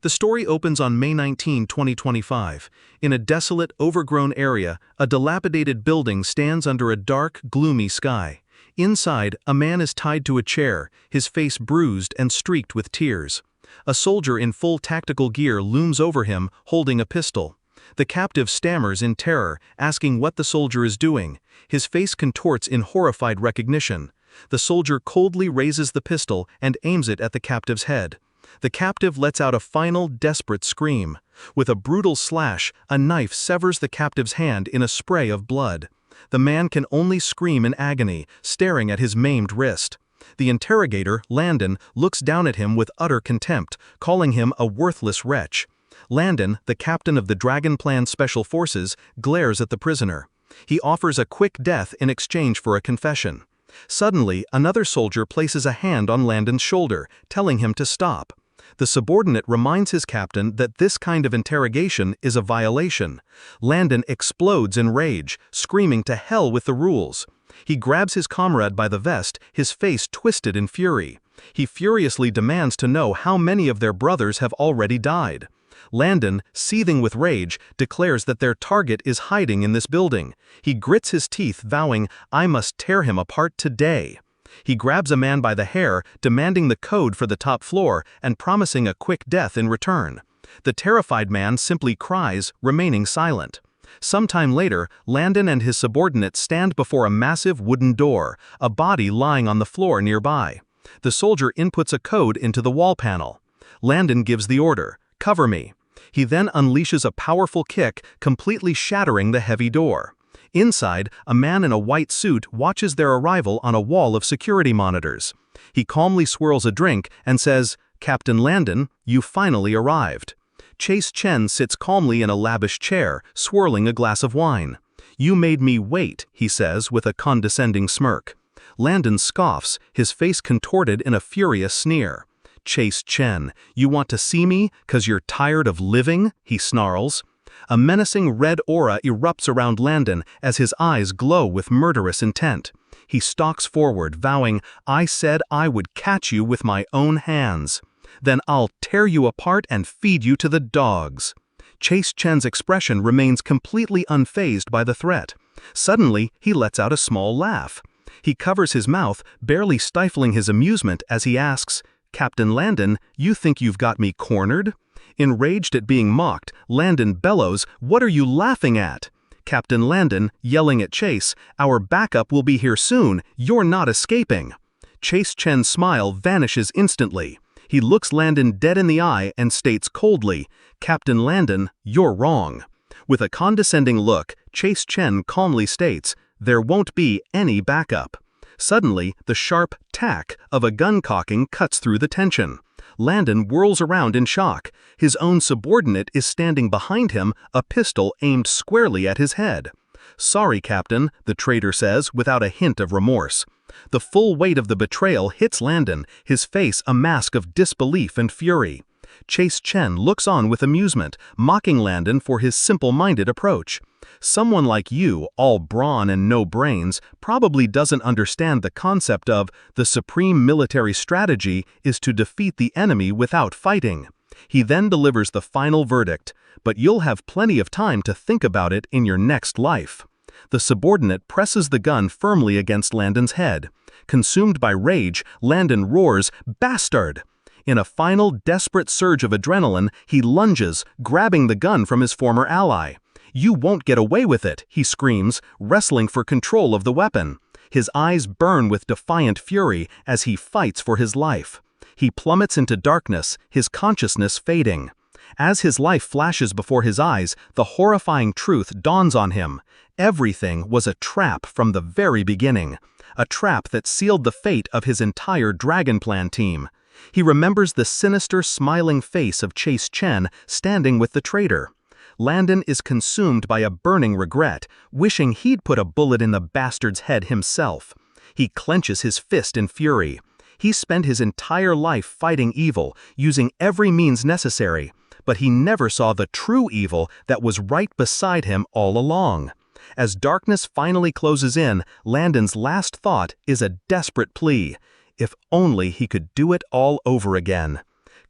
The story opens on May 19, 2025. In a desolate, overgrown area, a dilapidated building stands under a dark, gloomy sky. Inside, a man is tied to a chair, his face bruised and streaked with tears. A soldier in full tactical gear looms over him, holding a pistol. The captive stammers in terror, asking what the soldier is doing. His face contorts in horrified recognition. The soldier coldly raises the pistol and aims it at the captive's head. The captive lets out a final, desperate scream. With a brutal slash, a knife severs the captive's hand in a spray of blood. The man can only scream in agony, staring at his maimed wrist. The interrogator, Landon, looks down at him with utter contempt, calling him a worthless wretch. Landon, the captain of the Dragon Plan Special Forces, glares at the prisoner. He offers a quick death in exchange for a confession. Suddenly, another soldier places a hand on Landon's shoulder, telling him to stop. The subordinate reminds his captain that this kind of interrogation is a violation. Landon explodes in rage, screaming to hell with the rules. He grabs his comrade by the vest, his face twisted in fury. He furiously demands to know how many of their brothers have already died. Landon, seething with rage, declares that their target is hiding in this building. He grits his teeth, vowing, "I must tear him apart today." He grabs a man by the hair, demanding the code for the top floor and promising a quick death in return. The terrified man simply cries, remaining silent. Sometime later, Landon and his subordinate stand before a massive wooden door, a body lying on the floor nearby. The soldier inputs a code into the wall panel. Landon gives the order, "Cover me." He then unleashes a powerful kick, completely shattering the heavy door. Inside, a man in a white suit watches their arrival on a wall of security monitors. He calmly swirls a drink and says, "Captain Landon, you finally arrived." Chase Chen sits calmly in a lavish chair, swirling a glass of wine. "You made me wait," he says with a condescending smirk. Landon scoffs, his face contorted in a furious sneer. "Chase Chen, you want to see me 'cause you're tired of living?" he snarls. A menacing red aura erupts around Landon as his eyes glow with murderous intent. He stalks forward, vowing, "I said I would catch you with my own hands. Then I'll tear you apart and feed you to the dogs." Chase Chen's expression remains completely unfazed by the threat. Suddenly, he lets out a small laugh. He covers his mouth, barely stifling his amusement as he asks, "Captain Landon, you think you've got me cornered?" Enraged at being mocked, Landon bellows, "What are you laughing at?" Captain Landon, yelling at Chase, "Our backup will be here soon, you're not escaping." Chase Chen's smile vanishes instantly. He looks Landon dead in the eye and states coldly, "Captain Landon, you're wrong." With a condescending look, Chase Chen calmly states, "There won't be any backup." Suddenly, the sharp tack of a gun cocking cuts through the tension. Landon whirls around in shock. His own subordinate is standing behind him, a pistol aimed squarely at his head. "Sorry, Captain," the traitor says without a hint of remorse. The full weight of the betrayal hits Landon, his face a mask of disbelief and fury. Chase Chen looks on with amusement, mocking Landon for his simple-minded approach. "Someone like you, all brawn and no brains, probably doesn't understand the concept of the supreme military strategy is to defeat the enemy without fighting." He then delivers the final verdict, "But you'll have plenty of time to think about it in your next life." The subordinate presses the gun firmly against Landon's head. Consumed by rage, Landon roars, "Bastard!" In a final desperate surge of adrenaline, he lunges, grabbing the gun from his former ally. "You won't get away with it," he screams, wrestling for control of the weapon. His eyes burn with defiant fury as he fights for his life. He plummets into darkness, his consciousness fading. As his life flashes before his eyes, the horrifying truth dawns on him. Everything was a trap from the very beginning. A trap that sealed the fate of his entire Dragon Plan team. He remembers the sinister, smiling face of Chase Chen standing with the traitor. Landon is consumed by a burning regret, wishing he'd put a bullet in the bastard's head himself. He clenches his fist in fury. He spent his entire life fighting evil, using every means necessary, but he never saw the true evil that was right beside him all along. As darkness finally closes in, Landon's last thought is a desperate plea. If only he could do it all over again.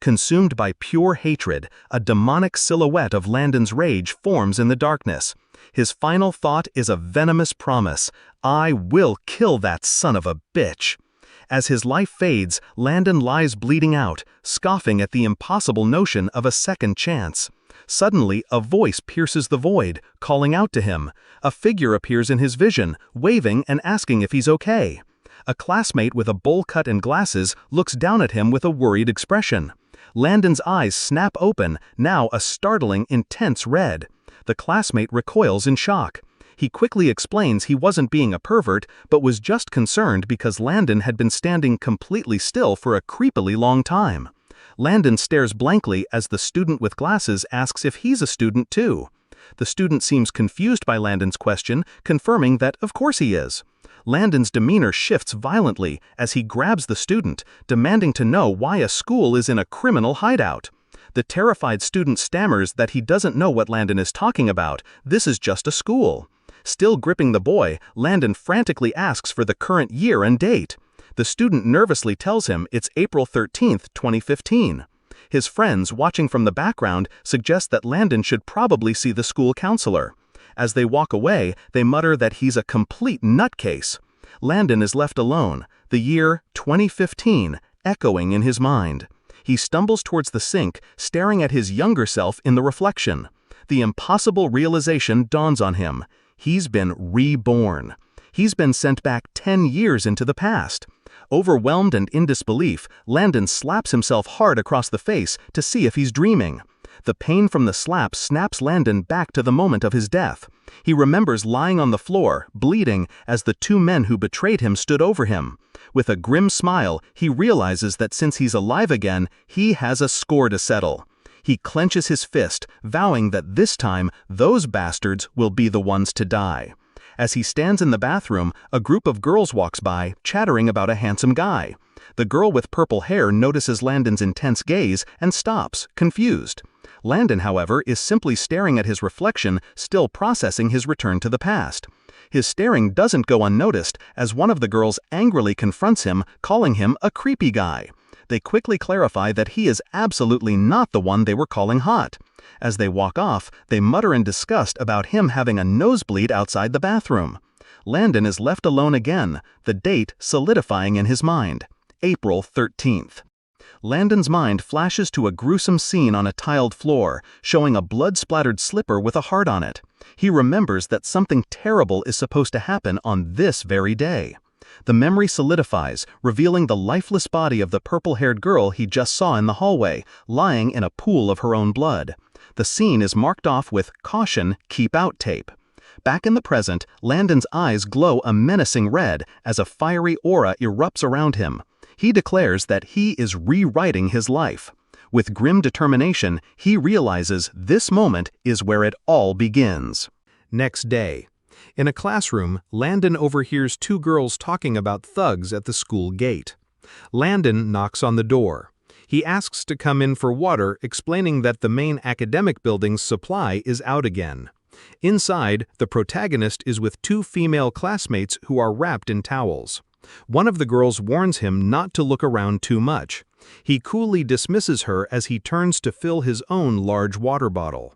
Consumed by pure hatred, a demonic silhouette of Landon's rage forms in the darkness. His final thought is a venomous promise: "I will kill that son of a bitch." As his life fades, Landon lies bleeding out, scoffing at the impossible notion of a second chance. Suddenly, a voice pierces the void, calling out to him. A figure appears in his vision, waving and asking if he's okay. A classmate with a bowl cut and glasses looks down at him with a worried expression. Landon's eyes snap open, now a startling, intense red. The classmate recoils in shock. He quickly explains he wasn't being a pervert, but was just concerned because Landon had been standing completely still for a creepily long time. Landon stares blankly as the student with glasses asks if he's a student too. The student seems confused by Landon's question, confirming that of course he is. Landon's demeanor shifts violently as he grabs the student, demanding to know why a school is in a criminal hideout. The terrified student stammers that he doesn't know what Landon is talking about. This is just a school. Still gripping the boy, Landon frantically asks for the current year and date. The student nervously tells him it's April 13th, 2015. His friends, watching from the background, suggest that Landon should probably see the school counselor. As they walk away, they mutter that he's a complete nutcase. Landon is left alone, the year 2015 echoing in his mind. He stumbles towards the sink, staring at his younger self in the reflection. The impossible realization dawns on him. He's been reborn. He's been sent back 10 years into the past. Overwhelmed and in disbelief, Landon slaps himself hard across the face to see if he's dreaming. The pain from the slap snaps Landon back to the moment of his death. He remembers lying on the floor, bleeding, as the two men who betrayed him stood over him. With a grim smile, he realizes that since he's alive again, he has a score to settle. He clenches his fist, vowing that this time, those bastards will be the ones to die. As he stands in the bathroom, a group of girls walks by, chattering about a handsome guy. The girl with purple hair notices Landon's intense gaze and stops, confused. Landon, however, is simply staring at his reflection, still processing his return to the past. His staring doesn't go unnoticed, as one of the girls angrily confronts him, calling him a creepy guy. They quickly clarify that he is absolutely not the one they were calling hot. As they walk off, they mutter in disgust about him having a nosebleed outside the bathroom. Landon is left alone again, the date solidifying in his mind. April 13th. Landon's mind flashes to a gruesome scene on a tiled floor, showing a blood-splattered slipper with a heart on it. He remembers that something terrible is supposed to happen on this very day. The memory solidifies, revealing the lifeless body of the purple-haired girl he just saw in the hallway, lying in a pool of her own blood. The scene is marked off with "Caution, keep out" tape. Back in the present, Landon's eyes glow a menacing red as a fiery aura erupts around him. He declares that he is rewriting his life. With grim determination, he realizes this moment is where it all begins. Next day. In a classroom, Landon overhears two girls talking about thugs at the school gate. Landon knocks on the door. He asks to come in for water, explaining that the main academic building's supply is out again. Inside, the protagonist is with two female classmates who are wrapped in towels. One of the girls warns him not to look around too much. He coolly dismisses her as he turns to fill his own large water bottle.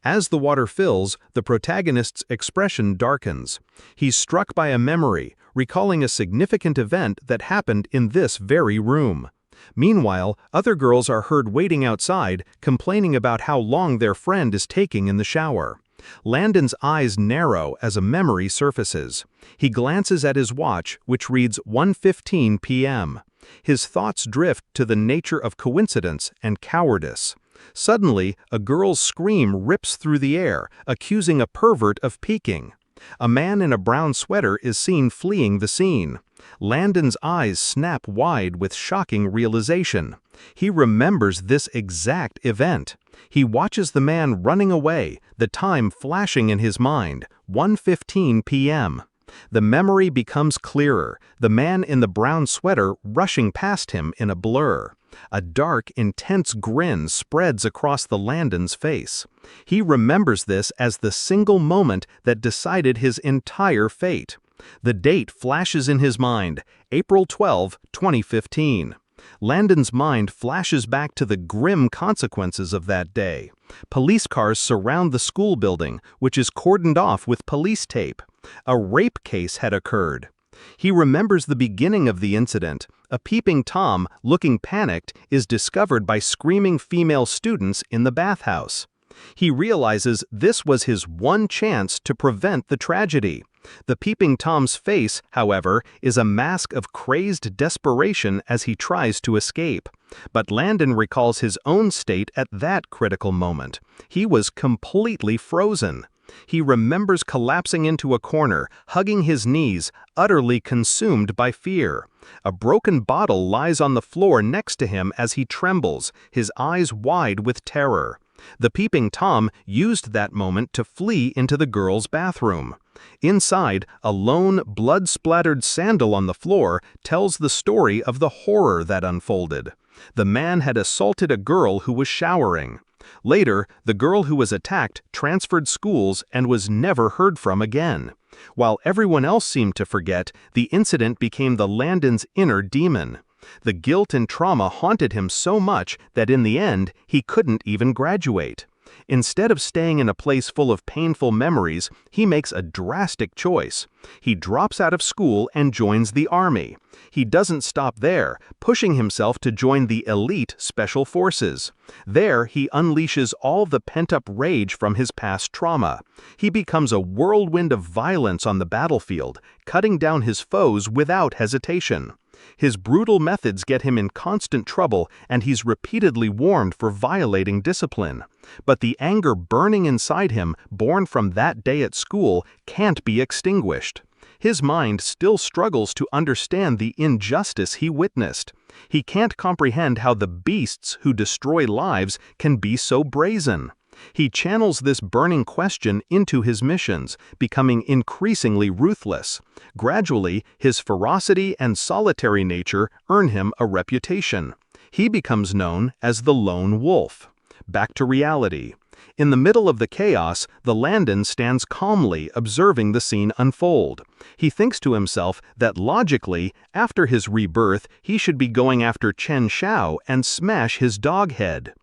As the water fills, the protagonist's expression darkens. He's struck by a memory, recalling a significant event that happened in this very room. Meanwhile, other girls are heard waiting outside, complaining about how long their friend is taking in the shower. Landon's eyes narrow as a memory surfaces. He glances at his watch, which reads 1:15 p.m. His thoughts drift to the nature of coincidence and cowardice. Suddenly, a girl's scream rips through the air, accusing a pervert of peeking. A man in a brown sweater is seen fleeing the scene. Landon's eyes snap wide with shocking realization. He remembers this exact event. He watches the man running away, the time flashing in his mind, 1:15 p.m. The memory becomes clearer, the man in the brown sweater rushing past him in a blur. A dark, intense grin spreads across the Landon's face. He remembers this as the single moment that decided his entire fate. The date flashes in his mind, April 12, 2015. Landon's mind flashes back to the grim consequences of that day. Police cars surround the school building, which is cordoned off with police tape. A rape case had occurred. He remembers the beginning of the incident. A peeping Tom, looking panicked, is discovered by screaming female students in the bathhouse. He realizes this was his one chance to prevent the tragedy. The peeping Tom's face, however, is a mask of crazed desperation as he tries to escape. But Landon recalls his own state at that critical moment. He was completely frozen. He remembers collapsing into a corner, hugging his knees, utterly consumed by fear. A broken bottle lies on the floor next to him as he trembles, his eyes wide with terror. The peeping Tom used that moment to flee into the girls' bathroom. Inside, a lone, blood-splattered sandal on the floor tells the story of the horror that unfolded. The man had assaulted a girl who was showering. Later, the girl who was attacked transferred schools and was never heard from again. While everyone else seemed to forget, the incident became the Landon's inner demon. The guilt and trauma haunted him so much that in the end, he couldn't even graduate. Instead of staying in a place full of painful memories, he makes a drastic choice. He drops out of school and joins the army. He doesn't stop there, pushing himself to join the elite special forces. There, he unleashes all the pent-up rage from his past trauma. He becomes a whirlwind of violence on the battlefield, cutting down his foes without hesitation. His brutal methods get him in constant trouble, and he's repeatedly warned for violating discipline. But the anger burning inside him, born from that day at school, can't be extinguished. His mind still struggles to understand the injustice he witnessed. He can't comprehend how the beasts who destroy lives can be so brazen. He channels this burning question into his missions, becoming increasingly ruthless. Gradually, his ferocity and solitary nature earn him a reputation. He becomes known as the Lone Wolf. Back to reality. In the middle of the chaos, the Landon stands calmly observing the scene unfold. He thinks to himself that logically, after his rebirth, he should be going after Chen Xiao and smash his dog head.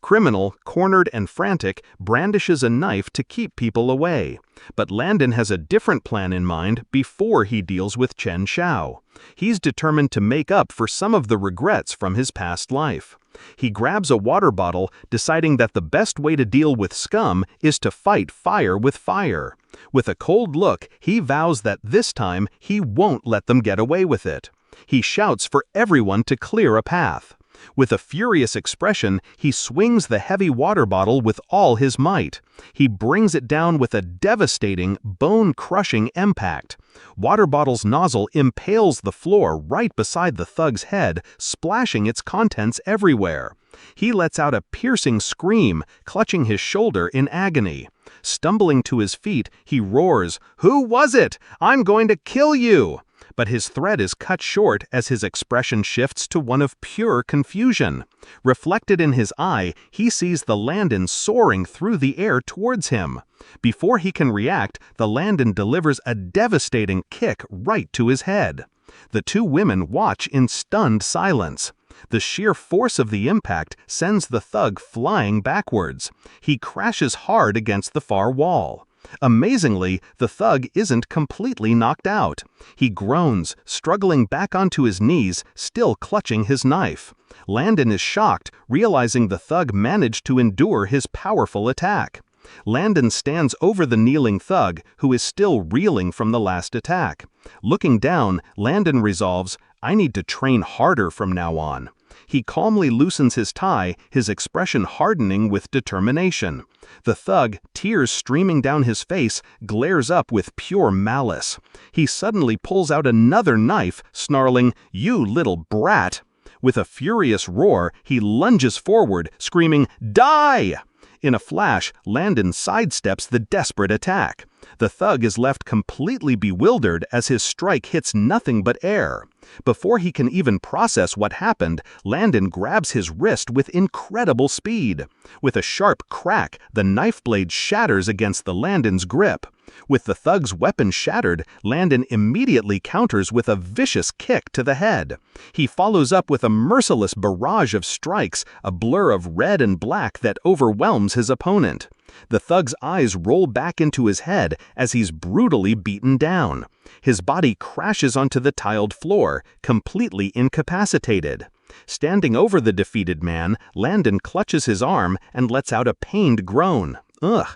Criminal, cornered and frantic, brandishes a knife to keep people away. But Landon has a different plan in mind before he deals with Chen Xiao. He's determined to make up for some of the regrets from his past life. He grabs a water bottle, deciding that the best way to deal with scum is to fight fire with fire. With a cold look, he vows that this time he won't let them get away with it. He shouts for everyone to clear a path. With a furious expression, he swings the heavy water bottle with all his might. He brings it down with a devastating, bone-crushing impact. Water bottle's nozzle impales the floor right beside the thug's head, splashing its contents everywhere. He lets out a piercing scream, clutching his shoulder in agony. Stumbling to his feet, he roars, "Who was it? I'm going to kill you!" But his threat is cut short as his expression shifts to one of pure confusion. Reflected in his eye, he sees the Landon soaring through the air towards him. Before he can react, the Landon delivers a devastating kick right to his head. The two women watch in stunned silence. The sheer force of the impact sends the thug flying backwards. He crashes hard against the far wall. Amazingly, the thug isn't completely knocked out. He groans, struggling back onto his knees, still clutching his knife. Landon is shocked, realizing the thug managed to endure his powerful attack. Landon stands over the kneeling thug, who is still reeling from the last attack. Looking down, Landon resolves, "I need to train harder from now on." He calmly loosens his tie, his expression hardening with determination. The thug, tears streaming down his face, glares up with pure malice. He suddenly pulls out another knife, snarling, "You little brat!" With a furious roar, he lunges forward, screaming, "Die!" In a flash, Landon sidesteps the desperate attack. The thug is left completely bewildered as his strike hits nothing but air. Before he can even process what happened, Landon grabs his wrist with incredible speed. With a sharp crack, the knife blade shatters against the Landon's grip. With the thug's weapon shattered, Landon immediately counters with a vicious kick to the head. He follows up with a merciless barrage of strikes, a blur of red and black that overwhelms his opponent. The thug's eyes roll back into his head as he's brutally beaten down. His body crashes onto the tiled floor, completely incapacitated. Standing over the defeated man, Landon clutches his arm and lets out a pained groan. Ugh!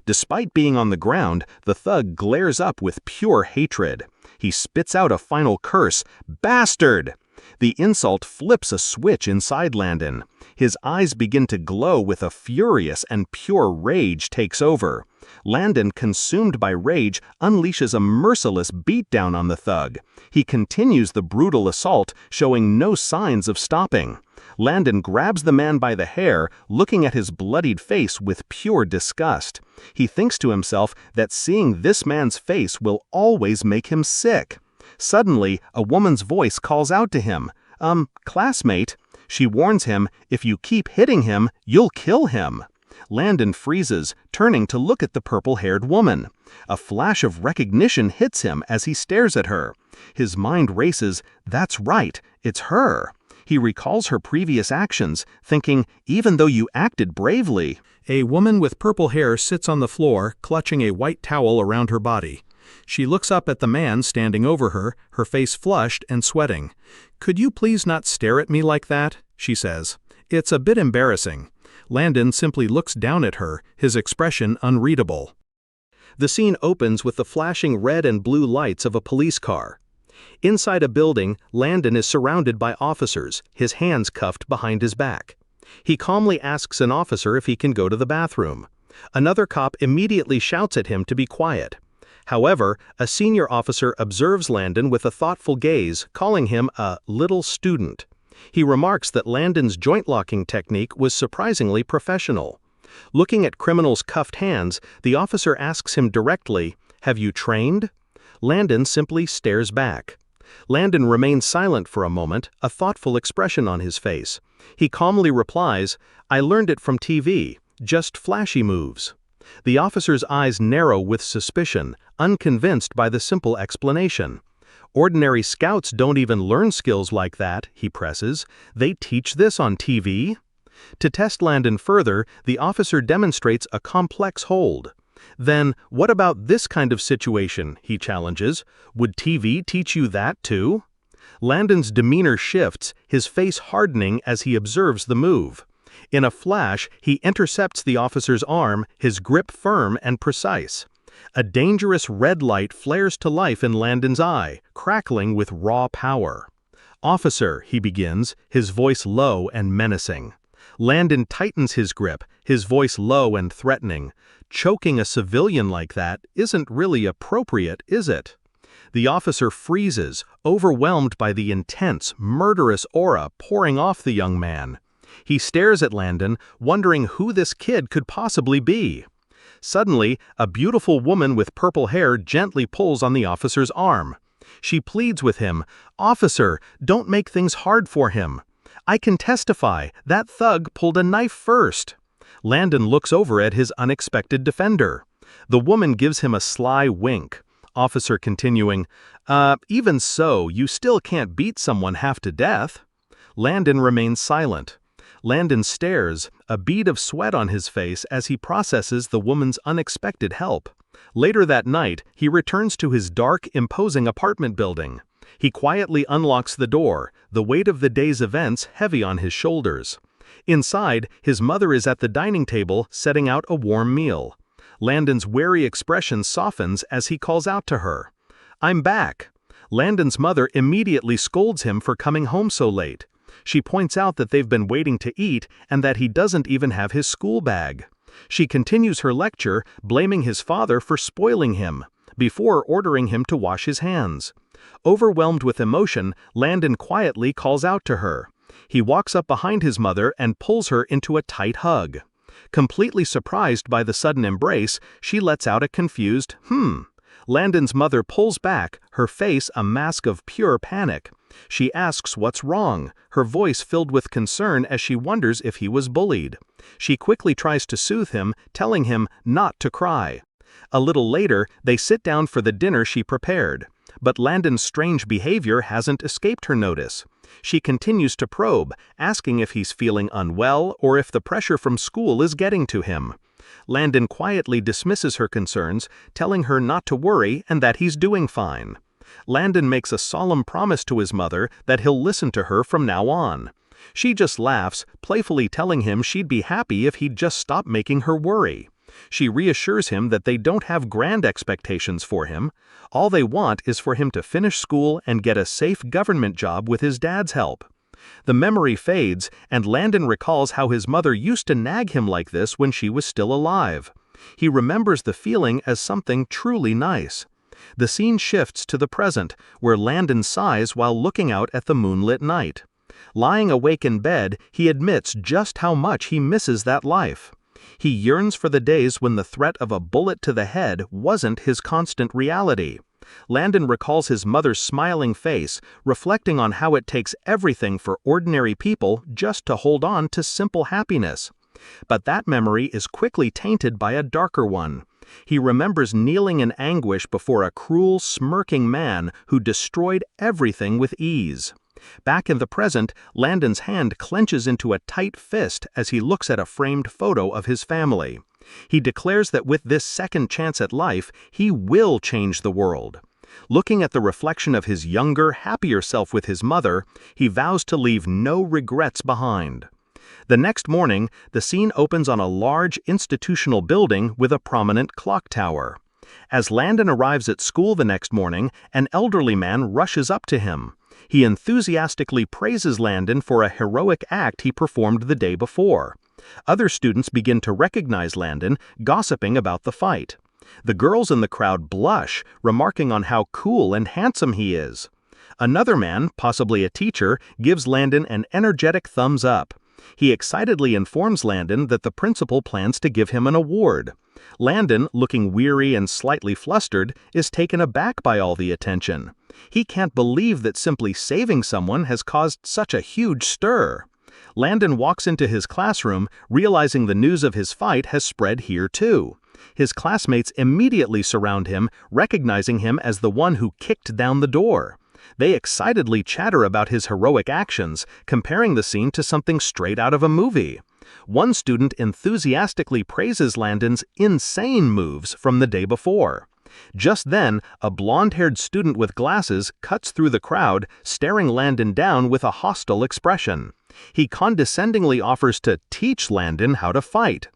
Despite being on the ground, the thug glares up with pure hatred. He spits out a final curse, "Bastard!" The insult flips a switch inside Landon. His eyes begin to glow with a furious and pure rage takes over. Landon, consumed by rage, unleashes a merciless beatdown on the thug. He continues the brutal assault, showing no signs of stopping. Landon grabs the man by the hair, looking at his bloodied face with pure disgust. He thinks to himself that seeing this man's face will always make him sick. Suddenly, a woman's voice calls out to him, "Classmate." She warns him, "If you keep hitting him, you'll kill him." Landon freezes, turning to look at the purple-haired woman. A flash of recognition hits him as he stares at her. His mind races, "That's right, it's her." He recalls her previous actions, thinking, "Even though you acted bravely." A woman with purple hair sits on the floor, clutching a white towel around her body. She looks up at the man standing over her, her face flushed and sweating. "Could you please not stare at me like that?" she says. "It's a bit embarrassing." Landon simply looks down at her, his expression unreadable. The scene opens with the flashing red and blue lights of a police car. Inside a building, Landon is surrounded by officers, his hands cuffed behind his back. He calmly asks an officer if he can go to the bathroom. Another cop immediately shouts at him to be quiet. However, a senior officer observes Landon with a thoughtful gaze, calling him a little student. He remarks that Landon's joint locking technique was surprisingly professional. Looking at criminal's cuffed hands, the officer asks him directly, "Have you trained?" Landon simply stares back. Landon remains silent for a moment, a thoughtful expression on his face. He calmly replies, "I learned it from TV, just flashy moves." The officer's eyes narrow with suspicion, unconvinced by the simple explanation. "Ordinary scouts don't even learn skills like that," he presses. "They teach this on TV?" To test Landon further, the officer demonstrates a complex hold. "Then, what about this kind of situation?" he challenges. "Would TV teach you that too?" Landon's demeanor shifts, his face hardening as he observes the move. In a flash, he intercepts the officer's arm, his grip firm and precise. A dangerous red light flares to life in Landon's eye, crackling with raw power. "Officer," he begins, his voice low and menacing. Landon tightens his grip, his voice low and threatening. "Choking a civilian like that isn't really appropriate, is it?" The officer freezes, overwhelmed by the intense, murderous aura pouring off the young man. He stares at Landon, wondering who this kid could possibly be. Suddenly, a beautiful woman with purple hair gently pulls on the officer's arm. She pleads with him, "Officer, don't make things hard for him. I can testify, that thug pulled a knife first." Landon looks over at his unexpected defender. The woman gives him a sly wink. Officer continuing, "Even so, you still can't beat someone half to death." Landon remains silent. Landon stares, a bead of sweat on his face as he processes the woman's unexpected help. Later that night, he returns to his dark, imposing apartment building. He quietly unlocks the door, the weight of the day's events heavy on his shoulders. Inside, his mother is at the dining table, setting out a warm meal. Landon's wary expression softens as he calls out to her. "I'm back." Landon's mother immediately scolds him for coming home so late. She points out that they've been waiting to eat and that he doesn't even have his school bag. She continues her lecture, blaming his father for spoiling him, before ordering him to wash his hands. Overwhelmed with emotion, Landon quietly calls out to her. He walks up behind his mother and pulls her into a tight hug. Completely surprised by the sudden embrace, she lets out a confused, Landon's mother pulls back, her face a mask of pure panic. She asks what's wrong, her voice filled with concern as she wonders if he was bullied. She quickly tries to soothe him, telling him not to cry. A little later, they sit down for the dinner she prepared. But Landon's strange behavior hasn't escaped her notice. She continues to probe, asking if he's feeling unwell or if the pressure from school is getting to him. Landon quietly dismisses her concerns, telling her not to worry and that he's doing fine. Landon makes a solemn promise to his mother that he'll listen to her from now on. She just laughs, playfully telling him she'd be happy if he'd just stop making her worry. She reassures him that they don't have grand expectations for him. All they want is for him to finish school and get a safe government job with his dad's help. The memory fades, and Landon recalls how his mother used to nag him like this when she was still alive. He remembers the feeling as something truly nice. The scene shifts to the present, where Landon sighs while looking out at the moonlit night. Lying awake in bed, he admits just how much he misses that life. He yearns for the days when the threat of a bullet to the head wasn't his constant reality. Landon recalls his mother's smiling face, reflecting on how it takes everything for ordinary people just to hold on to simple happiness. But that memory is quickly tainted by a darker one. He remembers kneeling in anguish before a cruel, smirking man who destroyed everything with ease. Back in the present, Landon's hand clenches into a tight fist as he looks at a framed photo of his family. He declares that with this second chance at life, he will change the world. Looking at the reflection of his younger, happier self with his mother, he vows to leave no regrets behind. The next morning, the scene opens on a large institutional building with a prominent clock tower. As Landon arrives at school the next morning, an elderly man rushes up to him. He enthusiastically praises Landon for a heroic act he performed the day before. Other students begin to recognize Landon, gossiping about the fight. The girls in the crowd blush, remarking on how cool and handsome he is. Another man, possibly a teacher, gives Landon an energetic thumbs up. He excitedly informs Landon that the principal plans to give him an award. Landon, looking weary and slightly flustered, is taken aback by all the attention. He can't believe that simply saving someone has caused such a huge stir. Landon walks into his classroom, realizing the news of his fight has spread here too. His classmates immediately surround him, recognizing him as the one who kicked down the door. They excitedly chatter about his heroic actions, comparing the scene to something straight out of a movie. One student enthusiastically praises Landon's insane moves from the day before. Just then, a blonde-haired student with glasses cuts through the crowd, staring Landon down with a hostile expression. He condescendingly offers to teach Landon how to fight.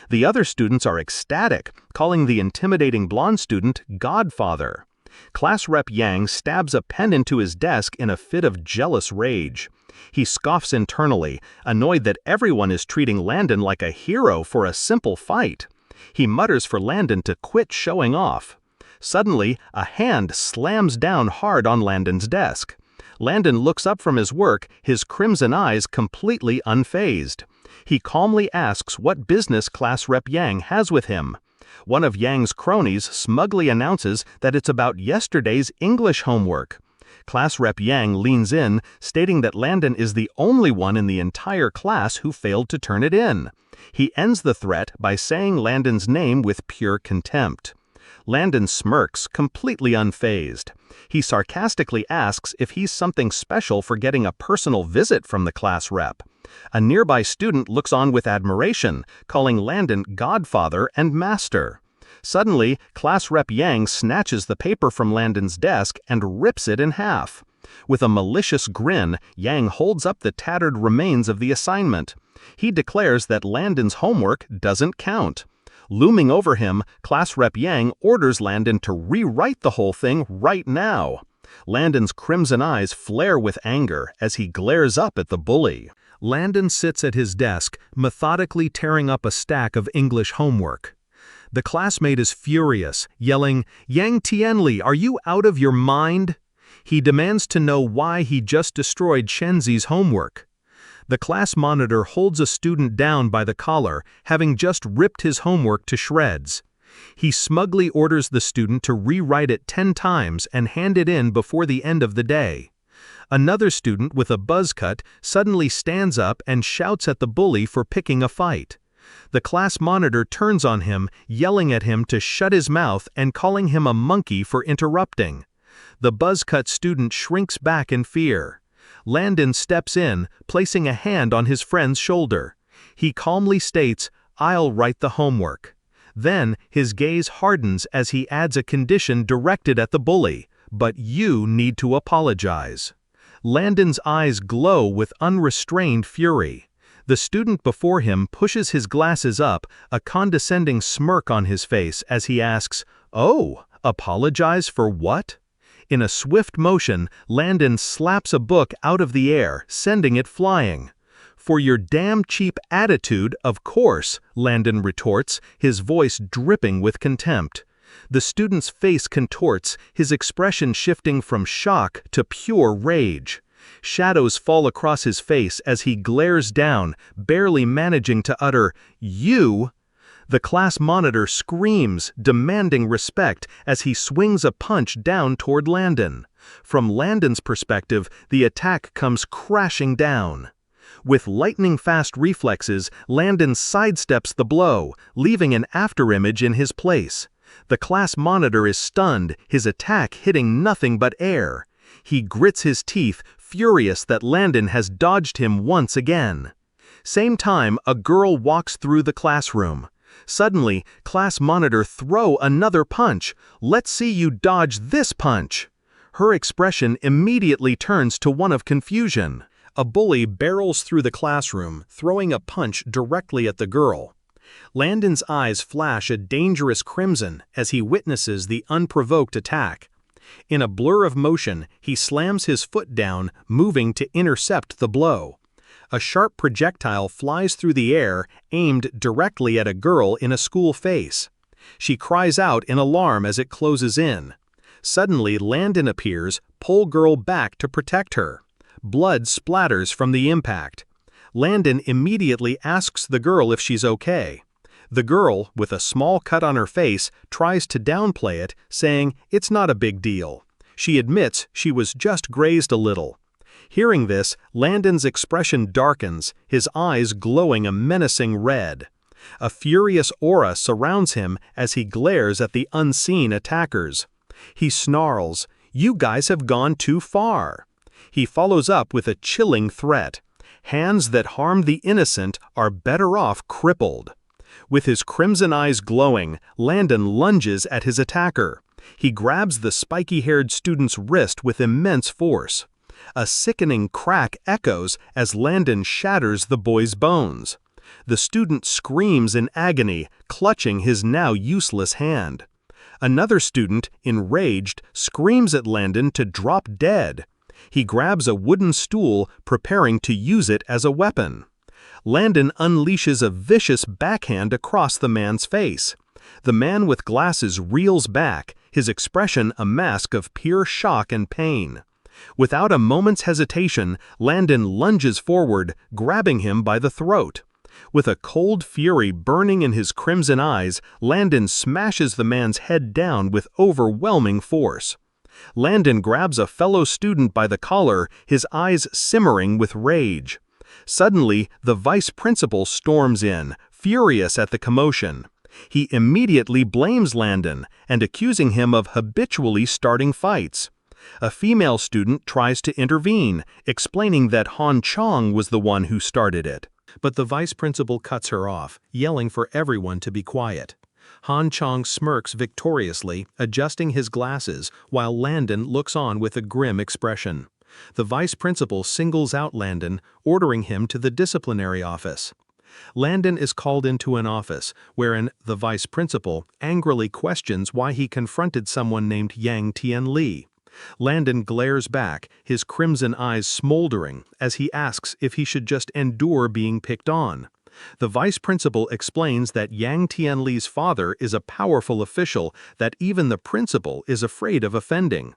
The other students are ecstatic, calling the intimidating blonde student Godfather. Class Rep Yang stabs a pen into his desk in a fit of jealous rage. He scoffs internally, annoyed that everyone is treating Landon like a hero for a simple fight. He mutters for Landon to quit showing off. Suddenly, a hand slams down hard on Landon's desk. Landon looks up from his work, his crimson eyes completely unfazed. He calmly asks what business Class Rep Yang has with him. One of Yang's cronies smugly announces that it's about yesterday's English homework. Class Rep Yang leans in, stating that Landon is the only one in the entire class who failed to turn it in. He ends the threat by saying Landon's name with pure contempt. Landon smirks, completely unfazed. He sarcastically asks if he's something special for getting a personal visit from the class rep. A nearby student looks on with admiration, calling Landon Godfather and Master. Suddenly, Class Rep Yang snatches the paper from Landon's desk and rips it in half. With a malicious grin, Yang holds up the tattered remains of the assignment. He declares that Landon's homework doesn't count. Looming over him, Class Rep Yang orders Landon to rewrite the whole thing right now. Landon's crimson eyes flare with anger as he glares up at the bully. Landon sits at his desk, methodically tearing up a stack of English homework. The classmate is furious, yelling, "Yang Tianli, are you out of your mind?" He demands to know why he just destroyed Shenzi's homework. The class monitor holds a student down by the collar, having just ripped his homework to shreds. He smugly orders the student to rewrite it 10 times and hand it in before the end of the day. Another student with a buzz cut suddenly stands up and shouts at the bully for picking a fight. The class monitor turns on him, yelling at him to shut his mouth and calling him a monkey for interrupting. The buzz-cut student shrinks back in fear. Landon steps in, placing a hand on his friend's shoulder. He calmly states, "I'll write the homework." Then, his gaze hardens as he adds a condition directed at the bully, "But you need to apologize." Landon's eyes glow with unrestrained fury. The student before him pushes his glasses up, a condescending smirk on his face as he asks, "Oh, apologize for what?" In a swift motion, Landon slaps a book out of the air, sending it flying. "For your damn cheap attitude, of course," Landon retorts, his voice dripping with contempt. The student's face contorts, his expression shifting from shock to pure rage. Shadows fall across his face as he glares down, barely managing to utter, "You?" The class monitor screams, demanding respect as he swings a punch down toward Landon. From Landon's perspective, the attack comes crashing down. With lightning-fast reflexes, Landon sidesteps the blow, leaving an afterimage in his place. The class monitor is stunned, his attack hitting nothing but air. He grits his teeth, furious that Landon has dodged him once again. Same time, a girl walks through the classroom. Suddenly, class monitor throw another punch. "Let's see you dodge this punch." Her expression immediately turns to one of confusion. A bully barrels through the classroom, throwing a punch directly at the girl. Landon's eyes flash a dangerous crimson as he witnesses the unprovoked attack. In a blur of motion, he slams his foot down, moving to intercept the blow. A sharp projectile flies through the air, aimed directly at a girl in a school face. She cries out in alarm as it closes in. Suddenly, Landon appears, pull girl back to protect her. Blood splatters from the impact. Landon immediately asks the girl if she's okay. The girl, with a small cut on her face, tries to downplay it, saying it's not a big deal. She admits she was just grazed a little. Hearing this, Landon's expression darkens, his eyes glowing a menacing red. A furious aura surrounds him as he glares at the unseen attackers. He snarls, "You guys have gone too far." He follows up with a chilling threat. Hands that harm the innocent are better off crippled. With his crimson eyes glowing, Landon lunges at his attacker. He grabs the spiky-haired student's wrist with immense force. A sickening crack echoes as Landon shatters the boy's bones. The student screams in agony, clutching his now useless hand. Another student, enraged, screams at Landon to drop dead. He grabs a wooden stool, preparing to use it as a weapon. Landon unleashes a vicious backhand across the man's face. The man with glasses reels back, his expression a mask of pure shock and pain. Without a moment's hesitation, Landon lunges forward, grabbing him by the throat. With a cold fury burning in his crimson eyes, Landon smashes the man's head down with overwhelming force. Landon grabs a fellow student by the collar, his eyes simmering with rage. Suddenly, the vice principal storms in, furious at the commotion. He immediately blames Landon, and accusing him of habitually starting fights. A female student tries to intervene, explaining that Han Chong was the one who started it. But the vice principal cuts her off, yelling for everyone to be quiet. Han Chong smirks victoriously, adjusting his glasses, while Landon looks on with a grim expression. The vice principal singles out Landon, ordering him to the disciplinary office. Landon is called into an office, wherein the vice principal angrily questions why he confronted someone named Yang Tianli. Landon glares back, his crimson eyes smoldering, as he asks if he should just endure being picked on. The vice principal explains that Yang Tianli's father is a powerful official that even the principal is afraid of offending.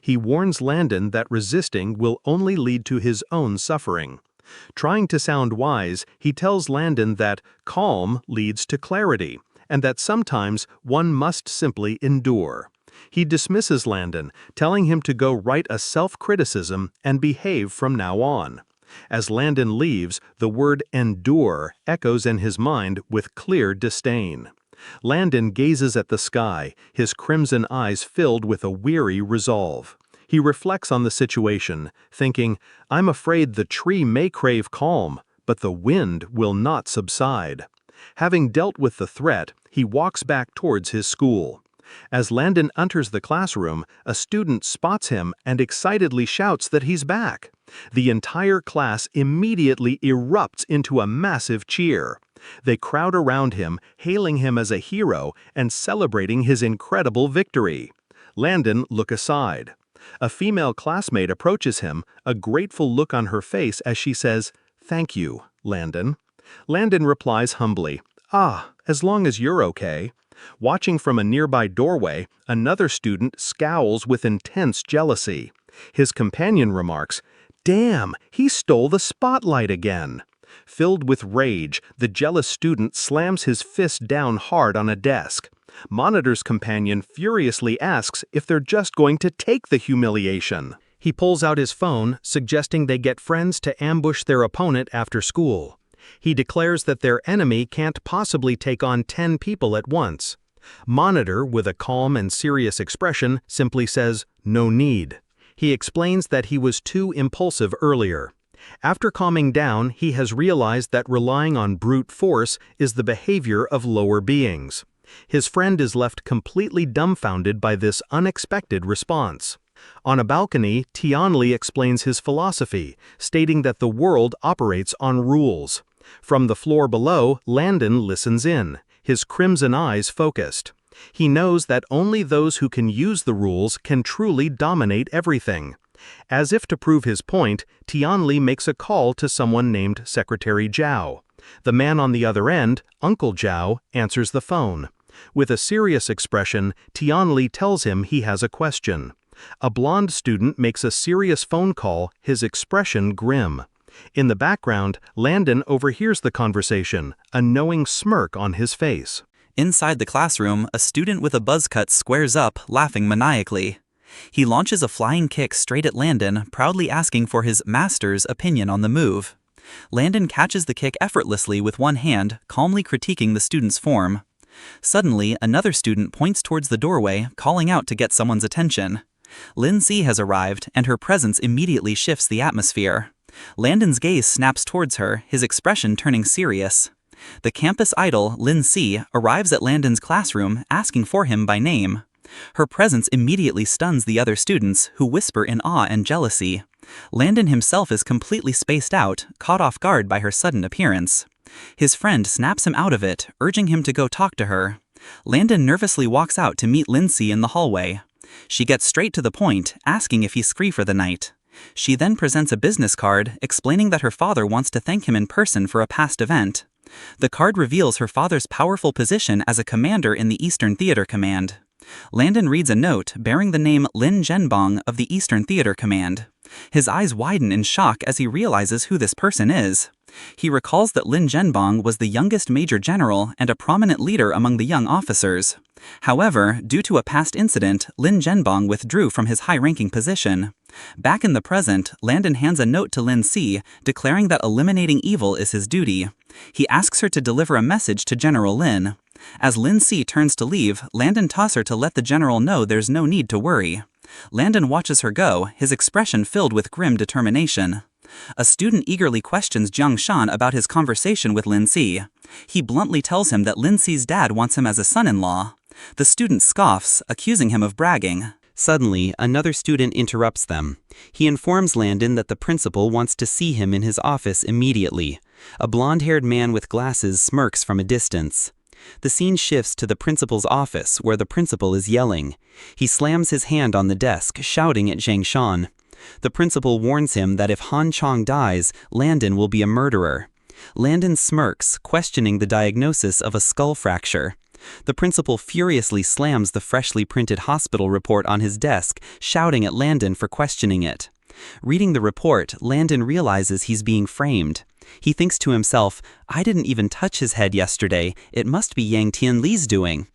He warns Landon that resisting will only lead to his own suffering. Trying to sound wise, he tells Landon that calm leads to clarity, and that sometimes one must simply endure. He dismisses Landon, telling him to go write a self-criticism and behave from now on. As Landon leaves, the word endure echoes in his mind with clear disdain. Landon gazes at the sky, his crimson eyes filled with a weary resolve. He reflects on the situation, thinking, "I'm afraid the tree may crave calm, but the wind will not subside." Having dealt with the threat, he walks back towards his school. As Landon enters the classroom, a student spots him and excitedly shouts that he's back. The entire class immediately erupts into a massive cheer. They crowd around him, hailing him as a hero and celebrating his incredible victory. Landon looks aside. A female classmate approaches him, a grateful look on her face as she says, "Thank you, Landon." Landon replies humbly, "As long as you're okay." Watching from a nearby doorway, another student scowls with intense jealousy. His companion remarks, "Damn, he stole the spotlight again." Filled with rage, the jealous student slams his fist down hard on a desk. Monitor's companion furiously asks if they're just going to take the humiliation. He pulls out his phone, suggesting they get friends to ambush their opponent after school. He declares that their enemy can't possibly take on 10 people at once. Monitor, with a calm and serious expression, simply says, "No need." He explains that he was too impulsive earlier. After calming down, he has realized that relying on brute force is the behavior of lower beings. His friend is left completely dumbfounded by this unexpected response. On a balcony, Tianli explains his philosophy, stating that the world operates on rules. From the floor below, Landon listens in, his crimson eyes focused. He knows that only those who can use the rules can truly dominate everything. As if to prove his point, Tianli makes a call to someone named Secretary Zhao. The man on the other end, Uncle Zhao, answers the phone. With a serious expression, Tianli tells him he has a question. A blonde student makes a serious phone call, his expression grim. In the background, Landon overhears the conversation, a knowing smirk on his face. Inside the classroom, a student with a buzz cut squares up, laughing maniacally. He launches a flying kick straight at Landon, proudly asking for his master's opinion on the move. Landon catches the kick effortlessly with one hand, calmly critiquing the student's form. Suddenly, another student points towards the doorway, calling out to get someone's attention. Lin Si has arrived, and her presence immediately shifts the atmosphere. Landon's gaze snaps towards her, his expression turning serious. The campus idol, Lin Si, arrives at Landon's classroom, asking for him by name. Her presence immediately stuns the other students, who whisper in awe and jealousy. Landon himself is completely spaced out, caught off guard by her sudden appearance. His friend snaps him out of it, urging him to go talk to her. Landon nervously walks out to meet Lin Si in the hallway. She gets straight to the point, asking if he's free for the night. She then presents a business card, explaining that her father wants to thank him in person for a past event. The card reveals her father's powerful position as a commander in the Eastern Theater Command. Landon reads a note bearing the name Lin Zhenbang of the Eastern Theater Command. His eyes widen in shock as he realizes who this person is. He recalls that Lin Zhenbang was the youngest major general and a prominent leader among the young officers. However, due to a past incident, Lin Zhenbang withdrew from his high-ranking position. Back in the present, Landon hands a note to Lin Si, declaring that eliminating evil is his duty. He asks her to deliver a message to General Lin. As Lin Si turns to leave, Landon tells her to let the general know there's no need to worry. Landon watches her go, his expression filled with grim determination. A student eagerly questions Jiang Shan about his conversation with Lin Si. He bluntly tells him that Lin Si's dad wants him as a son-in-law. The student scoffs, accusing him of bragging. Suddenly, another student interrupts them. He informs Landon that the principal wants to see him in his office immediately. A blonde-haired man with glasses smirks from a distance. The scene shifts to the principal's office, where the principal is yelling. He slams his hand on the desk, shouting at Jiang Shan. The principal warns him that if Han Chong dies, Landon will be a murderer. Landon smirks, questioning the diagnosis of a skull fracture. The principal furiously slams the freshly printed hospital report on his desk, shouting at Landon for questioning it. Reading the report, Landon realizes he's being framed. He thinks to himself, I didn't even touch his head yesterday, it must be Yang Tianli's doing.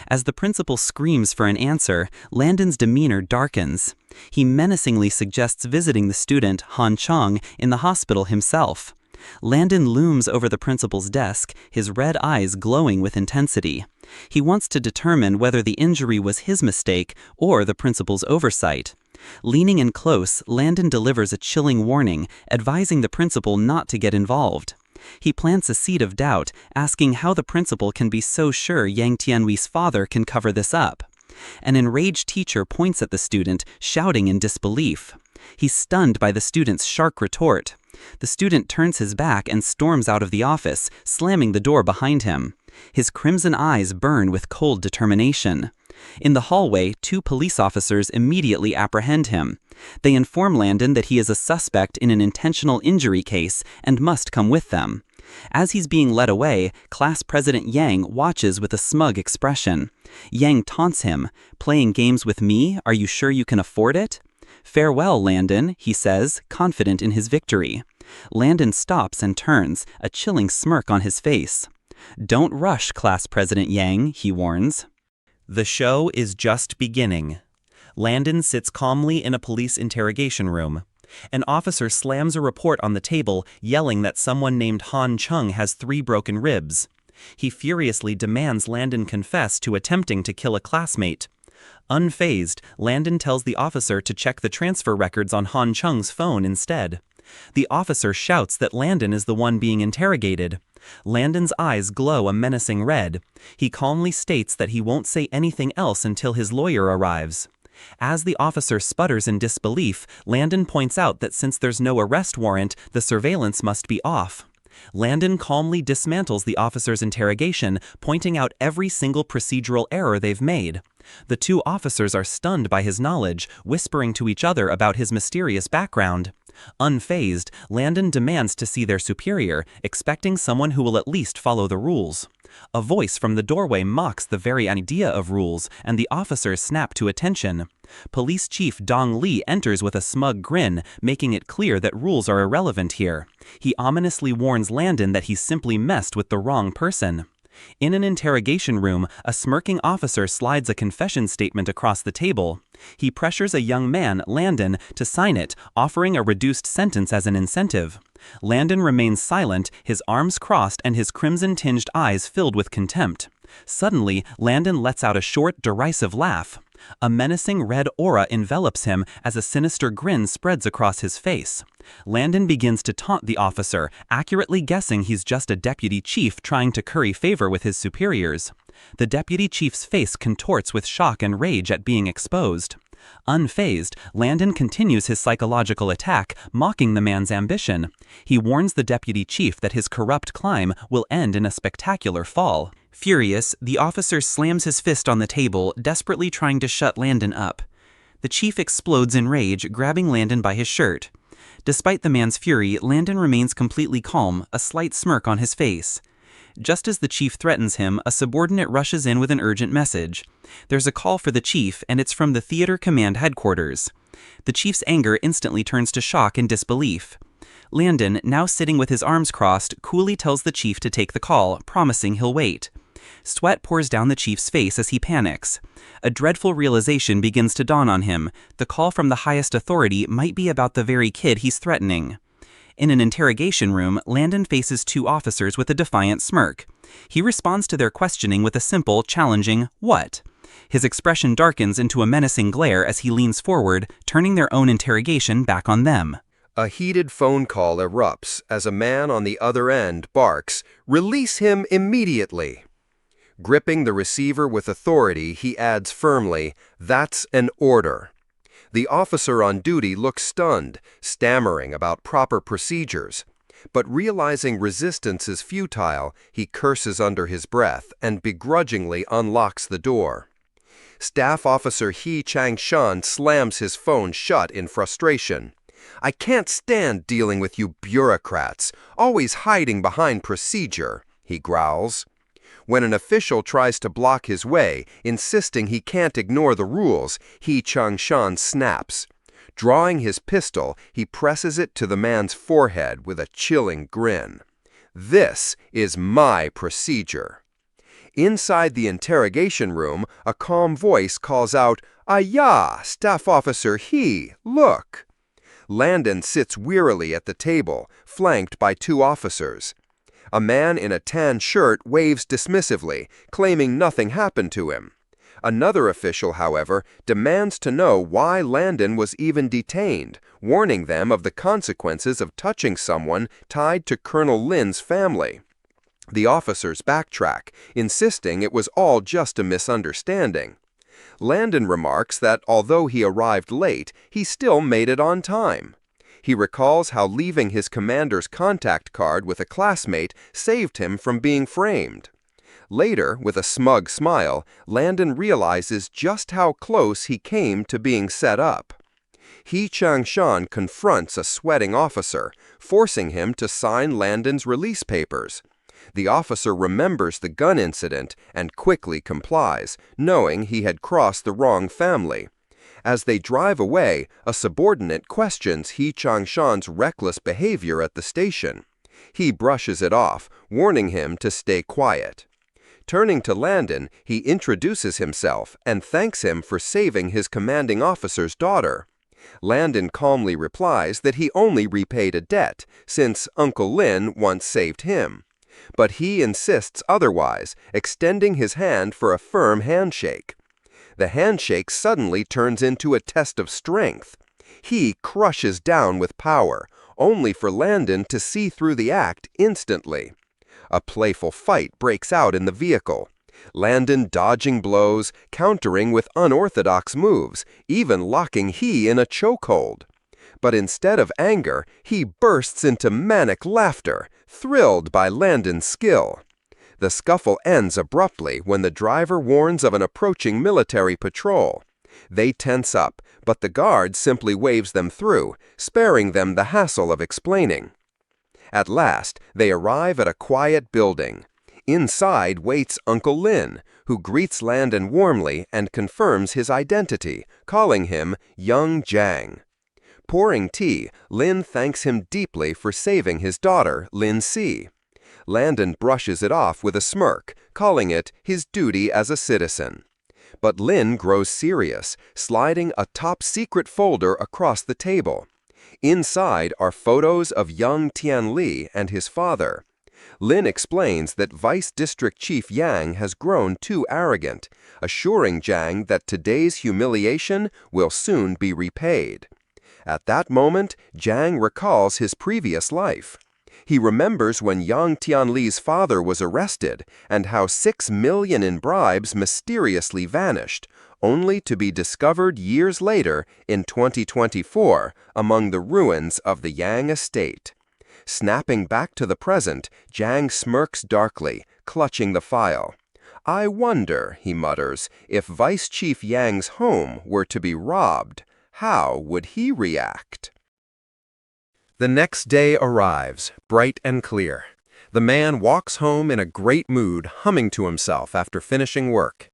As the principal screams for an answer, Landon's demeanor darkens. He menacingly suggests visiting the student, Han Chong, in the hospital himself. Landon looms over the principal's desk, his red eyes glowing with intensity. He wants to determine whether the injury was his mistake or the principal's oversight. Leaning in close, Landon delivers a chilling warning, advising the principal not to get involved. He plants a seed of doubt, asking how the principal can be so sure Yang Tianli's father can cover this up. An enraged teacher points at the student, shouting in disbelief. He's stunned by the student's sharp retort. The student turns his back and storms out of the office, slamming the door behind him. His crimson eyes burn with cold determination. In the hallway, 2 police officers immediately apprehend him. They inform Landon that he is a suspect in an intentional injury case and must come with them. As he's being led away, class president Yang watches with a smug expression. Yang taunts him, "Playing games with me? Are you sure you can afford it?" "Farewell, Landon," he says, confident in his victory. Landon stops and turns, a chilling smirk on his face. "Don't rush, class president Yang," he warns. The show is just beginning. Landon sits calmly in a police interrogation room. An officer slams a report on the table, yelling that someone named Han Chung has 3 broken ribs. He furiously demands Landon confess to attempting to kill a classmate. Unfazed, Landon tells the officer to check the transfer records on Han Chung's phone instead. The officer shouts that Landon is the one being interrogated. Landon's eyes glow a menacing red. He calmly states that he won't say anything else until his lawyer arrives. As the officer sputters in disbelief, Landon points out that since there's no arrest warrant, the surveillance must be off. Landon calmly dismantles the officer's interrogation, pointing out every single procedural error they've made. The 2 officers are stunned by his knowledge, whispering to each other about his mysterious background. Unfazed, Landon demands to see their superior, expecting someone who will at least follow the rules. A voice from the doorway mocks the very idea of rules, and the officers snap to attention. Police Chief Dong Li enters with a smug grin, making it clear that rules are irrelevant here. He ominously warns Landon that he's simply messed with the wrong person. In an interrogation room, a smirking officer slides a confession statement across the table. He pressures a young man, Landon, to sign it, offering a reduced sentence as an incentive. Landon remains silent, his arms crossed and his crimson-tinged eyes filled with contempt. Suddenly, Landon lets out a short, derisive laugh. A menacing red aura envelops him as a sinister grin spreads across his face. Landon begins to taunt the officer, accurately guessing he's just a deputy chief trying to curry favor with his superiors. The deputy chief's face contorts with shock and rage at being exposed. Unfazed, Landon continues his psychological attack, mocking the man's ambition. He warns the deputy chief that his corrupt climb will end in a spectacular fall. Furious, the officer slams his fist on the table, desperately trying to shut Landon up. The chief explodes in rage, grabbing Landon by his shirt. Despite the man's fury, Landon remains completely calm, a slight smirk on his face. Just as the chief threatens him, a subordinate rushes in with an urgent message. There's a call for the chief, and it's from the theater command headquarters. The chief's anger instantly turns to shock and disbelief. Landon, now sitting with his arms crossed, coolly tells the chief to take the call, promising he'll wait. Sweat pours down the chief's face as he panics. A dreadful realization begins to dawn on him. The call from the highest authority might be about the very kid he's threatening. In an interrogation room, Landon faces 2 officers with a defiant smirk. He responds to their questioning with a simple, challenging, "What?" His expression darkens into a menacing glare as he leans forward, turning their own interrogation back on them. A heated phone call erupts as a man on the other end barks, "Release him immediately!" Gripping the receiver with authority, he adds firmly, "That's an order." The officer on duty looks stunned, stammering about proper procedures. But realizing resistance is futile, he curses under his breath and begrudgingly unlocks the door. Staff Officer He Chang-shan slams his phone shut in frustration. "I can't stand dealing with you bureaucrats, always hiding behind procedure," he growls. When an official tries to block his way, insisting he can't ignore the rules, He Chang-shan snaps. Drawing his pistol, he presses it to the man's forehead with a chilling grin. "This is my procedure." Inside the interrogation room, a calm voice calls out, "Ayah, Staff Officer He, look!" Landon sits wearily at the table, flanked by two officers. A man in a tan shirt waves dismissively, claiming nothing happened to him. Another official, however, demands to know why Landon was even detained, warning them of the consequences of touching someone tied to Colonel Lin's family. The officers backtrack, insisting it was all just a misunderstanding. Landon remarks that although he arrived late, he still made it on time. He recalls how leaving his commander's contact card with a classmate saved him from being framed. Later, with a smug smile, Landon realizes just how close he came to being set up. He Changshan confronts a sweating officer, forcing him to sign Landon's release papers. The officer remembers the gun incident and quickly complies, knowing he had crossed the wrong family. As they drive away, a subordinate questions He Changshan's reckless behavior at the station. He brushes it off, warning him to stay quiet. Turning to Landon, he introduces himself and thanks him for saving his commanding officer's daughter. Landon calmly replies that he only repaid a debt, since Uncle Lin once saved him. But he insists otherwise, extending his hand for a firm handshake. The handshake suddenly turns into a test of strength. He crushes down with power, only for Landon to see through the act instantly. A playful fight breaks out in the vehicle. Landon dodging blows, countering with unorthodox moves, even locking He in a chokehold. But instead of anger, he bursts into manic laughter, thrilled by Landon's skill. The scuffle ends abruptly when the driver warns of an approaching military patrol. They tense up, but the guard simply waves them through, sparing them the hassle of explaining. At last, they arrive at a quiet building. Inside waits Uncle Lin, who greets Landon warmly and confirms his identity, calling him Young Jang. Pouring tea, Lin thanks him deeply for saving his daughter, Lin Si. Landon brushes it off with a smirk, calling it his duty as a citizen. But Lin grows serious, sliding a top-secret folder across the table. Inside are photos of young Tian Li and his father. Lin explains that Vice District Chief Yang has grown too arrogant, assuring Jang that today's humiliation will soon be repaid. At that moment, Jang recalls his previous life. He remembers when young Tianli's father was arrested and how 6 million in bribes mysteriously vanished, only to be discovered years later in 2024 among the ruins of the Yang estate. Snapping back to the present, Jang smirks darkly, clutching the file. "I wonder," he mutters, "if Vice Chief Yang's home were to be robbed. How would he react?" The next day arrives, bright and clear. The man walks home in a great mood, humming to himself after finishing work.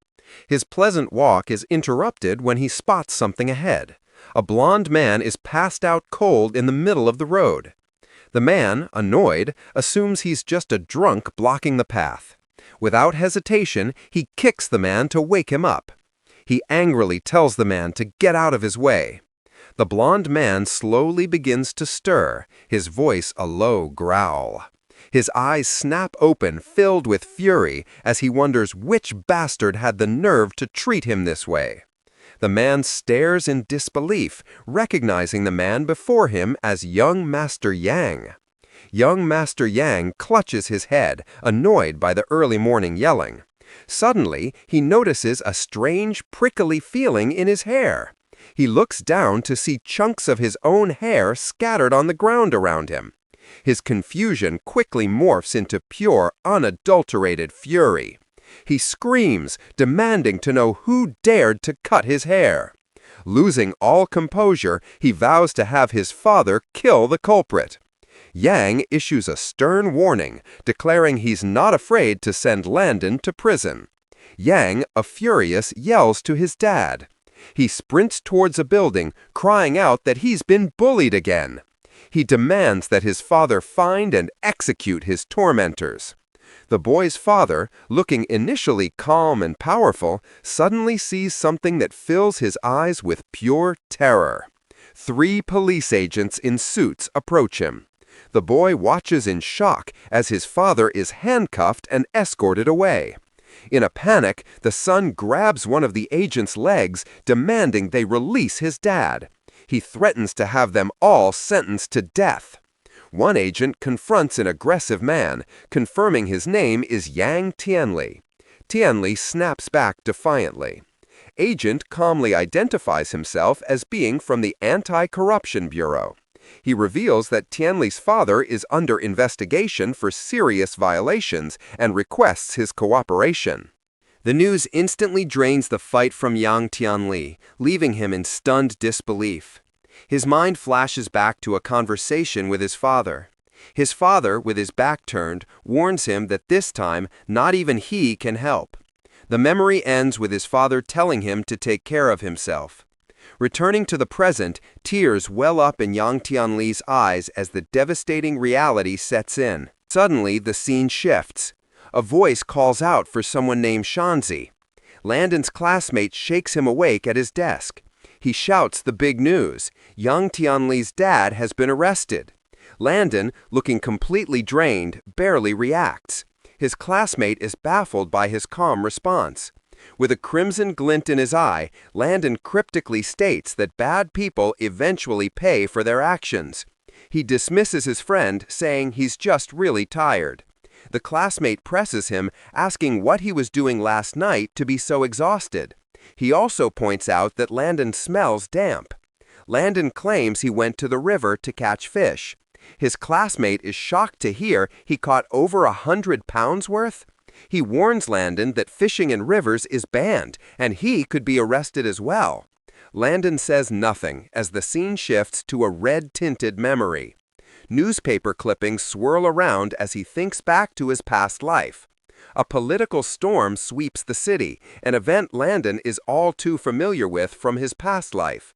His pleasant walk is interrupted when he spots something ahead. A blond man is passed out cold in the middle of the road. The man, annoyed, assumes he's just a drunk blocking the path. Without hesitation, he kicks the man to wake him up. He angrily tells the man to get out of his way. The blond man slowly begins to stir, his voice a low growl. His eyes snap open, filled with fury, as he wonders which bastard had the nerve to treat him this way. The man stares in disbelief, recognizing the man before him as young Master Yang. Young Master Yang clutches his head, annoyed by the early morning yelling. Suddenly, he notices a strange, prickly feeling in his hair. He looks down to see chunks of his own hair scattered on the ground around him. His confusion quickly morphs into pure, unadulterated fury. He screams, demanding to know who dared to cut his hair. Losing all composure, he vows to have his father kill the culprit. Yang issues a stern warning, declaring he's not afraid to send Landon to prison. Yang, a furious, yells to his dad. He sprints towards a building, crying out that he's been bullied again. He demands that his father find and execute his tormentors. The boy's father, looking initially calm and powerful, suddenly sees something that fills his eyes with pure terror. 3 police agents in suits approach him. The boy watches in shock as his father is handcuffed and escorted away. In a panic, the son grabs one of the agents' legs, demanding they release his dad. He threatens to have them all sentenced to death. One agent confronts an aggressive man, confirming his name is Yang Tianli. Tianli snaps back defiantly. Agent calmly identifies himself as being from the Anti-Corruption Bureau. He reveals that Tianli's father is under investigation for serious violations and requests his cooperation. The news instantly drains the fight from Yang Tianli, leaving him in stunned disbelief. His mind flashes back to a conversation with his father. His father, with his back turned, warns him that this time not even he can help. The memory ends with his father telling him to take care of himself. Returning to the present, tears well up in Yang Tianli's eyes as the devastating reality sets in. Suddenly, the scene shifts. A voice calls out for someone named Shanzi. Landon's classmate shakes him awake at his desk. He shouts the big news. Yang Tianli's dad has been arrested. Landon, looking completely drained, barely reacts. His classmate is baffled by his calm response. With a crimson glint in his eye, Landon cryptically states that bad people eventually pay for their actions. He dismisses his friend, saying he's just really tired. The classmate presses him, asking what he was doing last night to be so exhausted. He also points out that Landon smells damp. Landon claims he went to the river to catch fish. His classmate is shocked to hear he caught over 100 pounds worth. He warns Landon that fishing in rivers is banned, and he could be arrested as well. Landon says nothing as the scene shifts to a red-tinted memory. Newspaper clippings swirl around as he thinks back to his past life. A political storm sweeps the city, an event Landon is all too familiar with from his past life.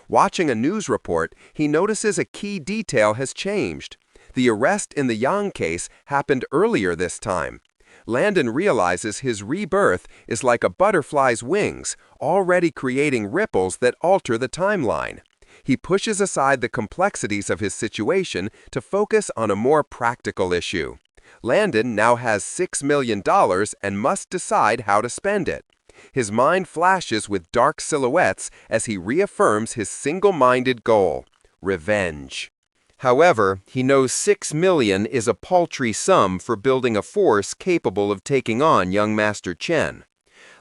Watching a news report, he notices a key detail has changed. The arrest in the Yang case happened earlier this time. Landon realizes his rebirth is like a butterfly's wings, already creating ripples that alter the timeline. He pushes aside the complexities of his situation to focus on a more practical issue. Landon now has $6 million and must decide how to spend it. His mind flashes with dark silhouettes as he reaffirms his single-minded goal: revenge. However, he knows $6 million is a paltry sum for building a force capable of taking on young Master Chen.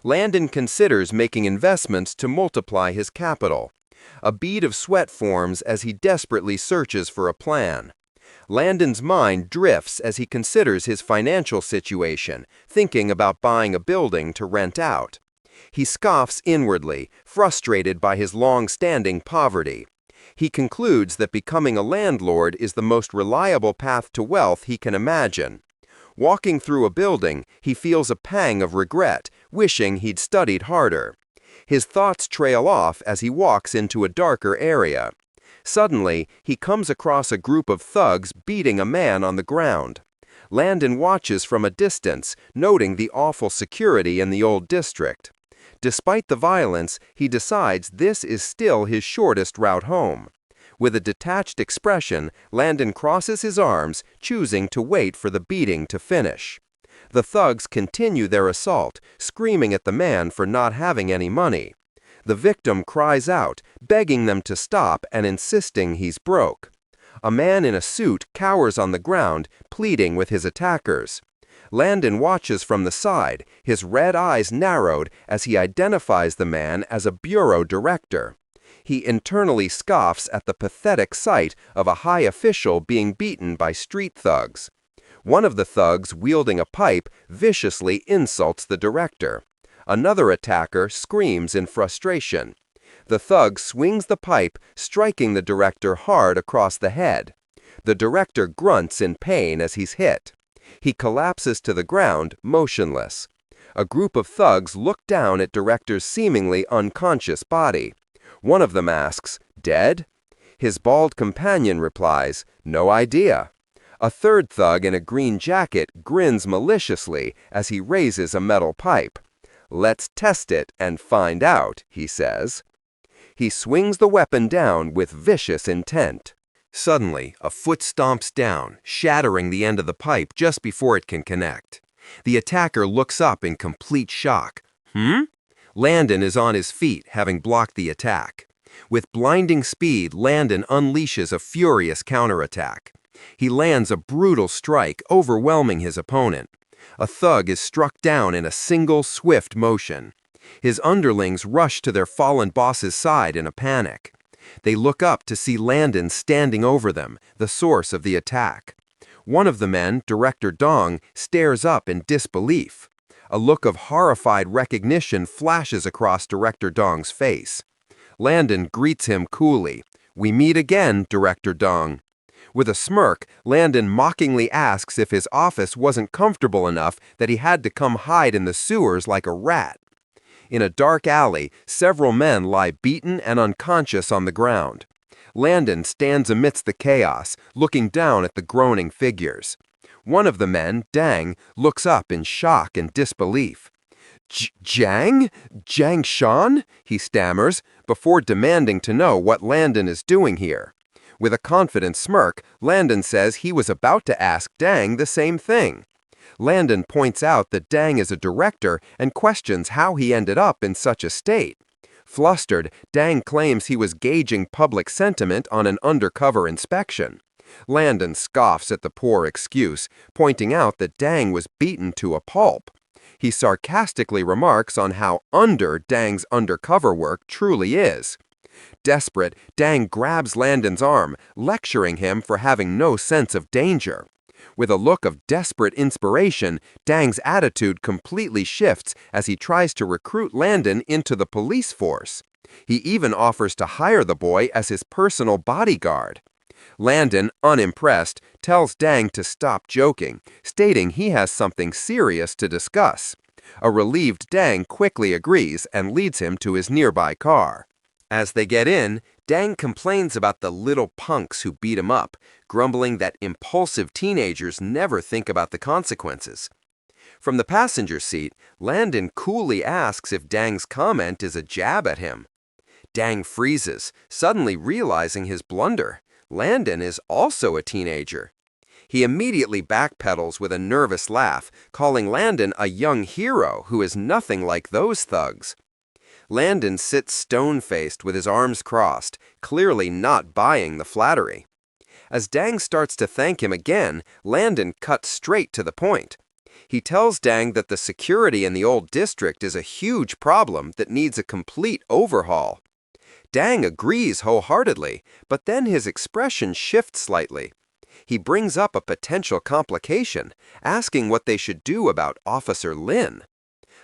Landon considers making investments to multiply his capital. A bead of sweat forms as he desperately searches for a plan. Landon's mind drifts as he considers his financial situation, thinking about buying a building to rent out. He scoffs inwardly, frustrated by his long-standing poverty. He concludes that becoming a landlord is the most reliable path to wealth he can imagine. Walking through a building, he feels a pang of regret, wishing he'd studied harder. His thoughts trail off as he walks into a darker area. Suddenly, he comes across a group of thugs beating a man on the ground. Landon watches from a distance, noting the awful security in the old district. Despite the violence, he decides this is still his shortest route home. With a detached expression, Landon crosses his arms, choosing to wait for the beating to finish. The thugs continue their assault, screaming at the man for not having any money. The victim cries out, begging them to stop and insisting he's broke. A man in a suit cowers on the ground, pleading with his attackers. Landon watches from the side, his red eyes narrowed as he identifies the man as a bureau director. He internally scoffs at the pathetic sight of a high official being beaten by street thugs. One of the thugs, wielding a pipe, viciously insults the director. Another attacker screams in frustration. The thug swings the pipe, striking the director hard across the head. The director grunts in pain as he's hit. He collapses to the ground, motionless. A group of thugs look down at director's seemingly unconscious body. One of them asks, "Dead?" His bald companion replies, "No idea." A third thug in a green jacket grins maliciously as he raises a metal pipe. "Let's test it and find out," he says. He swings the weapon down with vicious intent. Suddenly, a foot stomps down, shattering the end of the pipe just before it can connect. The attacker looks up in complete shock. Landon is on his feet, having blocked the attack. With blinding speed, Landon unleashes a furious counterattack. He lands a brutal strike, overwhelming his opponent. A thug is struck down in a single, swift motion. His underlings rush to their fallen boss's side in a panic. They look up to see Landon standing over them, the source of the attack. One of the men, Director Dong, stares up in disbelief. A look of horrified recognition flashes across Director Dong's face. Landon greets him coolly. "We meet again, Director Dong." With a smirk, Landon mockingly asks if his office wasn't comfortable enough that he had to come hide in the sewers like a rat. In a dark alley, several men lie beaten and unconscious on the ground. Landon stands amidst the chaos, looking down at the groaning figures. One of the men, Dang, looks up in shock and disbelief. "Jang? Jang Shan?" he stammers, before demanding to know what Landon is doing here. With a confident smirk, Landon says he was about to ask Dang the same thing. Landon points out that Dang is a director and questions how he ended up in such a state. Flustered, Dang claims he was gauging public sentiment on an undercover inspection. Landon scoffs at the poor excuse, pointing out that Dang was beaten to a pulp. He sarcastically remarks on how under Dang's undercover work truly is. Desperate, Dang grabs Landon's arm, lecturing him for having no sense of danger. With a look of desperate inspiration, Dang's attitude completely shifts as he tries to recruit Landon into the police force. He even offers to hire the boy as his personal bodyguard. Landon, unimpressed, tells Dang to stop joking, stating he has something serious to discuss. A relieved Dang quickly agrees and leads him to his nearby car. As they get in, Dang complains about the little punks who beat him up, grumbling that impulsive teenagers never think about the consequences. From the passenger seat, Landon coolly asks if Dang's comment is a jab at him. Dang freezes, suddenly realizing his blunder. Landon is also a teenager. He immediately backpedals with a nervous laugh, calling Landon a young hero who is nothing like those thugs. Landon sits stone-faced with his arms crossed, clearly not buying the flattery. As Dang starts to thank him again, Landon cuts straight to the point. He tells Dang that the security in the old district is a huge problem that needs a complete overhaul. Dang agrees wholeheartedly, but then his expression shifts slightly. He brings up a potential complication, asking what they should do about Officer Lin.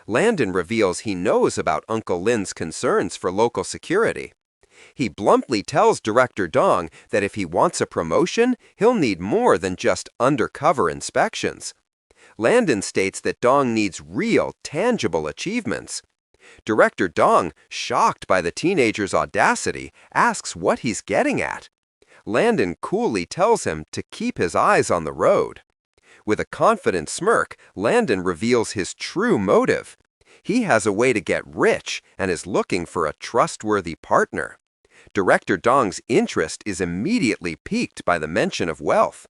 Landon reveals he knows about Uncle Lin's concerns for local security. He bluntly tells Director Dong that if he wants a promotion, he'll need more than just undercover inspections. Landon states that Dong needs real, tangible achievements. Director Dong, shocked by the teenager's audacity, asks what he's getting at. Landon coolly tells him to keep his eyes on the road. With a confident smirk, Landon reveals his true motive. He has a way to get rich and is looking for a trustworthy partner. Director Dong's interest is immediately piqued by the mention of wealth.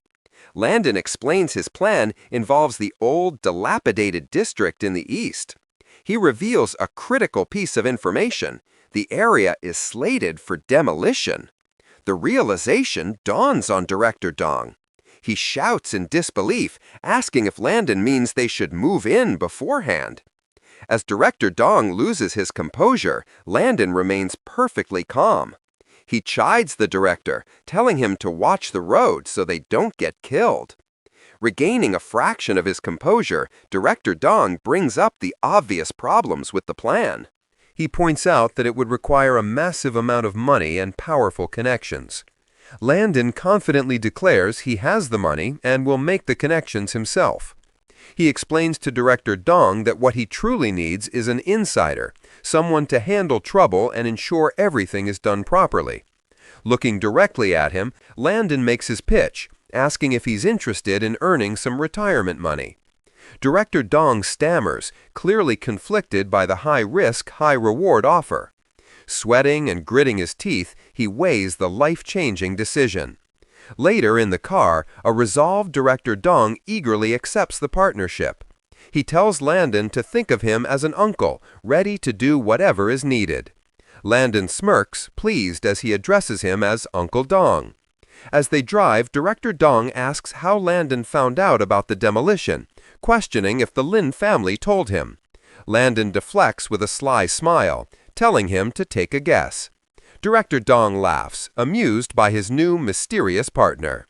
Landon explains his plan involves the old, dilapidated district in the east. He reveals a critical piece of information. The area is slated for demolition. The realization dawns on Director Dong. He shouts in disbelief, asking if Landon means they should move in beforehand. As Director Dong loses his composure, Landon remains perfectly calm. He chides the director, telling him to watch the road so they don't get killed. Regaining a fraction of his composure, Director Dong brings up the obvious problems with the plan. He points out that it would require a massive amount of money and powerful connections. Landon confidently declares he has the money and will make the connections himself. He explains to Director Dong that what he truly needs is an insider, someone to handle trouble and ensure everything is done properly. Looking directly at him, Landon makes his pitch, asking if he's interested in earning some retirement money. Director Dong stammers, clearly conflicted by the high-risk, high-reward offer. Sweating and gritting his teeth, he weighs the life-changing decision. Later in the car, a resolved Director Dong eagerly accepts the partnership. He tells Landon to think of him as an uncle, ready to do whatever is needed. Landon smirks, pleased as he addresses him as Uncle Dong. As they drive, Director Dong asks how Landon found out about the demolition, questioning if the Lin family told him. Landon deflects with a sly smile, telling him to take a guess. Director Dong laughs, amused by his new mysterious partner.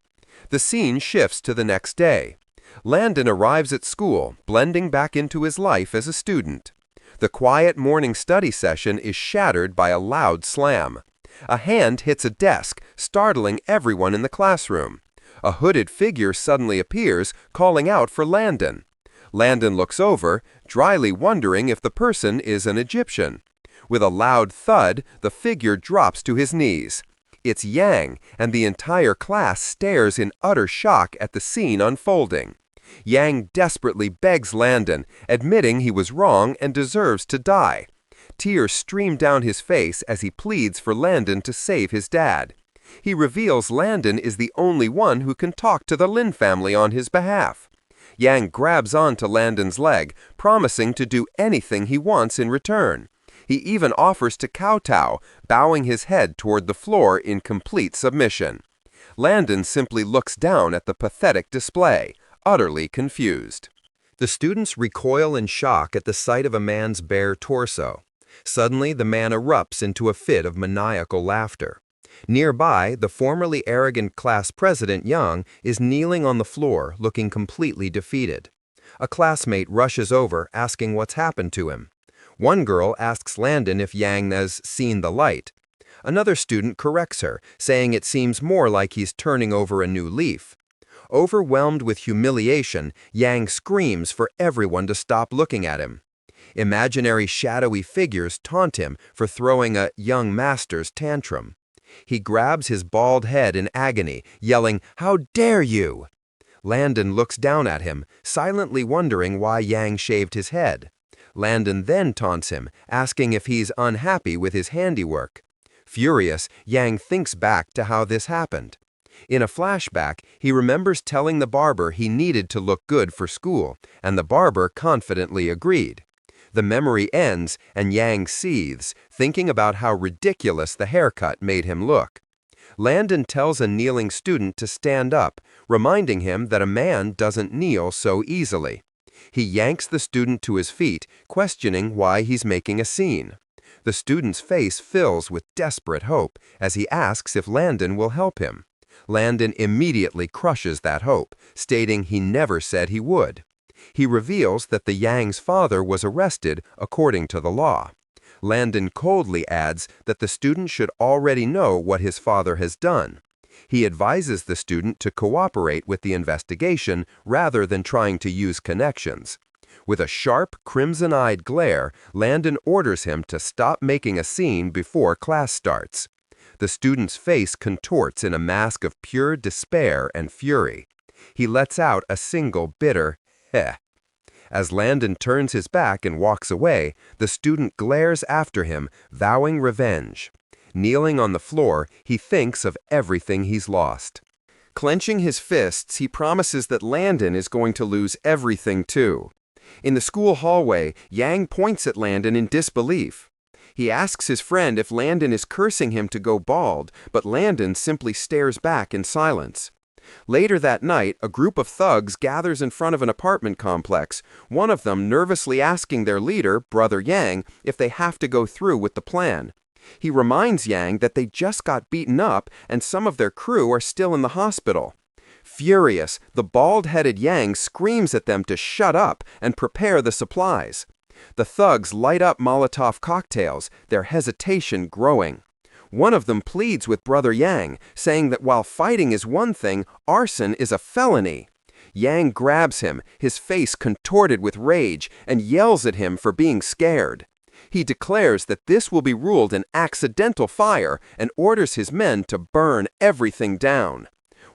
The scene shifts to the next day. Landon arrives at school, blending back into his life as a student. The quiet morning study session is shattered by a loud slam. A hand hits a desk, startling everyone in the classroom. A hooded figure suddenly appears, calling out for Landon. Landon looks over, dryly wondering if the person is an Egyptian. With a loud thud, the figure drops to his knees. It's Yang, and the entire class stares in utter shock at the scene unfolding. Yang desperately begs Landon, admitting he was wrong and deserves to die. Tears stream down his face as he pleads for Landon to save his dad. He reveals Landon is the only one who can talk to the Lin family on his behalf. Yang grabs onto Landon's leg, promising to do anything he wants in return. He even offers to kowtow, bowing his head toward the floor in complete submission. Landon simply looks down at the pathetic display, utterly confused. The students recoil in shock at the sight of a man's bare torso. Suddenly, the man erupts into a fit of maniacal laughter. Nearby, the formerly arrogant class president Yang is kneeling on the floor, looking completely defeated. A classmate rushes over, asking what's happened to him. One girl asks Landon if Yang has seen the light. Another student corrects her, saying it seems more like he's turning over a new leaf. Overwhelmed with humiliation, Yang screams for everyone to stop looking at him. Imaginary shadowy figures taunt him for throwing a young master's tantrum. He grabs his bald head in agony, yelling, "How dare you!" Landon looks down at him, silently wondering why Yang shaved his head. Landon then taunts him, asking if he's unhappy with his handiwork. Furious, Yang thinks back to how this happened. In a flashback, he remembers telling the barber he needed to look good for school, and the barber confidently agreed. The memory ends, and Yang seethes, thinking about how ridiculous the haircut made him look. Landon tells a kneeling student to stand up, reminding him that a man doesn't kneel so easily. He yanks the student to his feet, questioning why he's making a scene. The student's face fills with desperate hope as he asks if Landon will help him. Landon immediately crushes that hope, stating he never said he would. He reveals that the Yang's father was arrested according to the law. Landon coldly adds that the student should already know what his father has done. He advises the student to cooperate with the investigation rather than trying to use connections. With a sharp, crimson-eyed glare, Landon orders him to stop making a scene before class starts. The student's face contorts in a mask of pure despair and fury. He lets out a single bitter "heh." As Landon turns his back and walks away, the student glares after him, vowing revenge. Kneeling on the floor, he thinks of everything he's lost. Clenching his fists, he promises that Landon is going to lose everything too. In the school hallway, Yang points at Landon in disbelief. He asks his friend if Landon is cursing him to go bald, but Landon simply stares back in silence. Later that night, a group of thugs gathers in front of an apartment complex, one of them nervously asking their leader, Brother Yang, if they have to go through with the plan. He reminds Yang that they just got beaten up and some of their crew are still in the hospital. Furious, the bald-headed Yang screams at them to shut up and prepare the supplies. The thugs light up Molotov cocktails, their hesitation growing. One of them pleads with Brother Yang, saying that while fighting is one thing, arson is a felony. Yang grabs him, his face contorted with rage, and yells at him for being scared. He declares that this will be ruled an accidental fire and orders his men to burn everything down.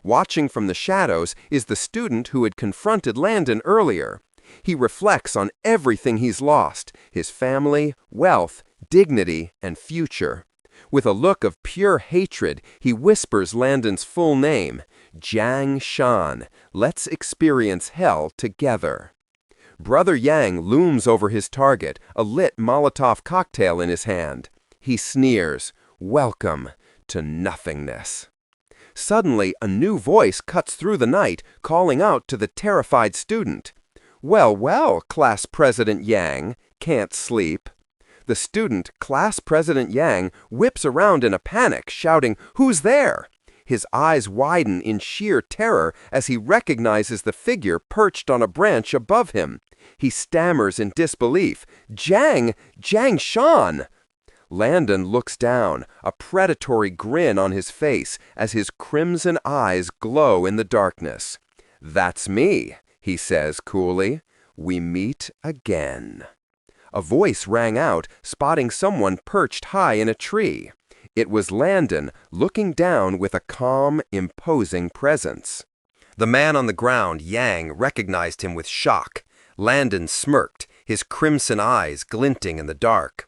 Watching from the shadows is the student who had confronted Landon earlier. He reflects on everything he's lost, his family, wealth, dignity, and future. With a look of pure hatred, he whispers Landon's full name, Jiang Shan. Let's experience hell together. Brother Yang looms over his target, a lit Molotov cocktail in his hand. He sneers, "Welcome to nothingness." Suddenly, a new voice cuts through the night, calling out to the terrified student. "Well, well, Class President Yang, can't sleep." The student, Class President Yang, whips around in a panic, shouting, "Who's there?" His eyes widen in sheer terror as he recognizes the figure perched on a branch above him. He stammers in disbelief, Jiang Shan!" Landon looks down, a predatory grin on his face as his crimson eyes glow in the darkness. "That's me," he says coolly. "We meet again." A voice rang out, spotting someone perched high in a tree. It was Landon, looking down with a calm, imposing presence. The man on the ground, Yang, recognized him with shock. Landon smirked, his crimson eyes glinting in the dark.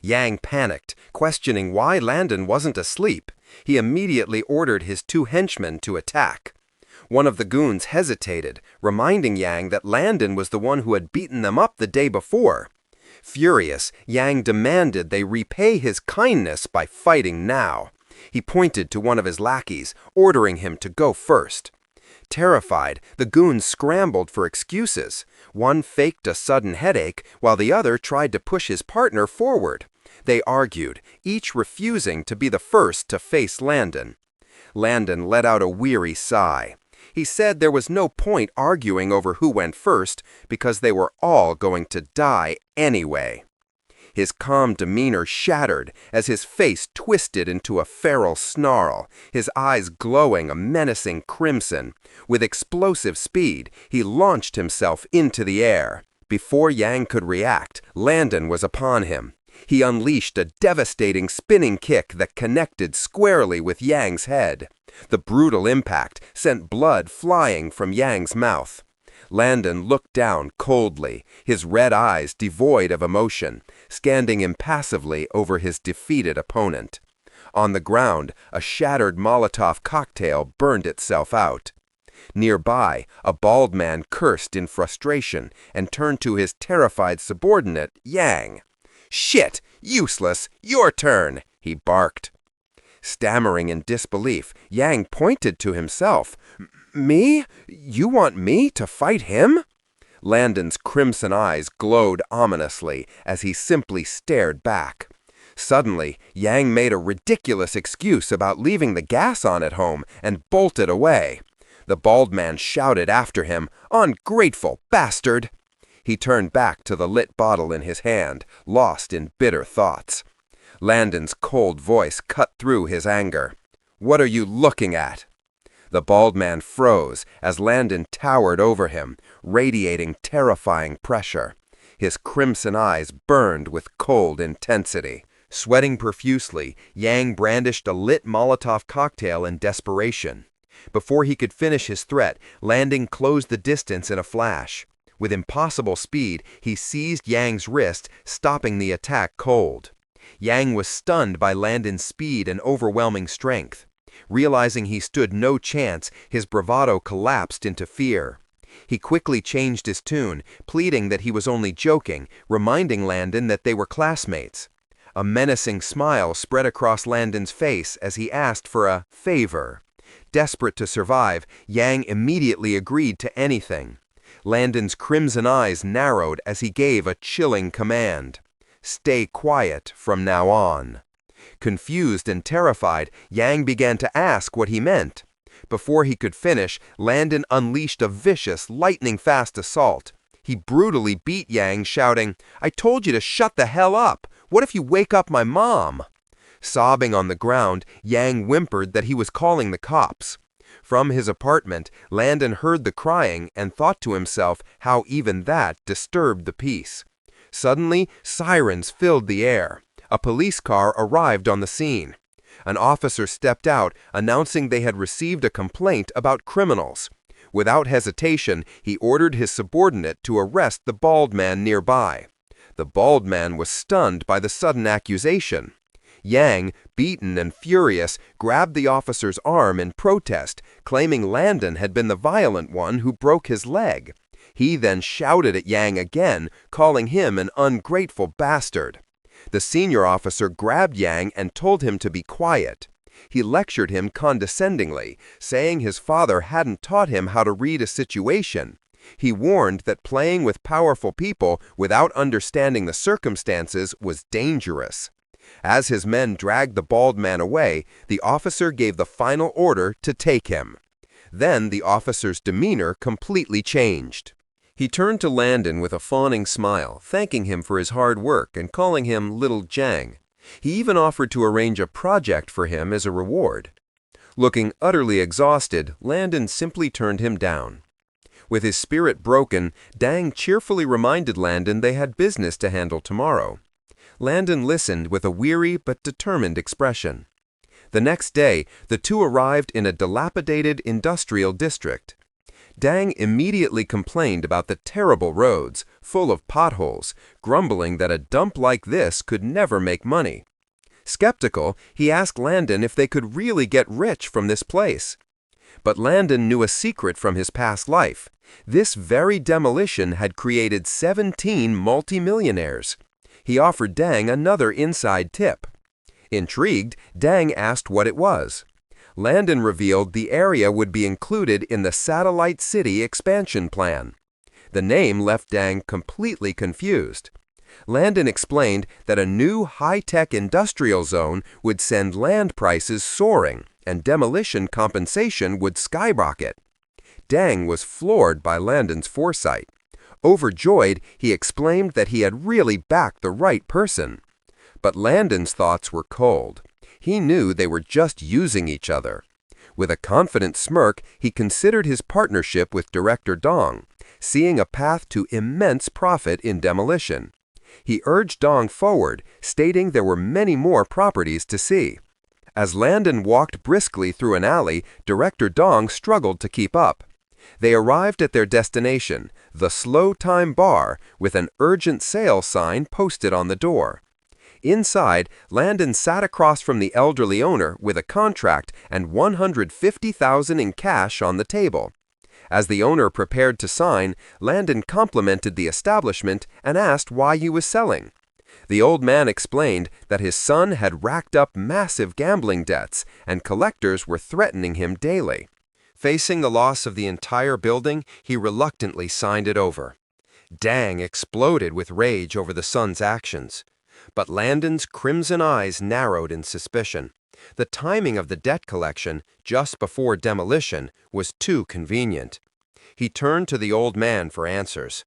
Yang panicked, questioning why Landon wasn't asleep. He immediately ordered his 2 henchmen to attack. One of the goons hesitated, reminding Yang that Landon was the one who had beaten them up the day before. Furious, Yang demanded they repay his kindness by fighting now. He pointed to one of his lackeys, ordering him to go first. Terrified, the goons scrambled for excuses. One faked a sudden headache, while the other tried to push his partner forward. They argued, each refusing to be the first to face Landon. Landon let out a weary sigh. He said there was no point arguing over who went first because they were all going to die anyway. His calm demeanor shattered as his face twisted into a feral snarl, his eyes glowing a menacing crimson. With explosive speed, he launched himself into the air. Before Yang could react, Landon was upon him. He unleashed a devastating spinning kick that connected squarely with Yang's head. The brutal impact sent blood flying from Yang's mouth. Landon looked down coldly, his red eyes devoid of emotion, scanning impassively over his defeated opponent. On the ground, a shattered Molotov cocktail burned itself out. Nearby, a bald man cursed in frustration and turned to his terrified subordinate, Yang. "Shit! Useless! Your turn!" he barked. Stammering in disbelief, Yang pointed to himself. "Me? You want me to fight him?" Landon's crimson eyes glowed ominously as he simply stared back. Suddenly, Yang made a ridiculous excuse about leaving the gas on at home and bolted away. The bald man shouted after him, "Ungrateful bastard!" He turned back to the lit bottle in his hand, lost in bitter thoughts. Landon's cold voice cut through his anger. "What are you looking at?" The bald man froze as Landon towered over him, radiating terrifying pressure. His crimson eyes burned with cold intensity. Sweating profusely, Yang brandished a lit Molotov cocktail in desperation. Before he could finish his threat, Landon closed the distance in a flash. With impossible speed, he seized Yang's wrist, stopping the attack cold. Yang was stunned by Landon's speed and overwhelming strength. Realizing he stood no chance, his bravado collapsed into fear. He quickly changed his tune, pleading that he was only joking, reminding Landon that they were classmates. A menacing smile spread across Landon's face as he asked for a favor. Desperate to survive, Yang immediately agreed to anything. Landon's crimson eyes narrowed as he gave a chilling command. "Stay quiet from now on." Confused and terrified, Yang began to ask what he meant. Before he could finish, Landon unleashed a vicious, lightning-fast assault. He brutally beat Yang, shouting, "I told you to shut the hell up! What if you wake up my mom?" Sobbing on the ground, Yang whimpered that he was calling the cops. From his apartment, Landon heard the crying and thought to himself how even that disturbed the peace. Suddenly, sirens filled the air. A police car arrived on the scene. An officer stepped out, announcing they had received a complaint about criminals. Without hesitation, he ordered his subordinate to arrest the bald man nearby. The bald man was stunned by the sudden accusation. Yang, beaten and furious, grabbed the officer's arm in protest, claiming Landon had been the violent one who broke his leg. He then shouted at Yang again, calling him an ungrateful bastard. The senior officer grabbed Yang and told him to be quiet. He lectured him condescendingly, saying his father hadn't taught him how to read a situation. He warned that playing with powerful people without understanding the circumstances was dangerous. As his men dragged the bald man away, the officer gave the final order to take him. Then the officer's demeanor completely changed. He turned to Landon with a fawning smile, thanking him for his hard work and calling him Little Jang. He even offered to arrange a project for him as a reward. Looking utterly exhausted, Landon simply turned him down. With his spirit broken, Dang cheerfully reminded Landon they had business to handle tomorrow. Landon listened with a weary but determined expression. The next day, the two arrived in a dilapidated industrial district. Dang immediately complained about the terrible roads, full of potholes, grumbling that a dump like this could never make money. Skeptical, he asked Landon if they could really get rich from this place. But Landon knew a secret from his past life. This very demolition had created 17 multimillionaires. He offered Dang another inside tip. Intrigued, Dang asked what it was. Landon revealed the area would be included in the Satellite City expansion plan. The name left Dang completely confused. Landon explained that a new high-tech industrial zone would send land prices soaring and demolition compensation would skyrocket. Dang was floored by Landon's foresight. Overjoyed, he exclaimed that he had really backed the right person. But Landon's thoughts were cold. He knew they were just using each other. With a confident smirk, he considered his partnership with Director Dong, seeing a path to immense profit in demolition. He urged Dong forward, stating there were many more properties to see. As Landon walked briskly through an alley, Director Dong struggled to keep up. They arrived at their destination, the Slow Time Bar, with an urgent sale sign posted on the door. Inside, Landon sat across from the elderly owner with a contract and $150,000 in cash on the table. As the owner prepared to sign, Landon complimented the establishment and asked why he was selling. The old man explained that his son had racked up massive gambling debts and collectors were threatening him daily. Facing the loss of the entire building, he reluctantly signed it over. Dang exploded with rage over the son's actions. But Landon's crimson eyes narrowed in suspicion. The timing of the debt collection, just before demolition, was too convenient. He turned to the old man for answers.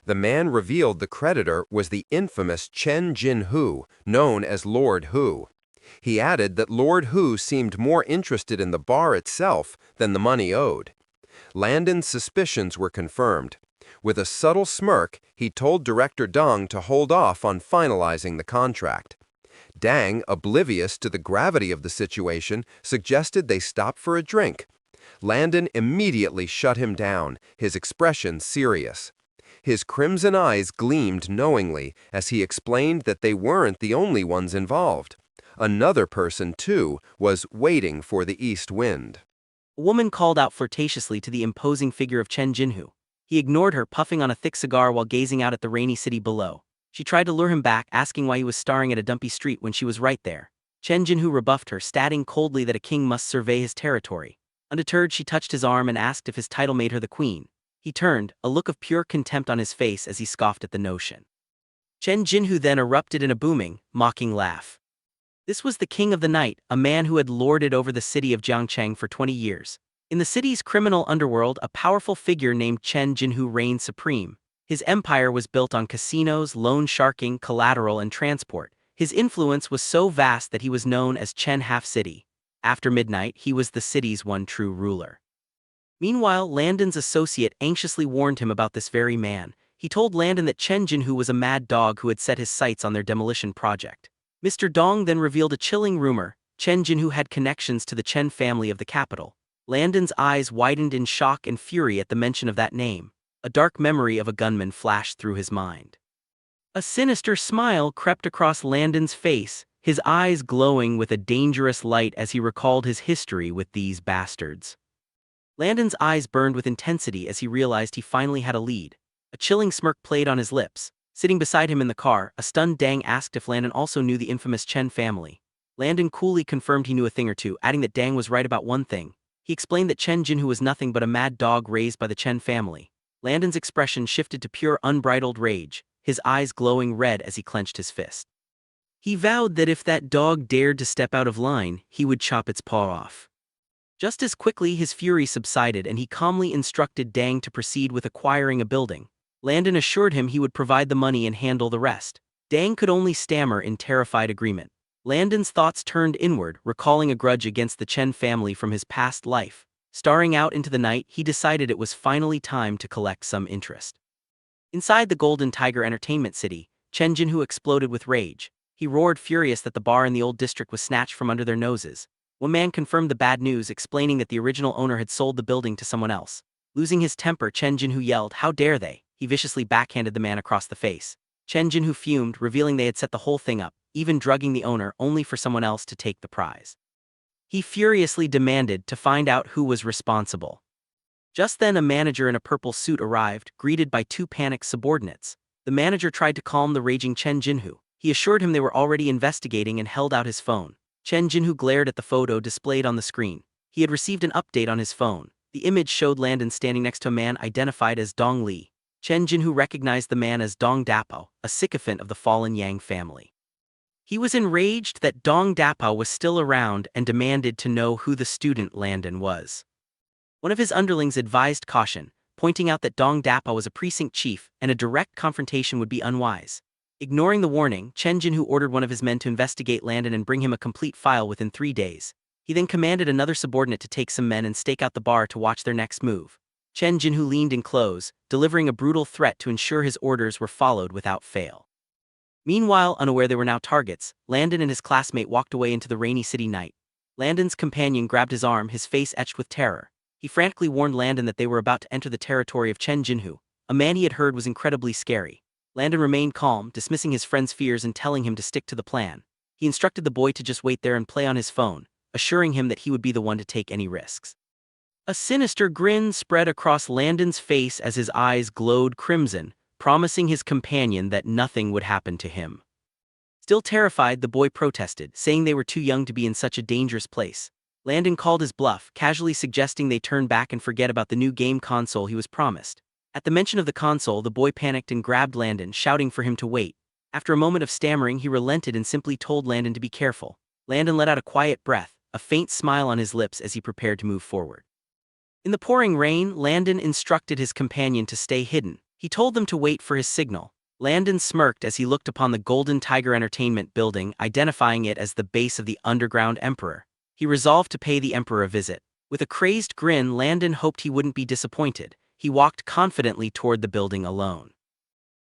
The man revealed the creditor was the infamous Chen Jin-Hu, known as Lord Hu. He added that Lord Hu seemed more interested in the bar itself than the money owed. Landon's suspicions were confirmed. With a subtle smirk, he told Director Dong to hold off on finalizing the contract. Dang, oblivious to the gravity of the situation, suggested they stop for a drink. Landon immediately shut him down, his expression serious. His crimson eyes gleamed knowingly as he explained that they weren't the only ones involved. Another person, too, was waiting for the east wind. A woman called out flirtatiously to the imposing figure of Chen Jinhu. He ignored her, puffing on a thick cigar while gazing out at the rainy city below. She tried to lure him back, asking why he was staring at a dumpy street when she was right there. Chen Jinhu rebuffed her, stating coldly that a king must survey his territory. Undeterred, she touched his arm and asked if his title made her the queen. He turned, a look of pure contempt on his face as he scoffed at the notion. Chen Jinhu then erupted in a booming, mocking laugh. This was the king of the night, a man who had lorded over the city of Jiangcheng for 20 years. In the city's criminal underworld, a powerful figure named Chen Jinhu reigned supreme. His empire was built on casinos, loan sharking, collateral, and transport. His influence was so vast that he was known as Chen Half City. After midnight, he was the city's one true ruler. Meanwhile, Landon's associate anxiously warned him about this very man. He told Landon that Chen Jinhu was a mad dog who had set his sights on their demolition project. Mr. Dong then revealed a chilling rumor: Chen Jinhu had connections to the Chen family of the capital. Landon's eyes widened in shock and fury at the mention of that name. A dark memory of a gunman flashed through his mind. A sinister smile crept across Landon's face, his eyes glowing with a dangerous light as he recalled his history with these bastards. Landon's eyes burned with intensity as he realized he finally had a lead. A chilling smirk played on his lips. Sitting beside him in the car, a stunned Dang asked if Landon also knew the infamous Chen family. Landon coolly confirmed he knew a thing or two, adding that Dang was right about one thing. He explained that Chen Jinhu was nothing but a mad dog raised by the Chen family. Landon's expression shifted to pure unbridled rage, his eyes glowing red as he clenched his fist. He vowed that if that dog dared to step out of line, he would chop its paw off. Just as quickly his fury subsided and he calmly instructed Dang to proceed with acquiring a building. Landon assured him he would provide the money and handle the rest. Dang could only stammer in terrified agreement. Landon's thoughts turned inward, recalling a grudge against the Chen family from his past life. Staring out into the night, he decided it was finally time to collect some interest. Inside the Golden Tiger Entertainment City, Chen Jinhu exploded with rage. He roared furious that the bar in the old district was snatched from under their noses. One man confirmed the bad news, explaining that the original owner had sold the building to someone else. Losing his temper, Chen Jinhu yelled, "How dare they!" He viciously backhanded the man across the face. Chen Jinhu fumed, revealing they had set the whole thing up, even drugging the owner only for someone else to take the prize. He furiously demanded to find out who was responsible. Just then a manager in a purple suit arrived, greeted by two panicked subordinates. The manager tried to calm the raging Chen Jinhu. He assured him they were already investigating and held out his phone. Chen Jinhu glared at the photo displayed on the screen. He had received an update on his phone. The image showed Landon standing next to a man identified as Dong Li. Chen Jinhu recognized the man as Dong Dapao, a sycophant of the fallen Yang family. He was enraged that Dong Dapao was still around and demanded to know who the student Landon was. One of his underlings advised caution, pointing out that Dong Dapao was a precinct chief and a direct confrontation would be unwise. Ignoring the warning, Chen Jinhu ordered one of his men to investigate Landon and bring him a complete file within 3 days. He then commanded another subordinate to take some men and stake out the bar to watch their next move. Chen Jinhu leaned in close, delivering a brutal threat to ensure his orders were followed without fail. Meanwhile, unaware they were now targets, Landon and his classmate walked away into the rainy city night. Landon's companion grabbed his arm, his face etched with terror. He frantically warned Landon that they were about to enter the territory of Chen Jinhu. A man he had heard was incredibly scary. Landon remained calm, dismissing his friend's fears and telling him to stick to the plan. He instructed the boy to just wait there and play on his phone, assuring him that he would be the one to take any risks. A sinister grin spread across Landon's face as his eyes glowed crimson, promising his companion that nothing would happen to him. Still terrified, the boy protested, saying they were too young to be in such a dangerous place. Landon called his bluff, casually suggesting they turn back and forget about the new game console he was promised. At the mention of the console, the boy panicked and grabbed Landon, shouting for him to wait. After a moment of stammering, he relented and simply told Landon to be careful. Landon let out a quiet breath, a faint smile on his lips as he prepared to move forward. In the pouring rain, Landon instructed his companion to stay hidden. He told them to wait for his signal. Landon smirked as he looked upon the Golden Tiger Entertainment building, identifying it as the base of the Underground Emperor. He resolved to pay the Emperor a visit. With a crazed grin, Landon hoped he wouldn't be disappointed. He walked confidently toward the building alone.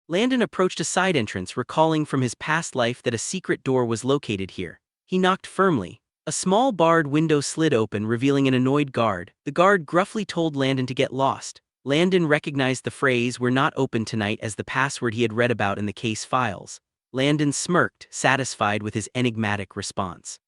Landon approached a side entrance, recalling from his past life that a secret door was located here. He knocked firmly. A small barred window slid open, revealing an annoyed guard. The guard gruffly told Landon to get lost. Landon recognized the phrase "we're not open tonight" as the password he had read about in the case files. Landon smirked, satisfied with his enigmatic response.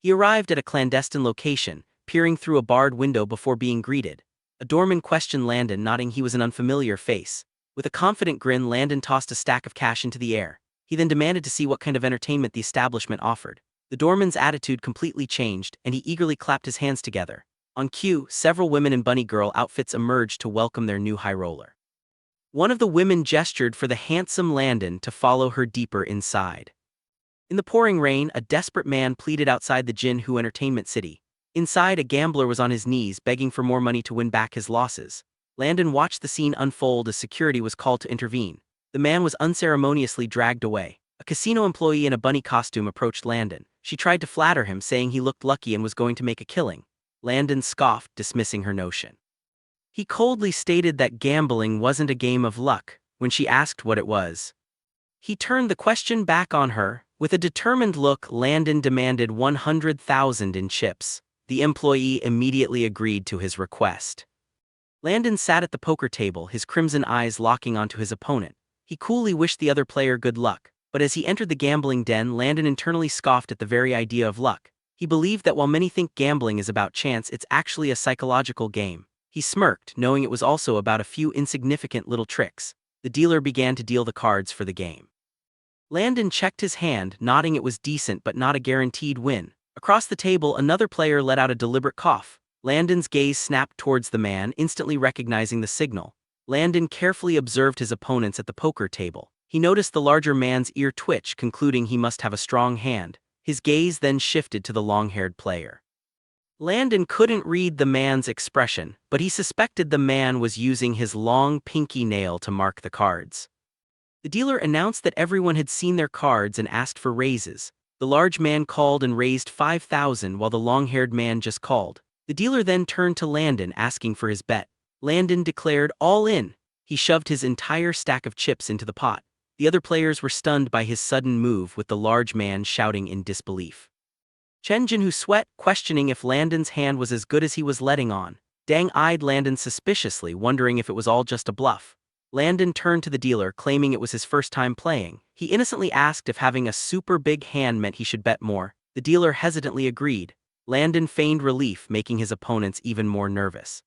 He arrived at a clandestine location, peering through a barred window before being greeted. A doorman questioned Landon, nodding he was an unfamiliar face. With a confident grin, Landon tossed a stack of cash into the air. He then demanded to see what kind of entertainment the establishment offered. The doorman's attitude completely changed, and he eagerly clapped his hands together. On cue, several women in bunny girl outfits emerged to welcome their new high roller. One of the women gestured for the handsome Landon to follow her deeper inside. In the pouring rain, a desperate man pleaded outside the Jinhu Entertainment City. Inside, a gambler was on his knees begging for more money to win back his losses. Landon watched the scene unfold as security was called to intervene. The man was unceremoniously dragged away. A casino employee in a bunny costume approached Landon. She tried to flatter him, saying he looked lucky and was going to make a killing. Landon scoffed, dismissing her notion. He coldly stated that gambling wasn't a game of luck when she asked what it was. He turned the question back on her. With a determined look, Landon demanded 100,000 in chips. The employee immediately agreed to his request. Landon sat at the poker table, his crimson eyes locking onto his opponent. He coolly wished the other player good luck, but as he entered the gambling den, Landon internally scoffed at the very idea of luck. He believed that while many think gambling is about chance, it's actually a psychological game. He smirked, knowing it was also about a few insignificant little tricks. The dealer began to deal the cards for the game. Landon checked his hand, nodding it was decent but not a guaranteed win. Across the table, another player let out a deliberate cough. Landon's gaze snapped towards the man, instantly recognizing the signal. Landon carefully observed his opponents at the poker table. He noticed the larger man's ear twitch, concluding he must have a strong hand. His gaze then shifted to the long-haired player. Landon couldn't read the man's expression, but he suspected the man was using his long pinky nail to mark the cards. The dealer announced that everyone had seen their cards and asked for raises. The large man called and raised 5,000 while the long-haired man just called. The dealer then turned to Landon asking for his bet. Landon declared all in. He shoved his entire stack of chips into the pot. The other players were stunned by his sudden move, with the large man shouting in disbelief. Chen Jinhu sweat, questioning if Landon's hand was as good as he was letting on. Dang eyed Landon suspiciously, wondering if it was all just a bluff. Landon turned to the dealer, claiming it was his first time playing. He innocently asked if having a super big hand meant he should bet more. The dealer hesitantly agreed. Landon feigned relief, making his opponents even more nervous.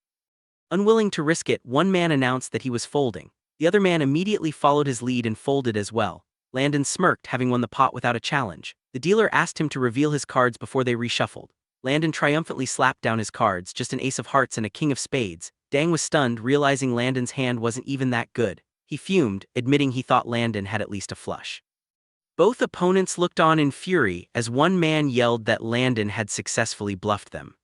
Unwilling to risk it, one man announced that he was folding. The other man immediately followed his lead and folded as well. Landon smirked, having won the pot without a challenge. The dealer asked him to reveal his cards before they reshuffled. Landon triumphantly slapped down his cards, just an ace of hearts and a king of spades. Dang was stunned, realizing Landon's hand wasn't even that good. He fumed, admitting he thought Landon had at least a flush. Both opponents looked on in fury as one man yelled that Landon had successfully bluffed them.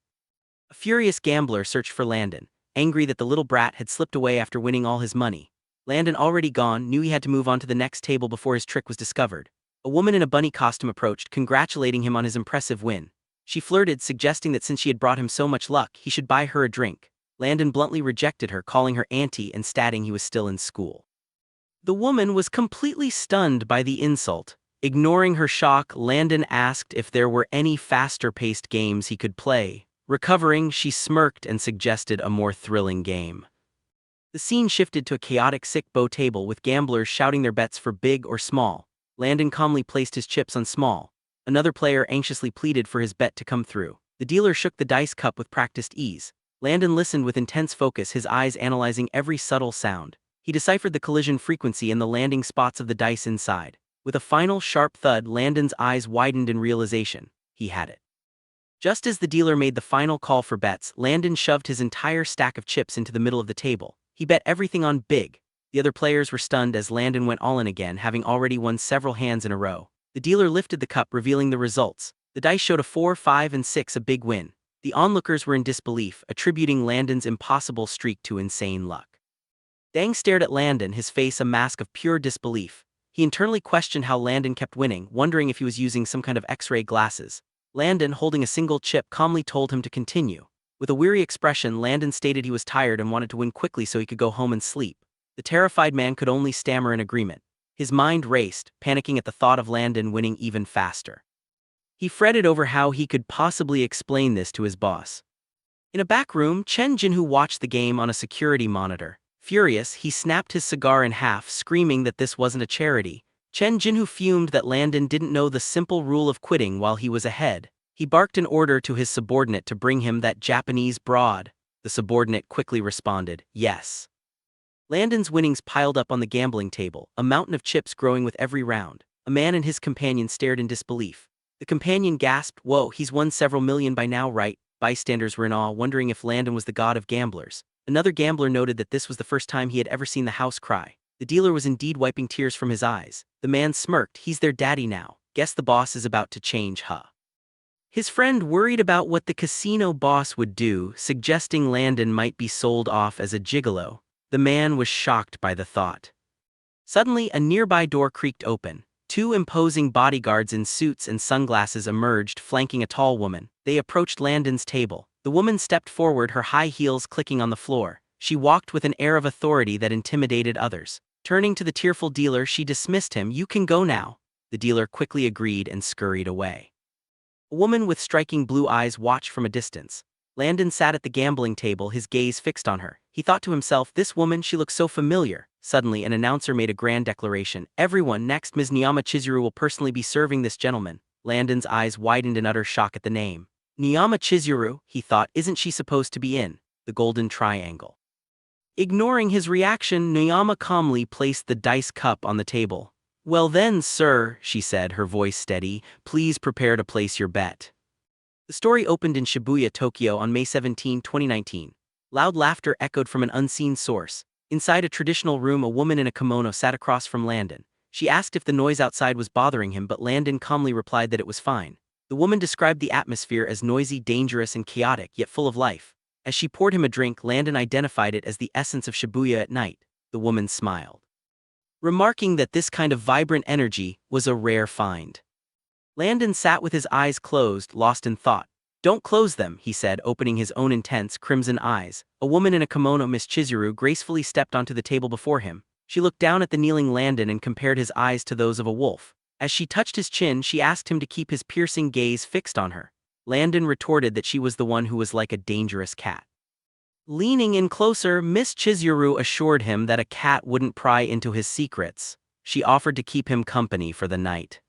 A furious gambler searched for Landon, angry that the little brat had slipped away after winning all his money. Landon, already gone, knew he had to move on to the next table before his trick was discovered. A woman in a bunny costume approached, congratulating him on his impressive win. She flirted, suggesting that since she had brought him so much luck, he should buy her a drink. Landon bluntly rejected her, calling her auntie and stating he was still in school. The woman was completely stunned by the insult. Ignoring her shock, Landon asked if there were any faster-paced games he could play. Recovering, she smirked and suggested a more thrilling game. The scene shifted to a chaotic sick bow table with gamblers shouting their bets for big or small. Landon calmly placed his chips on small. Another player anxiously pleaded for his bet to come through. The dealer shook the dice cup with practiced ease. Landon listened with intense focus, his eyes analyzing every subtle sound. He deciphered the collision frequency and the landing spots of the dice inside. With a final sharp thud, Landon's eyes widened in realization. He had it. Just as the dealer made the final call for bets, Landon shoved his entire stack of chips into the middle of the table. He bet everything on big. The other players were stunned as Landon went all in again, having already won several hands in a row. The dealer lifted the cup, revealing the results. The dice showed a 4, 5, and 6, a big win. The onlookers were in disbelief, attributing Landon's impossible streak to insane luck. Dang stared at Landon, his face a mask of pure disbelief. He internally questioned how Landon kept winning, wondering if he was using some kind of X-ray glasses. Landon, holding a single chip, calmly told him to continue. With a weary expression, Landon stated he was tired and wanted to win quickly so he could go home and sleep. The terrified man could only stammer in agreement. His mind raced, panicking at the thought of Landon winning even faster. He fretted over how he could possibly explain this to his boss. In a back room, Chen Jinhu watched the game on a security monitor. Furious, he snapped his cigar in half, screaming that this wasn't a charity. Chen Jinhu fumed that Landon didn't know the simple rule of quitting while he was ahead. He barked an order to his subordinate to bring him that Japanese broad. The subordinate quickly responded, yes. Landon's winnings piled up on the gambling table, a mountain of chips growing with every round. A man and his companion stared in disbelief. The companion gasped, "Whoa, he's won several million by now, right?" Bystanders were in awe, wondering if Landon was the god of gamblers. Another gambler noted that this was the first time he had ever seen the house cry. The dealer was indeed wiping tears from his eyes. The man smirked, "He's their daddy now. Guess the boss is about to change, huh?" His friend worried about what the casino boss would do, suggesting Landon might be sold off as a gigolo. The man was shocked by the thought. Suddenly, a nearby door creaked open. Two imposing bodyguards in suits and sunglasses emerged, flanking a tall woman. They approached Landon's table. The woman stepped forward, her high heels clicking on the floor. She walked with an air of authority that intimidated others. Turning to the tearful dealer, she dismissed him. "You can go now." The dealer quickly agreed and scurried away. A woman with striking blue eyes watched from a distance. Landon sat at the gambling table, his gaze fixed on her. He thought to himself, this woman, she looks so familiar. Suddenly, an announcer made a grand declaration. "Everyone, next Ms. Niyama Chizuru will personally be serving this gentleman." Landon's eyes widened in utter shock at the name. Niyama Chizuru, he thought, isn't she supposed to be in the Golden Triangle? Ignoring his reaction, Niyama calmly placed the dice cup on the table. "Well then, sir," she said, her voice steady, "please prepare to place your bet." The story opened in Shibuya, Tokyo on May 17, 2019. Loud laughter echoed from an unseen source. Inside a traditional room, a woman in a kimono sat across from Landon. She asked if the noise outside was bothering him, but Landon calmly replied that it was fine. The woman described the atmosphere as noisy, dangerous, and chaotic, yet full of life. As she poured him a drink, Landon identified it as the essence of Shibuya at night. The woman smiled, remarking that this kind of vibrant energy was a rare find. Landon sat with his eyes closed, lost in thought. "Don't close them," he said, opening his own intense, crimson eyes. A woman in a kimono, Miss Chizuru, gracefully stepped onto the table before him. She looked down at the kneeling Landon and compared his eyes to those of a wolf. As she touched his chin, she asked him to keep his piercing gaze fixed on her. Landon retorted that she was the one who was like a dangerous cat. Leaning in closer, Miss Chizuru assured him that a cat wouldn't pry into his secrets. She offered to keep him company for the night.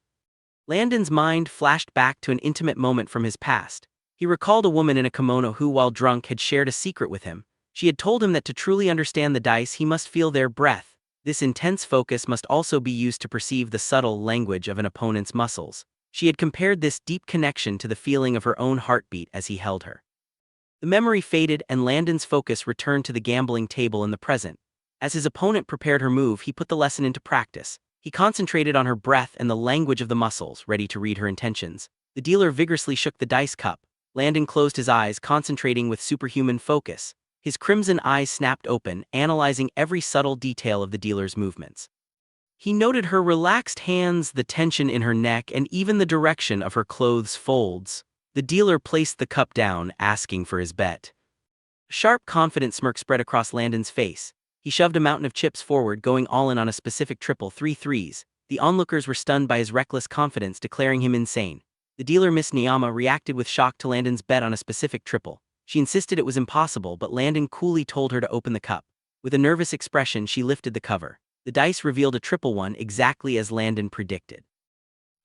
Landon's mind flashed back to an intimate moment from his past. He recalled a woman in a kimono who, while drunk, had shared a secret with him. She had told him that to truly understand the dice, he must feel their breath. This intense focus must also be used to perceive the subtle language of an opponent's muscles. She had compared this deep connection to the feeling of her own heartbeat as he held her. The memory faded and Landon's focus returned to the gambling table in the present. As his opponent prepared her move, he put the lesson into practice. He concentrated on her breath and the language of the muscles, ready to read her intentions. The dealer vigorously shook the dice cup. Landon closed his eyes, concentrating with superhuman focus. His crimson eyes snapped open, analyzing every subtle detail of the dealer's movements. He noted her relaxed hands, the tension in her neck, and even the direction of her clothes' folds. The dealer placed the cup down, asking for his bet. A sharp, confident smirk spread across Landon's face. He shoved a mountain of chips forward, going all in on a specific triple, 3 threes. The onlookers were stunned by his reckless confidence, declaring him insane. The dealer, Miss Niyama, reacted with shock to Landon's bet on a specific triple. She insisted it was impossible, but Landon coolly told her to open the cup. With a nervous expression, she lifted the cover. The dice revealed a triple one, exactly as Landon predicted.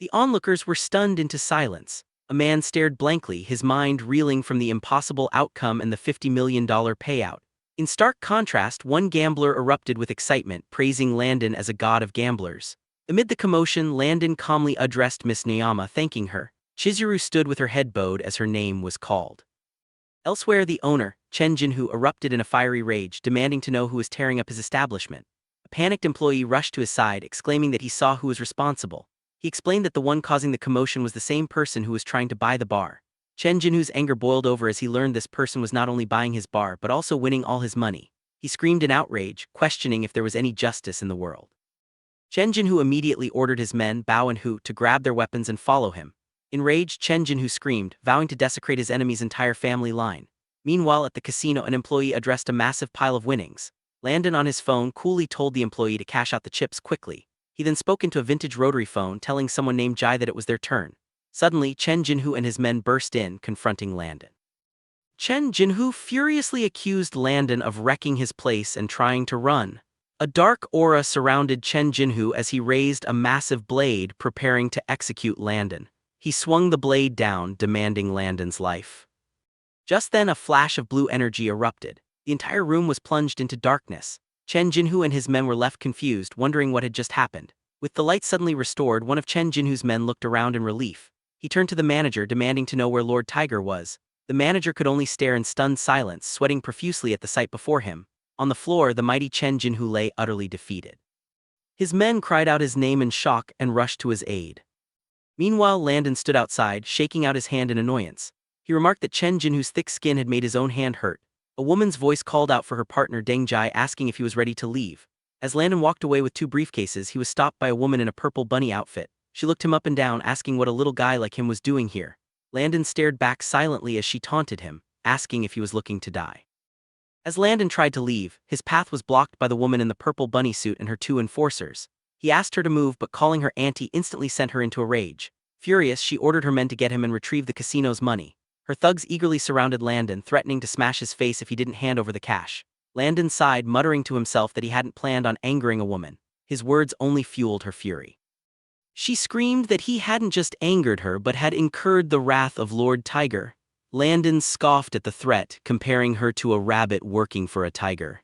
The onlookers were stunned into silence. A man stared blankly, his mind reeling from the impossible outcome and the $50 million payout. In stark contrast, one gambler erupted with excitement, praising Landon as a god of gamblers. Amid the commotion, Landon calmly addressed Miss Niyama, thanking her. Chizuru stood with her head bowed as her name was called. Elsewhere, the owner, Chen Jinhu, erupted in a fiery rage, demanding to know who was tearing up his establishment. A panicked employee rushed to his side, exclaiming that he saw who was responsible. He explained that the one causing the commotion was the same person who was trying to buy the bar. Chen Jinhu's anger boiled over as he learned this person was not only buying his bar but also winning all his money. He screamed in outrage, questioning if there was any justice in the world. Chen Jinhu immediately ordered his men, Bao and Hu, to grab their weapons and follow him. Enraged, Chen Jinhu screamed, vowing to desecrate his enemy's entire family line. Meanwhile, at the casino, an employee addressed a massive pile of winnings. Landon, on his phone, coolly told the employee to cash out the chips quickly. He then spoke into a vintage rotary phone, telling someone named Jai that it was their turn. Suddenly, Chen Jinhu and his men burst in, confronting Landon. Chen Jinhu furiously accused Landon of wrecking his place and trying to run. A dark aura surrounded Chen Jinhu as he raised a massive blade, preparing to execute Landon. He swung the blade down, demanding Landon's life. Just then, a flash of blue energy erupted. The entire room was plunged into darkness. Chen Jinhu and his men were left confused, wondering what had just happened. With the light suddenly restored, one of Chen Jinhu's men looked around in relief. He turned to the manager, demanding to know where Lord Tiger was. The manager could only stare in stunned silence, sweating profusely at the sight before him. On the floor, the mighty Chen Jinhu lay utterly defeated. His men cried out his name in shock and rushed to his aid. Meanwhile, Landon stood outside, shaking out his hand in annoyance. He remarked that Chen Jinhu's thick skin had made his own hand hurt. A woman's voice called out for her partner Deng Jai, asking if he was ready to leave. As Landon walked away with 2 briefcases, he was stopped by a woman in a purple bunny outfit. She looked him up and down, asking what a little guy like him was doing here. Landon stared back silently as she taunted him, asking if he was looking to die. As Landon tried to leave, his path was blocked by the woman in the purple bunny suit and her two enforcers. He asked her to move, but calling her auntie instantly sent her into a rage. Furious, she ordered her men to get him and retrieve the casino's money. Her thugs eagerly surrounded Landon, threatening to smash his face if he didn't hand over the cash. Landon sighed, muttering to himself that he hadn't planned on angering a woman. His words only fueled her fury. She screamed that he hadn't just angered her but had incurred the wrath of Lord Tiger. Landon scoffed at the threat, comparing her to a rabbit working for a tiger.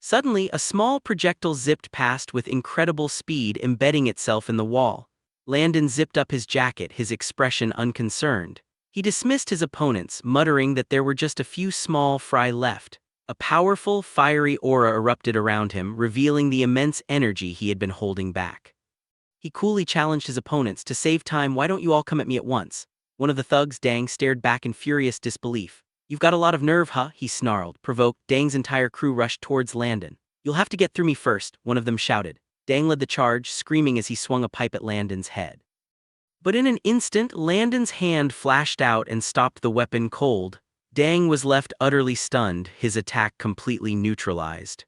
Suddenly, a small projectile zipped past with incredible speed, embedding itself in the wall. Landon zipped up his jacket, his expression unconcerned. He dismissed his opponents, muttering that there were just a few small fry left. A powerful, fiery aura erupted around him, revealing the immense energy he had been holding back. He coolly challenged his opponents. To save time, why don't you all come at me at once? One of the thugs, Dang, stared back in furious disbelief. You've got a lot of nerve, huh? He snarled. Provoked, Dang's entire crew rushed towards Landon. You'll have to get through me first, one of them shouted. Dang led the charge, screaming as he swung a pipe at Landon's head. But in an instant, Landon's hand flashed out and stopped the weapon cold. Dang was left utterly stunned, his attack completely neutralized.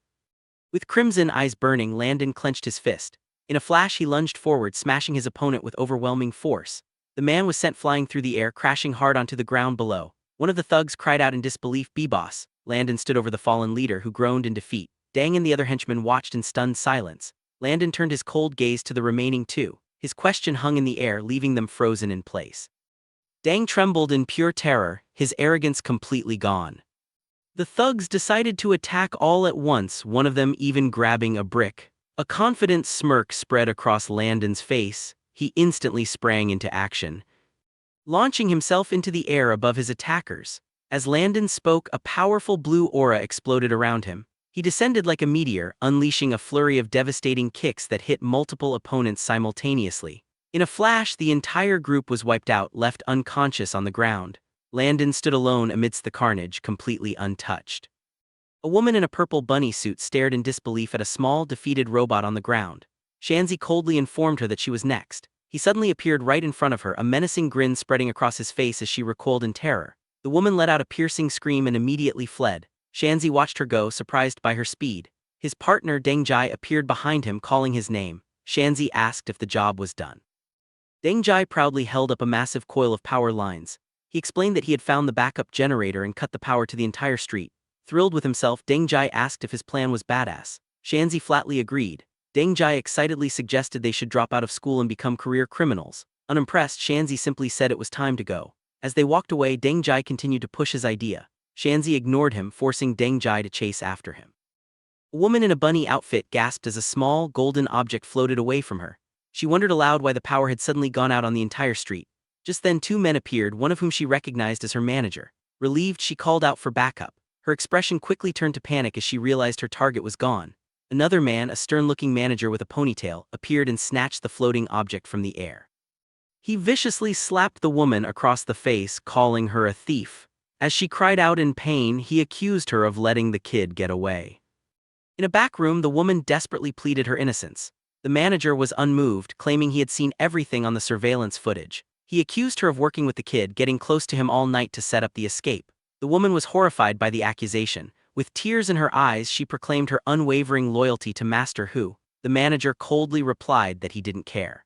With crimson eyes burning, Landon clenched his fist. In a flash, he lunged forward, smashing his opponent with overwhelming force. The man was sent flying through the air, crashing hard onto the ground below. One of the thugs cried out in disbelief, "B-boss." Landon stood over the fallen leader, who groaned in defeat. Dang and the other henchmen watched in stunned silence. Landon turned his cold gaze to the remaining two. His question hung in the air, leaving them frozen in place. Dang trembled in pure terror, his arrogance completely gone. The thugs decided to attack all at once, one of them even grabbing a brick. A confident smirk spread across Landon's face. He instantly sprang into action, launching himself into the air above his attackers. As Landon spoke, a powerful blue aura exploded around him. He descended like a meteor, unleashing a flurry of devastating kicks that hit multiple opponents simultaneously. In a flash, the entire group was wiped out, left unconscious on the ground. Landon stood alone amidst the carnage, completely untouched. A woman in a purple bunny suit stared in disbelief at a small, defeated robot on the ground. Shanzi coldly informed her that she was next. He suddenly appeared right in front of her, a menacing grin spreading across his face as she recoiled in terror. The woman let out a piercing scream and immediately fled. Shanzi watched her go, surprised by her speed. His partner, Dengjai, appeared behind him, calling his name. Shanzi asked if the job was done. Dengjai proudly held up a massive coil of power lines. He explained that he had found the backup generator and cut the power to the entire street. Thrilled with himself, Dengjai asked if his plan was badass. Shanzi flatly agreed. Dengjai excitedly suggested they should drop out of school and become career criminals. Unimpressed, Shanzi simply said it was time to go. As they walked away, Dengjai continued to push his idea. Shanzi ignored him, forcing Dengjai to chase after him. A woman in a bunny outfit gasped as a small, golden object floated away from her. She wondered aloud why the power had suddenly gone out on the entire street. Just then, two men appeared, one of whom she recognized as her manager. Relieved, she called out for backup. Her expression quickly turned to panic as she realized her target was gone. Another man, a stern-looking manager with a ponytail, appeared and snatched the floating object from the air. He viciously slapped the woman across the face, calling her a thief. As she cried out in pain, he accused her of letting the kid get away. In a back room, the woman desperately pleaded her innocence. The manager was unmoved, claiming he had seen everything on the surveillance footage. He accused her of working with the kid, getting close to him all night to set up the escape. The woman was horrified by the accusation. With tears in her eyes, she proclaimed her unwavering loyalty to Master Hu. The manager coldly replied that he didn't care.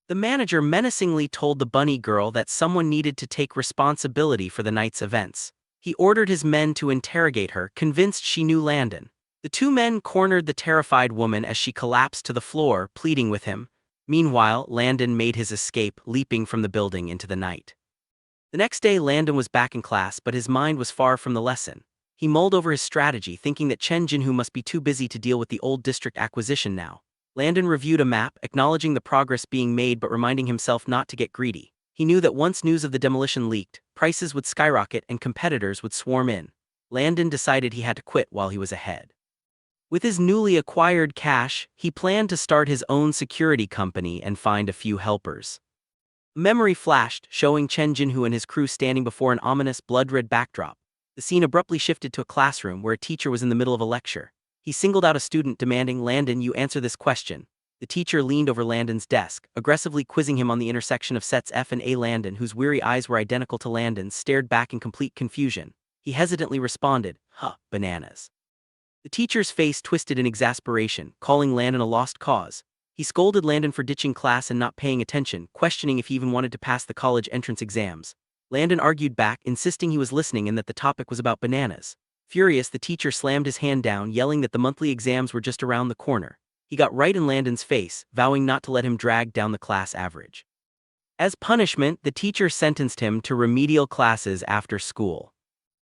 The manager menacingly told the bunny girl that someone needed to take responsibility for the night's events. He ordered his men to interrogate her, convinced she knew Landon. The two men cornered the terrified woman as she collapsed to the floor, pleading with him. Meanwhile, Landon made his escape, leaping from the building into the night. The next day, Landon was back in class, but his mind was far from the lesson. He mulled over his strategy, thinking that Chen Jinhu must be too busy to deal with the old district acquisition now. Landon reviewed a map, acknowledging the progress being made but reminding himself not to get greedy. He knew that once news of the demolition leaked, prices would skyrocket and competitors would swarm in. Landon decided he had to quit while he was ahead. With his newly acquired cash, he planned to start his own security company and find a few helpers. A memory flashed, showing Chen Jinhu and his crew standing before an ominous, blood-red backdrop. The scene abruptly shifted to a classroom where a teacher was in the middle of a lecture. He singled out a student, demanding, "Landon, you answer this question." The teacher leaned over Landon's desk, aggressively quizzing him on the intersection of sets F and A. Landon, whose weary eyes were identical to Landon's, stared back in complete confusion. He hesitantly responded, "Huh, bananas." The teacher's face twisted in exasperation, calling Landon a lost cause. He scolded Landon for ditching class and not paying attention, questioning if he even wanted to pass the college entrance exams. Landon argued back, insisting he was listening and that the topic was about bananas. Furious, the teacher slammed his hand down, yelling that the monthly exams were just around the corner. He got right in Landon's face, vowing not to let him drag down the class average. As punishment, the teacher sentenced him to remedial classes after school.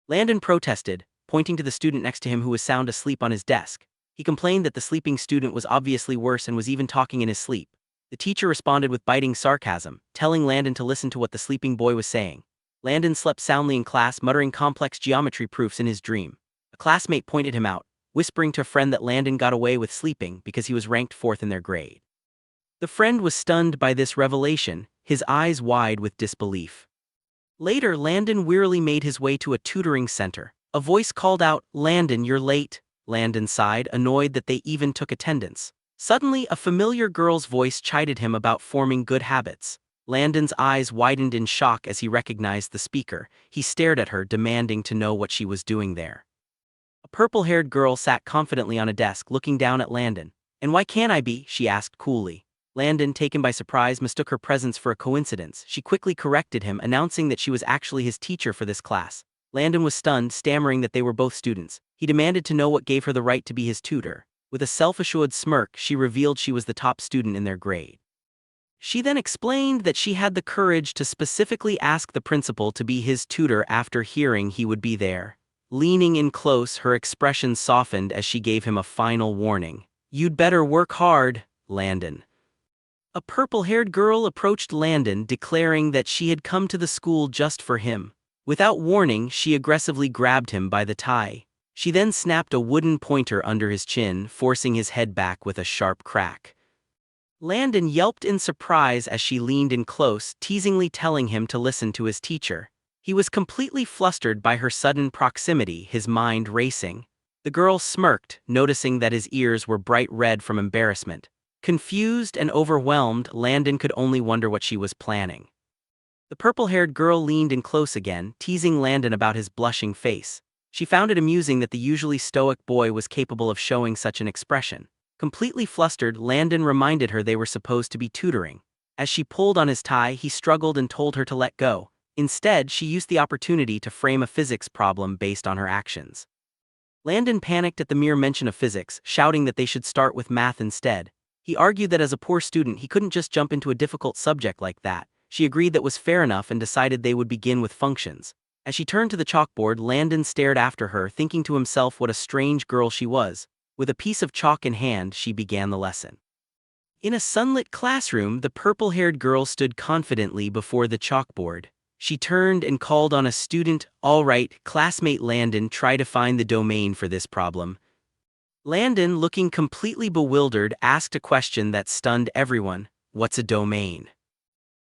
Landon protested, pointing to the student next to him who was sound asleep on his desk. He complained that the sleeping student was obviously worse and was even talking in his sleep. The teacher responded with biting sarcasm, telling Landon to listen to what the sleeping boy was saying. Landon slept soundly in class, muttering complex geometry proofs in his dream. A classmate pointed him out, whispering to a friend that Landon got away with sleeping because he was ranked 4th in their grade. The friend was stunned by this revelation, his eyes wide with disbelief. Later, Landon wearily made his way to a tutoring center. A voice called out, "Landon, you're late." Landon sighed, annoyed that they even took attendance. Suddenly, a familiar girl's voice chided him about forming good habits. Landon's eyes widened in shock as he recognized the speaker. He stared at her, demanding to know what she was doing there. A purple-haired girl sat confidently on a desk, looking down at Landon. "And why can't I be?" she asked coolly. Landon, taken by surprise, mistook her presence for a coincidence. She quickly corrected him, announcing that she was actually his teacher for this class. Landon was stunned, stammering that they were both students. He demanded to know what gave her the right to be his tutor. With a self-assured smirk, she revealed she was the top student in their grade. She then explained that she had the courage to specifically ask the principal to be his tutor after hearing he would be there. Leaning in close, her expression softened as she gave him a final warning. "You'd better work hard, Landon." A purple-haired girl approached Landon, declaring that she had come to the school just for him. Without warning, she aggressively grabbed him by the tie. She then snapped a wooden pointer under his chin, forcing his head back with a sharp crack. Landon yelped in surprise as she leaned in close, teasingly telling him to listen to his teacher. He was completely flustered by her sudden proximity, his mind racing. The girl smirked, noticing that his ears were bright red from embarrassment. Confused and overwhelmed, Landon could only wonder what she was planning. The purple-haired girl leaned in close again, teasing Landon about his blushing face. She found it amusing that the usually stoic boy was capable of showing such an expression. Completely flustered, Landon reminded her they were supposed to be tutoring. As she pulled on his tie, he struggled and told her to let go. Instead, she used the opportunity to frame a physics problem based on her actions. Landon panicked at the mere mention of physics, shouting that they should start with math instead. He argued that as a poor student, he couldn't just jump into a difficult subject like that. She agreed that was fair enough and decided they would begin with functions. As she turned to the chalkboard, Landon stared after her, thinking to himself what a strange girl she was. With a piece of chalk in hand, she began the lesson. In a sunlit classroom, the purple-haired girl stood confidently before the chalkboard. She turned and called on a student. "All right, classmate Landon, try to find the domain for this problem." Landon, looking completely bewildered, asked a question that stunned everyone. "What's a domain?"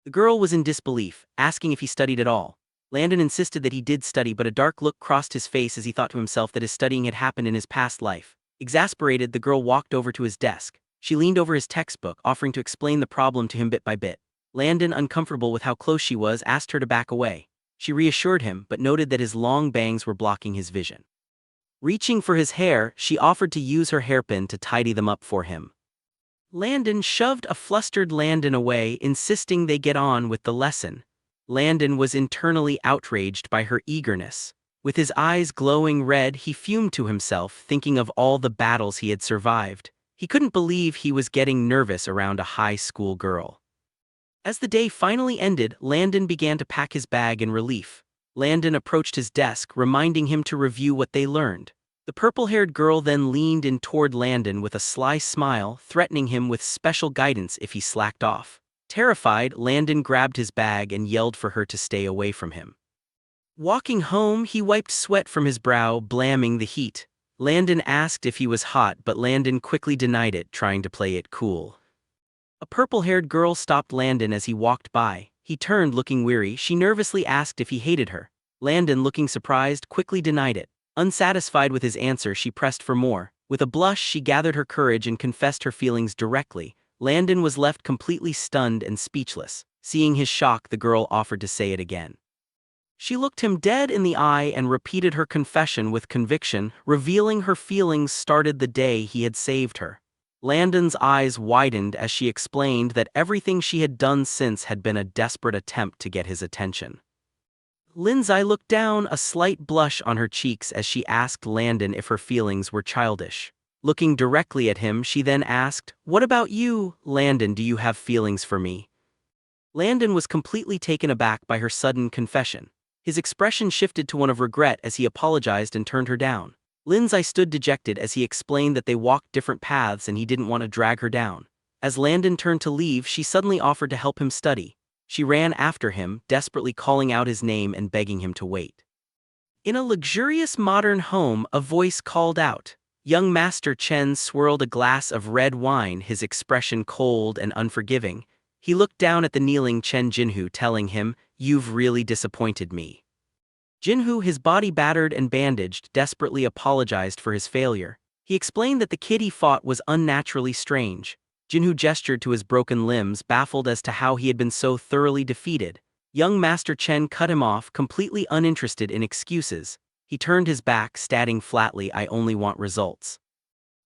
The girl was in disbelief, asking if he studied at all. Landon insisted that he did study, but a dark look crossed his face as he thought to himself that his studying had happened in his past life. Exasperated, the girl walked over to his desk. She leaned over his textbook, offering to explain the problem to him bit by bit. Landon, uncomfortable with how close she was, asked her to back away. She reassured him, but noted that his long bangs were blocking his vision. Reaching for his hair, she offered to use her hairpin to tidy them up for him. Landon shoved a flustered Landon away, insisting they get on with the lesson. Landon was internally outraged by her eagerness. With his eyes glowing red, he fumed to himself, thinking of all the battles he had survived. He couldn't believe he was getting nervous around a high school girl. As the day finally ended, Landon began to pack his bag in relief. Landon approached his desk, reminding him to review what they learned. The purple-haired girl then leaned in toward Landon with a sly smile, threatening him with special guidance if he slacked off. Terrified, Landon grabbed his bag and yelled for her to stay away from him. Walking home, he wiped sweat from his brow, blaming the heat. Landon asked if he was hot, but Landon quickly denied it, trying to play it cool. A purple-haired girl stopped Landon as he walked by. He turned, looking weary. She nervously asked if he hated her. Landon, looking surprised, quickly denied it. Unsatisfied with his answer, she pressed for more. With a blush, she gathered her courage and confessed her feelings directly. Landon was left completely stunned and speechless. Seeing his shock, the girl offered to say it again. She looked him dead in the eye and repeated her confession with conviction, revealing her feelings started the day he had saved her. Landon's eyes widened as she explained that everything she had done since had been a desperate attempt to get his attention. Lindsay looked down, a slight blush on her cheeks as she asked Landon if her feelings were childish. Looking directly at him, she then asked, "What about you, Landon? Do you have feelings for me?" Landon was completely taken aback by her sudden confession. His expression shifted to one of regret as he apologized and turned her down. Lindsay stood dejected as he explained that they walked different paths and he didn't want to drag her down. As Landon turned to leave, she suddenly offered to help him study. She ran after him, desperately calling out his name and begging him to wait. In a luxurious modern home, a voice called out. Young Master Chen swirled a glass of red wine, his expression cold and unforgiving. He looked down at the kneeling Chen Jinhu, telling him, "You've really disappointed me." Jinhu, his body battered and bandaged, desperately apologized for his failure. He explained that the kid he fought was unnaturally strange. Jinhu gestured to his broken limbs, baffled as to how he had been so thoroughly defeated. Young Master Chen cut him off, completely uninterested in excuses. He turned his back, stating flatly, "I only want results."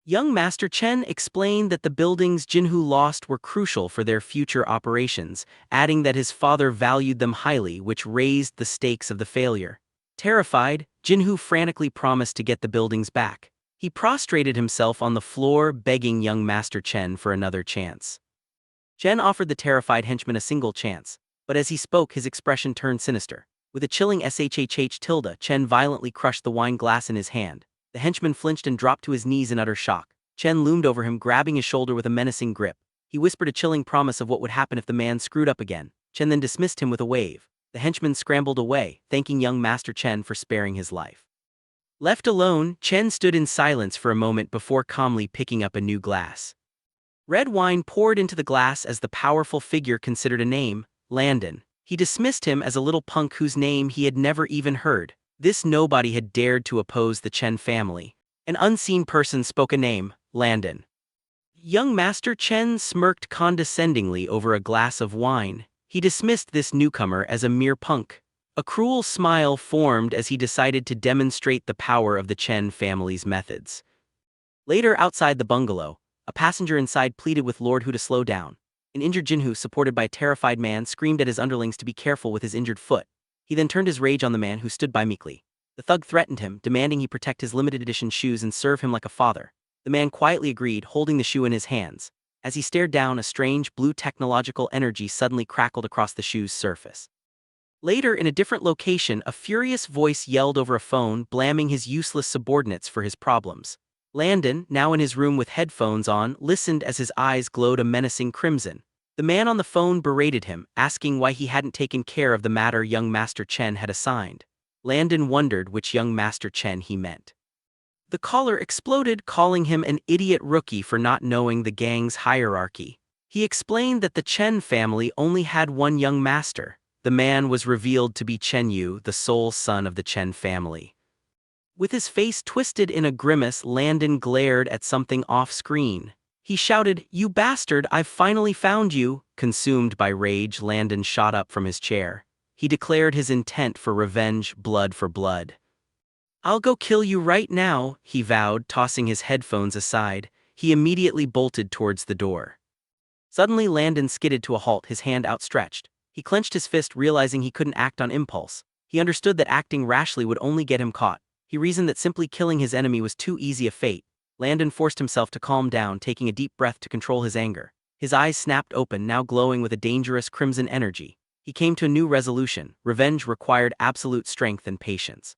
Young Master Chen explained that the buildings Jinhu lost were crucial for their future operations, adding that his father valued them highly, which raised the stakes of the failure. Terrified, Jinhu frantically promised to get the buildings back. He prostrated himself on the floor, begging young Master Chen for another chance. Chen offered the terrified henchman a single chance, but as he spoke, his expression turned sinister. With a chilling shhh, Chen violently crushed the wine glass in his hand. The henchman flinched and dropped to his knees in utter shock. Chen loomed over him, grabbing his shoulder with a menacing grip. He whispered a chilling promise of what would happen if the man screwed up again. Chen then dismissed him with a wave. The henchman scrambled away, thanking young Master Chen for sparing his life. Left alone, Chen stood in silence for a moment before calmly picking up a new glass. Red wine poured into the glass as the powerful figure considered a name, Landon. He dismissed him as a little punk whose name he had never even heard. This nobody had dared to oppose the Chen family. An unseen person spoke a name, Landon. Young Master Chen smirked condescendingly over a glass of wine. He dismissed this newcomer as a mere punk. A cruel smile formed as he decided to demonstrate the power of the Chen family's methods. Later, outside the bungalow, a passenger inside pleaded with Lord Hu to slow down. An injured Jinhu, supported by a terrified man, screamed at his underlings to be careful with his injured foot. He then turned his rage on the man who stood by meekly. The thug threatened him, demanding he protect his limited edition shoes and serve him like a father. The man quietly agreed, holding the shoe in his hands. As he stared down, a strange blue technological energy suddenly crackled across the shoe's surface. Later, in a different location, a furious voice yelled over a phone, blaming his useless subordinates for his problems. Landon, now in his room with headphones on, listened as his eyes glowed a menacing crimson. The man on the phone berated him, asking why he hadn't taken care of the matter young Master Chen had assigned. Landon wondered which young Master Chen he meant. The caller exploded, calling him an idiot rookie for not knowing the gang's hierarchy. He explained that the Chen family only had one young master. The man was revealed to be Chen Yu, the sole son of the Chen family. With his face twisted in a grimace, Landon glared at something off-screen. He shouted, "You bastard, I've finally found you!" Consumed by rage, Landon shot up from his chair. He declared his intent for revenge, blood for blood. "I'll go kill you right now," he vowed, tossing his headphones aside. He immediately bolted towards the door. Suddenly, Landon skidded to a halt, his hand outstretched. He clenched his fist, realizing he couldn't act on impulse. He understood that acting rashly would only get him caught. He reasoned that simply killing his enemy was too easy a fate. Landon forced himself to calm down, taking a deep breath to control his anger. His eyes snapped open, now glowing with a dangerous crimson energy. He came to a new resolution. Revenge required absolute strength and patience.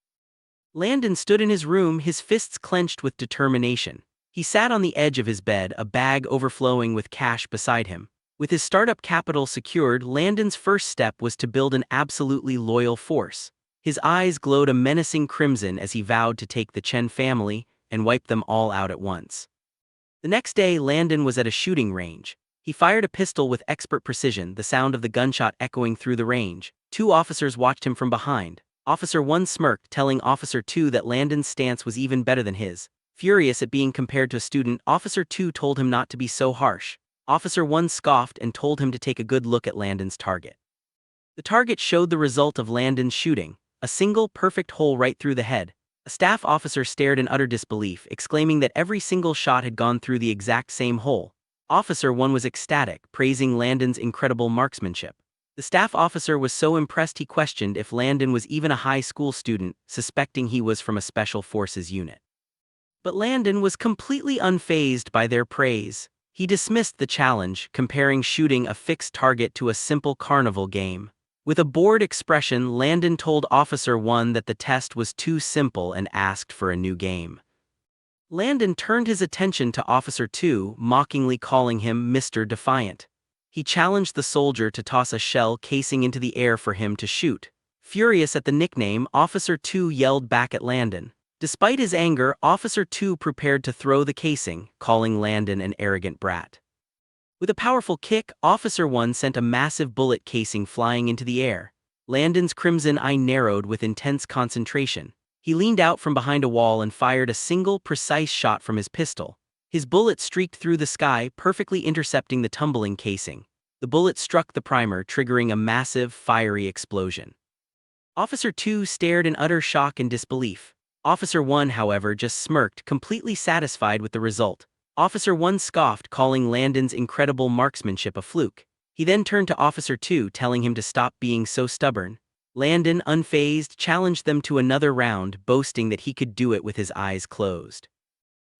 Landon stood in his room, his fists clenched with determination. He sat on the edge of his bed, a bag overflowing with cash beside him. With his startup capital secured, Landon's first step was to build an absolutely loyal force. His eyes glowed a menacing crimson as he vowed to take the Chen family and wipe them all out at once. The next day, Landon was at a shooting range. He fired a pistol with expert precision, the sound of the gunshot echoing through the range. Two officers watched him from behind. Officer 1 smirked, telling Officer 2 that Landon's stance was even better than his. Furious at being compared to a student, Officer 2 told him not to be so harsh. Officer 1 scoffed and told him to take a good look at Landon's target. The target showed the result of Landon's shooting. a single perfect hole right through the head. A staff officer stared in utter disbelief, exclaiming that every single shot had gone through the exact same hole. Officer 1 was ecstatic, praising Landon's incredible marksmanship. The staff officer was so impressed he questioned if Landon was even a high school student, suspecting he was from a special forces unit. But Landon was completely unfazed by their praise. He dismissed the challenge, comparing shooting a fixed target to a simple carnival game. With a bored expression, Landon told Officer 1 that the test was too simple and asked for a new game. Landon turned his attention to Officer 2, mockingly calling him Mr. Defiant. He challenged the soldier to toss a shell casing into the air for him to shoot. Furious at the nickname, Officer 2 yelled back at Landon. Despite his anger, Officer 2 prepared to throw the casing, calling Landon an arrogant brat. With a powerful kick, Officer 1 sent a massive bullet casing flying into the air. Landon's crimson eye narrowed with intense concentration. He leaned out from behind a wall and fired a single, precise shot from his pistol. His bullet streaked through the sky, perfectly intercepting the tumbling casing. The bullet struck the primer, triggering a massive, fiery explosion. Officer 2 stared in utter shock and disbelief. Officer 1, however, just smirked, completely satisfied with the result. Officer 1 scoffed, calling Landon's incredible marksmanship a fluke. He then turned to Officer 2, telling him to stop being so stubborn. Landon, unfazed, challenged them to another round, boasting that he could do it with his eyes closed.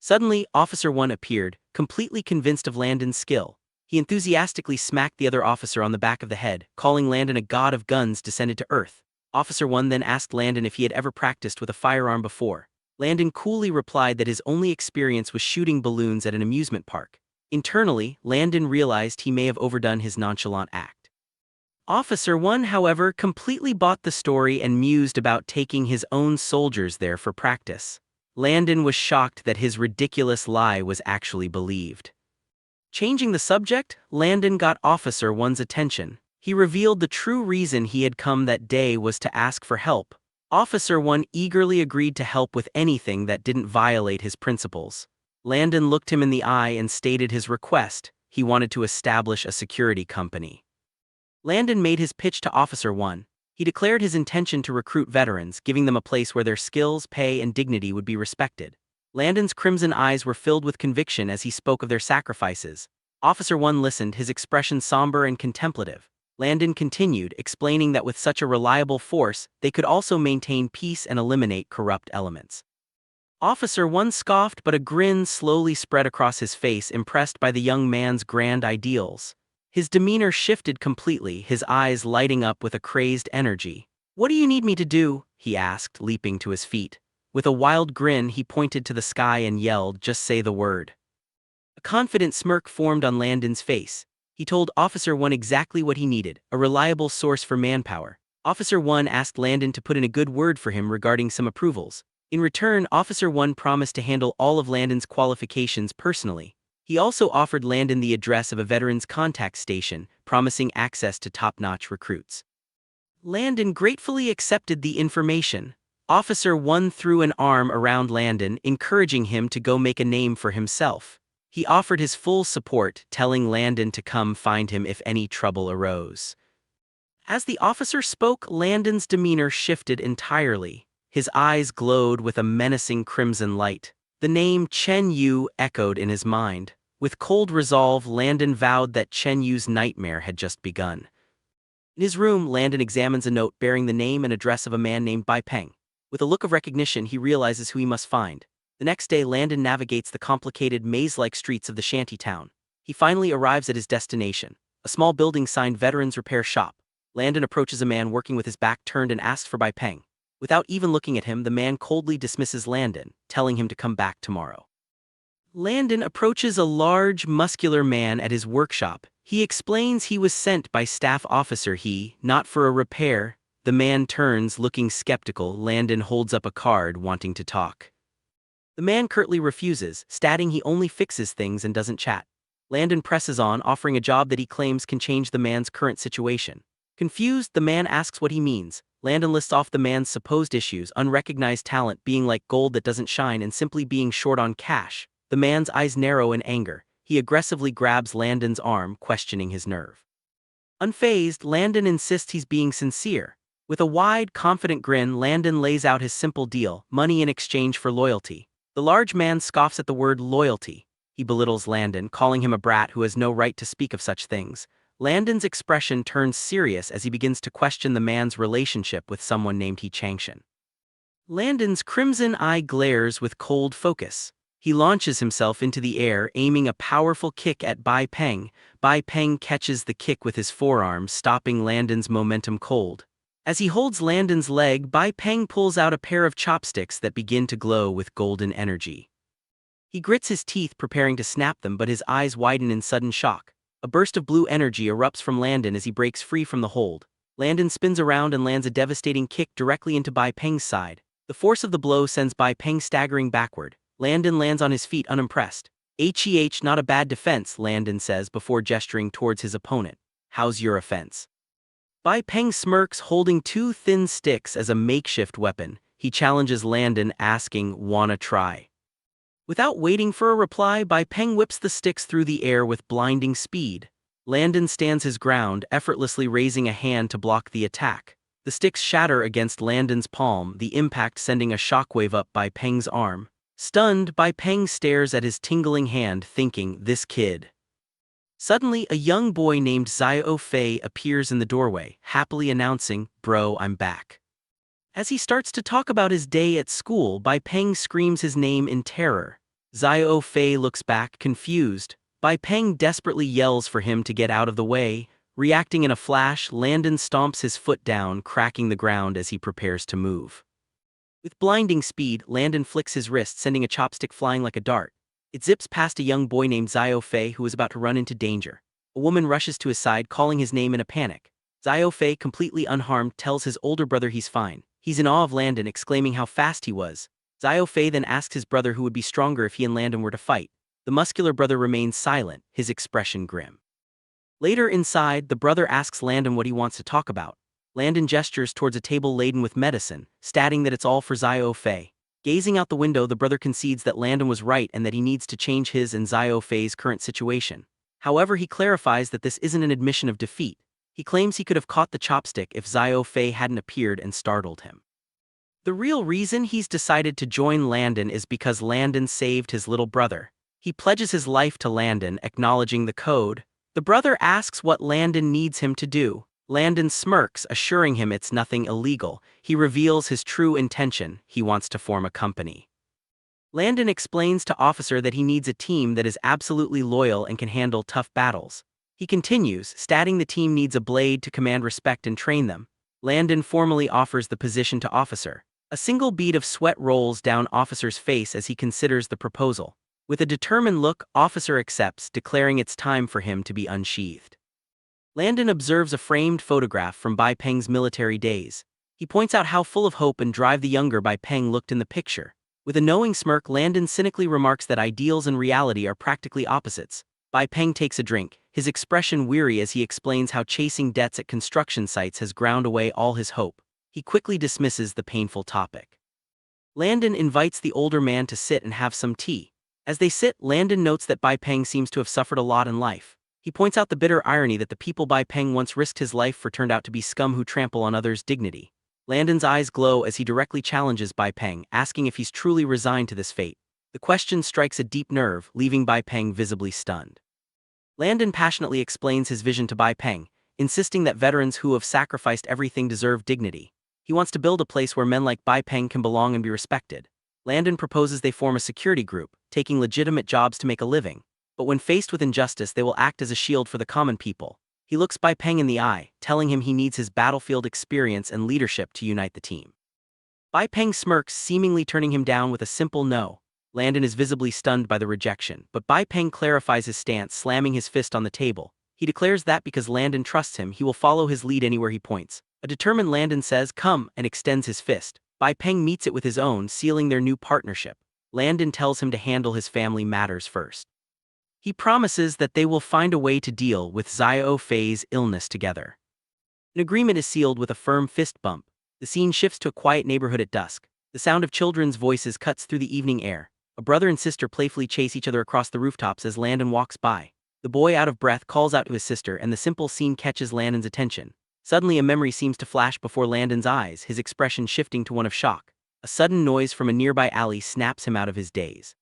Suddenly, Officer 1 appeared, completely convinced of Landon's skill. He enthusiastically smacked the other officer on the back of the head, calling Landon a god of guns descended to earth. Officer 1 then asked Landon if he had ever practiced with a firearm before. Landon coolly replied that his only experience was shooting balloons at an amusement park. Internally, Landon realized he may have overdone his nonchalant act. Officer 1, however, completely bought the story and mused about taking his own soldiers there for practice. Landon was shocked that his ridiculous lie was actually believed. Changing the subject, Landon got Officer 1's attention. He revealed the true reason he had come that day was to ask for help. Officer 1 eagerly agreed to help with anything that didn't violate his principles. Landon looked him in the eye and stated his request. He wanted to establish a security company. Landon made his pitch to Officer 1. He declared his intention to recruit veterans, giving them a place where their skills, pay, and dignity would be respected. Landon's crimson eyes were filled with conviction as he spoke of their sacrifices. Officer 1 listened, his expression somber and contemplative. Landon continued, explaining that with such a reliable force, they could also maintain peace and eliminate corrupt elements. Officer 1 scoffed, but a grin slowly spread across his face, impressed by the young man's grand ideals. His demeanor shifted completely, his eyes lighting up with a crazed energy. "What do you need me to do?" he asked, leaping to his feet. With a wild grin, he pointed to the sky and yelled, "Just say the word." A confident smirk formed on Landon's face. He told Officer 1 exactly what he needed, a reliable source for manpower. Officer 1 asked Landon to put in a good word for him regarding some approvals. In return, Officer 1 promised to handle all of Landon's qualifications personally. He also offered Landon the address of a veterans contact station, promising access to top-notch recruits. Landon gratefully accepted the information. Officer 1 threw an arm around Landon, encouraging him to go make a name for himself. He offered his full support, telling Landon to come find him if any trouble arose. As the officer spoke, Landon's demeanor shifted entirely. His eyes glowed with a menacing crimson light. The name Chen Yu echoed in his mind. With cold resolve, Landon vowed that Chen Yu's nightmare had just begun. In his room, Landon examines a note bearing the name and address of a man named Bai Peng. With a look of recognition, he realizes who he must find. The next day, Landon navigates the complicated maze-like streets of the shanty town. He finally arrives at his destination, a small building signed Veterans Repair Shop. Landon approaches a man working with his back turned and asks for Bai Peng. Without even looking at him, the man coldly dismisses Landon, telling him to come back tomorrow. Landon approaches a large, muscular man at his workshop. He explains he was sent by staff officer not for a repair. The man turns, looking skeptical. Landon holds up a card, wanting to talk. The man curtly refuses, stating he only fixes things and doesn't chat. Landon presses on, offering a job that he claims can change the man's current situation. Confused, the man asks what he means. Landon lists off the man's supposed issues: unrecognized talent, being like gold that doesn't shine, and simply being short on cash. The man's eyes narrow in anger. He aggressively grabs Landon's arm, questioning his nerve. Unfazed, Landon insists he's being sincere. With a wide, confident grin, Landon lays out his simple deal, money in exchange for loyalty. The large man scoffs at the word loyalty. He belittles Landon, calling him a brat who has no right to speak of such things. Landon's expression turns serious as he begins to question the man's relationship with someone named He Changshan. Landon's crimson eye glares with cold focus. He launches himself into the air, aiming a powerful kick at Bai Peng. Bai Peng catches the kick with his forearm, stopping Landon's momentum cold. As he holds Landon's leg, Bai Peng pulls out a pair of chopsticks that begin to glow with golden energy. He grits his teeth, preparing to snap them, but his eyes widen in sudden shock. A burst of blue energy erupts from Landon as he breaks free from the hold. Landon spins around and lands a devastating kick directly into Bai Peng's side. The force of the blow sends Bai Peng staggering backward. Landon lands on his feet unimpressed. Not a bad defense, Landon says before gesturing towards his opponent. How's your offense? Bai Peng smirks, holding two thin sticks as a makeshift weapon. He challenges Landon, asking, "Wanna try?" Without waiting for a reply, Bai Peng whips the sticks through the air with blinding speed. Landon stands his ground, effortlessly raising a hand to block the attack. The sticks shatter against Landon's palm, the impact sending a shockwave up Bai Peng's arm. Stunned, Bai Peng stares at his tingling hand, thinking, "This kid." Suddenly, a young boy named Xiao Fei appears in the doorway, happily announcing, "Bro, I'm back." As he starts to talk about his day at school, Bai Peng screams his name in terror. Xiao Fei looks back, confused. Bai Peng desperately yells for him to get out of the way. Reacting in a flash, Landon stomps his foot down, cracking the ground as he prepares to move. With blinding speed, Landon flicks his wrist, sending a chopstick flying like a dart. It zips past a young boy named Xiao Fei who is about to run into danger. A woman rushes to his side, calling his name in a panic. Xiao Fei, completely unharmed, tells his older brother he's fine. He's in awe of Landon, exclaiming how fast he was. Xiao Fei then asks his brother who would be stronger if he and Landon were to fight. The muscular brother remains silent, his expression grim. Later inside, the brother asks Landon what he wants to talk about. Landon gestures towards a table laden with medicine, stating that it's all for Xiao Fei. Gazing out the window, the brother concedes that Landon was right and that he needs to change his and Xiao Fei's current situation. However, he clarifies that this isn't an admission of defeat. He claims he could have caught the chopstick if Xiao Fei hadn't appeared and startled him. The real reason he's decided to join Landon is because Landon saved his little brother. He pledges his life to Landon, acknowledging the code. The brother asks what Landon needs him to do. Landon smirks, assuring him it's nothing illegal. He reveals his true intention: he wants to form a company. Landon explains to Officer that he needs a team that is absolutely loyal and can handle tough battles. He continues, stating the team needs a blade to command respect and train them. Landon formally offers the position to Officer. A single bead of sweat rolls down Officer's face as he considers the proposal. With a determined look, Officer accepts, declaring it's time for him to be unsheathed. Landon observes a framed photograph from Bai Peng's military days. He points out how full of hope and drive the younger Bai Peng looked in the picture. With a knowing smirk, Landon cynically remarks that ideals and reality are practically opposites. Bai Peng takes a drink, his expression weary as he explains how chasing debts at construction sites has ground away all his hope. He quickly dismisses the painful topic. Landon invites the older man to sit and have some tea. As they sit, Landon notes that Bai Peng seems to have suffered a lot in life. He points out the bitter irony that the people Bai Peng once risked his life for turned out to be scum who trample on others' dignity. Landon's eyes glow as he directly challenges Bai Peng, asking if he's truly resigned to this fate. The question strikes a deep nerve, leaving Bai Peng visibly stunned. Landon passionately explains his vision to Bai Peng, insisting that veterans who have sacrificed everything deserve dignity. He wants to build a place where men like Bai Peng can belong and be respected. Landon proposes they form a security group, taking legitimate jobs to make a living. But when faced with injustice, they will act as a shield for the common people. He looks Bai Peng in the eye, telling him he needs his battlefield experience and leadership to unite the team. Bai Peng smirks, seemingly turning him down with a simple no. Landon is visibly stunned by the rejection, but Bai Peng clarifies his stance, slamming his fist on the table. He declares that because Landon trusts him, he will follow his lead anywhere he points. A determined Landon says, "Come," and extends his fist. Bai Peng meets it with his own, sealing their new partnership. Landon tells him to handle his family matters first. He promises that they will find a way to deal with Xiao Fei's illness together. An agreement is sealed with a firm fist bump. The scene shifts to a quiet neighborhood at dusk. The sound of children's voices cuts through the evening air. A brother and sister playfully chase each other across the rooftops as Landon walks by. The boy, out of breath, calls out to his sister, and the simple scene catches Landon's attention. Suddenly a memory seems to flash before Landon's eyes, his expression shifting to one of shock. A sudden noise from a nearby alley snaps him out of his daze.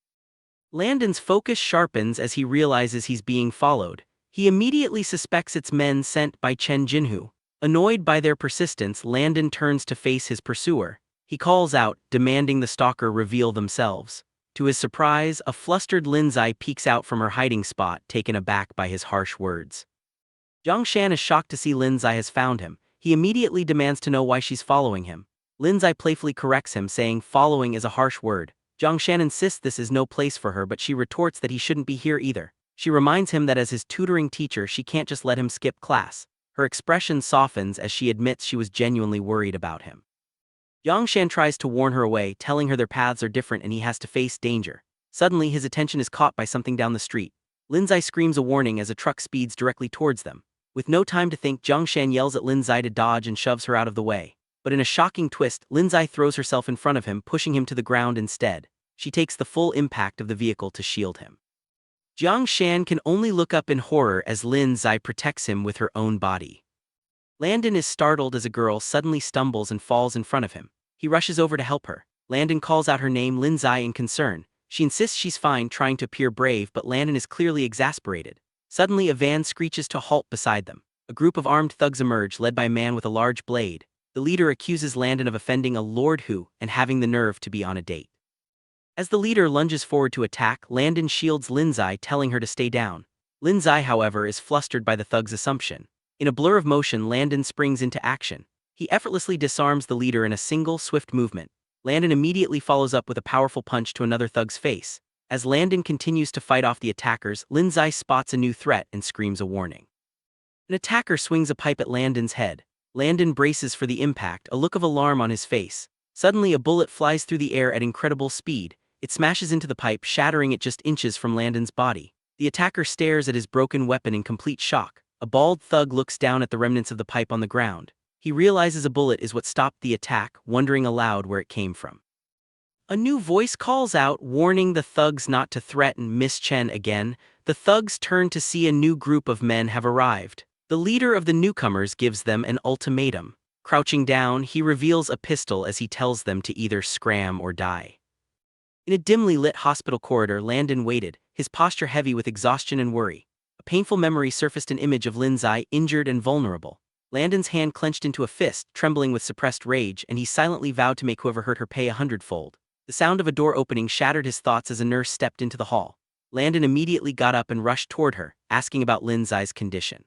Landon's focus sharpens as he realizes he's being followed. He immediately suspects it's men sent by Chen Jinhu. Annoyed by their persistence, Landon turns to face his pursuer. He calls out, demanding the stalker reveal themselves. To his surprise, a flustered Linzai peeks out from her hiding spot, taken aback by his harsh words. Zhongshan is shocked to see Linzai has found him. He immediately demands to know why she's following him. Linzai playfully corrects him, saying following is a harsh word. Zhongshan insists this is no place for her, but she retorts that he shouldn't be here either. She reminds him that as his tutoring teacher she can't just let him skip class. Her expression softens as she admits she was genuinely worried about him. Zhongshan tries to warn her away, telling her their paths are different and he has to face danger. Suddenly his attention is caught by something down the street. Linzai screams a warning as a truck speeds directly towards them. With no time to think, Zhongshan yells at Linzai to dodge and shoves her out of the way. But in a shocking twist, Linzai throws herself in front of him, pushing him to the ground instead. She takes the full impact of the vehicle to shield him. Zhongshan can only look up in horror as Linzai protects him with her own body. Landon is startled as a girl suddenly stumbles and falls in front of him. He rushes over to help her. Landon calls out her name, Linzai, in concern. She insists she's fine, trying to appear brave, but Landon is clearly exasperated. Suddenly a van screeches to a halt beside them. A group of armed thugs emerge, led by a man with a large blade. The leader accuses Landon of offending a Lord Hu and having the nerve to be on a date. As the leader lunges forward to attack, Landon shields Linzai, telling her to stay down. Linzai, however, is flustered by the thug's assumption. In a blur of motion, Landon springs into action. He effortlessly disarms the leader in a single, swift movement. Landon immediately follows up with a powerful punch to another thug's face. As Landon continues to fight off the attackers, Linzai spots a new threat and screams a warning. An attacker swings a pipe at Landon's head. Landon braces for the impact, a look of alarm on his face. Suddenly a bullet flies through the air at incredible speed. It smashes into the pipe, shattering it just inches from Landon's body. The attacker stares at his broken weapon in complete shock. A bald thug looks down at the remnants of the pipe on the ground. He realizes a bullet is what stopped the attack, wondering aloud where it came from. A new voice calls out, warning the thugs not to threaten Miss Chen again. The thugs turn to see a new group of men have arrived. The leader of the newcomers gives them an ultimatum. Crouching down, he reveals a pistol as he tells them to either scram or die. In a dimly lit hospital corridor, Landon waited, his posture heavy with exhaustion and worry. A painful memory surfaced, an image of Linzai, injured and vulnerable. Landon's hand clenched into a fist, trembling with suppressed rage, and he silently vowed to make whoever hurt her pay 100-fold. The sound of a door opening shattered his thoughts as a nurse stepped into the hall. Landon immediately got up and rushed toward her, asking about Linzai's condition.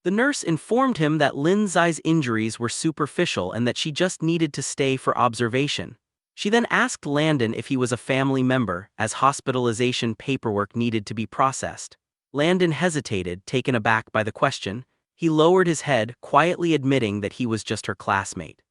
The nurse informed him that Linzai's injuries were superficial and that she just needed to stay for observation. She then asked Landon if he was a family member, as hospitalization paperwork needed to be processed. Landon hesitated, taken aback by the question. He lowered his head, quietly admitting that he was just her classmate.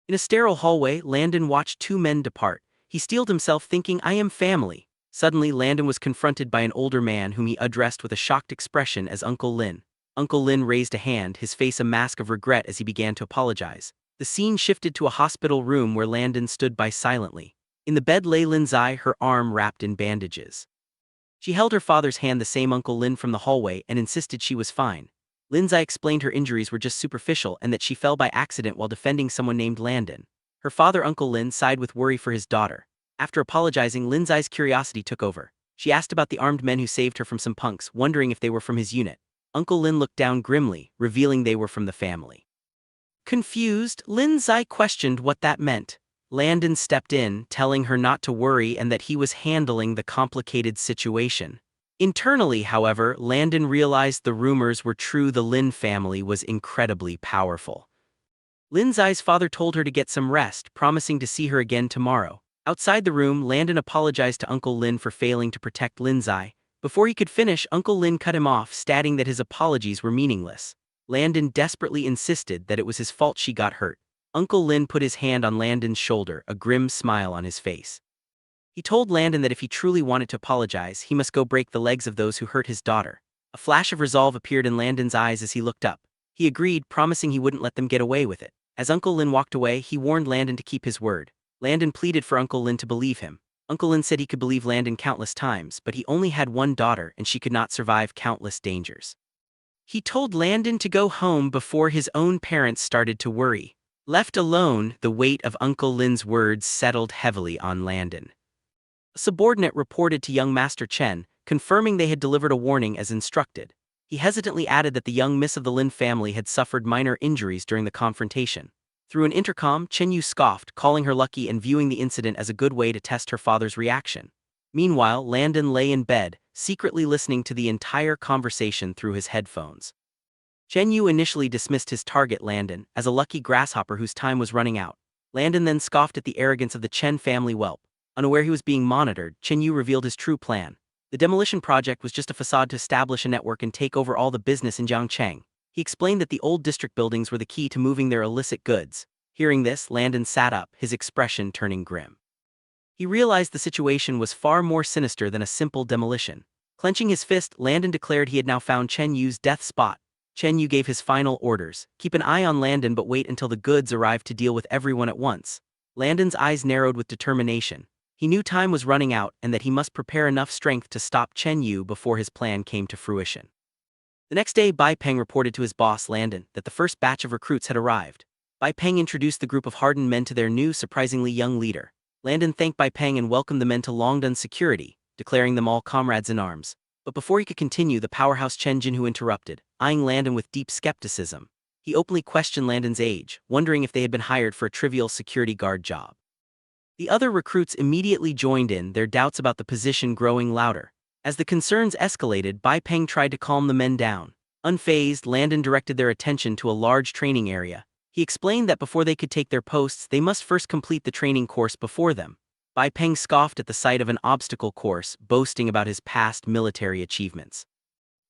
In a sterile hallway, Landon watched two men depart. He steeled himself, thinking, "I am family." Suddenly, Landon was confronted by an older man whom he addressed with a shocked expression as Uncle Lin. Uncle Lin raised a hand, his face a mask of regret as he began to apologize. The scene shifted to a hospital room where Landon stood by silently. In the bed lay Linzai, her arm wrapped in bandages. She held her father's hand, the same Uncle Lin from the hallway, and insisted she was fine. Linzai explained her injuries were just superficial and that she fell by accident while defending someone named Landon. Her father, Uncle Lin, sighed with worry for his daughter. After apologizing, Linzai's curiosity took over. She asked about the armed men who saved her from some punks, wondering if they were from his unit. Uncle Lin looked down grimly, revealing they were from the family. Confused, Linzai questioned what that meant. Landon stepped in, telling her not to worry and that he was handling the complicated situation. Internally, however, Landon realized the rumors were true. The Lin family was incredibly powerful. Linzai's father told her to get some rest, promising to see her again tomorrow. Outside the room, Landon apologized to Uncle Lin for failing to protect Linzai. Before he could finish, Uncle Lin cut him off, stating that his apologies were meaningless. Landon desperately insisted that it was his fault she got hurt. Uncle Lin put his hand on Landon's shoulder, a grim smile on his face. He told Landon that if he truly wanted to apologize, he must go break the legs of those who hurt his daughter. A flash of resolve appeared in Landon's eyes as he looked up. He agreed, promising he wouldn't let them get away with it. As Uncle Lin walked away, he warned Landon to keep his word. Landon pleaded for Uncle Lin to believe him. Uncle Lin said he could believe Landon countless times, but he only had one daughter and she could not survive countless dangers. He told Landon to go home before his own parents started to worry. Left alone, the weight of Uncle Lin's words settled heavily on Landon. A subordinate reported to young Master Chen, confirming they had delivered a warning as instructed. He hesitantly added that the young miss of the Lin family had suffered minor injuries during the confrontation. Through an intercom, Chen Yu scoffed, calling her lucky and viewing the incident as a good way to test her father's reaction. Meanwhile, Landon lay in bed, secretly listening to the entire conversation through his headphones. Chen Yu initially dismissed his target, Landon, as a lucky grasshopper whose time was running out. Landon then scoffed at the arrogance of the Chen family whelp. Unaware he was being monitored, Chen Yu revealed his true plan. The demolition project was just a facade to establish a network and take over all the business in Jiangcheng. He explained that the old district buildings were the key to moving their illicit goods. Hearing this, Landon sat up, his expression turning grim. He realized the situation was far more sinister than a simple demolition. Clenching his fist, Landon declared he had now found Chen Yu's death spot. Chen Yu gave his final orders. Keep an eye on Landon but wait until the goods arrive to deal with everyone at once. Landon's eyes narrowed with determination. He knew time was running out and that he must prepare enough strength to stop Chen Yu before his plan came to fruition. The next day, Bai Peng reported to his boss, Landon, that the first batch of recruits had arrived. Bai Peng introduced the group of hardened men to their new, surprisingly young leader. Landon thanked Bai Peng and welcomed the men to Longdun security, declaring them all comrades in arms. But before he could continue, the powerhouse Chen Jinhu interrupted, eyeing Landon with deep skepticism. He openly questioned Landon's age, wondering if they had been hired for a trivial security guard job. The other recruits immediately joined in, their doubts about the position growing louder. As the concerns escalated, Bai Peng tried to calm the men down. Unfazed, Landon directed their attention to a large training area. He explained that before they could take their posts, they must first complete the training course before them. Bai Peng scoffed at the sight of an obstacle course, boasting about his past military achievements.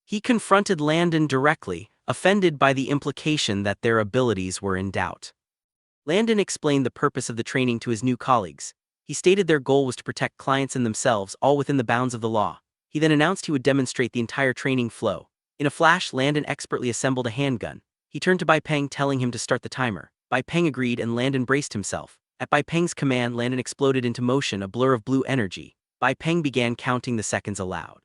He confronted Landon directly, offended by the implication that their abilities were in doubt. Landon explained the purpose of the training to his new colleagues. He stated their goal was to protect clients and themselves, all within the bounds of the law. He then announced he would demonstrate the entire training flow. In a flash, Landon expertly assembled a handgun. He turned to Bai Peng, telling him to start the timer. Bai Peng agreed and Landon braced himself. At Bai Peng's command, Landon exploded into motion, a blur of blue energy. Bai Peng began counting the seconds aloud.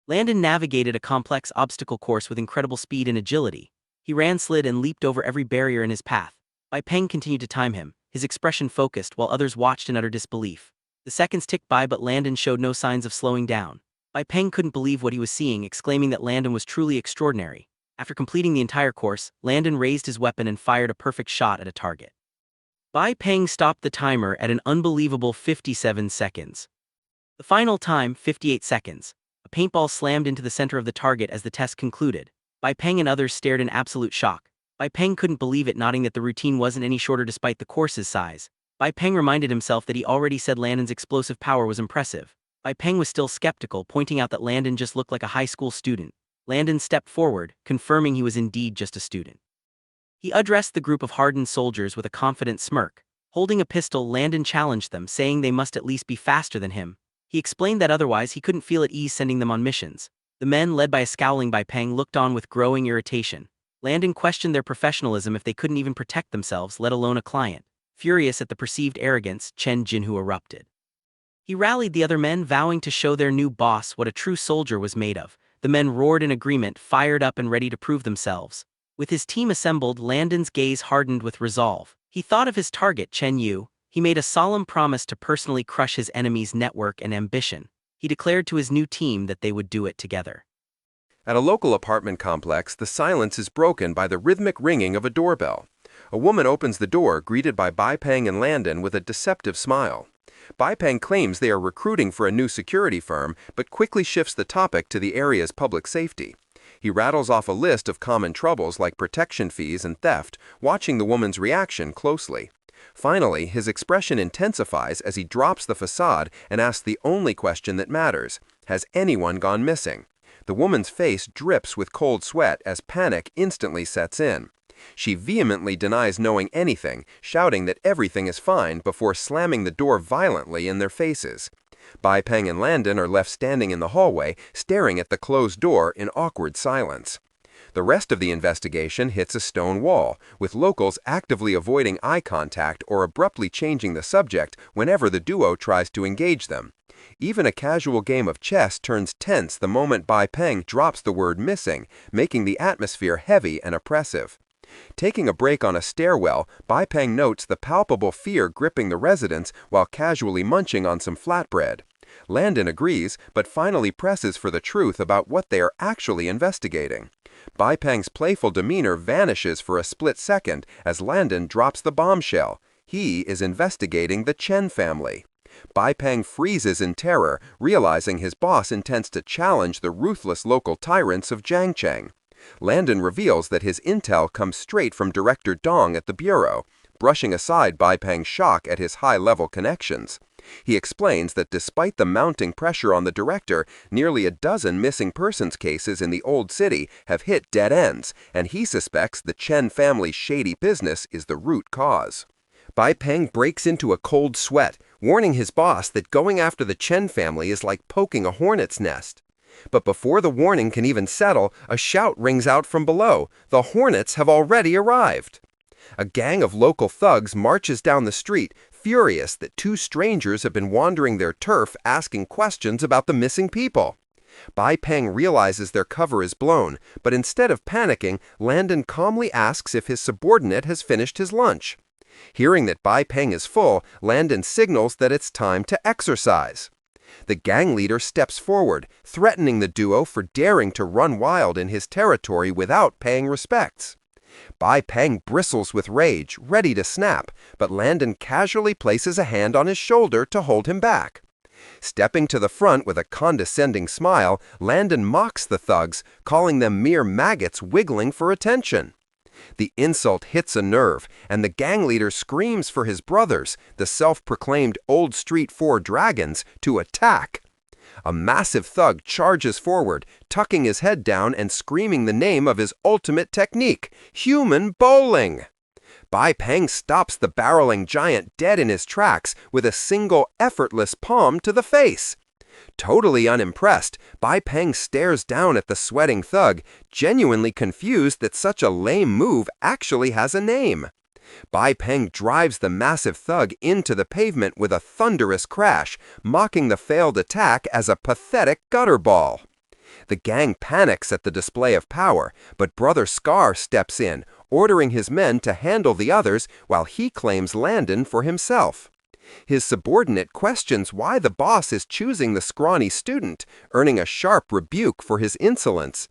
Landon navigated a complex obstacle course with incredible speed and agility. He ran, slid, and leaped over every barrier in his path. Bai Peng continued to time him, his expression focused while others watched in utter disbelief. The seconds ticked by but Landon showed no signs of slowing down. Bai Peng couldn't believe what he was seeing, exclaiming that Landon was truly extraordinary. After completing the entire course, Landon raised his weapon and fired a perfect shot at a target. Bai Peng stopped the timer at an unbelievable 57 seconds. The final time, 58 seconds. A paintball slammed into the center of the target as the test concluded. Bai Peng and others stared in absolute shock. Bai Peng couldn't believe it, nodding that the routine wasn't any shorter despite the course's size. Bai Peng reminded himself that he already said Landon's explosive power was impressive. Bai Peng was still skeptical, pointing out that Landon just looked like a high school student. Landon stepped forward, confirming he was indeed just a student. He addressed the group of hardened soldiers with a confident smirk. Holding a pistol, Landon challenged them, saying they must at least be faster than him. He explained that otherwise he couldn't feel at ease sending them on missions. The men, led by a scowling Bai Peng, looked on with growing irritation. Landon questioned their professionalism if they couldn't even protect themselves, let alone a client. Furious at the perceived arrogance, Chen Jinhu erupted. He rallied the other men, vowing to show their new boss what a true soldier was made of. The men roared in agreement, fired up and ready to prove themselves. With his team assembled, Landon's gaze hardened with resolve. He thought of his target, Chen Yu. He made a solemn promise to personally crush his enemy's network and ambition. He declared to his new team that they would do it together. At a local apartment complex, the silence is broken by the rhythmic ringing of a doorbell. A woman opens the door, greeted by Bai Peng and Landon with a deceptive smile. Bai Peng claims they are recruiting for a new security firm, but quickly shifts the topic to the area's public safety. He rattles off a list of common troubles like protection fees and theft, watching the woman's reaction closely. Finally, his expression intensifies as he drops the facade and asks the only question that matters: has anyone gone missing? The woman's face drips with cold sweat as panic instantly sets in. She vehemently denies knowing anything, shouting that everything is fine before slamming the door violently in their faces. Bai Peng and Landon are left standing in the hallway, staring at the closed door in awkward silence. The rest of the investigation hits a stone wall, with locals actively avoiding eye contact or abruptly changing the subject whenever the duo tries to engage them. Even a casual game of chess turns tense the moment Bai Peng drops the word missing, making the atmosphere heavy and oppressive. Taking a break on a stairwell, Bai Peng notes the palpable fear gripping the residents while casually munching on some flatbread. Landon agrees, but finally presses for the truth about what they are actually investigating. Bai Peng's playful demeanor vanishes for a split second as Landon drops the bombshell. He is investigating the Chen family. Bai Peng freezes in terror, realizing his boss intends to challenge the ruthless local tyrants of Jiangcheng. Landon reveals that his intel comes straight from Director Dong at the Bureau, brushing aside Bai Peng's shock at his high-level connections. He explains that despite the mounting pressure on the director, nearly a dozen missing persons cases in the old city have hit dead ends, and he suspects the Chen family's shady business is the root cause. Bai Peng breaks into a cold sweat, warning his boss that going after the Chen family is like poking a hornet's nest. But before the warning can even settle, a shout rings out from below. The Hornets have already arrived. A gang of local thugs marches down the street, furious that two strangers have been wandering their turf asking questions about the missing people. Bai Peng realizes their cover is blown, but instead of panicking, Landon calmly asks if his subordinate has finished his lunch. Hearing that Bai Peng is full, Landon signals that it's time to exercise. The gang leader steps forward, threatening the duo for daring to run wild in his territory without paying respects. Bai Peng bristles with rage, ready to snap, but Landon casually places a hand on his shoulder to hold him back. Stepping to the front with a condescending smile, Landon mocks the thugs, calling them mere maggots wiggling for attention. The insult hits a nerve, and the gang leader screams for his brothers, the self-proclaimed Old Street 4 dragons, to attack. A massive thug charges forward, tucking his head down and screaming the name of his ultimate technique, human bowling. Bai Peng stops the barreling giant dead in his tracks with a single effortless palm to the face. Totally unimpressed, Bai Peng stares down at the sweating thug, genuinely confused that such a lame move actually has a name. Bai Peng drives the massive thug into the pavement with a thunderous crash, mocking the failed attack as a pathetic gutter ball. The gang panics at the display of power, but Brother Scar steps in, ordering his men to handle the others while he claims Landon for himself. His subordinate questions why the boss is choosing the scrawny student, earning a sharp rebuke for his insolence.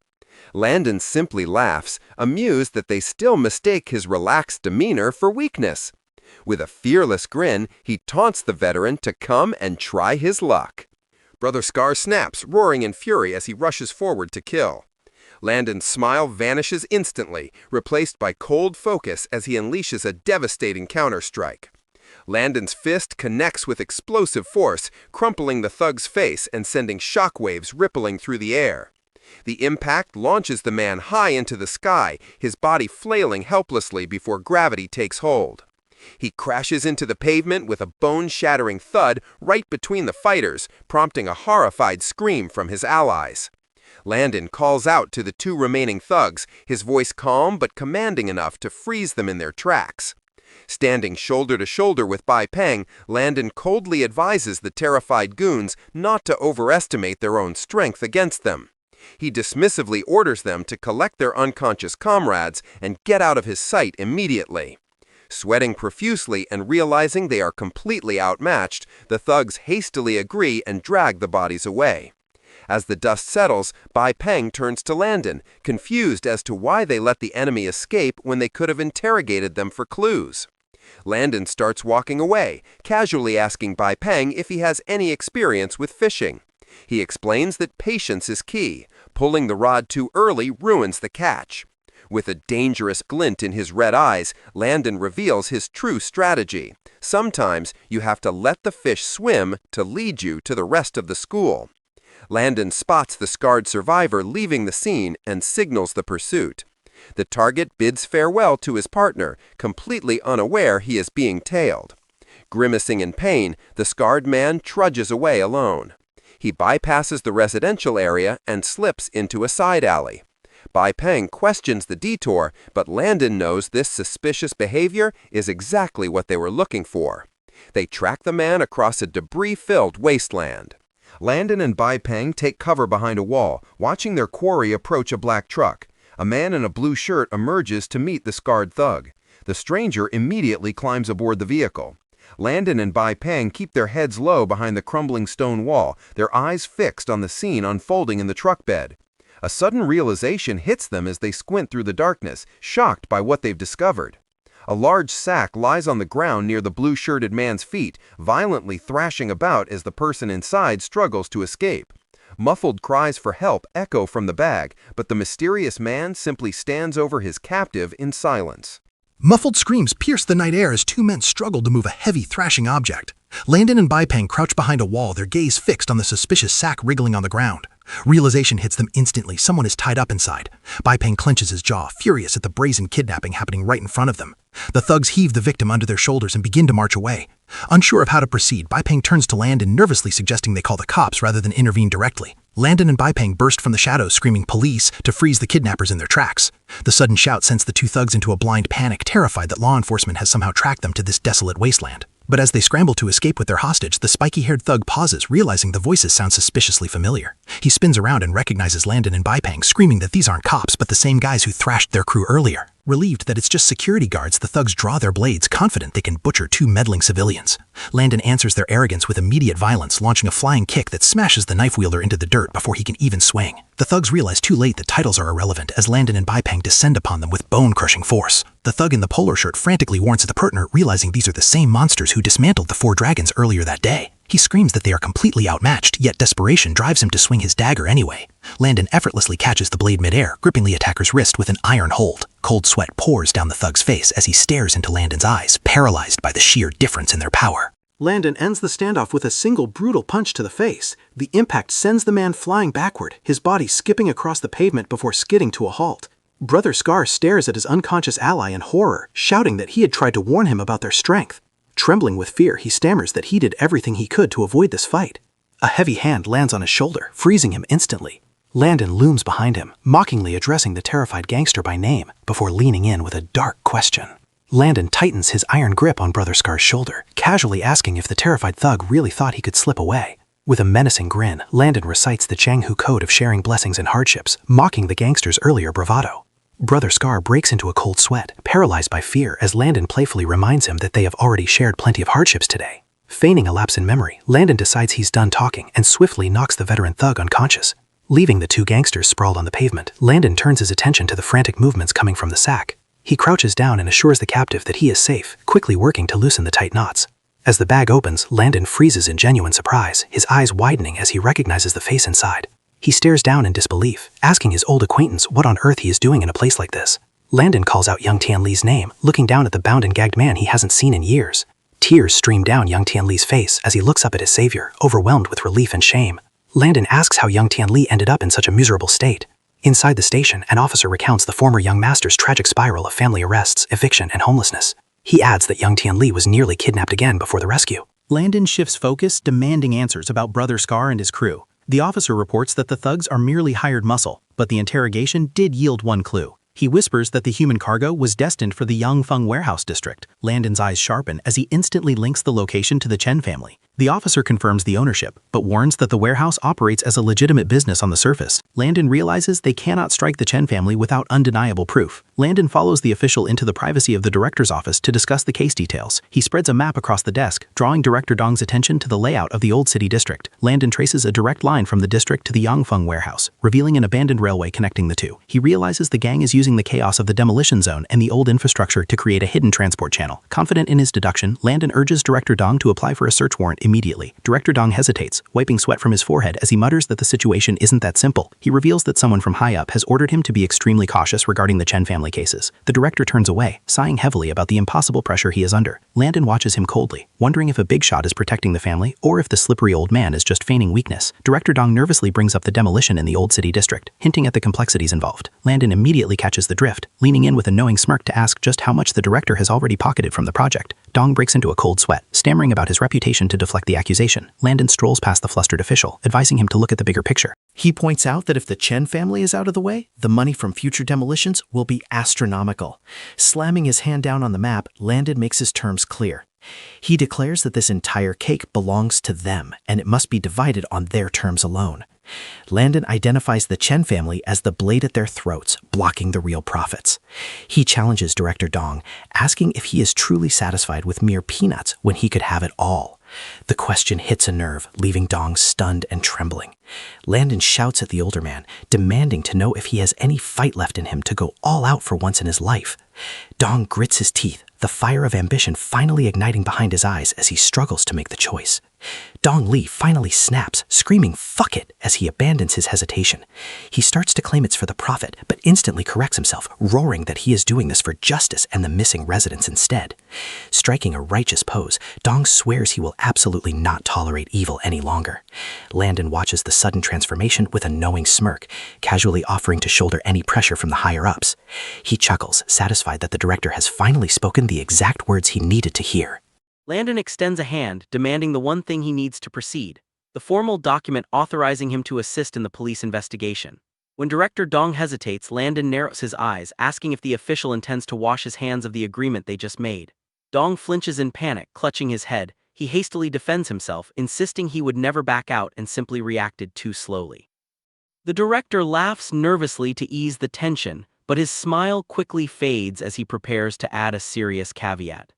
Landon simply laughs, amused that they still mistake his relaxed demeanor for weakness. With a fearless grin, he taunts the veteran to come and try his luck. Brother Scar snaps, roaring in fury as he rushes forward to kill. Landon's smile vanishes instantly, replaced by cold focus as he unleashes a devastating counterstrike. Landon's fist connects with explosive force, crumpling the thug's face and sending shockwaves rippling through the air. The impact launches the man high into the sky, his body flailing helplessly before gravity takes hold. He crashes into the pavement with a bone-shattering thud right between the fighters, prompting a horrified scream from his allies. Landon calls out to the two remaining thugs, his voice calm but commanding enough to freeze them in their tracks. Standing shoulder to shoulder with Bai Peng, Landon coldly advises the terrified goons not to overestimate their own strength against them. He dismissively orders them to collect their unconscious comrades and get out of his sight immediately. Sweating profusely and realizing they are completely outmatched, the thugs hastily agree and drag the bodies away. As the dust settles, Bai Peng turns to Landon, confused as to why they let the enemy escape when they could have interrogated them for clues. Landon starts walking away, casually asking Bai Peng if he has any experience with fishing. He explains that patience is key. Pulling the rod too early ruins the catch. With a dangerous glint in his red eyes, Landon reveals his true strategy. Sometimes you have to let the fish swim to lead you to the rest of the school. Landon spots the scarred survivor leaving the scene and signals the pursuit. The target bids farewell to his partner, completely unaware he is being tailed. Grimacing in pain, the scarred man trudges away alone. He bypasses the residential area and slips into a side alley. Bai Peng questions the detour, but Landon knows this suspicious behavior is exactly what they were looking for. They track the man across a debris-filled wasteland. Landon and Bai Peng take cover behind a wall, watching their quarry approach a black truck. A man in a blue shirt emerges to meet the scarred thug. The stranger immediately climbs aboard the vehicle. Landon and Bai Peng keep their heads low behind the crumbling stone wall, their eyes fixed on the scene unfolding in the truck bed. A sudden realization hits them as they squint through the darkness, shocked by what they've discovered. A large sack lies on the ground near the blue-shirted man's feet, violently thrashing about as the person inside struggles to escape. Muffled cries for help echo from the bag, but the mysterious man simply stands over his captive in silence. Muffled screams pierce the night air as two men struggle to move a heavy, thrashing object. Landon and Bai Peng crouch behind a wall, their gaze fixed on the suspicious sack wriggling on the ground. Realization hits them instantly. Someone is tied up inside. Bai Peng clenches his jaw, furious at the brazen kidnapping happening right in front of them. The thugs heave the victim under their shoulders and begin to march away. Unsure of how to proceed, Bai Peng turns to Landon, nervously suggesting they call the cops rather than intervene directly. Landon and Bai Peng burst from the shadows, screaming police, to freeze the kidnappers in their tracks. The sudden shout sends the two thugs into a blind panic, terrified that law enforcement has somehow tracked them to this desolate wasteland. But as they scramble to escape with their hostage, the spiky-haired thug pauses, realizing the voices sound suspiciously familiar. He spins around and recognizes Landon and Bai Peng, screaming that these aren't cops, but the same guys who thrashed their crew earlier. Relieved that it's just security guards, the thugs draw their blades, confident they can butcher two meddling civilians. Landon answers their arrogance with immediate violence, launching a flying kick that smashes the knife wielder into the dirt before he can even swing. The thugs realize too late that titles are irrelevant as Landon and Bai Peng descend upon them with bone-crushing force. The thug in the polo shirt frantically warns the partner, realizing these are the same monsters who dismantled the four dragons earlier that day. He screams that they are completely outmatched, yet desperation drives him to swing his dagger anyway. Landon effortlessly catches the blade midair, gripping the attacker's wrist with an iron hold. Cold sweat pours down the thug's face as he stares into Landon's eyes, paralyzed by the sheer difference in their power. Landon ends the standoff with a single brutal punch to the face. The impact sends the man flying backward, his body skipping across the pavement before skidding to a halt. Brother Scar stares at his unconscious ally in horror, shouting that he had tried to warn him about their strength. Trembling with fear, he stammers that he did everything he could to avoid this fight. A heavy hand lands on his shoulder, freezing him instantly. Landon looms behind him, mockingly addressing the terrified gangster by name, before leaning in with a dark question. Landon tightens his iron grip on Brother Scar's shoulder, casually asking if the terrified thug really thought he could slip away. With a menacing grin, Landon recites the Changhu code of sharing blessings and hardships, mocking the gangster's earlier bravado. Brother Scar breaks into a cold sweat, paralyzed by fear as Landon playfully reminds him that they have already shared plenty of hardships today. Feigning a lapse in memory, Landon decides he's done talking and swiftly knocks the veteran thug unconscious. Leaving the two gangsters sprawled on the pavement, Landon turns his attention to the frantic movements coming from the sack. He crouches down and assures the captive that he is safe, quickly working to loosen the tight knots. As the bag opens, Landon freezes in genuine surprise, his eyes widening as he recognizes the face inside. He stares down in disbelief, asking his old acquaintance what on earth he is doing in a place like this. Landon calls out Young Tian Li's name, looking down at the bound and gagged man he hasn't seen in years. Tears stream down Young Tian Li's face as he looks up at his savior, overwhelmed with relief and shame. Landon asks how Young Tian Li ended up in such a miserable state. Inside the station, an officer recounts the former young master's tragic spiral of family arrests, eviction, and homelessness. He adds that Young Tian Li was nearly kidnapped again before the rescue. Landon shifts focus, demanding answers about Brother Scar and his crew. The officer reports that the thugs are merely hired muscle, but the interrogation did yield one clue. He whispers that the human cargo was destined for the Yangfeng warehouse district. Landon's eyes sharpen as he instantly links the location to the Chen family. The officer confirms the ownership, but warns that the warehouse operates as a legitimate business on the surface. Landon realizes they cannot strike the Chen family without undeniable proof. Landon follows the official into the privacy of the director's office to discuss the case details. He spreads a map across the desk, drawing Director Dong's attention to the layout of the old city district. Landon traces a direct line from the district to the Yangfeng warehouse, revealing an abandoned railway connecting the two. He realizes the gang is using the chaos of the demolition zone and the old infrastructure to create a hidden transport channel. Confident in his deduction, Landon urges Director Dong to apply for a search warrant immediately. Director Dong hesitates, wiping sweat from his forehead as he mutters that the situation isn't that simple. He reveals that someone from high up has ordered him to be extremely cautious regarding the Chen family cases. The director turns away, sighing heavily about the impossible pressure he is under. Landon watches him coldly, wondering if a big shot is protecting the family or if the slippery old man is just feigning weakness. Director Dong nervously brings up the demolition in the old city district, hinting at the complexities involved. Landon immediately catches the drift, leaning in with a knowing smirk to ask just how much the director has already pocketed from the project. Dong breaks into a cold sweat, stammering about his reputation to deflect the accusation. Landon strolls past the flustered official, advising him to look at the bigger picture. He points out that if the Chen family is out of the way, the money from future demolitions will be astronomical. Slamming his hand down on the map, Landon makes his terms clear. He declares that this entire cake belongs to them and it must be divided on their terms alone. Landon identifies the Chen family as the blade at their throats, blocking the real profits. He challenges Director Dong, asking if he is truly satisfied with mere peanuts when he could have it all. The question hits a nerve, leaving Dong stunned and trembling. Landon shouts at the older man, demanding to know if he has any fight left in him to go all out for once in his life. Dong grits his teeth, the fire of ambition finally igniting behind his eyes as he struggles to make the choice. Dong Li finally snaps, screaming "fuck it" as he abandons his hesitation. He starts to claim it's for the profit, but instantly corrects himself, roaring that he is doing this for justice and the missing residents instead. Striking a righteous pose, Dong swears he will absolutely not tolerate evil any longer. Landon watches the sudden transformation with a knowing smirk, casually offering to shoulder any pressure from the higher-ups. He chuckles, satisfied that the director has finally spoken the exact words he needed to hear. Landon extends a hand, demanding the one thing he needs to proceed: the formal document authorizing him to assist in the police investigation. When Director Dong hesitates, Landon narrows his eyes, asking if the official intends to wash his hands of the agreement they just made. Dong flinches in panic, clutching his head. He hastily defends himself, insisting he would never back out, and simply reacted too slowly. The director laughs nervously to ease the tension, but his smile quickly fades as he prepares to add a serious caveat.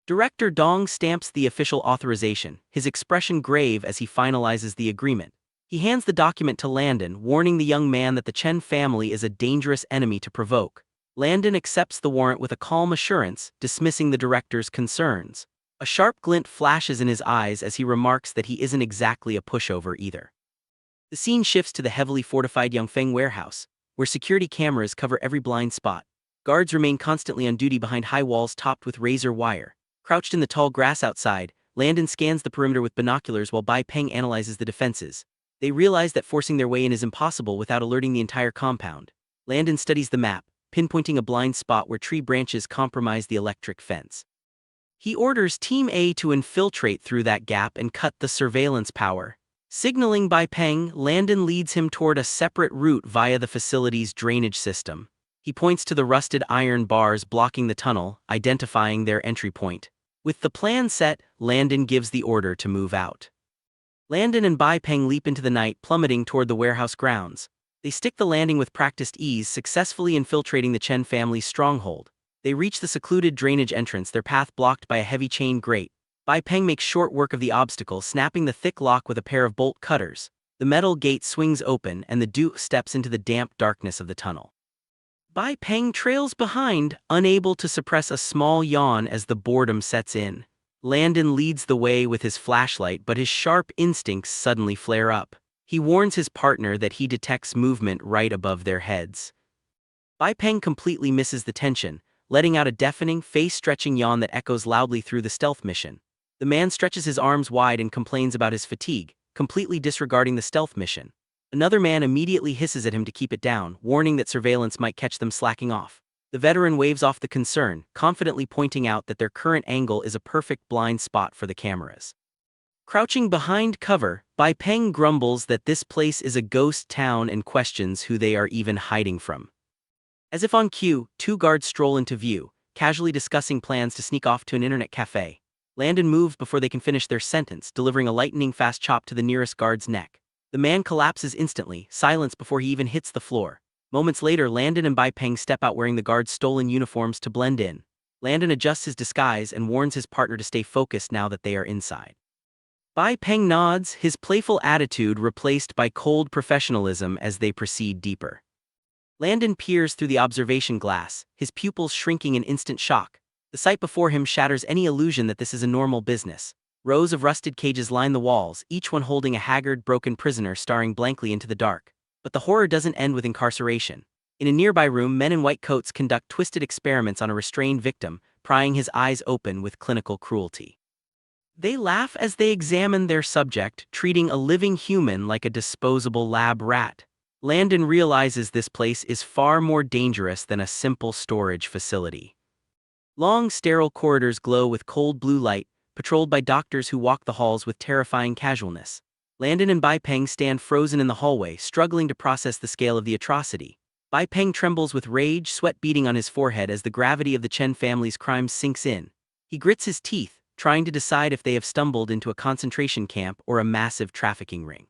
Director Dong stamps the official authorization, his expression grave as he finalizes the agreement. He hands the document to Landon, warning the young man that the Chen family is a dangerous enemy to provoke. Landon accepts the warrant with a calm assurance, dismissing the director's concerns. A sharp glint flashes in his eyes as he remarks that he isn't exactly a pushover either. The scene shifts to the heavily fortified Yongfeng warehouse, where security cameras cover every blind spot. Guards remain constantly on duty behind high walls topped with razor wire. Crouched in the tall grass outside, Landon scans the perimeter with binoculars while Bai Peng analyzes the defenses. They realize that forcing their way in is impossible without alerting the entire compound. Landon studies the map, pinpointing a blind spot where tree branches compromise the electric fence. He orders Team A to infiltrate through that gap and cut the surveillance power. Signaling Bai Peng, Landon leads him toward a separate route via the facility's drainage system. He points to the rusted iron bars blocking the tunnel, identifying their entry point. With the plan set, Landon gives the order to move out. Landon and Bai Peng leap into the night, plummeting toward the warehouse grounds. They stick the landing with practiced ease, successfully infiltrating the Chen family's stronghold. They reach the secluded drainage entrance, their path blocked by a heavy chain grate. Bai Peng makes short work of the obstacle, snapping the thick lock with a pair of bolt cutters. The metal gate swings open, and the Duke steps into the damp darkness of the tunnel. Bai Peng trails behind, unable to suppress a small yawn as the boredom sets in. Landon leads the way with his flashlight, but his sharp instincts suddenly flare up. He warns his partner that he detects movement right above their heads. Bai Peng completely misses the tension, letting out a deafening, face-stretching yawn that echoes loudly through the stealth mission. The man stretches his arms wide and complains about his fatigue, completely disregarding the stealth mission. Another man immediately hisses at him to keep it down, warning that surveillance might catch them slacking off. The veteran waves off the concern, confidently pointing out that their current angle is a perfect blind spot for the cameras. Crouching behind cover, Bai Peng grumbles that this place is a ghost town and questions who they are even hiding from. As if on cue, two guards stroll into view, casually discussing plans to sneak off to an internet cafe. Landon moves before they can finish their sentence, delivering a lightning-fast chop to the nearest guard's neck. The man collapses instantly, silenced before he even hits the floor. Moments later, Landon and Bai Peng step out wearing the guards' stolen uniforms to blend in. Landon adjusts his disguise and warns his partner to stay focused now that they are inside. Bai Peng nods, his playful attitude replaced by cold professionalism as they proceed deeper. Landon peers through the observation glass, his pupils shrinking in instant shock. The sight before him shatters any illusion that this is a normal business. Rows of rusted cages line the walls, each one holding a haggard, broken prisoner staring blankly into the dark. But the horror doesn't end with incarceration. In a nearby room, men in white coats conduct twisted experiments on a restrained victim, prying his eyes open with clinical cruelty. They laugh as they examine their subject, treating a living human like a disposable lab rat. Landon realizes this place is far more dangerous than a simple storage facility. Long, sterile corridors glow with cold blue light, patrolled by doctors who walk the halls with terrifying casualness. Landon and Bai Peng stand frozen in the hallway, struggling to process the scale of the atrocity. Bai Peng trembles with rage, sweat beading on his forehead as the gravity of the Chen family's crimes sinks in. He grits his teeth, trying to decide if they have stumbled into a concentration camp or a massive trafficking ring.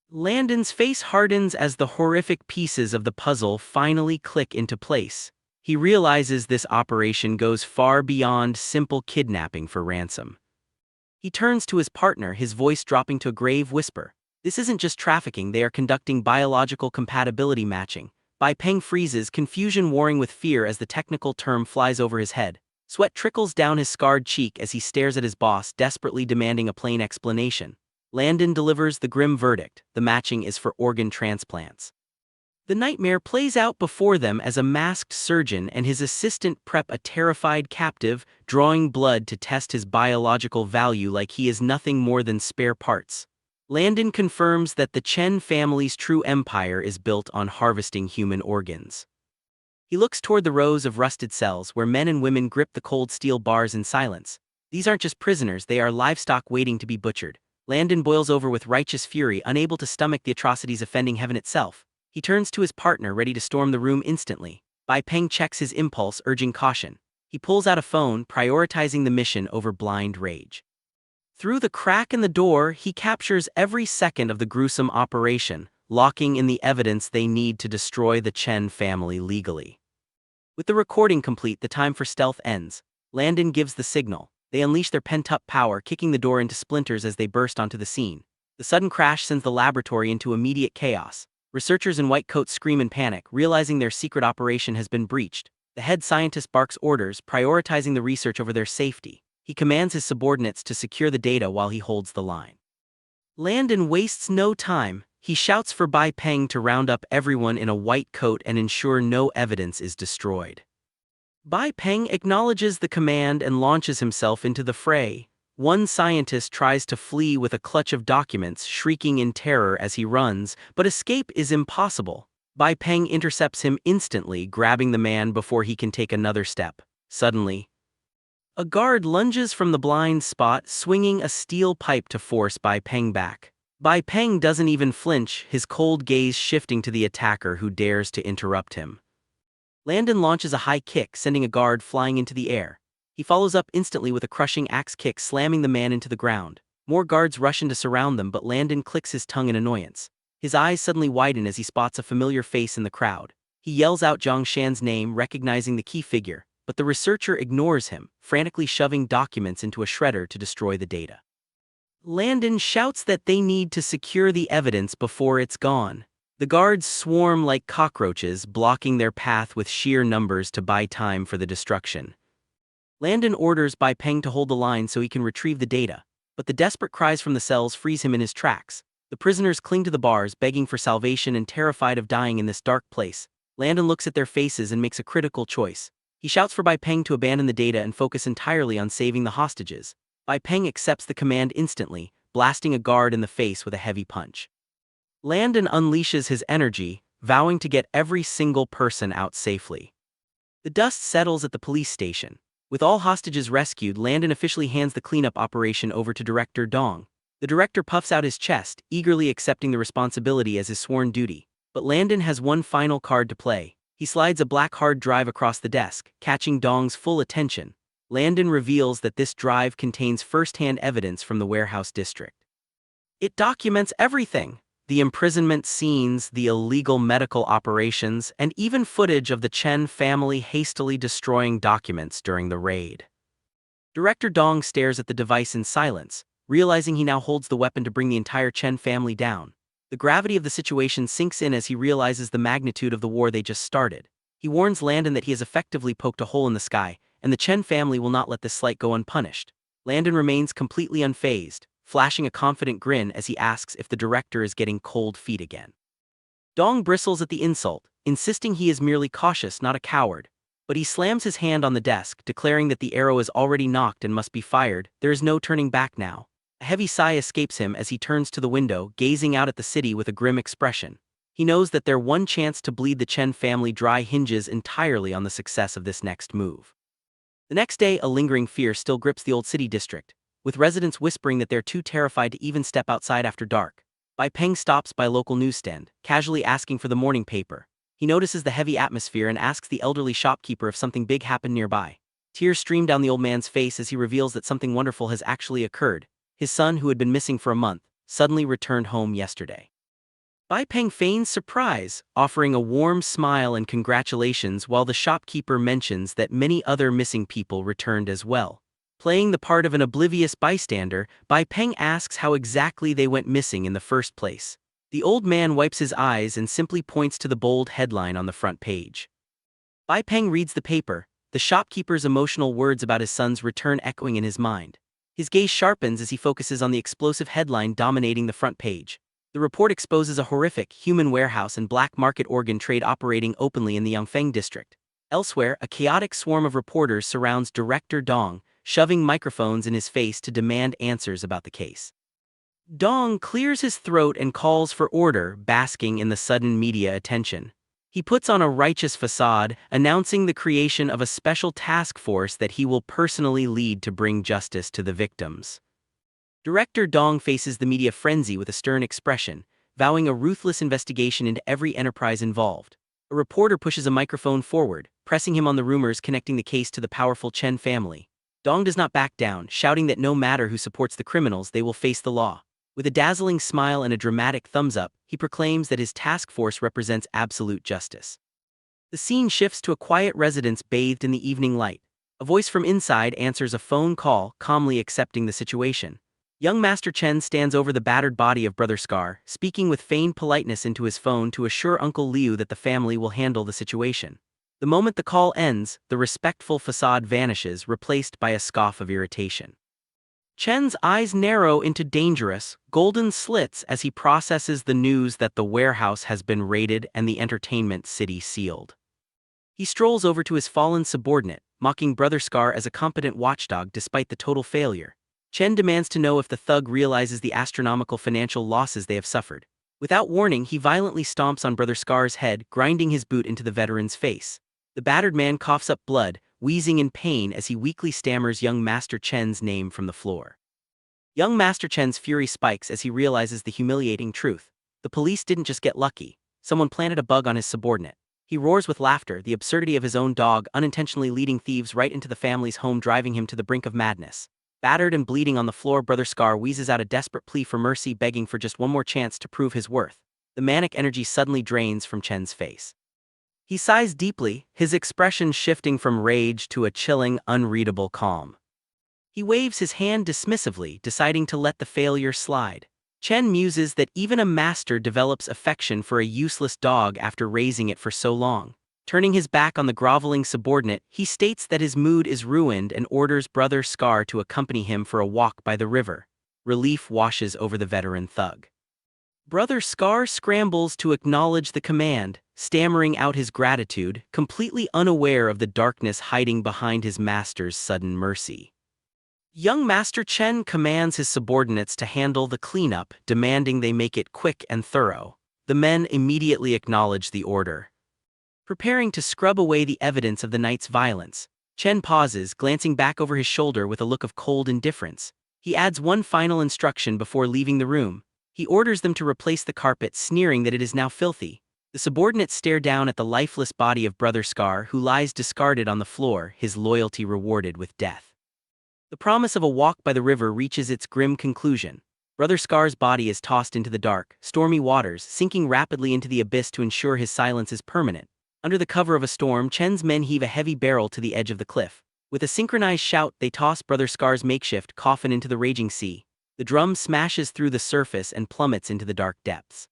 Landon's face hardens as the horrific pieces of the puzzle finally click into place. He realizes this operation goes far beyond simple kidnapping for ransom. He turns to his partner, his voice dropping to a grave whisper. This isn't just trafficking, they are conducting biological compatibility matching. Bai Peng freezes, confusion warring with fear as the technical term flies over his head. Sweat trickles down his scarred cheek as he stares at his boss, desperately demanding a plain explanation. Landon delivers the grim verdict: the matching is for organ transplants. The nightmare plays out before them as a masked surgeon and his assistant prep a terrified captive, drawing blood to test his biological value like he is nothing more than spare parts. Landon confirms that the Chen family's true empire is built on harvesting human organs. He looks toward the rows of rusted cells where men and women grip the cold steel bars in silence. These aren't just prisoners, they are livestock waiting to be butchered. Landon boils over with righteous fury, unable to stomach the atrocities offending heaven itself. He turns to his partner, ready to storm the room instantly. Bai Peng checks his impulse, urging caution. He pulls out a phone, prioritizing the mission over blind rage. Through the crack in the door, he captures every second of the gruesome operation, locking in the evidence they need to destroy the Chen family legally. With the recording complete, the time for stealth ends. Landon gives the signal. They unleash their pent-up power, kicking the door into splinters as they burst onto the scene. The sudden crash sends the laboratory into immediate chaos. Researchers in white coats scream in panic, realizing their secret operation has been breached. The head scientist barks orders, prioritizing the research over their safety. He commands his subordinates to secure the data while he holds the line. Landon wastes no time. He shouts for Bai Peng to round up everyone in a white coat and ensure no evidence is destroyed. Bai Peng acknowledges the command and launches himself into the fray. One scientist tries to flee with a clutch of documents, shrieking in terror as he runs, but escape is impossible. Bai Peng intercepts him instantly, grabbing the man before he can take another step. Suddenly, a guard lunges from the blind spot, swinging a steel pipe to force Bai Peng back. Bai Peng doesn't even flinch, his cold gaze shifting to the attacker who dares to interrupt him. Landon launches a high kick, sending a guard flying into the air. He follows up instantly with a crushing axe kick, slamming the man into the ground. More guards rush in to surround them, but Landon clicks his tongue in annoyance. His eyes suddenly widen as he spots a familiar face in the crowd. He yells out Zhang Shan's name, recognizing the key figure, but the researcher ignores him, frantically shoving documents into a shredder to destroy the data. Landon shouts that they need to secure the evidence before it's gone. The guards swarm like cockroaches, blocking their path with sheer numbers to buy time for the destruction. Landon orders Bai Peng to hold the line so he can retrieve the data, but the desperate cries from the cells freeze him in his tracks. The prisoners cling to the bars, begging for salvation and terrified of dying in this dark place. Landon looks at their faces and makes a critical choice. He shouts for Bai Peng to abandon the data and focus entirely on saving the hostages. Bai Peng accepts the command instantly, blasting a guard in the face with a heavy punch. Landon unleashes his energy, vowing to get every single person out safely. The dust settles at the police station. With all hostages rescued, Landon officially hands the cleanup operation over to Director Dong. The director puffs out his chest, eagerly accepting the responsibility as his sworn duty. But Landon has one final card to play. He slides a black hard drive across the desk, catching Dong's full attention. Landon reveals that this drive contains first-hand evidence from the warehouse district. It documents everything: the imprisonment scenes, the illegal medical operations, and even footage of the Chen family hastily destroying documents during the raid. Director Dong stares at the device in silence, realizing he now holds the weapon to bring the entire Chen family down. The gravity of the situation sinks in as he realizes the magnitude of the war they just started. He warns Landon that he has effectively poked a hole in the sky, and the Chen family will not let this slight go unpunished. Landon remains completely unfazed, flashing a confident grin as he asks if the director is getting cold feet again. Dong bristles at the insult, insisting he is merely cautious, not a coward. But he slams his hand on the desk, declaring that the arrow is already nocked and must be fired. There is no turning back now. A heavy sigh escapes him as he turns to the window, gazing out at the city with a grim expression. He knows that their one chance to bleed the Chen family dry hinges entirely on the success of this next move. The next day, a lingering fear still grips the old city district, with residents whispering that they're too terrified to even step outside after dark. Bai Peng stops by a local newsstand, casually asking for the morning paper. He notices the heavy atmosphere and asks the elderly shopkeeper if something big happened nearby. Tears stream down the old man's face as he reveals that something wonderful has actually occurred. His son, who had been missing for a month, suddenly returned home yesterday. Bai Peng feigns surprise, offering a warm smile and congratulations while the shopkeeper mentions that many other missing people returned as well. Playing the part of an oblivious bystander, Bai Peng asks how exactly they went missing in the first place. The old man wipes his eyes and simply points to the bold headline on the front page. Bai Peng reads the paper, the shopkeeper's emotional words about his son's return echoing in his mind. His gaze sharpens as he focuses on the explosive headline dominating the front page. The report exposes a horrific human warehouse and black market organ trade operating openly in the Yangfeng district. Elsewhere, a chaotic swarm of reporters surrounds Director Dong, shoving microphones in his face to demand answers about the case. Dong clears his throat and calls for order, basking in the sudden media attention. He puts on a righteous facade, announcing the creation of a special task force that he will personally lead to bring justice to the victims. Director Dong faces the media frenzy with a stern expression, vowing a ruthless investigation into every enterprise involved. A reporter pushes a microphone forward, pressing him on the rumors connecting the case to the powerful Chen family. Dong does not back down, shouting that no matter who supports the criminals, they will face the law. With a dazzling smile and a dramatic thumbs up, he proclaims that his task force represents absolute justice. The scene shifts to a quiet residence bathed in the evening light. A voice from inside answers a phone call, calmly accepting the situation. Young Master Chen stands over the battered body of Brother Scar, speaking with feigned politeness into his phone to assure Uncle Liu that the family will handle the situation. The moment the call ends, the respectful facade vanishes, replaced by a scoff of irritation. Chen's eyes narrow into dangerous, golden slits as he processes the news that the warehouse has been raided and the entertainment city sealed. He strolls over to his fallen subordinate, mocking Brother Scar as a competent watchdog despite the total failure. Chen demands to know if the thug realizes the astronomical financial losses they have suffered. Without warning, he violently stomps on Brother Scar's head, grinding his boot into the veteran's face. The battered man coughs up blood, wheezing in pain as he weakly stammers young Master Chen's name from the floor. Young Master Chen's fury spikes as he realizes the humiliating truth. The police didn't just get lucky. Someone planted a bug on his subordinate. He roars with laughter, the absurdity of his own dog unintentionally leading thieves right into the family's home, driving him to the brink of madness. Battered and bleeding on the floor, Brother Scar wheezes out a desperate plea for mercy, begging for just one more chance to prove his worth. The manic energy suddenly drains from Chen's face. He sighs deeply, his expression shifting from rage to a chilling, unreadable calm. He waves his hand dismissively, deciding to let the failure slide. Chen muses that even a master develops affection for a useless dog after raising it for so long. Turning his back on the groveling subordinate, he states that his mood is ruined and orders Brother Scar to accompany him for a walk by the river. Relief washes over the veteran thug. Brother Scar scrambles to acknowledge the command, stammering out his gratitude, completely unaware of the darkness hiding behind his master's sudden mercy. Young Master Chen commands his subordinates to handle the cleanup, demanding they make it quick and thorough. The men immediately acknowledge the order. Preparing to scrub away the evidence of the night's violence, Chen pauses, glancing back over his shoulder with a look of cold indifference. He adds one final instruction before leaving the room. He orders them to replace the carpet, sneering that it is now filthy. The subordinates stare down at the lifeless body of Brother Scar, who lies discarded on the floor, his loyalty rewarded with death. The promise of a walk by the river reaches its grim conclusion. Brother Scar's body is tossed into the dark, stormy waters, sinking rapidly into the abyss to ensure his silence is permanent. Under the cover of a storm, Chen's men heave a heavy barrel to the edge of the cliff. With a synchronized shout, they toss Brother Scar's makeshift coffin into the raging sea. The drum smashes through the surface and plummets into the dark depths.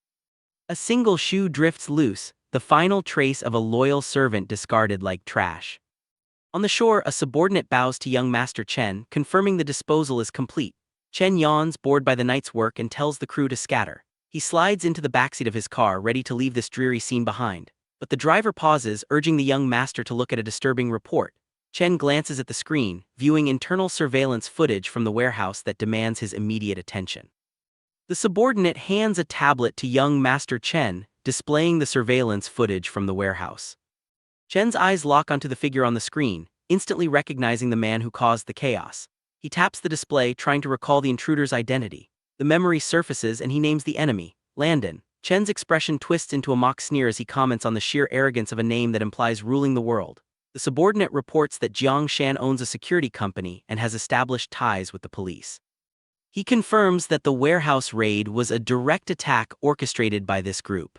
A single shoe drifts loose, the final trace of a loyal servant discarded like trash. On the shore, a subordinate bows to young Master Chen, confirming the disposal is complete. Chen yawns, bored by the night's work, and tells the crew to scatter. He slides into the backseat of his car, ready to leave this dreary scene behind. But the driver pauses, urging the young master to look at a disturbing report. Chen glances at the screen, viewing internal surveillance footage from the warehouse that demands his immediate attention. The subordinate hands a tablet to young Master Chen, displaying the surveillance footage from the warehouse. Chen's eyes lock onto the figure on the screen, instantly recognizing the man who caused the chaos. He taps the display, trying to recall the intruder's identity. The memory surfaces and he names the enemy, Landon. Chen's expression twists into a mock sneer as he comments on the sheer arrogance of a name that implies ruling the world. The subordinate reports that Jiang Shan owns a security company and has established ties with the police. He confirms that the warehouse raid was a direct attack orchestrated by this group.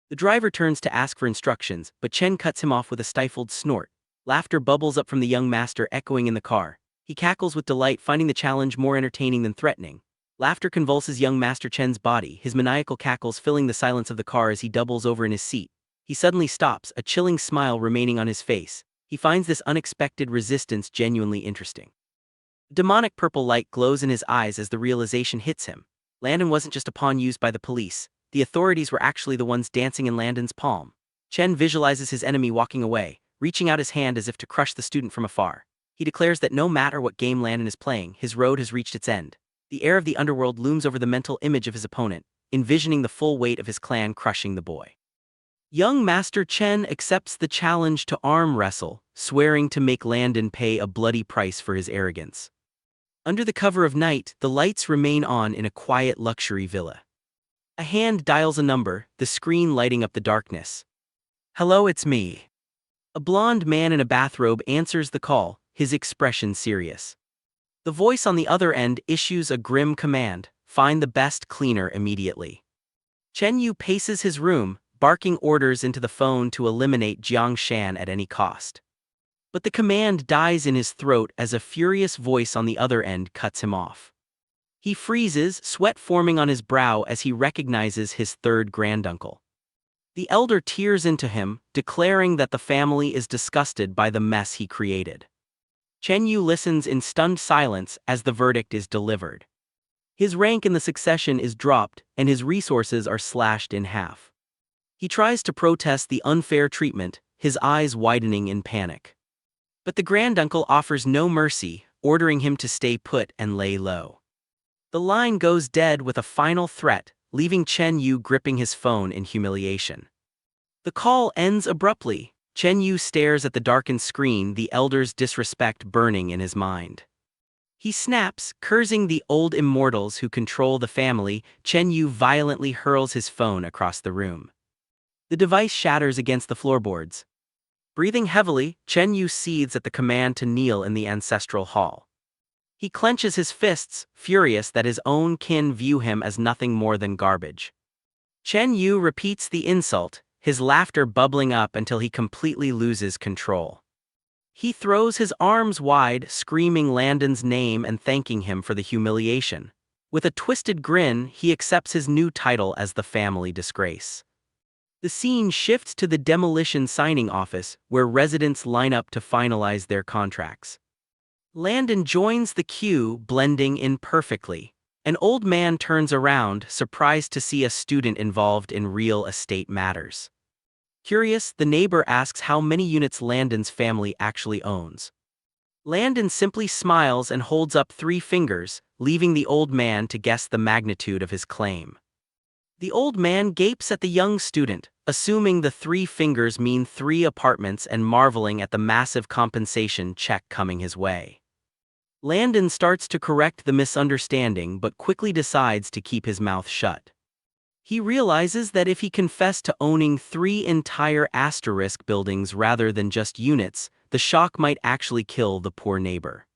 The driver turns to ask for instructions, but Chen cuts him off with a stifled snort. Laughter bubbles up from the young master, echoing in the car. He cackles with delight, finding the challenge more entertaining than threatening. Laughter convulses young Master Chen's body, his maniacal cackles filling the silence of the car as he doubles over in his seat. He suddenly stops, a chilling smile remaining on his face. He finds this unexpected resistance genuinely interesting. Demonic purple light glows in his eyes as the realization hits him. Landon wasn't just a pawn used by the police. The authorities were actually the ones dancing in Landon's palm. Chen visualizes his enemy walking away, reaching out his hand as if to crush the student from afar. He declares that no matter what game Landon is playing, his road has reached its end. The air of the underworld looms over the mental image of his opponent, envisioning the full weight of his clan crushing the boy. Young Master Chen accepts the challenge to arm wrestle, swearing to make Landon pay a bloody price for his arrogance. Under the cover of night, the lights remain on in a quiet luxury villa. A hand dials a number, the screen lighting up the darkness. "Hello, it's me." A blonde man in a bathrobe answers the call, his expression serious. The voice on the other end issues a grim command: find the best cleaner immediately. Chen Yu paces his room, barking orders into the phone to eliminate Jiang Shan at any cost. But the command dies in his throat as a furious voice on the other end cuts him off. He freezes, sweat forming on his brow as he recognizes his third granduncle. The elder tears into him, declaring that the family is disgusted by the mess he created. Chen Yu listens in stunned silence as the verdict is delivered. His rank in the succession is dropped, and his resources are slashed in half. He tries to protest the unfair treatment, his eyes widening in panic. But the granduncle offers no mercy, ordering him to stay put and lay low. The line goes dead with a final threat, leaving Chen Yu gripping his phone in humiliation. The call ends abruptly. Chen Yu stares at the darkened screen, the elder's disrespect burning in his mind. He snaps, cursing the old immortals who control the family. Chen Yu violently hurls his phone across the room. The device shatters against the floorboards. Breathing heavily, Chen Yu seethes at the command to kneel in the ancestral hall. He clenches his fists, furious that his own kin view him as nothing more than garbage. Chen Yu repeats the insult, his laughter bubbling up until he completely loses control. He throws his arms wide, screaming Landon's name and thanking him for the humiliation. With a twisted grin, he accepts his new title as the family disgrace. The scene shifts to the demolition signing office, where residents line up to finalize their contracts. Landon joins the queue, blending in perfectly. An old man turns around, surprised to see a student involved in real estate matters. Curious, the neighbor asks how many units Landon's family actually owns. Landon simply smiles and holds up 3 fingers, leaving the old man to guess the magnitude of his claim. The old man gapes at the young student, assuming the 3 fingers mean 3 apartments and marveling at the massive compensation check coming his way. Landon starts to correct the misunderstanding but quickly decides to keep his mouth shut. He realizes that if he confessed to owning 3 entire asterisk buildings rather than just units, the shock might actually kill the poor neighbor.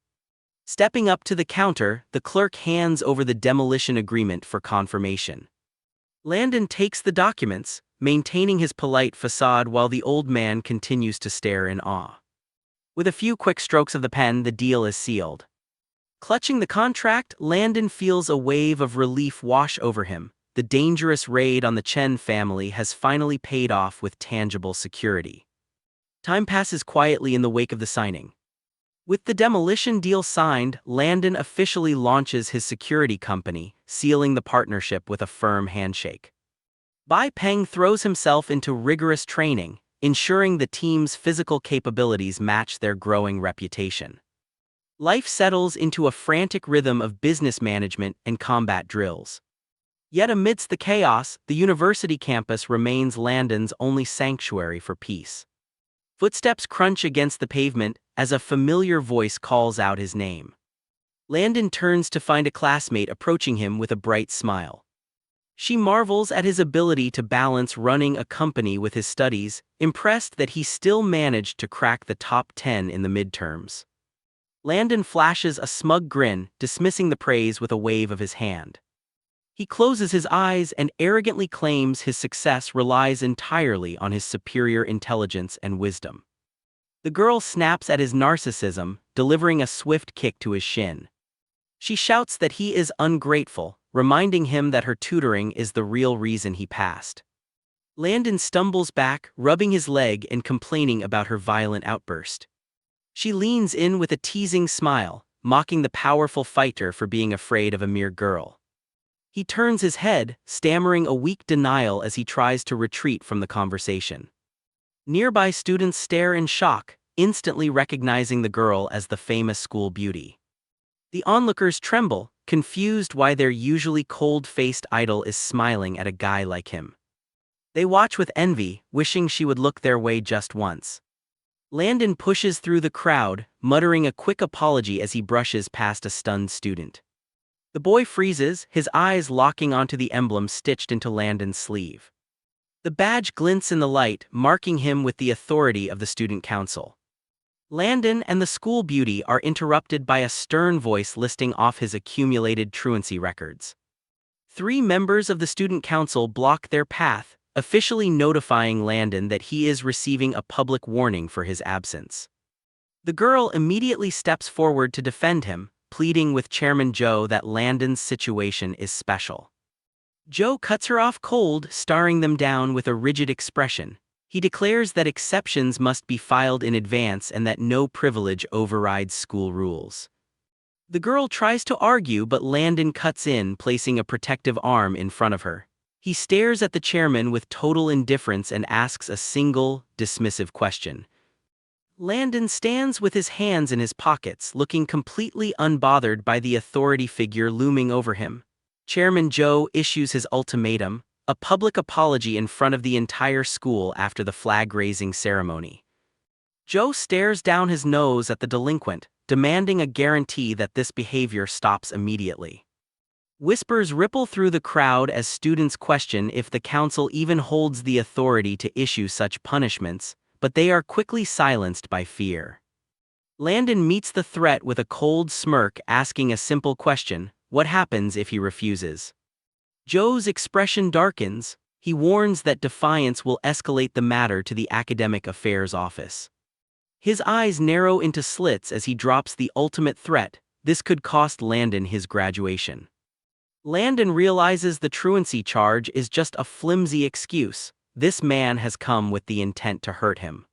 Stepping up to the counter, the clerk hands over the demolition agreement for confirmation. Landon takes the documents, maintaining his polite facade while the old man continues to stare in awe. With a few quick strokes of the pen, the deal is sealed. Clutching the contract, Landon feels a wave of relief wash over him. The dangerous raid on the Chen family has finally paid off with tangible security. Time passes quietly in the wake of the signing. With the demolition deal signed, Landon officially launches his security company, sealing the partnership with a firm handshake. Bai Peng throws himself into rigorous training, ensuring the team's physical capabilities match their growing reputation. Life settles into a frantic rhythm of business management and combat drills. Yet amidst the chaos, the university campus remains Landon's only sanctuary for peace. Footsteps crunch against the pavement as a familiar voice calls out his name. Landon turns to find a classmate approaching him with a bright smile. She marvels at his ability to balance running a company with his studies, impressed that he still managed to crack the top 10 in the midterms. Landon flashes a smug grin, dismissing the praise with a wave of his hand. He closes his eyes and arrogantly claims his success relies entirely on his superior intelligence and wisdom. The girl snaps at his narcissism, delivering a swift kick to his shin. She shouts that he is ungrateful, reminding him that her tutoring is the real reason he passed. Landon stumbles back, rubbing his leg and complaining about her violent outburst. She leans in with a teasing smile, mocking the powerful fighter for being afraid of a mere girl. He turns his head, stammering a weak denial as he tries to retreat from the conversation. Nearby students stare in shock, instantly recognizing the girl as the famous school beauty. The onlookers tremble, confused why their usually cold-faced idol is smiling at a guy like him. They watch with envy, wishing she would look their way just once. Landon pushes through the crowd, muttering a quick apology as he brushes past a stunned student. The boy freezes, his eyes locking onto the emblem stitched into Landon's sleeve. The badge glints in the light, marking him with the authority of the student council. Landon and the school beauty are interrupted by a stern voice listing off his accumulated truancy records. 3 members of the student council block their path, officially notifying Landon that he is receiving a public warning for his absence. The girl immediately steps forward to defend him, pleading with Chairman Joe that Landon's situation is special. Joe cuts her off cold, staring them down with a rigid expression. He declares that exceptions must be filed in advance and that no privilege overrides school rules. The girl tries to argue, but Landon cuts in, placing a protective arm in front of her. He stares at the chairman with total indifference and asks a single, dismissive question. Landon stands with his hands in his pockets, looking completely unbothered by the authority figure looming over him. Chairman Joe issues his ultimatum, a public apology in front of the entire school after the flag-raising ceremony. Joe stares down his nose at the delinquent, demanding a guarantee that this behavior stops immediately. Whispers ripple through the crowd as students question if the council even holds the authority to issue such punishments, but they are quickly silenced by fear. Landon meets the threat with a cold smirk, asking a simple question: what happens if he refuses? Joe's expression darkens. He warns that defiance will escalate the matter to the academic affairs office. His eyes narrow into slits as he drops the ultimate threat: this could cost Landon his graduation. Landon realizes the truancy charge is just a flimsy excuse. This man has come with the intent to hurt him.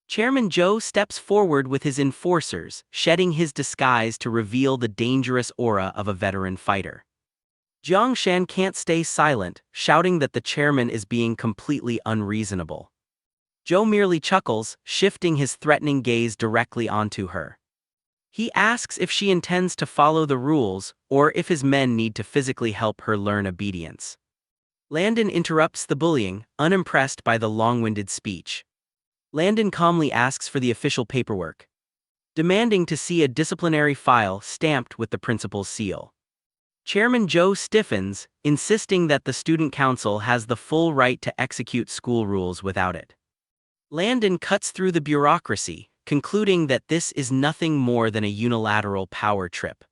Chairman Joe steps forward with his enforcers, shedding his disguise to reveal the dangerous aura of a veteran fighter. Jiangshan can't stay silent, shouting that the chairman is being completely unreasonable. Joe merely chuckles, shifting his threatening gaze directly onto her. He asks if she intends to follow the rules, or if his men need to physically help her learn obedience. Landon interrupts the bullying, unimpressed by the long-winded speech. Landon calmly asks for the official paperwork, demanding to see a disciplinary file stamped with the principal's seal. Chairman Joe stiffens, insisting that the student council has the full right to execute school rules without it. Landon cuts through the bureaucracy, concluding that this is nothing more than a unilateral power trip.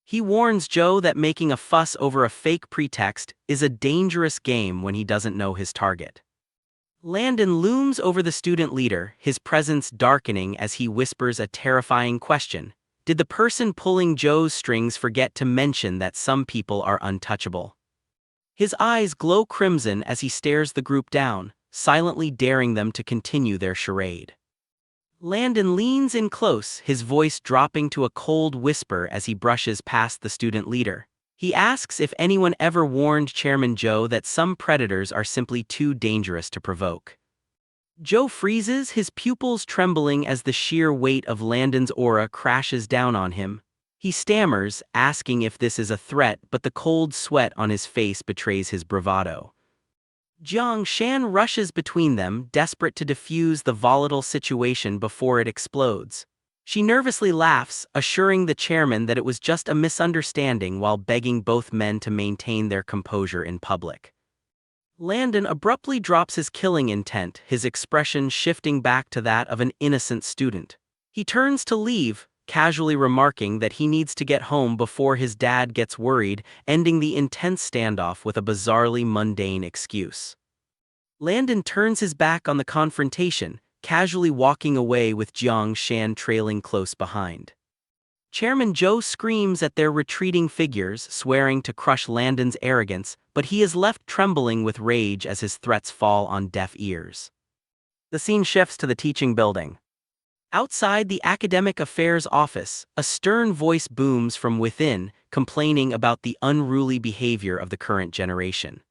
He warns Joe that making a fuss over a fake pretext is a dangerous game when he doesn't know his target. Landon looms over the student leader, his presence darkening as he whispers a terrifying question: did the person pulling Joe's strings forget to mention that some people are untouchable? His eyes glow crimson as he stares the group down, silently daring them to continue their charade. Landon leans in close, his voice dropping to a cold whisper as he brushes past the student leader. He asks if anyone ever warned Chairman Joe that some predators are simply too dangerous to provoke. Joe freezes, his pupils trembling as the sheer weight of Landon's aura crashes down on him. He stammers, asking if this is a threat, but the cold sweat on his face betrays his bravado. Jiang Shan rushes between them, desperate to defuse the volatile situation before it explodes. She nervously laughs, assuring the chairman that it was just a misunderstanding while begging both men to maintain their composure in public. Landon abruptly drops his killing intent, his expression shifting back to that of an innocent student. He turns to leave, casually remarking that he needs to get home before his dad gets worried, ending the intense standoff with a bizarrely mundane excuse. Landon turns his back on the confrontation, casually walking away with Jiang Shan trailing close behind. Chairman Zhou screams at their retreating figures, swearing to crush Landon's arrogance, but he is left trembling with rage as his threats fall on deaf ears. The scene shifts to the teaching building. Outside the Academic Affairs office, a stern voice booms from within, complaining about the unruly behavior of the current generation.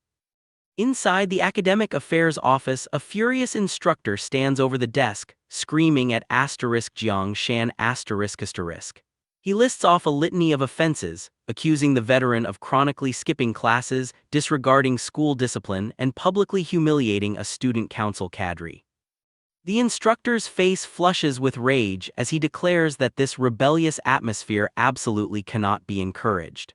Inside the Academic Affairs office, a furious instructor stands over the desk, screaming at Jiang Shan ***. He lists off a litany of offenses, accusing the veteran of chronically skipping classes, disregarding school discipline, and publicly humiliating a student council cadre. The instructor's face flushes with rage as he declares that this rebellious atmosphere absolutely cannot be encouraged.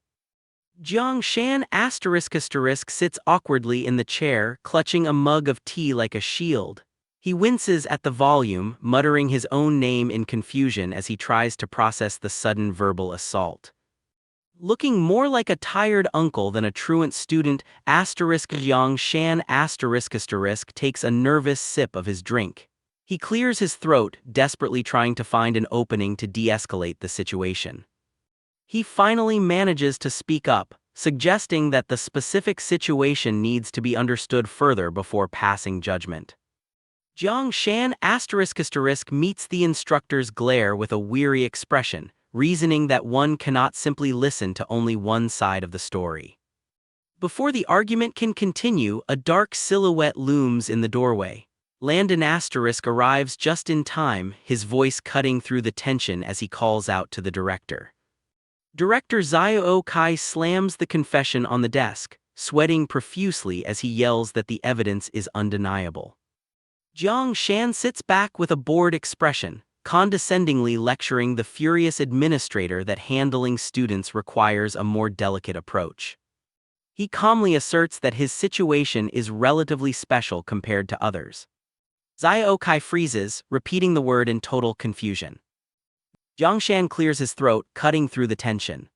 Jiang Shan *** sits awkwardly in the chair, clutching a mug of tea like a shield. He winces at the volume, muttering his own name in confusion as he tries to process the sudden verbal assault. Looking more like a tired uncle than a truant student, Jiang Shan *** takes a nervous sip of his drink. He clears his throat, desperately trying to find an opening to de-escalate the situation. He finally manages to speak up, suggesting that the specific situation needs to be understood further before passing judgment. Jiang Shan *** meets the instructor's glare with a weary expression, reasoning that one cannot simply listen to only one side of the story. Before the argument can continue, a dark silhouette looms in the doorway. Landon * arrives just in time, his voice cutting through the tension as he calls out to the director. Director Xiao Kai slams the confession on the desk, sweating profusely as he yells that the evidence is undeniable. Jiang Shan sits back with a bored expression, condescendingly lecturing the furious administrator that handling students requires a more delicate approach. He calmly asserts that his situation is relatively special compared to others. Xiao Kai freezes, repeating the word in total confusion. Jiang Shan clears his throat, cutting through the tension.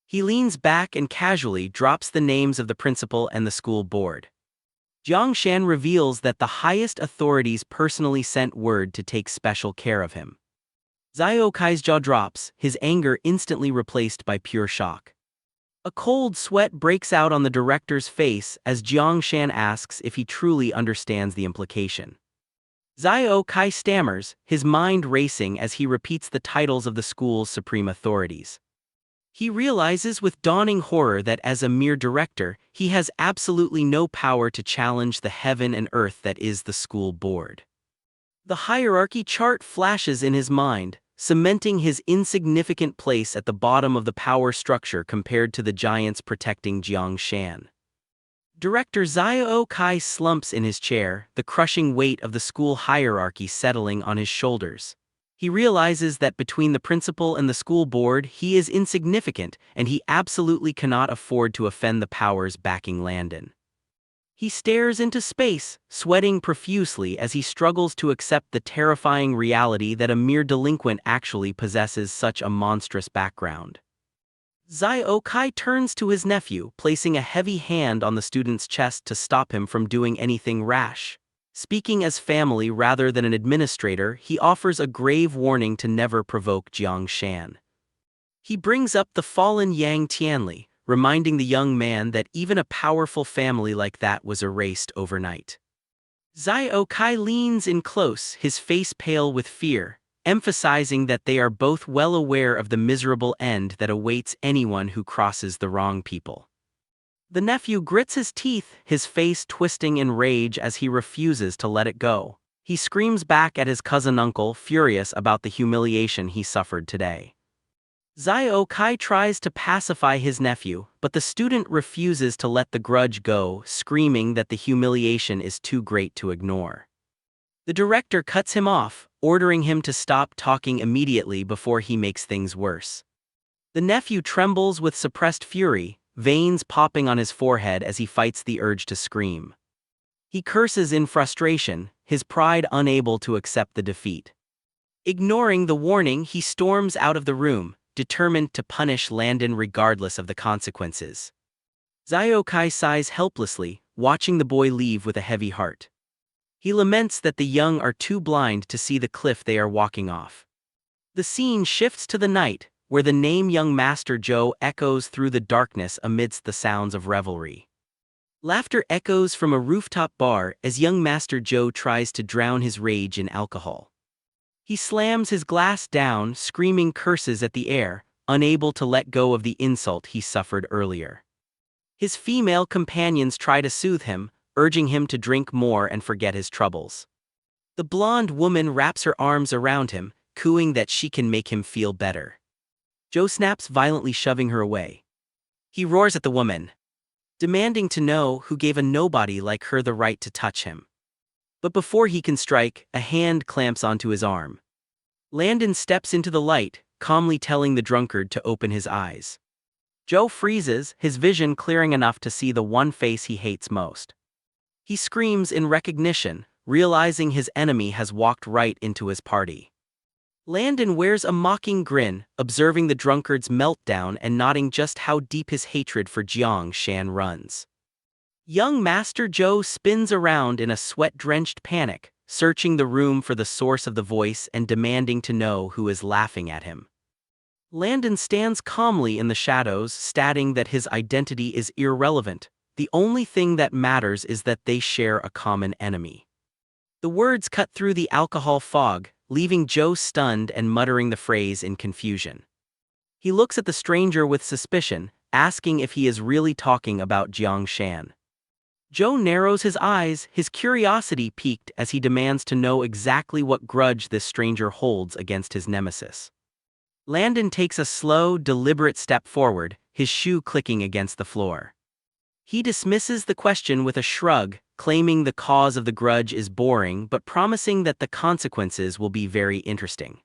He leans back and casually drops the names of the principal and the school board. Jiang Shan reveals that the highest authorities personally sent word to take special care of him. Xiao Kai's jaw drops, his anger instantly replaced by pure shock. A cold sweat breaks out on the director's face as Jiang Shan asks if he truly understands the implication. Xiao Kai stammers, his mind racing as he repeats the titles of the school's supreme authorities. He realizes with dawning horror that as a mere director, he has absolutely no power to challenge the heaven and earth that is the school board. The hierarchy chart flashes in his mind, cementing his insignificant place at the bottom of the power structure compared to the giants protecting Jiang Shan. Director Xiao Kai slumps in his chair, the crushing weight of the school hierarchy settling on his shoulders. He realizes that between the principal and the school board, he is insignificant, and he absolutely cannot afford to offend the powers backing Landon. He stares into space, sweating profusely as he struggles to accept the terrifying reality that a mere delinquent actually possesses such a monstrous background. Xiao Kai turns to his nephew, placing a heavy hand on the student's chest to stop him from doing anything rash. Speaking as family rather than an administrator, he offers a grave warning to never provoke Jiang Shan. He brings up the fallen Yang Tianli, reminding the young man that even a powerful family like that was erased overnight. Xiao Kai leans in close, his face pale with fear, emphasizing that they are both well aware of the miserable end that awaits anyone who crosses the wrong people. The nephew grits his teeth, his face twisting in rage as he refuses to let it go. He screams back at his cousin-uncle, furious about the humiliation he suffered today. Xiao Kai tries to pacify his nephew, but the student refuses to let the grudge go, screaming that the humiliation is too great to ignore. The director cuts him off, ordering him to stop talking immediately before he makes things worse. The nephew trembles with suppressed fury, veins popping on his forehead as he fights the urge to scream. He curses in frustration, his pride unable to accept the defeat. Ignoring the warning, he storms out of the room, determined to punish Landon regardless of the consequences. Zyokai sighs helplessly, watching the boy leave with a heavy heart. He laments that the young are too blind to see the cliff they are walking off. The scene shifts to the night, where the name Young Master Joe echoes through the darkness amidst the sounds of revelry. Laughter echoes from a rooftop bar as young Master Joe tries to drown his rage in alcohol. He slams his glass down, screaming curses at the air, unable to let go of the insult he suffered earlier. His female companions try to soothe him, urging him to drink more and forget his troubles. The blonde woman wraps her arms around him, cooing that she can make him feel better. Joe snaps, violently shoving her away. He roars at the woman, demanding to know who gave a nobody like her the right to touch him. But before he can strike, a hand clamps onto his arm. Landon steps into the light, calmly telling the drunkard to open his eyes. Joe freezes, his vision clearing enough to see the one face he hates most. He screams in recognition, realizing his enemy has walked right into his party. Landon wears a mocking grin, observing the drunkard's meltdown and noting just how deep his hatred for Jiang Shan runs. Young Master Joe spins around in a sweat-drenched panic, searching the room for the source of the voice and demanding to know who is laughing at him. Landon stands calmly in the shadows, stating that his identity is irrelevant. The only thing that matters is that they share a common enemy. The words cut through the alcohol fog, leaving Joe stunned and muttering the phrase in confusion. He looks at the stranger with suspicion, asking if he is really talking about Jiang Shan. Joe narrows his eyes, his curiosity piqued as he demands to know exactly what grudge this stranger holds against his nemesis. Landon takes a slow, deliberate step forward, his shoe clicking against the floor. He dismisses the question with a shrug, claiming the cause of the grudge is boring but promising that the consequences will be very interesting.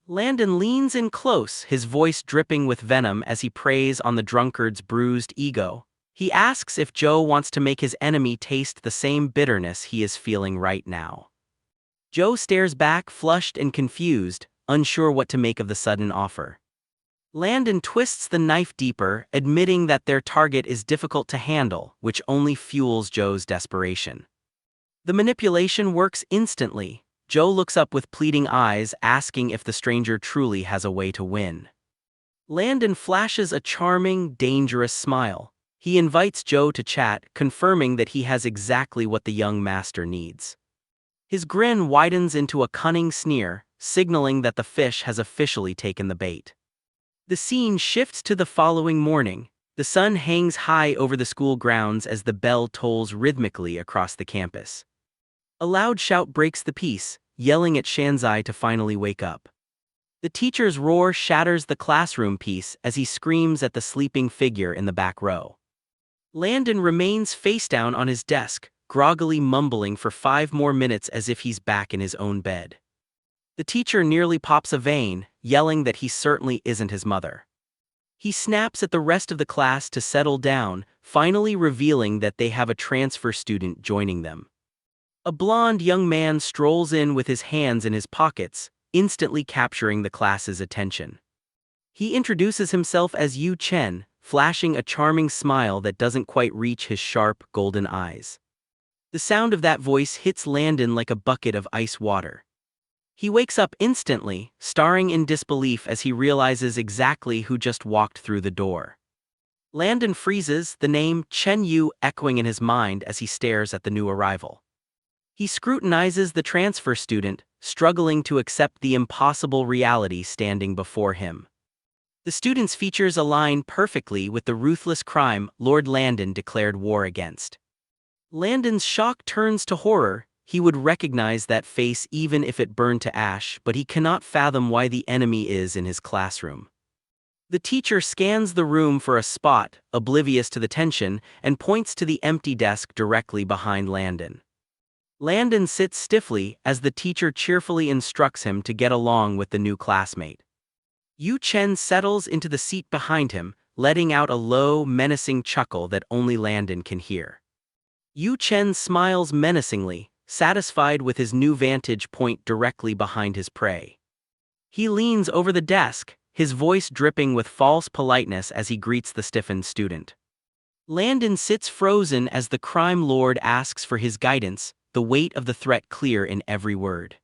Landon leans in close, his voice dripping with venom as he preys on the drunkard's bruised ego. He asks if Joe wants to make his enemy taste the same bitterness he is feeling right now. Joe stares back, flushed and confused, unsure what to make of the sudden offer. Landon twists the knife deeper, admitting that their target is difficult to handle, which only fuels Joe's desperation. The manipulation works instantly. Joe looks up with pleading eyes, asking if the stranger truly has a way to win. Landon flashes a charming, dangerous smile. He invites Joe to chat, confirming that he has exactly what the young master needs. His grin widens into a cunning sneer, signaling that the fish has officially taken the bait. The scene shifts to the following morning. The sun hangs high over the school grounds as the bell tolls rhythmically across the campus. A loud shout breaks the peace, yelling at Shanzai to finally wake up. The teacher's roar shatters the classroom peace as he screams at the sleeping figure in the back row. Landon remains face down on his desk, groggily mumbling for 5 more minutes as if he's back in his own bed. The teacher nearly pops a vein, yelling that he certainly isn't his mother. He snaps at the rest of the class to settle down, finally revealing that they have a transfer student joining them. A blond young man strolls in with his hands in his pockets, instantly capturing the class's attention. He introduces himself as Yu Chen, flashing a charming smile that doesn't quite reach his sharp, golden eyes. The sound of that voice hits Landon like a bucket of ice water. He wakes up instantly, staring in disbelief as he realizes exactly who just walked through the door. Landon freezes, the name Chen Yu echoing in his mind as he stares at the new arrival. He scrutinizes the transfer student, struggling to accept the impossible reality standing before him. The student's features align perfectly with the ruthless crime Lord Landon declared war against. Landon's shock turns to horror. He would recognize that face even if it burned to ash, but he cannot fathom why the enemy is in his classroom. The teacher scans the room for a spot, oblivious to the tension, and points to the empty desk directly behind Landon. Landon sits stiffly as the teacher cheerfully instructs him to get along with the new classmate. Yu Chen settles into the seat behind him, letting out a low, menacing chuckle that only Landon can hear. Yu Chen smiles menacingly, satisfied with his new vantage point directly behind his prey. He leans over the desk, his voice dripping with false politeness as he greets the stiffened student. Landon sits frozen as the crime lord asks for his guidance, the weight of the threat clear in every word.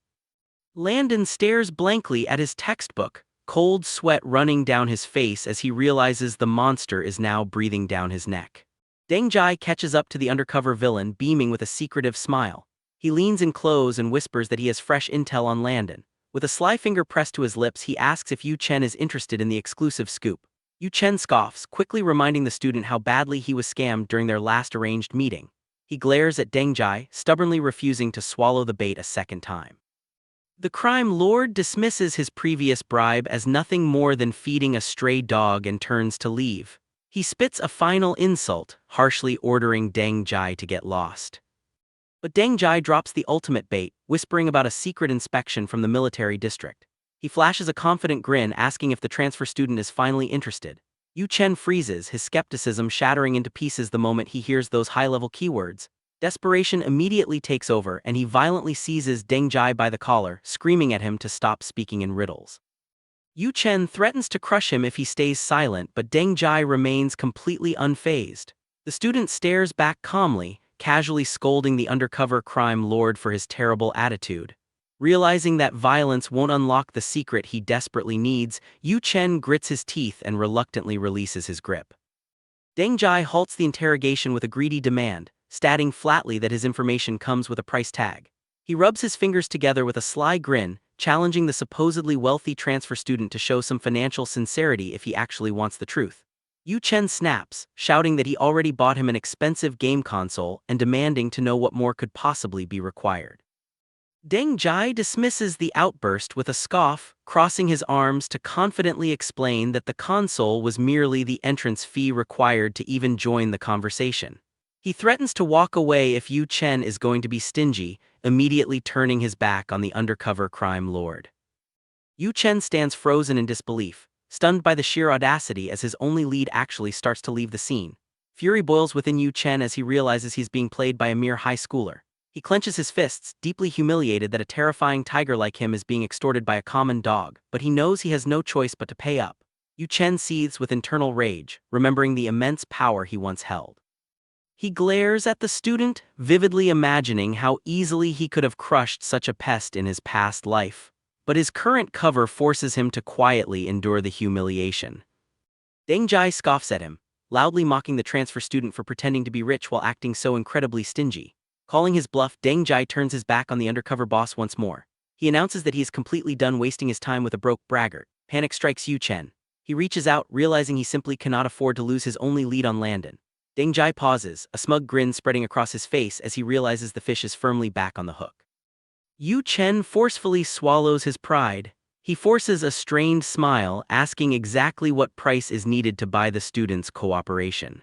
Landon stares blankly at his textbook, cold sweat running down his face as he realizes the monster is now breathing down his neck. Deng Jai catches up to the undercover villain, beaming with a secretive smile. He leans in close and whispers that he has fresh intel on Landon. With a sly finger pressed to his lips, he asks if Yu Chen is interested in the exclusive scoop. Yu Chen scoffs, quickly reminding the student how badly he was scammed during their last arranged meeting. He glares at Deng Jai, stubbornly refusing to swallow the bait a second time. The crime lord dismisses his previous bribe as nothing more than feeding a stray dog and turns to leave. He spits a final insult, harshly ordering Deng Jai to get lost. But Deng Jai drops the ultimate bait, whispering about a secret inspection from the military district. He flashes a confident grin, asking if the transfer student is finally interested. Yu Chen freezes, his skepticism shattering into pieces the moment he hears those high-level keywords. Desperation immediately takes over, and he violently seizes Deng Jai by the collar, screaming at him to stop speaking in riddles. Yu Chen threatens to crush him if he stays silent, but Deng Jai remains completely unfazed. The student stares back calmly, casually scolding the undercover crime lord for his terrible attitude. Realizing that violence won't unlock the secret he desperately needs, Yu Chen grits his teeth and reluctantly releases his grip. Deng Jai halts the interrogation with a greedy demand, stating flatly that his information comes with a price tag. He rubs his fingers together with a sly grin, challenging the supposedly wealthy transfer student to show some financial sincerity if he actually wants the truth. Yu Chen snaps, shouting that he already bought him an expensive game console and demanding to know what more could possibly be required. Deng Jai dismisses the outburst with a scoff, crossing his arms to confidently explain that the console was merely the entrance fee required to even join the conversation. He threatens to walk away if Yu Chen is going to be stingy, immediately turning his back on the undercover crime lord. Yu Chen stands frozen in disbelief, stunned by the sheer audacity as his only lead actually starts to leave the scene. Fury boils within Yu Chen as he realizes he's being played by a mere high schooler. He clenches his fists, deeply humiliated that a terrifying tiger like him is being extorted by a common dog, but he knows he has no choice but to pay up. Yu Chen seethes with internal rage, remembering the immense power he once held. He glares at the student, vividly imagining how easily he could have crushed such a pest in his past life. But his current cover forces him to quietly endure the humiliation. Deng Jai scoffs at him, loudly mocking the transfer student for pretending to be rich while acting so incredibly stingy. Calling his bluff, Deng Jai turns his back on the undercover boss once more. He announces that he is completely done wasting his time with a broke braggart. Panic strikes Yu Chen. He reaches out, realizing he simply cannot afford to lose his only lead on Landon. Deng Jai pauses, a smug grin spreading across his face as he realizes the fish is firmly back on the hook. Yu Chen forcefully swallows his pride. He forces a strained smile, asking exactly what price is needed to buy the student's cooperation.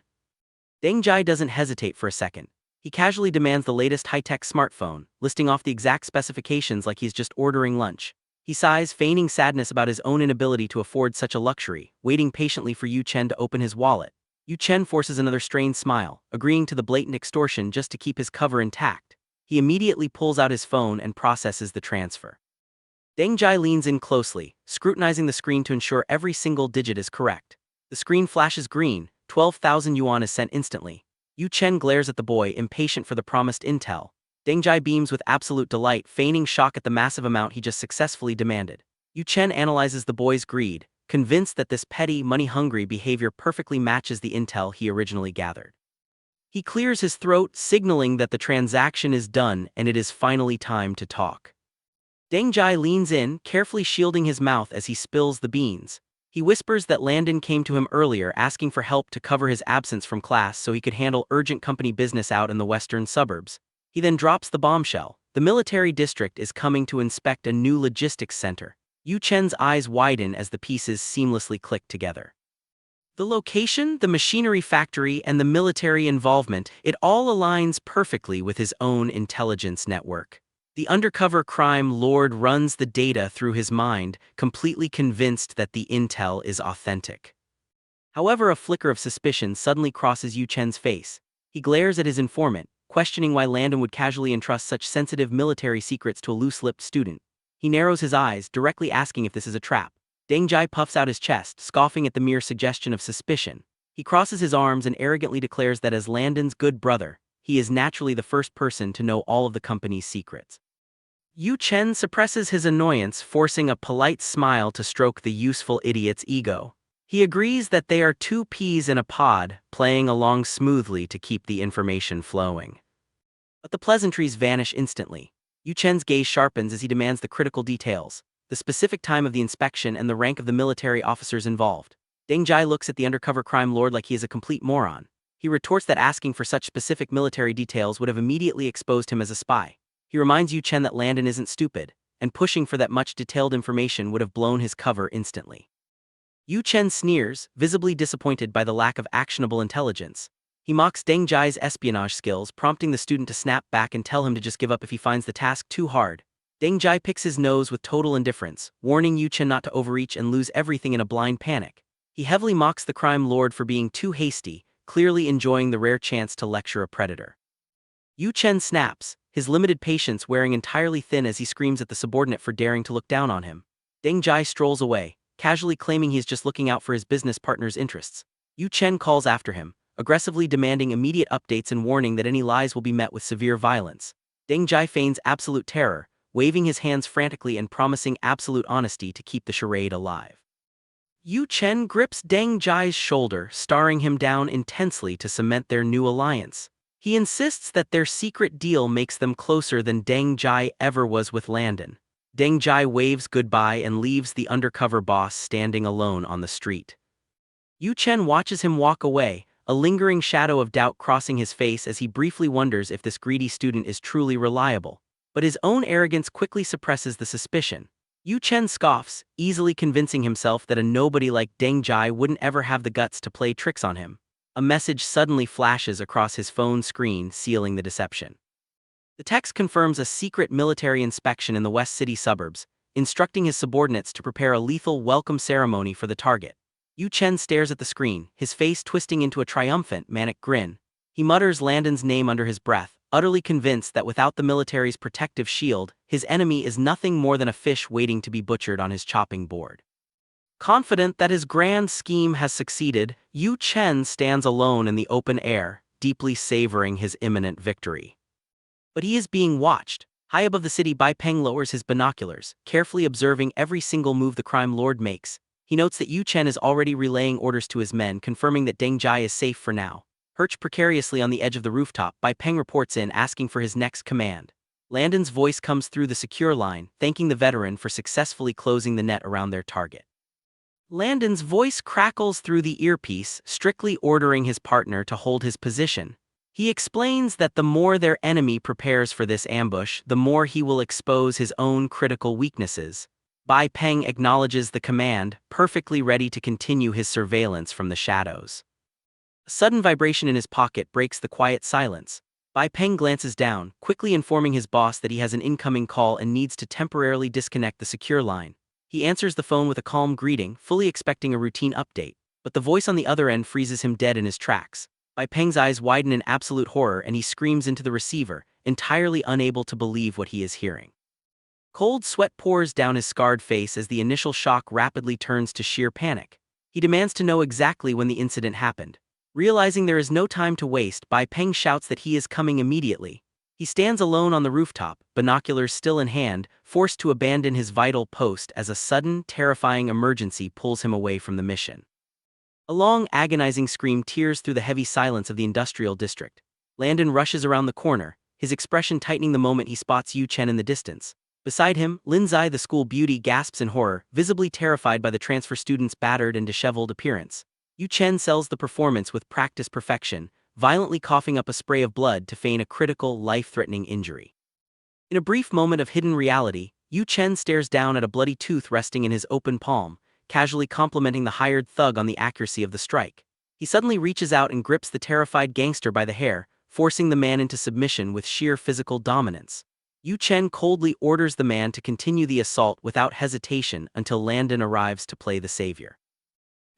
Deng Jai doesn't hesitate for a second. He casually demands the latest high-tech smartphone, listing off the exact specifications like he's just ordering lunch. He sighs, feigning sadness about his own inability to afford such a luxury, waiting patiently for Yu Chen to open his wallet. Yu Chen forces another strained smile, agreeing to the blatant extortion just to keep his cover intact. He immediately pulls out his phone and processes the transfer. Deng Jai leans in closely, scrutinizing the screen to ensure every single digit is correct. The screen flashes green, 12,000 yuan is sent instantly. Yu Chen glares at the boy, impatient for the promised intel. Deng Jai beams with absolute delight, feigning shock at the massive amount he just successfully demanded. Yu Chen analyzes the boy's greed, convinced that this petty, money-hungry behavior perfectly matches the intel he originally gathered. He clears his throat, signaling that the transaction is done and it is finally time to talk. Deng Jai leans in, carefully shielding his mouth as he spills the beans. He whispers that Landon came to him earlier asking for help to cover his absence from class so he could handle urgent company business out in the western suburbs. He then drops the bombshell. The military district is coming to inspect a new logistics center. Yu Chen's eyes widen as the pieces seamlessly click together. The location, the machinery factory, and the military involvement, it all aligns perfectly with his own intelligence network. The undercover crime lord runs the data through his mind, completely convinced that the intel is authentic. However, a flicker of suspicion suddenly crosses Yu Chen's face. He glares at his informant, questioning why Landon would casually entrust such sensitive military secrets to a loose-lipped student. He narrows his eyes, directly asking if this is a trap. Deng Jai puffs out his chest, scoffing at the mere suggestion of suspicion. He crosses his arms and arrogantly declares that as Landon's good brother, he is naturally the first person to know all of the company's secrets. Yu Chen suppresses his annoyance, forcing a polite smile to stroke the useful idiot's ego. He agrees that they are two peas in a pod, playing along smoothly to keep the information flowing. But the pleasantries vanish instantly. Yu Chen's gaze sharpens as he demands the critical details, the specific time of the inspection and the rank of the military officers involved. Deng Jai looks at the undercover crime lord like he is a complete moron. He retorts that asking for such specific military details would have immediately exposed him as a spy. He reminds Yu Chen that Landon isn't stupid, and pushing for that much detailed information would have blown his cover instantly. Yu Chen sneers, visibly disappointed by the lack of actionable intelligence. He mocks Deng Jai's espionage skills, prompting the student to snap back and tell him to just give up if he finds the task too hard. Deng Jai picks his nose with total indifference, warning Yu Chen not to overreach and lose everything in a blind panic. He heavily mocks the crime lord for being too hasty, clearly enjoying the rare chance to lecture a predator. Yu Chen snaps, his limited patience wearing entirely thin as he screams at the subordinate for daring to look down on him. Deng Jai strolls away, casually claiming he is just looking out for his business partner's interests. Yu Chen calls after him, aggressively demanding immediate updates and warning that any lies will be met with severe violence. Deng Jai feigns absolute terror, waving his hands frantically and promising absolute honesty to keep the charade alive. Yu Chen grips Deng Jai's shoulder, staring him down intensely to cement their new alliance. He insists that their secret deal makes them closer than Deng Jai ever was with Landon. Deng Jai waves goodbye and leaves the undercover boss standing alone on the street. Yu Chen watches him walk away, a lingering shadow of doubt crossing his face as he briefly wonders if this greedy student is truly reliable. But his own arrogance quickly suppresses the suspicion. Yu Chen scoffs, easily convincing himself that a nobody like Deng Jai wouldn't ever have the guts to play tricks on him. A message suddenly flashes across his phone screen, sealing the deception. The text confirms a secret military inspection in the West City suburbs, instructing his subordinates to prepare a lethal welcome ceremony for the target. Yu Chen stares at the screen, his face twisting into a triumphant, manic grin. He mutters Landon's name under his breath, utterly convinced that without the military's protective shield, his enemy is nothing more than a fish waiting to be butchered on his chopping board. Confident that his grand scheme has succeeded, Yu Chen stands alone in the open air, deeply savoring his imminent victory. But he is being watched. High above the city, Bai Peng lowers his binoculars, carefully observing every single move the crime lord makes. He notes that Yu Chen is already relaying orders to his men, confirming that Deng Jai is safe for now. Perched precariously on the edge of the rooftop, Bai Peng reports in, asking for his next command. Landon's voice comes through the secure line, thanking the veteran for successfully closing the net around their target. Landon's voice crackles through the earpiece, strictly ordering his partner to hold his position. He explains that the more their enemy prepares for this ambush, the more he will expose his own critical weaknesses. Bai Peng acknowledges the command, perfectly ready to continue his surveillance from the shadows. A sudden vibration in his pocket breaks the quiet silence. Bai Peng glances down, quickly informing his boss that he has an incoming call and needs to temporarily disconnect the secure line. He answers the phone with a calm greeting, fully expecting a routine update, but the voice on the other end freezes him dead in his tracks. Bai Peng's eyes widen in absolute horror and he screams into the receiver, entirely unable to believe what he is hearing. Cold sweat pours down his scarred face as the initial shock rapidly turns to sheer panic. He demands to know exactly when the incident happened. Realizing there is no time to waste, Bai Peng shouts that he is coming immediately. He stands alone on the rooftop, binoculars still in hand, forced to abandon his vital post as a sudden, terrifying emergency pulls him away from the mission. A long, agonizing scream tears through the heavy silence of the industrial district. Landon rushes around the corner, his expression tightening the moment he spots Yu Chen in the distance. Beside him, Linzai, the school beauty, gasps in horror, visibly terrified by the transfer student's battered and disheveled appearance. Yu Chen sells the performance with practiced perfection, violently coughing up a spray of blood to feign a critical, life-threatening injury. In a brief moment of hidden reality, Yu Chen stares down at a bloody tooth resting in his open palm, casually complimenting the hired thug on the accuracy of the strike. He suddenly reaches out and grips the terrified gangster by the hair, forcing the man into submission with sheer physical dominance. Yu Chen coldly orders the man to continue the assault without hesitation until Landon arrives to play the savior.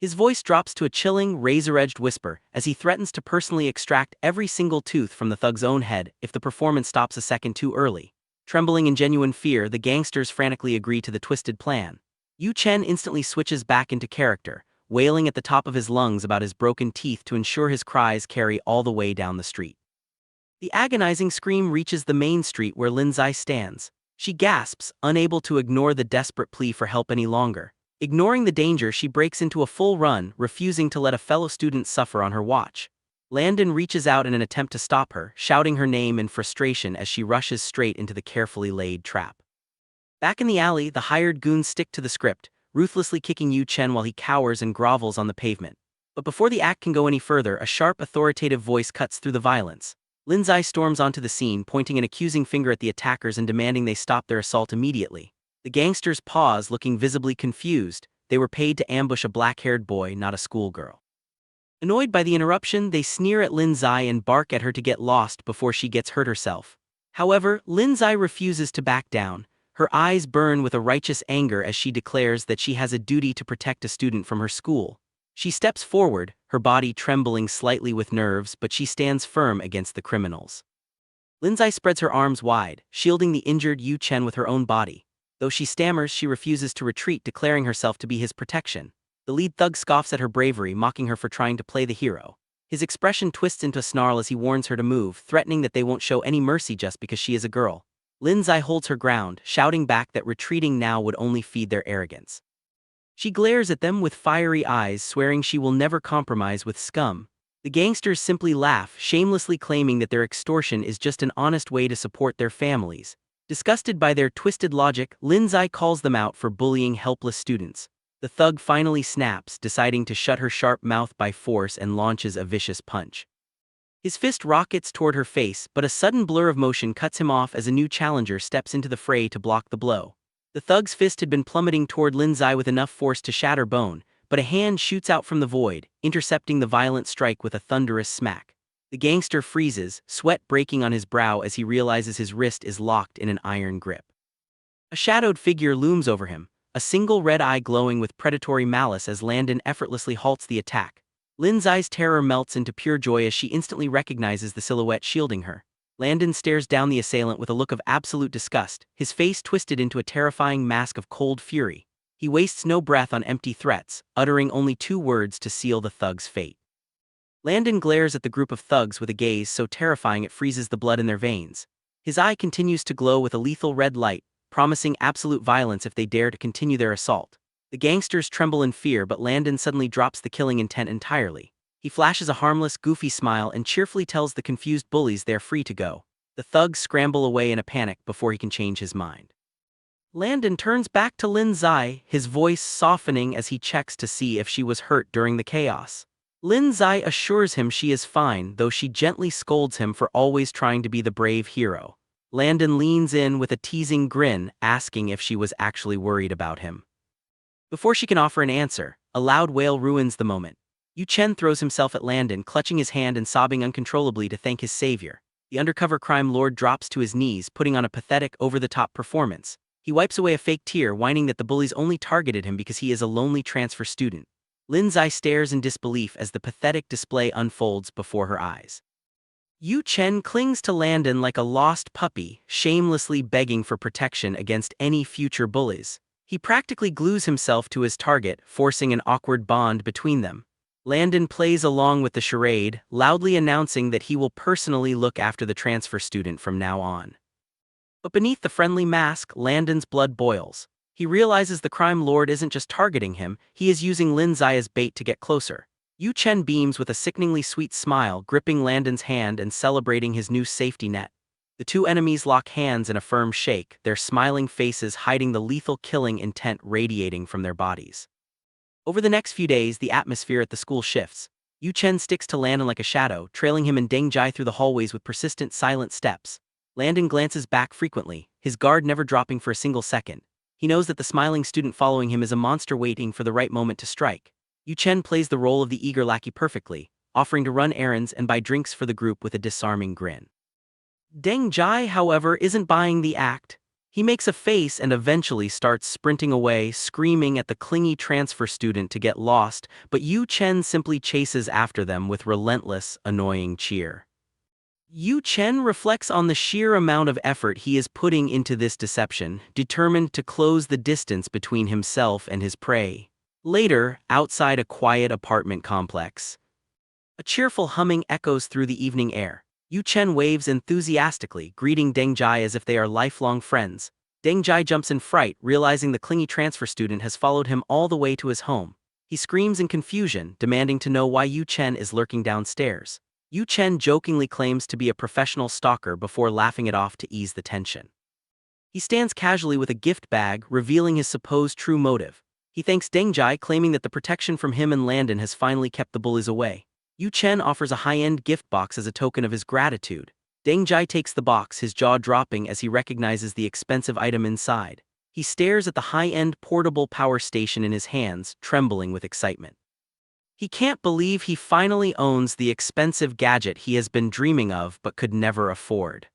His voice drops to a chilling, razor-edged whisper as he threatens to personally extract every single tooth from the thug's own head if the performance stops a second too early. Trembling in genuine fear, the gangsters frantically agree to the twisted plan. Yu Chen instantly switches back into character, wailing at the top of his lungs about his broken teeth to ensure his cries carry all the way down the street. The agonizing scream reaches the main street where Lin Zai stands. She gasps, unable to ignore the desperate plea for help any longer. Ignoring the danger, she breaks into a full run, refusing to let a fellow student suffer on her watch. Landon reaches out in an attempt to stop her, shouting her name in frustration as she rushes straight into the carefully laid trap. Back in the alley, the hired goons stick to the script, ruthlessly kicking Yu Chen while he cowers and grovels on the pavement. But before the act can go any further, a sharp, authoritative voice cuts through the violence. Lin Zai storms onto the scene, pointing an accusing finger at the attackers and demanding they stop their assault immediately. The gangsters pause, looking visibly confused. They were paid to ambush a black-haired boy, not a schoolgirl. Annoyed by the interruption, they sneer at Lin Zai and bark at her to get lost before she gets hurt herself. However, Lin Zai refuses to back down. Her eyes burn with a righteous anger as she declares that she has a duty to protect a student from her school. She steps forward, her body trembling slightly with nerves, but she stands firm against the criminals. Lin Zai spreads her arms wide, shielding the injured Yu Chen with her own body. Though she stammers, she refuses to retreat, declaring herself to be his protection. The lead thug scoffs at her bravery, mocking her for trying to play the hero. His expression twists into a snarl as he warns her to move, threatening that they won't show any mercy just because she is a girl. Lin Zai holds her ground, shouting back that retreating now would only feed their arrogance. She glares at them with fiery eyes, swearing she will never compromise with scum. The gangsters simply laugh, shamelessly claiming that their extortion is just an honest way to support their families. Disgusted by their twisted logic, Lin Zai calls them out for bullying helpless students. The thug finally snaps, deciding to shut her sharp mouth by force and launches a vicious punch. His fist rockets toward her face, but a sudden blur of motion cuts him off as a new challenger steps into the fray to block the blow. The thug's fist had been plummeting toward Lin Zai with enough force to shatter bone, but a hand shoots out from the void, intercepting the violent strike with a thunderous smack. The gangster freezes, sweat breaking on his brow as he realizes his wrist is locked in an iron grip. A shadowed figure looms over him, a single red eye glowing with predatory malice as Landon effortlessly halts the attack. Lin Zai's terror melts into pure joy as she instantly recognizes the silhouette shielding her. Landon stares down the assailant with a look of absolute disgust, his face twisted into a terrifying mask of cold fury. He wastes no breath on empty threats, uttering only 2 words to seal the thug's fate. Landon glares at the group of thugs with a gaze so terrifying it freezes the blood in their veins. His eye continues to glow with a lethal red light, promising absolute violence if they dare to continue their assault. The gangsters tremble in fear, but Landon suddenly drops the killing intent entirely. He flashes a harmless, goofy smile and cheerfully tells the confused bullies they're free to go. The thugs scramble away in a panic before he can change his mind. Landon turns back to Lin Zai, his voice softening as he checks to see if she was hurt during the chaos. Lin Zai assures him she is fine, though she gently scolds him for always trying to be the brave hero. Landon leans in with a teasing grin, asking if she was actually worried about him. Before she can offer an answer, a loud wail ruins the moment. Yu Chen throws himself at Landon, clutching his hand and sobbing uncontrollably to thank his savior. The undercover crime lord drops to his knees, putting on a pathetic, over-the-top performance. He wipes away a fake tear, whining that the bullies only targeted him because he is a lonely transfer student. Lin Zai stares in disbelief as the pathetic display unfolds before her eyes. Yu Chen clings to Landon like a lost puppy, shamelessly begging for protection against any future bullies. He practically glues himself to his target, forcing an awkward bond between them. Landon plays along with the charade, loudly announcing that he will personally look after the transfer student from now on. But beneath the friendly mask, Landon's blood boils. He realizes the crime lord isn't just targeting him, he is using Lin Zai as bait to get closer. Yu Chen beams with a sickeningly sweet smile, gripping Landon's hand and celebrating his new safety net. The 2 enemies lock hands in a firm shake, their smiling faces hiding the lethal killing intent radiating from their bodies. Over the next few days, the atmosphere at the school shifts. Yu Chen sticks to Landon like a shadow, trailing him and Deng Jai through the hallways with persistent, silent steps. Landon glances back frequently, his guard never dropping for a single second. He knows that the smiling student following him is a monster waiting for the right moment to strike. Yu Chen plays the role of the eager lackey perfectly, offering to run errands and buy drinks for the group with a disarming grin. Deng Jai, however, isn't buying the act. He makes a face and eventually starts sprinting away, screaming at the clingy transfer student to get lost, but Yu Chen simply chases after them with relentless, annoying cheer. Yu Chen reflects on the sheer amount of effort he is putting into this deception, determined to close the distance between himself and his prey. Later, outside a quiet apartment complex, a cheerful humming echoes through the evening air. Yu Chen waves enthusiastically, greeting Deng Jai as if they are lifelong friends. Deng Jai jumps in fright, realizing the clingy transfer student has followed him all the way to his home. He screams in confusion, demanding to know why Yu Chen is lurking downstairs. Yu Chen jokingly claims to be a professional stalker before laughing it off to ease the tension. He stands casually with a gift bag, revealing his supposed true motive. He thanks Deng Jai, claiming that the protection from him and Landon has finally kept the bullies away. Yu Chen offers a high-end gift box as a token of his gratitude. Deng Jai takes the box, his jaw dropping as he recognizes the expensive item inside. He stares at the high-end portable power station in his hands, trembling with excitement. He can't believe he finally owns the expensive gadget he has been dreaming of but could never afford.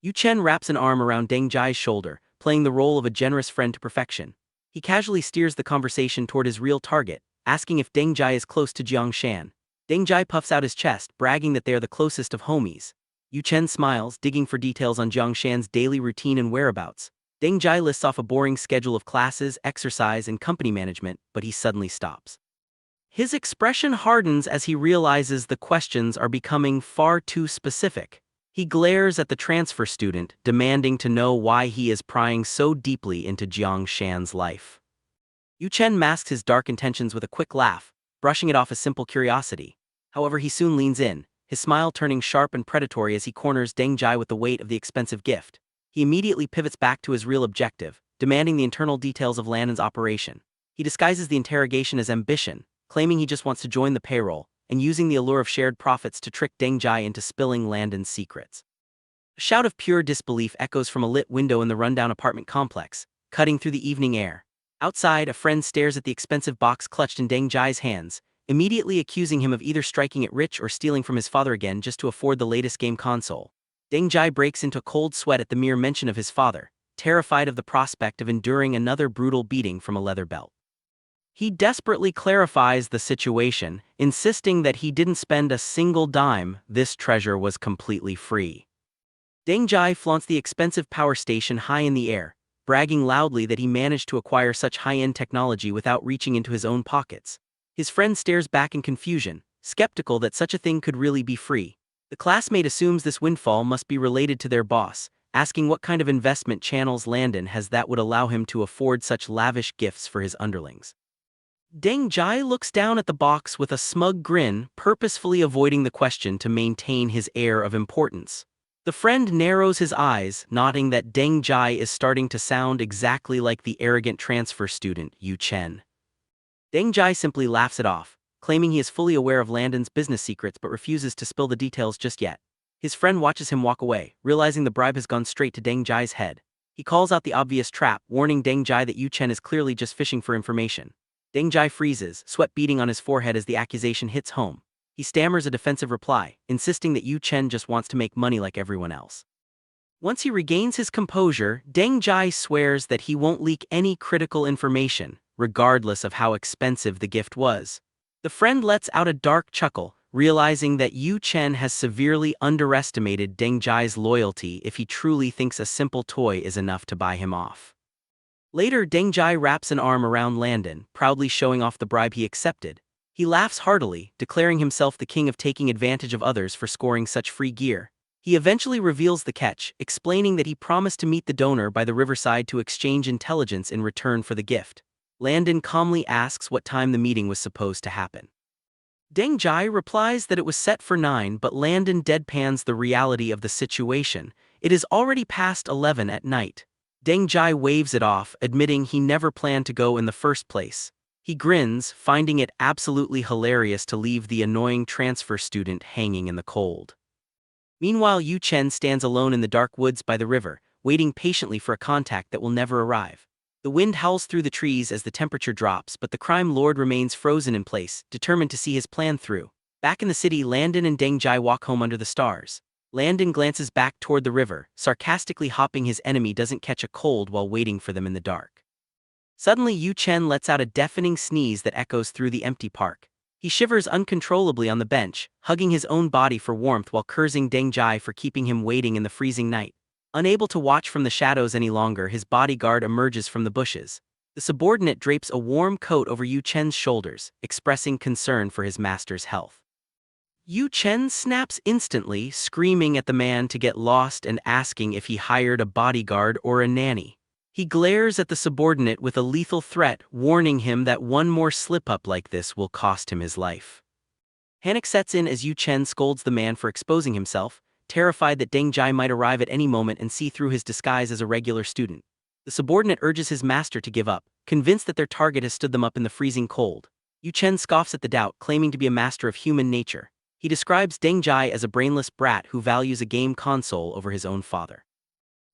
Yu Chen wraps an arm around Deng Jai's shoulder, playing the role of a generous friend to perfection. He casually steers the conversation toward his real target, asking if Deng Jai is close to Jiang Shan. Deng Jai puffs out his chest, bragging that they are the closest of homies. Yu Chen smiles, digging for details on Jiang Shan's daily routine and whereabouts. Deng Jai lists off a boring schedule of classes, exercise, and company management, but he suddenly stops. His expression hardens as he realizes the questions are becoming far too specific. He glares at the transfer student, demanding to know why he is prying so deeply into Jiang Shan's life. Yu Chen masks his dark intentions with a quick laugh, brushing it off as simple curiosity. However, he soon leans in, his smile turning sharp and predatory as he corners Deng Jai with the weight of the expensive gift. He immediately pivots back to his real objective, demanding the internal details of Landon's operation. He disguises the interrogation as ambition, claiming he just wants to join the payroll, and using the allure of shared profits to trick Deng Jai into spilling Landon's secrets. A shout of pure disbelief echoes from a lit window in the rundown apartment complex, cutting through the evening air. Outside, a friend stares at the expensive box clutched in Deng Jai's hands, immediately accusing him of either striking it rich or stealing from his father again just to afford the latest game console. Deng Jai breaks into a cold sweat at the mere mention of his father, terrified of the prospect of enduring another brutal beating from a leather belt. He desperately clarifies the situation, insisting that he didn't spend a single dime, this treasure was completely free. Deng Jai flaunts the expensive power station high in the air, bragging loudly that he managed to acquire such high-end technology without reaching into his own pockets. His friend stares back in confusion, skeptical that such a thing could really be free. The classmate assumes this windfall must be related to their boss, asking what kind of investment channels Landon has that would allow him to afford such lavish gifts for his underlings. Deng Jai looks down at the box with a smug grin, purposefully avoiding the question to maintain his air of importance. The friend narrows his eyes, nodding that Deng Jai is starting to sound exactly like the arrogant transfer student, Yu Chen. Deng Jai simply laughs it off, claiming he is fully aware of Landon's business secrets but refuses to spill the details just yet. His friend watches him walk away, realizing the bribe has gone straight to Deng Jai's head. He calls out the obvious trap, warning Deng Jai that Yu Chen is clearly just fishing for information. Deng Jai freezes, sweat beading on his forehead as the accusation hits home. He stammers a defensive reply, insisting that Yu Chen just wants to make money like everyone else. Once he regains his composure, Deng Jai swears that he won't leak any critical information, regardless of how expensive the gift was. The friend lets out a dark chuckle, realizing that Yu Chen has severely underestimated Deng Jai's loyalty if he truly thinks a simple toy is enough to buy him off. Later, Deng Jai wraps an arm around Landon, proudly showing off the bribe he accepted. He laughs heartily, declaring himself the king of taking advantage of others for scoring such free gear. He eventually reveals the catch, explaining that he promised to meet the donor by the riverside to exchange intelligence in return for the gift. Landon calmly asks what time the meeting was supposed to happen. Deng Jai replies that it was set for 9, but Landon deadpans the reality of the situation. It is already past 11 at night. Deng Jai waves it off, admitting he never planned to go in the first place. He grins, finding it absolutely hilarious to leave the annoying transfer student hanging in the cold. Meanwhile, Yu Chen stands alone in the dark woods by the river, waiting patiently for a contact that will never arrive. The wind howls through the trees as the temperature drops, but the crime lord remains frozen in place, determined to see his plan through. Back in the city, Landon and Deng Jai walk home under the stars. Landon glances back toward the river, sarcastically hoping his enemy doesn't catch a cold while waiting for them in the dark. Suddenly, Yu Chen lets out a deafening sneeze that echoes through the empty park. He shivers uncontrollably on the bench, hugging his own body for warmth while cursing Deng Jai for keeping him waiting in the freezing night. Unable to watch from the shadows any longer, his bodyguard emerges from the bushes. The subordinate drapes a warm coat over Yu Chen's shoulders, expressing concern for his master's health. Yu Chen snaps instantly, screaming at the man to get lost and asking if he hired a bodyguard or a nanny. He glares at the subordinate with a lethal threat, warning him that one more slip-up like this will cost him his life. Panic sets in as Yu Chen scolds the man for exposing himself, terrified that Deng Jai might arrive at any moment and see through his disguise as a regular student. The subordinate urges his master to give up, convinced that their target has stood them up in the freezing cold. Yu Chen scoffs at the doubt, claiming to be a master of human nature. He describes Deng Jai as a brainless brat who values a game console over his own father.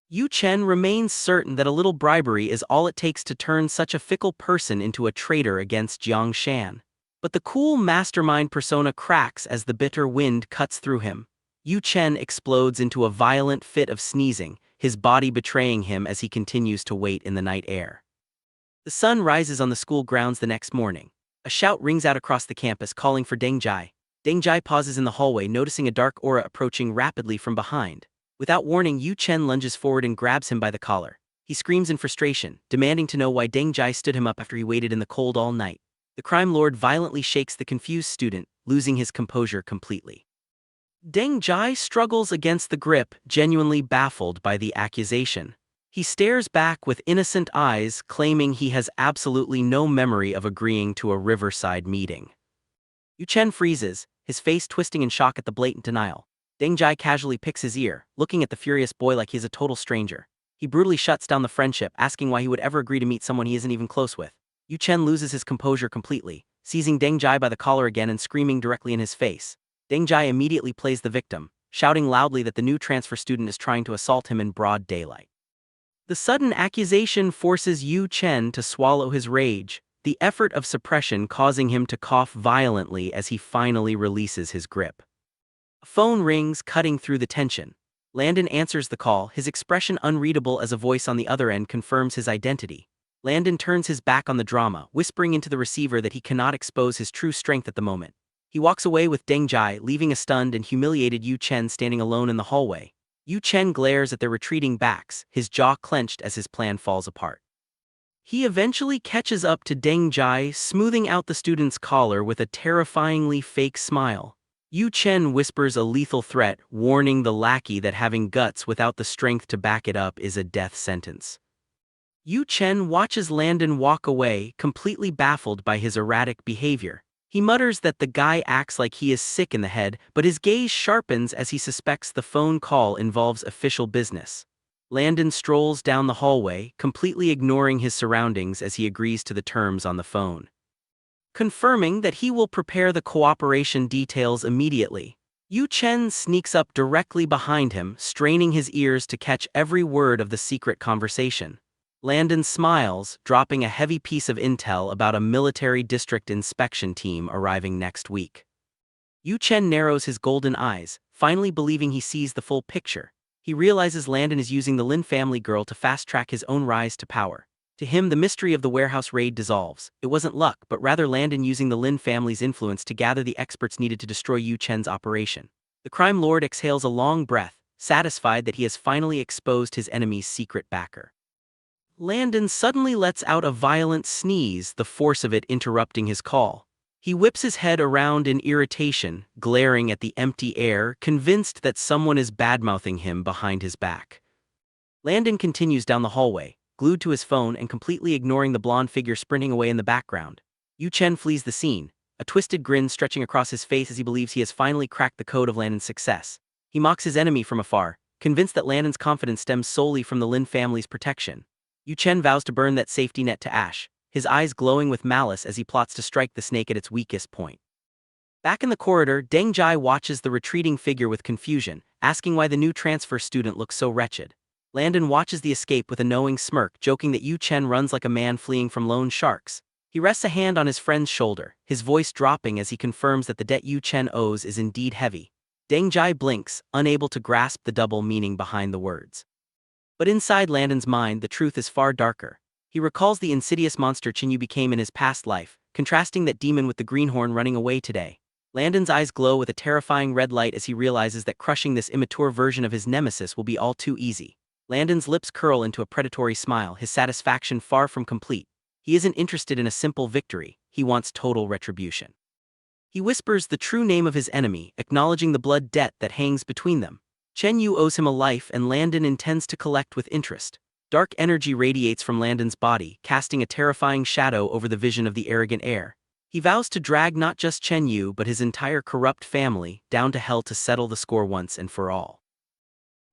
Yu Chen remains certain that a little bribery is all it takes to turn such a fickle person into a traitor against Jiang Shan. But the cool mastermind persona cracks as the bitter wind cuts through him. Yu Chen explodes into a violent fit of sneezing, his body betraying him as he continues to wait in the night air. The sun rises on the school grounds the next morning. A shout rings out across the campus calling for Deng Jai. Deng Jai pauses in the hallway, noticing a dark aura approaching rapidly from behind. Without warning, Yu Chen lunges forward and grabs him by the collar. He screams in frustration, demanding to know why Deng Jai stood him up after he waited in the cold all night. The crime lord violently shakes the confused student, losing his composure completely. Deng Jai struggles against the grip, genuinely baffled by the accusation. He stares back with innocent eyes, claiming he has absolutely no memory of agreeing to a riverside meeting. Yu Chen freezes, his face twisting in shock at the blatant denial. Deng Jai casually picks his ear, looking at the furious boy like he is a total stranger. He brutally shuts down the friendship, asking why he would ever agree to meet someone he isn't even close with. Yu Chen loses his composure completely, seizing Deng Jai by the collar again and screaming directly in his face. Deng Jai immediately plays the victim, shouting loudly that the new transfer student is trying to assault him in broad daylight. The sudden accusation forces Yu Chen to swallow his rage, the effort of suppression causing him to cough violently as he finally releases his grip. A phone rings, cutting through the tension. Landon answers the call, his expression unreadable as a voice on the other end confirms his identity. Landon turns his back on the drama, whispering into the receiver that he cannot expose his true strength at the moment. He walks away with Deng Jai, leaving a stunned and humiliated Yu Chen standing alone in the hallway. Yu Chen glares at their retreating backs, his jaw clenched as his plan falls apart. He eventually catches up to Deng Jai, smoothing out the student's collar with a terrifyingly fake smile. Yu Chen whispers a lethal threat, warning the lackey that having guts without the strength to back it up is a death sentence. Yu Chen watches Landon walk away, completely baffled by his erratic behavior. He mutters that the guy acts like he is sick in the head, but his gaze sharpens as he suspects the phone call involves official business. Landon strolls down the hallway, completely ignoring his surroundings as he agrees to the terms on the phone, confirming that he will prepare the cooperation details immediately. Yu Chen sneaks up directly behind him, straining his ears to catch every word of the secret conversation. Landon smiles, dropping a heavy piece of intel about a military district inspection team arriving next week. Yu Chen narrows his golden eyes, finally believing he sees the full picture. He realizes Landon is using the Lin family girl to fast-track his own rise to power. To him, the mystery of the warehouse raid dissolves. It wasn't luck, but rather Landon using the Lin family's influence to gather the experts needed to destroy Yu Chen's operation. The crime lord exhales a long breath, satisfied that he has finally exposed his enemy's secret backer. Landon suddenly lets out a violent sneeze, the force of it interrupting his call. He whips his head around in irritation, glaring at the empty air, convinced that someone is badmouthing him behind his back. Landon continues down the hallway, glued to his phone and completely ignoring the blonde figure sprinting away in the background. Yu Chen flees the scene, a twisted grin stretching across his face as he believes he has finally cracked the code of Landon's success. He mocks his enemy from afar, convinced that Landon's confidence stems solely from the Lin family's protection. Yu Chen vows to burn that safety net to ash, his eyes glowing with malice as he plots to strike the snake at its weakest point. Back in the corridor, Deng Jai watches the retreating figure with confusion, asking why the new transfer student looks so wretched. Landon watches the escape with a knowing smirk, joking that Yu Chen runs like a man fleeing from lone sharks. He rests a hand on his friend's shoulder, his voice dropping as he confirms that the debt Yu Chen owes is indeed heavy. Deng Jai blinks, unable to grasp the double meaning behind the words. But inside Landon's mind, the truth is far darker. He recalls the insidious monster Chen Yu became in his past life, contrasting that demon with the greenhorn running away today. Landon's eyes glow with a terrifying red light as he realizes that crushing this immature version of his nemesis will be all too easy. Landon's lips curl into a predatory smile, his satisfaction far from complete. He isn't interested in a simple victory, he wants total retribution. He whispers the true name of his enemy, acknowledging the blood debt that hangs between them. Chen Yu owes him a life and Landon intends to collect with interest. Dark energy radiates from Landon's body, casting a terrifying shadow over the vision of the arrogant heir. He vows to drag not just Chen Yu but his entire corrupt family down to hell to settle the score once and for all.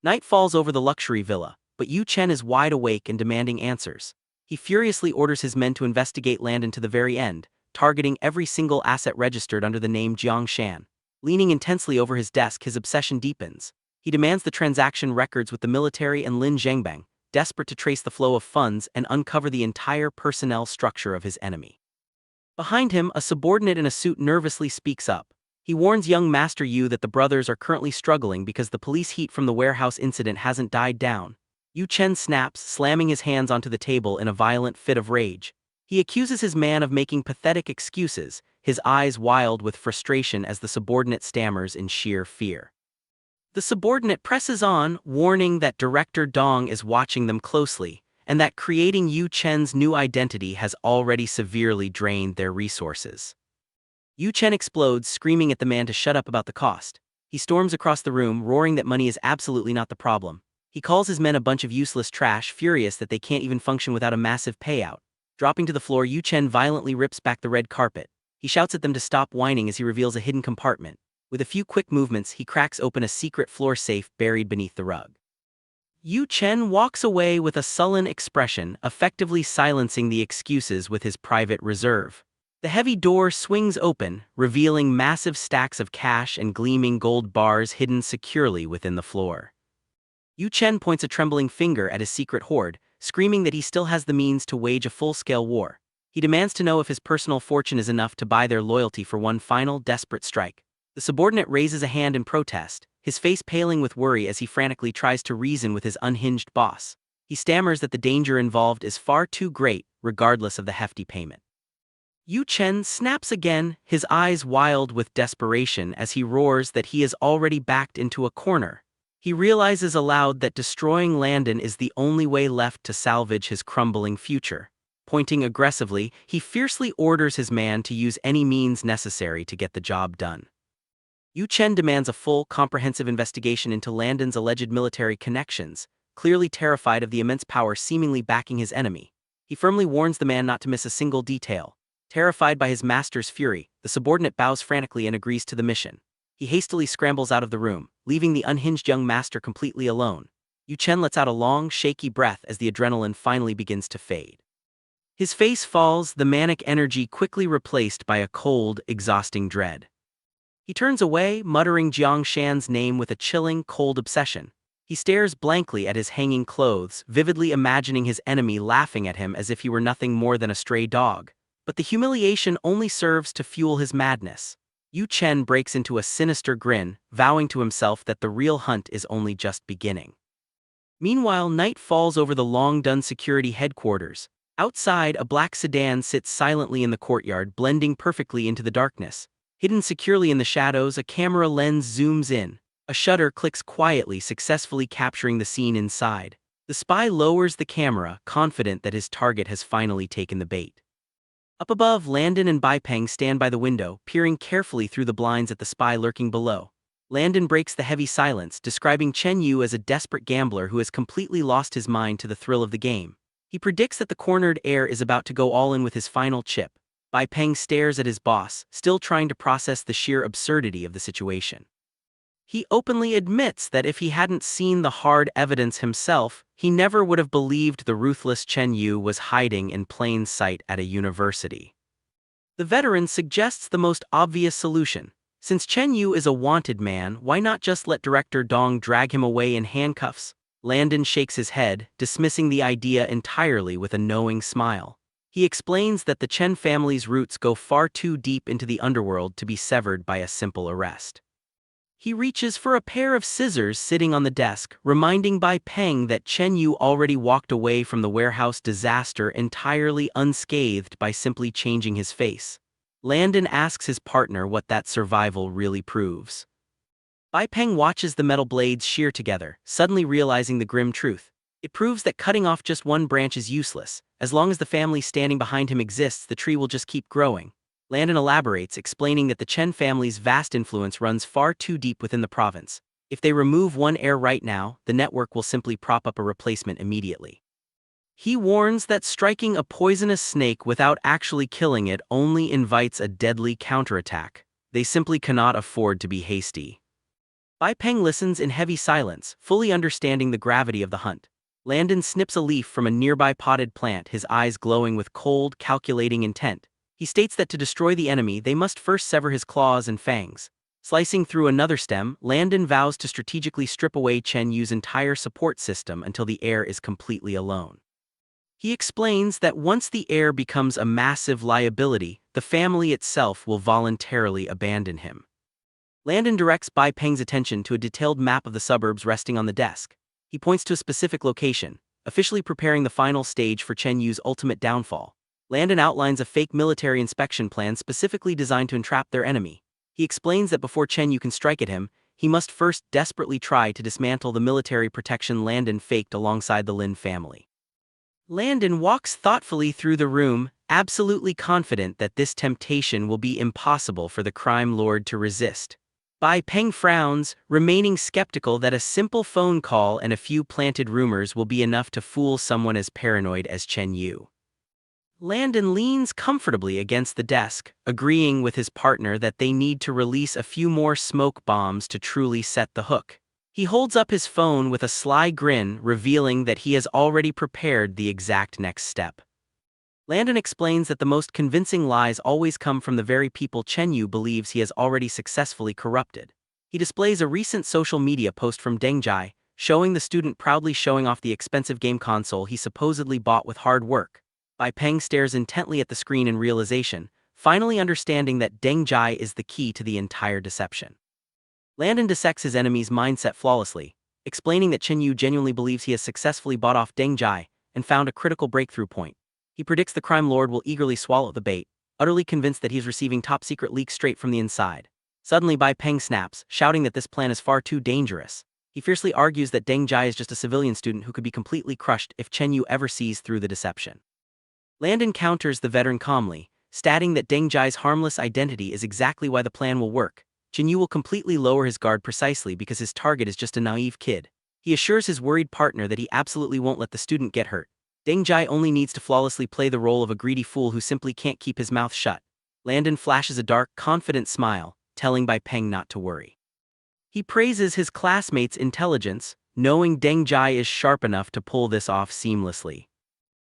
Night falls over the luxury villa, but Yu Chen is wide awake and demanding answers. He furiously orders his men to investigate Landon to the very end, targeting every single asset registered under the name Jiang Shan. Leaning intensely over his desk, his obsession deepens. He demands the transaction records with the military and Lin Zhengbang, desperate to trace the flow of funds and uncover the entire personnel structure of his enemy. Behind him, a subordinate in a suit nervously speaks up. He warns young Master Yu that the brothers are currently struggling because the police heat from the warehouse incident hasn't died down. Yu Chen snaps, slamming his hands onto the table in a violent fit of rage. He accuses his man of making pathetic excuses, his eyes wild with frustration as the subordinate stammers in sheer fear. The subordinate presses on, warning that Director Dong is watching them closely, and that creating Yu Chen's new identity has already severely drained their resources. Yu Chen explodes, screaming at the man to shut up about the cost. He storms across the room, roaring that money is absolutely not the problem. He calls his men a bunch of useless trash, furious that they can't even function without a massive payout. Dropping to the floor, Yu Chen violently rips back the red carpet. He shouts at them to stop whining as he reveals a hidden compartment. With a few quick movements, he cracks open a secret floor safe buried beneath the rug. Yu Chen walks away with a sullen expression, effectively silencing the excuses with his private reserve. The heavy door swings open, revealing massive stacks of cash and gleaming gold bars hidden securely within the floor. Yu Chen points a trembling finger at his secret hoard, screaming that he still has the means to wage a full-scale war. He demands to know if his personal fortune is enough to buy their loyalty for one final, desperate strike. The subordinate raises a hand in protest, his face paling with worry as he frantically tries to reason with his unhinged boss. He stammers that the danger involved is far too great, regardless of the hefty payment. Yu Chen snaps again, his eyes wild with desperation as he roars that he is already backed into a corner. He realizes aloud that destroying Landon is the only way left to salvage his crumbling future. Pointing aggressively, he fiercely orders his man to use any means necessary to get the job done. Yu Chen demands a full, comprehensive investigation into Landon's alleged military connections, clearly terrified of the immense power seemingly backing his enemy. He firmly warns the man not to miss a single detail. Terrified by his master's fury, the subordinate bows frantically and agrees to the mission. He hastily scrambles out of the room, leaving the unhinged young master completely alone. Yu Chen lets out a long, shaky breath as the adrenaline finally begins to fade. His face falls, the manic energy quickly replaced by a cold, exhausting dread. He turns away, muttering Jiang Shan's name with a chilling, cold obsession. He stares blankly at his hanging clothes, vividly imagining his enemy laughing at him as if he were nothing more than a stray dog. But the humiliation only serves to fuel his madness. Yu Chen breaks into a sinister grin, vowing to himself that the real hunt is only just beginning. Meanwhile, night falls over the long-done security headquarters. Outside, a black sedan sits silently in the courtyard, blending perfectly into the darkness. Hidden securely in the shadows, a camera lens zooms in. A shutter clicks quietly, successfully capturing the scene inside. The spy lowers the camera, confident that his target has finally taken the bait. Up above, Landon and Baipeng stand by the window, peering carefully through the blinds at the spy lurking below. Landon breaks the heavy silence, describing Chen Yu as a desperate gambler who has completely lost his mind to the thrill of the game. He predicts that the cornered heir is about to go all in with his final chip. Baipeng stares at his boss, still trying to process the sheer absurdity of the situation. He openly admits that if he hadn't seen the hard evidence himself, he never would have believed the ruthless Chen Yu was hiding in plain sight at a university. The veteran suggests the most obvious solution. Since Chen Yu is a wanted man, why not just let Director Dong drag him away in handcuffs? Landon shakes his head, dismissing the idea entirely with a knowing smile. He explains that the Chen family's roots go far too deep into the underworld to be severed by a simple arrest. He reaches for a pair of scissors sitting on the desk, reminding Bai Peng that Chen Yu already walked away from the warehouse disaster entirely unscathed by simply changing his face. Landon asks his partner what that survival really proves. Bai Peng watches the metal blades shear together, suddenly realizing the grim truth. It proves that cutting off just one branch is useless. As long as the family standing behind him exists, the tree will just keep growing. Landon elaborates, explaining that the Chen family's vast influence runs far too deep within the province. If they remove one heir right now, the network will simply prop up a replacement immediately. He warns that striking a poisonous snake without actually killing it only invites a deadly counterattack. They simply cannot afford to be hasty. Bai Peng listens in heavy silence, fully understanding the gravity of the hunt. Landon snips a leaf from a nearby potted plant, his eyes glowing with cold, calculating intent. He states that to destroy the enemy, they must first sever his claws and fangs. Slicing through another stem, Landon vows to strategically strip away Chen Yu's entire support system until the heir is completely alone. He explains that once the heir becomes a massive liability, the family itself will voluntarily abandon him. Landon directs Bai Peng's attention to a detailed map of the suburbs resting on the desk. He points to a specific location, officially preparing the final stage for Chen Yu's ultimate downfall. Landon outlines a fake military inspection plan specifically designed to entrap their enemy. He explains that before Chen Yu can strike at him, he must first desperately try to dismantle the military protection Landon faked alongside the Lin family. Landon walks thoughtfully through the room, absolutely confident that this temptation will be impossible for the crime lord to resist. Bai Peng frowns, remaining skeptical that a simple phone call and a few planted rumors will be enough to fool someone as paranoid as Chen Yu. Landon leans comfortably against the desk, agreeing with his partner that they need to release a few more smoke bombs to truly set the hook. He holds up his phone with a sly grin, revealing that he has already prepared the exact next step. Landon explains that the most convincing lies always come from the very people Chen Yu believes he has already successfully corrupted. He displays a recent social media post from Deng Jai, showing the student proudly showing off the expensive game console he supposedly bought with hard work. Bai Peng stares intently at the screen in realization, finally understanding that Deng Jai is the key to the entire deception. Landon dissects his enemy's mindset flawlessly, explaining that Chen Yu genuinely believes he has successfully bought off Deng Jai and found a critical breakthrough point. He predicts the crime lord will eagerly swallow the bait, utterly convinced that he is receiving top-secret leaks straight from the inside. Suddenly Bai Peng snaps, shouting that this plan is far too dangerous. He fiercely argues that Deng Jai is just a civilian student who could be completely crushed if Chen Yu ever sees through the deception. Landon counters the veteran calmly, stating that Deng Jai's harmless identity is exactly why the plan will work. Chen Yu will completely lower his guard precisely because his target is just a naive kid. He assures his worried partner that he absolutely won't let the student get hurt. Deng Jai only needs to flawlessly play the role of a greedy fool who simply can't keep his mouth shut. Landon flashes a dark, confident smile, telling Bai Peng not to worry. He praises his classmates' intelligence, knowing Deng Jai is sharp enough to pull this off seamlessly.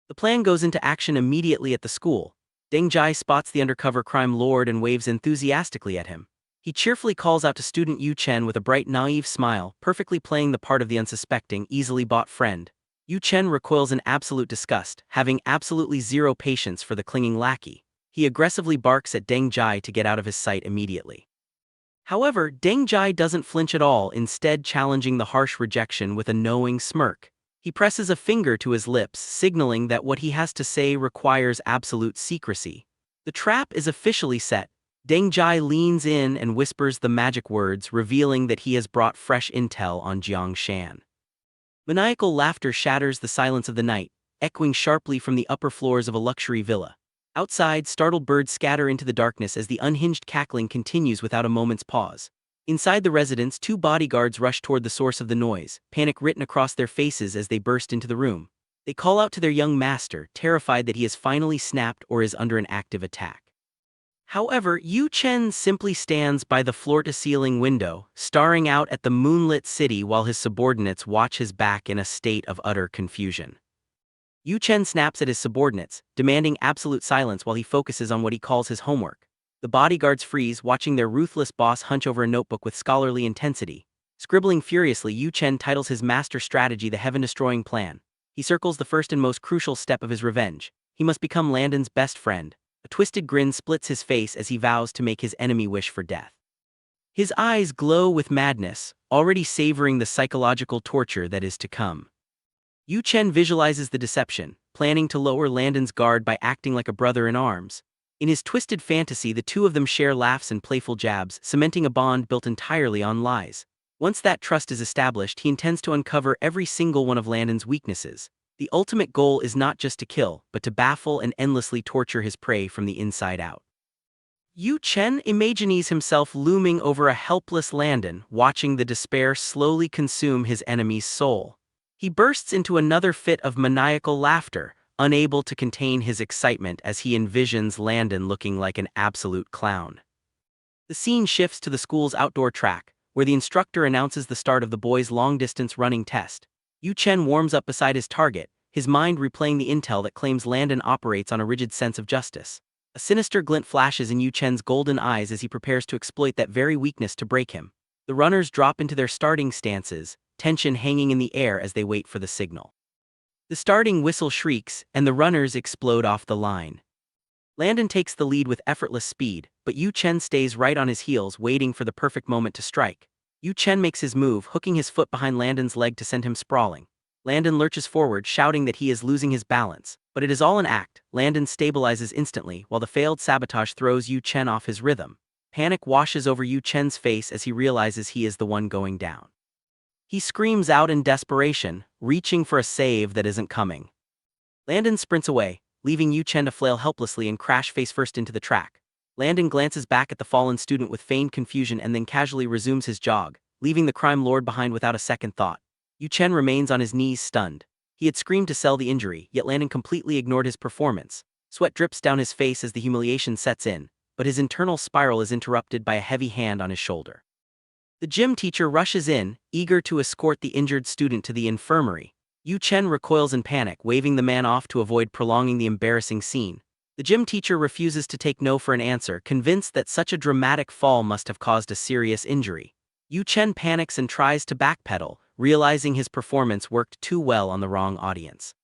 The plan goes into action immediately at the school. Deng Jai spots the undercover crime lord and waves enthusiastically at him. He cheerfully calls out to student Yu Chen with a bright, naive smile, perfectly playing the part of the unsuspecting, easily bought friend. Yu Chen recoils in absolute disgust, having absolutely zero patience for the clinging lackey. He aggressively barks at Deng Jai to get out of his sight immediately. However, Deng Jai doesn't flinch at all, instead challenging the harsh rejection with a knowing smirk. He presses a finger to his lips, signaling that what he has to say requires absolute secrecy. The trap is officially set. Deng Jai leans in and whispers the magic words, revealing that he has brought fresh intel on Jiang Shan. Maniacal laughter shatters the silence of the night, echoing sharply from the upper floors of a luxury villa. Outside, startled birds scatter into the darkness as the unhinged cackling continues without a moment's pause. Inside the residence, two bodyguards rush toward the source of the noise, panic written across their faces as they burst into the room. They call out to their young master, terrified that he has finally snapped or is under an active attack. However, Yu Chen simply stands by the floor-to-ceiling window, staring out at the moonlit city while his subordinates watch his back in a state of utter confusion. Yu Chen snaps at his subordinates, demanding absolute silence while he focuses on what he calls his homework. The bodyguards freeze, watching their ruthless boss hunch over a notebook with scholarly intensity. Scribbling furiously, Yu Chen titles his master strategy the heaven-destroying plan. He circles the first and most crucial step of his revenge. He must become Landon's best friend. A twisted grin splits his face as he vows to make his enemy wish for death. His eyes glow with madness, already savoring the psychological torture that is to come. Yu Chen visualizes the deception, planning to lower Landon's guard by acting like a brother in arms. In his twisted fantasy, the two of them share laughs and playful jabs, cementing a bond built entirely on lies. Once that trust is established, he intends to uncover every single one of Landon's weaknesses. The ultimate goal is not just to kill, but to baffle and endlessly torture his prey from the inside out. Yu Chen imagines himself looming over a helpless Landon, watching the despair slowly consume his enemy's soul. He bursts into another fit of maniacal laughter, unable to contain his excitement as he envisions Landon looking like an absolute clown. The scene shifts to the school's outdoor track, where the instructor announces the start of the boys' long-distance running test. Yu Chen warms up beside his target, his mind replaying the intel that claims Landon operates on a rigid sense of justice. A sinister glint flashes in Yu Chen's golden eyes as he prepares to exploit that very weakness to break him. The runners drop into their starting stances, tension hanging in the air as they wait for the signal. The starting whistle shrieks, and the runners explode off the line. Landon takes the lead with effortless speed, but Yu Chen stays right on his heels, waiting for the perfect moment to strike. Yu Chen makes his move, hooking his foot behind Landon's leg to send him sprawling. Landon lurches forward, shouting that he is losing his balance, but it is all an act. Landon stabilizes instantly, while the failed sabotage throws Yu Chen off his rhythm. Panic washes over Yu Chen's face as he realizes he is the one going down. He screams out in desperation, reaching for a save that isn't coming. Landon sprints away, leaving Yu Chen to flail helplessly and crash face-first into the track. Landon glances back at the fallen student with feigned confusion and then casually resumes his jog, leaving the crime lord behind without a second thought. Yu Chen remains on his knees stunned. He had screamed to sell the injury, yet Landon completely ignored his performance. Sweat drips down his face as the humiliation sets in, but his internal spiral is interrupted by a heavy hand on his shoulder. The gym teacher rushes in, eager to escort the injured student to the infirmary. Yu Chen recoils in panic, waving the man off to avoid prolonging the embarrassing scene. The gym teacher refuses to take no for an answer, convinced that such a dramatic fall must have caused a serious injury. Yu Chen panics and tries to backpedal, realizing his performance worked too well on the wrong audience.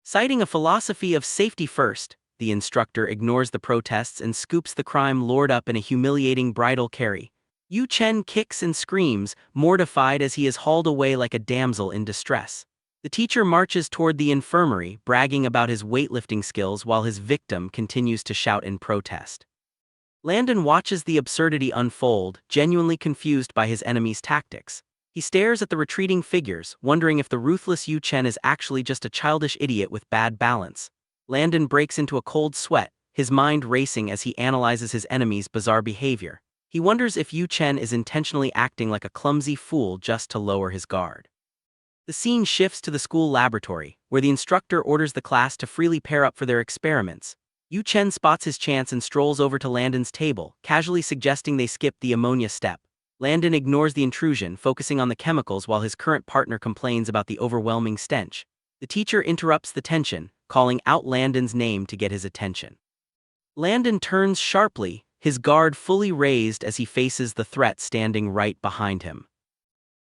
Citing a philosophy of safety first, the instructor ignores the protests and scoops the crime lord up in a humiliating bridal carry. Yu Chen kicks and screams, mortified as he is hauled away like a damsel in distress. The teacher marches toward the infirmary, bragging about his weightlifting skills while his victim continues to shout in protest. Landon watches the absurdity unfold, genuinely confused by his enemy's tactics. He stares at the retreating figures, wondering if the ruthless Yu Chen is actually just a childish idiot with bad balance. Landon breaks into a cold sweat, his mind racing as he analyzes his enemy's bizarre behavior. He wonders if Yu Chen is intentionally acting like a clumsy fool just to lower his guard. The scene shifts to the school laboratory, where the instructor orders the class to freely pair up for their experiments. Yu Chen spots his chance and strolls over to Landon's table, casually suggesting they skip the ammonia step. Landon ignores the intrusion, focusing on the chemicals while his current partner complains about the overwhelming stench. The teacher interrupts the tension, calling out Landon's name to get his attention. Landon turns sharply, his guard fully raised as he faces the threat standing right behind him.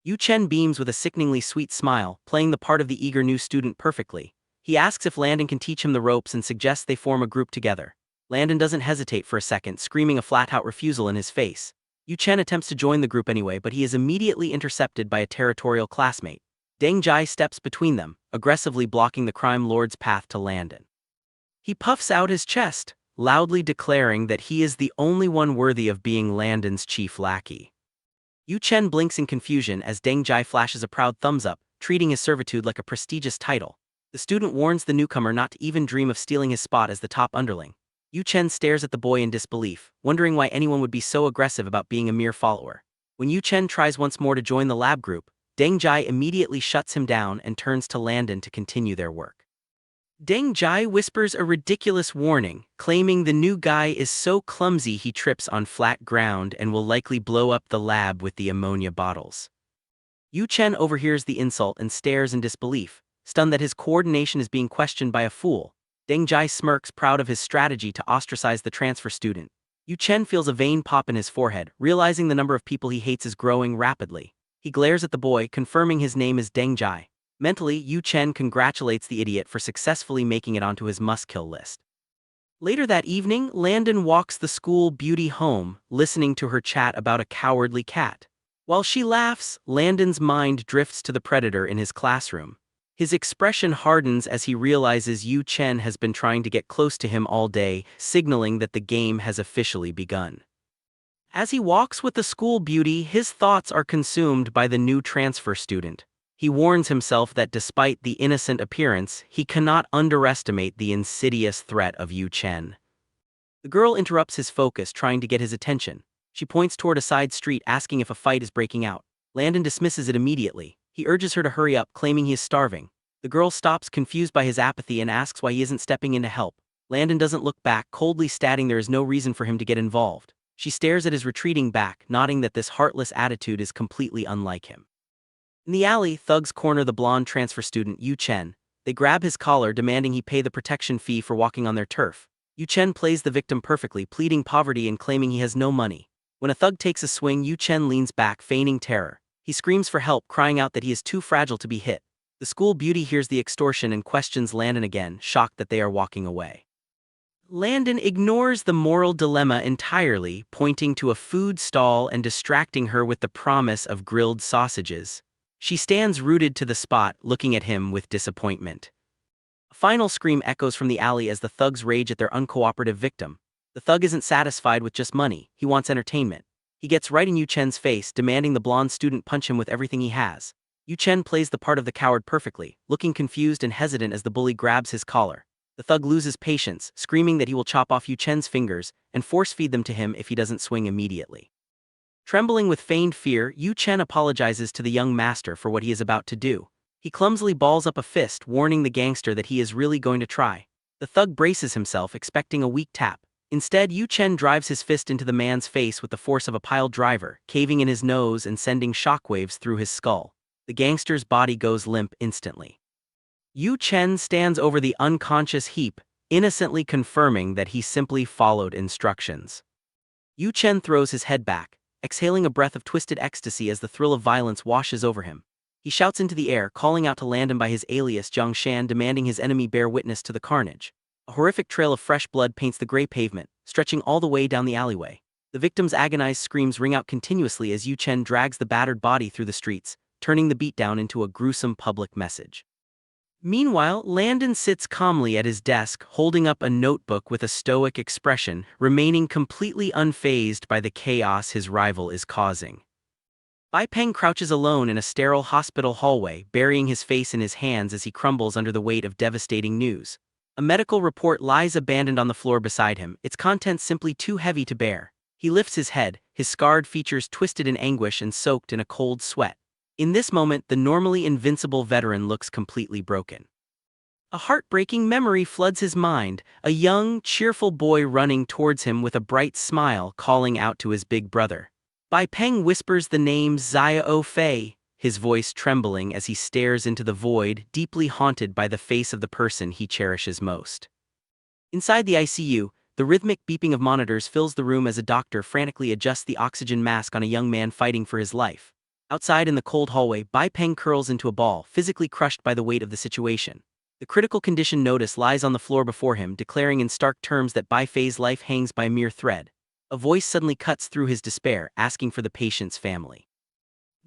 Yu Chen beams with a sickeningly sweet smile, playing the part of the eager new student perfectly. He asks if Landon can teach him the ropes and suggests they form a group together. Landon doesn't hesitate for a second, screaming a flat-out refusal in his face. Yu Chen attempts to join the group anyway, but he is immediately intercepted by a territorial classmate. Deng Jai steps between them, aggressively blocking the crime lord's path to Landon. He puffs out his chest, loudly declaring that he is the only one worthy of being Landon's chief lackey. Yu Chen blinks in confusion as Deng Jai flashes a proud thumbs up, treating his servitude like a prestigious title. The student warns the newcomer not to even dream of stealing his spot as the top underling. Yu Chen stares at the boy in disbelief, wondering why anyone would be so aggressive about being a mere follower. When Yu Chen tries once more to join the lab group, Deng Jai immediately shuts him down and turns to Landon to continue their work. Deng Jai whispers a ridiculous warning, claiming the new guy is so clumsy he trips on flat ground and will likely blow up the lab with the ammonia bottles. Yu Chen overhears the insult and stares in disbelief, stunned that his coordination is being questioned by a fool. Deng Jai smirks, proud of his strategy to ostracize the transfer student. Yu Chen feels a vein pop in his forehead, realizing the number of people he hates is growing rapidly. He glares at the boy, confirming his name is Deng Jai. Mentally, Yu Chen congratulates the idiot for successfully making it onto his must-kill list. Later that evening, Landon walks the school beauty home, listening to her chat about a cowardly cat. While she laughs, Landon's mind drifts to the predator in his classroom. His expression hardens as he realizes Yu Chen has been trying to get close to him all day, signaling that the game has officially begun. As he walks with the school beauty, his thoughts are consumed by the new transfer student. He warns himself that despite the innocent appearance, he cannot underestimate the insidious threat of Yu Chen. The girl interrupts his focus, trying to get his attention. She points toward a side street, asking if a fight is breaking out. Landon dismisses it immediately. He urges her to hurry up, claiming he is starving. The girl stops, confused by his apathy, and asks why he isn't stepping in to help. Landon doesn't look back, coldly stating there is no reason for him to get involved. She stares at his retreating back, nodding that this heartless attitude is completely unlike him. In the alley, thugs corner the blonde transfer student, Yu Chen. They grab his collar, demanding he pay the protection fee for walking on their turf. Yu Chen plays the victim perfectly, pleading poverty and claiming he has no money. When a thug takes a swing, Yu Chen leans back, feigning terror. He screams for help, crying out that he is too fragile to be hit. The school beauty hears the extortion and questions Landon again, shocked that they are walking away. Landon ignores the moral dilemma entirely, pointing to a food stall and distracting her with the promise of grilled sausages. She stands rooted to the spot, looking at him with disappointment. A final scream echoes from the alley as the thugs rage at their uncooperative victim. The thug isn't satisfied with just money, he wants entertainment. He gets right in Yu Chen's face, demanding the blonde student punch him with everything he has. Yu Chen plays the part of the coward perfectly, looking confused and hesitant as the bully grabs his collar. The thug loses patience, screaming that he will chop off Yu Chen's fingers and force-feed them to him if he doesn't swing immediately. Trembling with feigned fear, Yu Chen apologizes to the young master for what he is about to do. He clumsily balls up a fist, warning the gangster that he is really going to try. The thug braces himself, expecting a weak tap. Instead, Yu Chen drives his fist into the man's face with the force of a pile driver, caving in his nose and sending shockwaves through his skull. The gangster's body goes limp instantly. Yu Chen stands over the unconscious heap, innocently confirming that he simply followed instructions. Yu Chen throws his head back, exhaling a breath of twisted ecstasy as the thrill of violence washes over him. He shouts into the air, calling out to Landon by his alias Jiang Shan, demanding his enemy bear witness to the carnage. A horrific trail of fresh blood paints the gray pavement, stretching all the way down the alleyway. The victim's agonized screams ring out continuously as Yu Chen drags the battered body through the streets, turning the beatdown into a gruesome public message. Meanwhile, Landon sits calmly at his desk, holding up a notebook with a stoic expression, remaining completely unfazed by the chaos his rival is causing. Bai Peng crouches alone in a sterile hospital hallway, burying his face in his hands as he crumbles under the weight of devastating news. A medical report lies abandoned on the floor beside him, its contents simply too heavy to bear. He lifts his head, his scarred features twisted in anguish and soaked in a cold sweat. In this moment, the normally invincible veteran looks completely broken. A heartbreaking memory floods his mind, a young, cheerful boy running towards him with a bright smile, calling out to his big brother. Bai Peng whispers the name Xiao Fei, his voice trembling as he stares into the void, deeply haunted by the face of the person he cherishes most. Inside the ICU, the rhythmic beeping of monitors fills the room as a doctor frantically adjusts the oxygen mask on a young man fighting for his life. Outside in the cold hallway, Bai Peng curls into a ball, physically crushed by the weight of the situation. The critical condition notice lies on the floor before him, declaring in stark terms that Bai Fei's life hangs by a mere thread. A voice suddenly cuts through his despair, asking for the patient's family.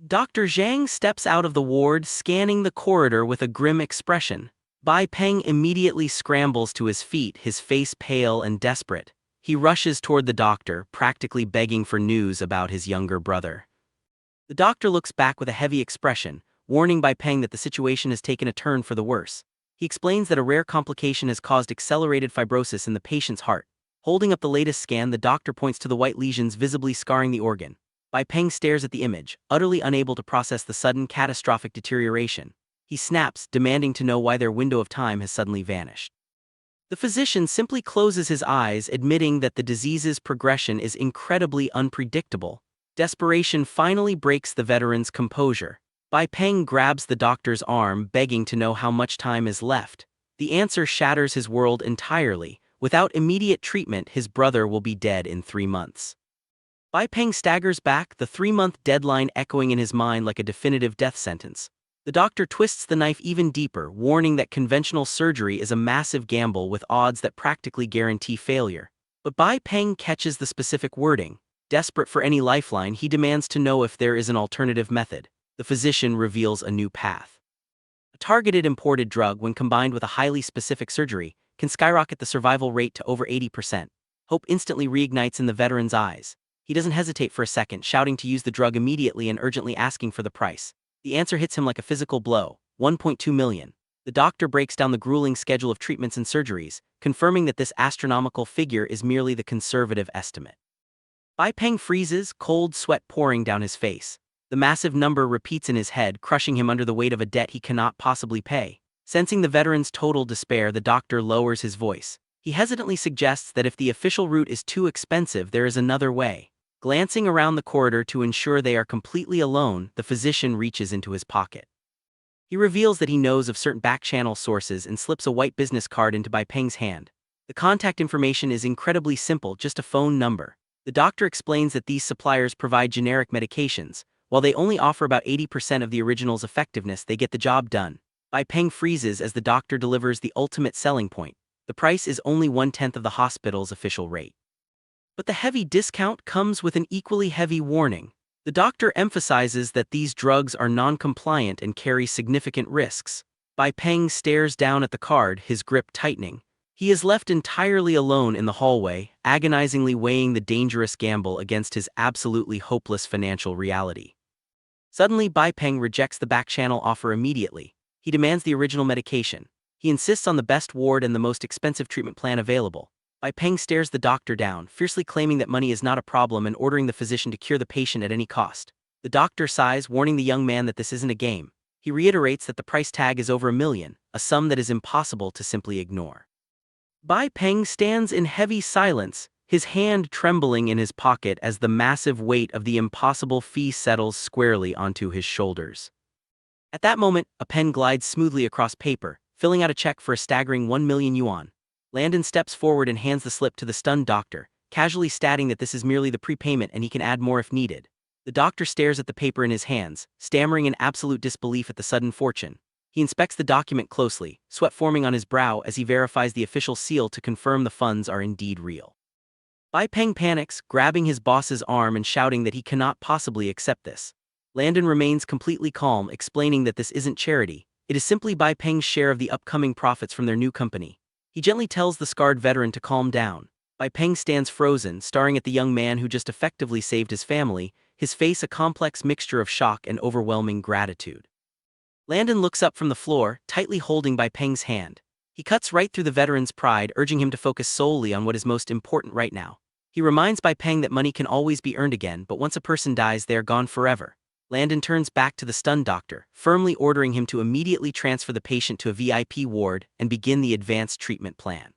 Dr. Zhang steps out of the ward, scanning the corridor with a grim expression. Bai Peng immediately scrambles to his feet, his face pale and desperate. He rushes toward the doctor, practically begging for news about his younger brother. The doctor looks back with a heavy expression, warning Bai Peng that the situation has taken a turn for the worse. He explains that a rare complication has caused accelerated fibrosis in the patient's heart. Holding up the latest scan, the doctor points to the white lesions visibly scarring the organ. Bai Peng stares at the image, utterly unable to process the sudden, catastrophic deterioration. He snaps, demanding to know why their window of time has suddenly vanished. The physician simply closes his eyes, admitting that the disease's progression is incredibly unpredictable. Desperation finally breaks the veteran's composure. Bai Peng grabs the doctor's arm, begging to know how much time is left. The answer shatters his world entirely. Without immediate treatment, his brother will be dead in 3 months. Bai Peng staggers back, the 3-month deadline echoing in his mind like a definitive death sentence. The doctor twists the knife even deeper, warning that conventional surgery is a massive gamble with odds that practically guarantee failure. But Bai Peng catches the specific wording. Desperate for any lifeline, he demands to know if there is an alternative method. The physician reveals a new path. A targeted imported drug, when combined with a highly specific surgery, can skyrocket the survival rate to over 80%. Hope instantly reignites in the veteran's eyes. He doesn't hesitate for a second, shouting to use the drug immediately and urgently asking for the price. The answer hits him like a physical blow, 1.2 million. The doctor breaks down the grueling schedule of treatments and surgeries, confirming that this astronomical figure is merely the conservative estimate. Bai Peng freezes, cold sweat pouring down his face. The massive number repeats in his head, crushing him under the weight of a debt he cannot possibly pay. Sensing the veteran's total despair, the doctor lowers his voice. He hesitantly suggests that if the official route is too expensive, there is another way. Glancing around the corridor to ensure they are completely alone, the physician reaches into his pocket. He reveals that he knows of certain back-channel sources and slips a white business card into Bai Peng's hand. The contact information is incredibly simple, just a phone number. The doctor explains that these suppliers provide generic medications. While they only offer about 80% of the original's effectiveness, they get the job done. Bai Peng freezes as the doctor delivers the ultimate selling point. The price is only 1/10 of the hospital's official rate. But the heavy discount comes with an equally heavy warning. The doctor emphasizes that these drugs are non-compliant and carry significant risks. Bai Peng stares down at the card, his grip tightening. He is left entirely alone in the hallway, agonizingly weighing the dangerous gamble against his absolutely hopeless financial reality. Suddenly, Bai Peng rejects the back-channel offer immediately. He demands the original medication. He insists on the best ward and the most expensive treatment plan available. Bai Peng stares the doctor down, fiercely claiming that money is not a problem and ordering the physician to cure the patient at any cost. The doctor sighs, warning the young man that this isn't a game. He reiterates that the price tag is over $1 million, a sum that is impossible to simply ignore. Bai Peng stands in heavy silence, his hand trembling in his pocket as the massive weight of the impossible fee settles squarely onto his shoulders. At that moment, a pen glides smoothly across paper, filling out a check for a staggering 1 million yuan. Landon steps forward and hands the slip to the stunned doctor, casually stating that this is merely the prepayment and he can add more if needed. The doctor stares at the paper in his hands, stammering in absolute disbelief at the sudden fortune. He inspects the document closely, sweat forming on his brow as he verifies the official seal to confirm the funds are indeed real. Bai Peng panics, grabbing his boss's arm and shouting that he cannot possibly accept this. Landon remains completely calm, explaining that this isn't charity. It is simply Bai Peng's share of the upcoming profits from their new company. He gently tells the scarred veteran to calm down. Bai Peng stands frozen, staring at the young man who just effectively saved his family, his face a complex mixture of shock and overwhelming gratitude. Landon looks up from the floor, tightly holding Bai Peng's hand. He cuts right through the veteran's pride, urging him to focus solely on what is most important right now. He reminds Bai Peng that money can always be earned again, but once a person dies, they are gone forever. Landon turns back to the stunned doctor, firmly ordering him to immediately transfer the patient to a VIP ward and begin the advanced treatment plan.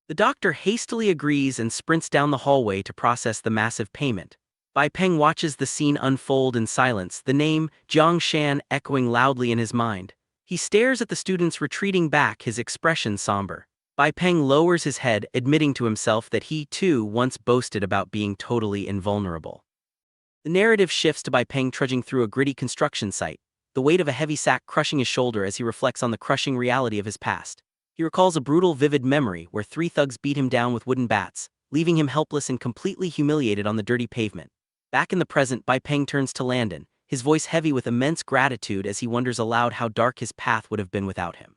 The doctor hastily agrees and sprints down the hallway to process the massive payment. Bai Peng watches the scene unfold in silence, the name Jiang Shan echoing loudly in his mind. He stares at the students retreating back, his expression somber. Bai Peng lowers his head, admitting to himself that he too once boasted about being totally invulnerable. The narrative shifts to Bai Peng trudging through a gritty construction site, the weight of a heavy sack crushing his shoulder as he reflects on the crushing reality of his past. He recalls a brutal, vivid memory where 3 thugs beat him down with wooden bats, leaving him helpless and completely humiliated on the dirty pavement. Back in the present, Bai Peng turns to Landon, his voice heavy with immense gratitude as he wonders aloud how dark his path would have been without him.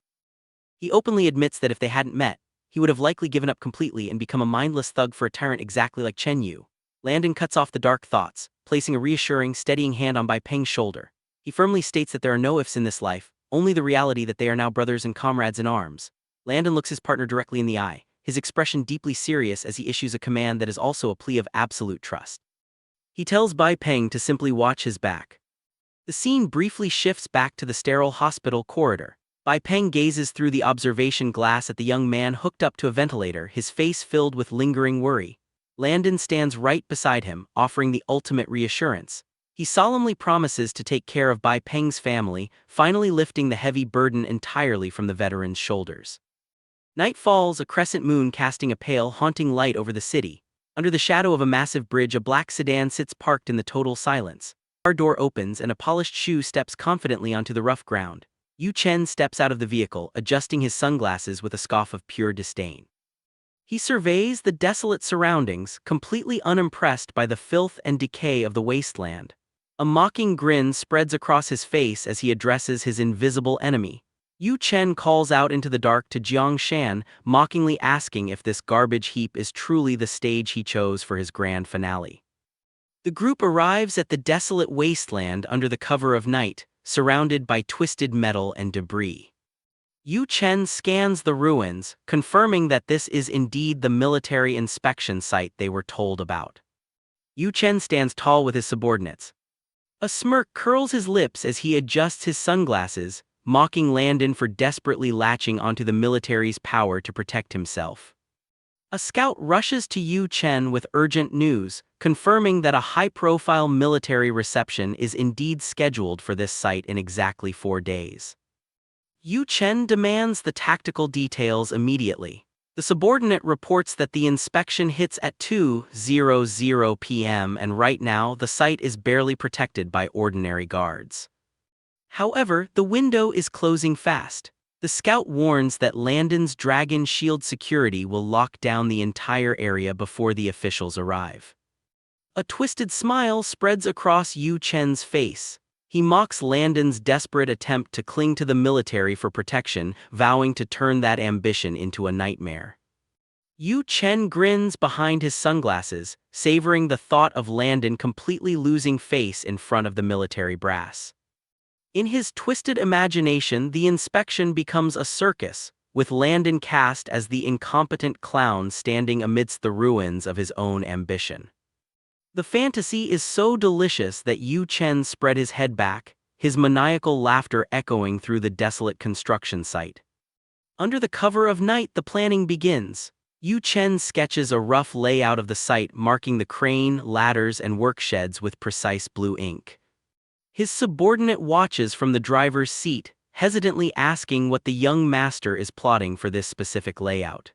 He openly admits that if they hadn't met, he would have likely given up completely and become a mindless thug for a tyrant exactly like Chen Yu. Landon cuts off the dark thoughts, placing a reassuring, steadying hand on Bai Peng's shoulder. He firmly states that there are no ifs in this life, only the reality that they are now brothers and comrades in arms. Landon looks his partner directly in the eye, his expression deeply serious as he issues a command that is also a plea of absolute trust. He tells Bai Peng to simply watch his back. The scene briefly shifts back to the sterile hospital corridor. Bai Peng gazes through the observation glass at the young man hooked up to a ventilator, his face filled with lingering worry. Landon stands right beside him, offering the ultimate reassurance. He solemnly promises to take care of Bai Peng's family, finally lifting the heavy burden entirely from the veteran's shoulders. Night falls, a crescent moon casting a pale, haunting light over the city. Under the shadow of a massive bridge, a black sedan sits parked in the total silence. The car door opens and a polished shoe steps confidently onto the rough ground. Yu Chen steps out of the vehicle, adjusting his sunglasses with a scoff of pure disdain. He surveys the desolate surroundings, completely unimpressed by the filth and decay of the wasteland. A mocking grin spreads across his face as he addresses his invisible enemy. Yu Chen calls out into the dark to Jiang Shan, mockingly asking if this garbage heap is truly the stage he chose for his grand finale. The group arrives at the desolate wasteland under the cover of night, surrounded by twisted metal and debris. Yu Chen scans the ruins, confirming that this is indeed the military inspection site they were told about. Yu Chen stands tall with his subordinates. A smirk curls his lips as he adjusts his sunglasses, mocking Landon for desperately latching onto the military's power to protect himself. A scout rushes to Yu Chen with urgent news, confirming that a high-profile military reception is indeed scheduled for this site in exactly 4 days. Yu Chen demands the tactical details immediately. The subordinate reports that the inspection hits at 2:00 p.m. and right now the site is barely protected by ordinary guards. However, the window is closing fast. The scout warns that Landon's Dragon Shield security will lock down the entire area before the officials arrive. A twisted smile spreads across Yu Chen's face. He mocks Landon's desperate attempt to cling to the military for protection, vowing to turn that ambition into a nightmare. Yu Chen grins behind his sunglasses, savoring the thought of Landon completely losing face in front of the military brass. In his twisted imagination, the inspection becomes a circus, with Landon cast as the incompetent clown standing amidst the ruins of his own ambition. The fantasy is so delicious that Yu Chen spread his head back, his maniacal laughter echoing through the desolate construction site. Under the cover of night, the planning begins. Yu Chen sketches a rough layout of the site, marking the crane, ladders, and work sheds with precise blue ink. His subordinate watches from the driver's seat, hesitantly asking what the young master is plotting for this specific layout.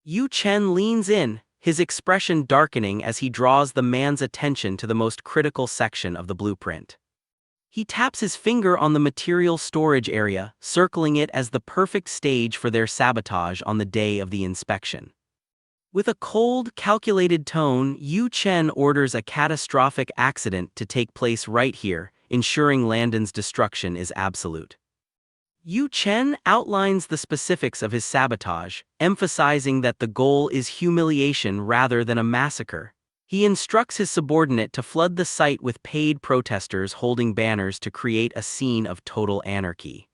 Yu Chen leans in, his expression darkening as he draws the man's attention to the most critical section of the blueprint. He taps his finger on the material storage area, circling it as the perfect stage for their sabotage on the day of the inspection. With a cold, calculated tone, Yu Chen orders a catastrophic accident to take place right here, ensuring Landon's destruction is absolute. Yu Chen outlines the specifics of his sabotage, emphasizing that the goal is humiliation rather than a massacre. He instructs his subordinate to flood the site with paid protesters holding banners to create a scene of total anarchy.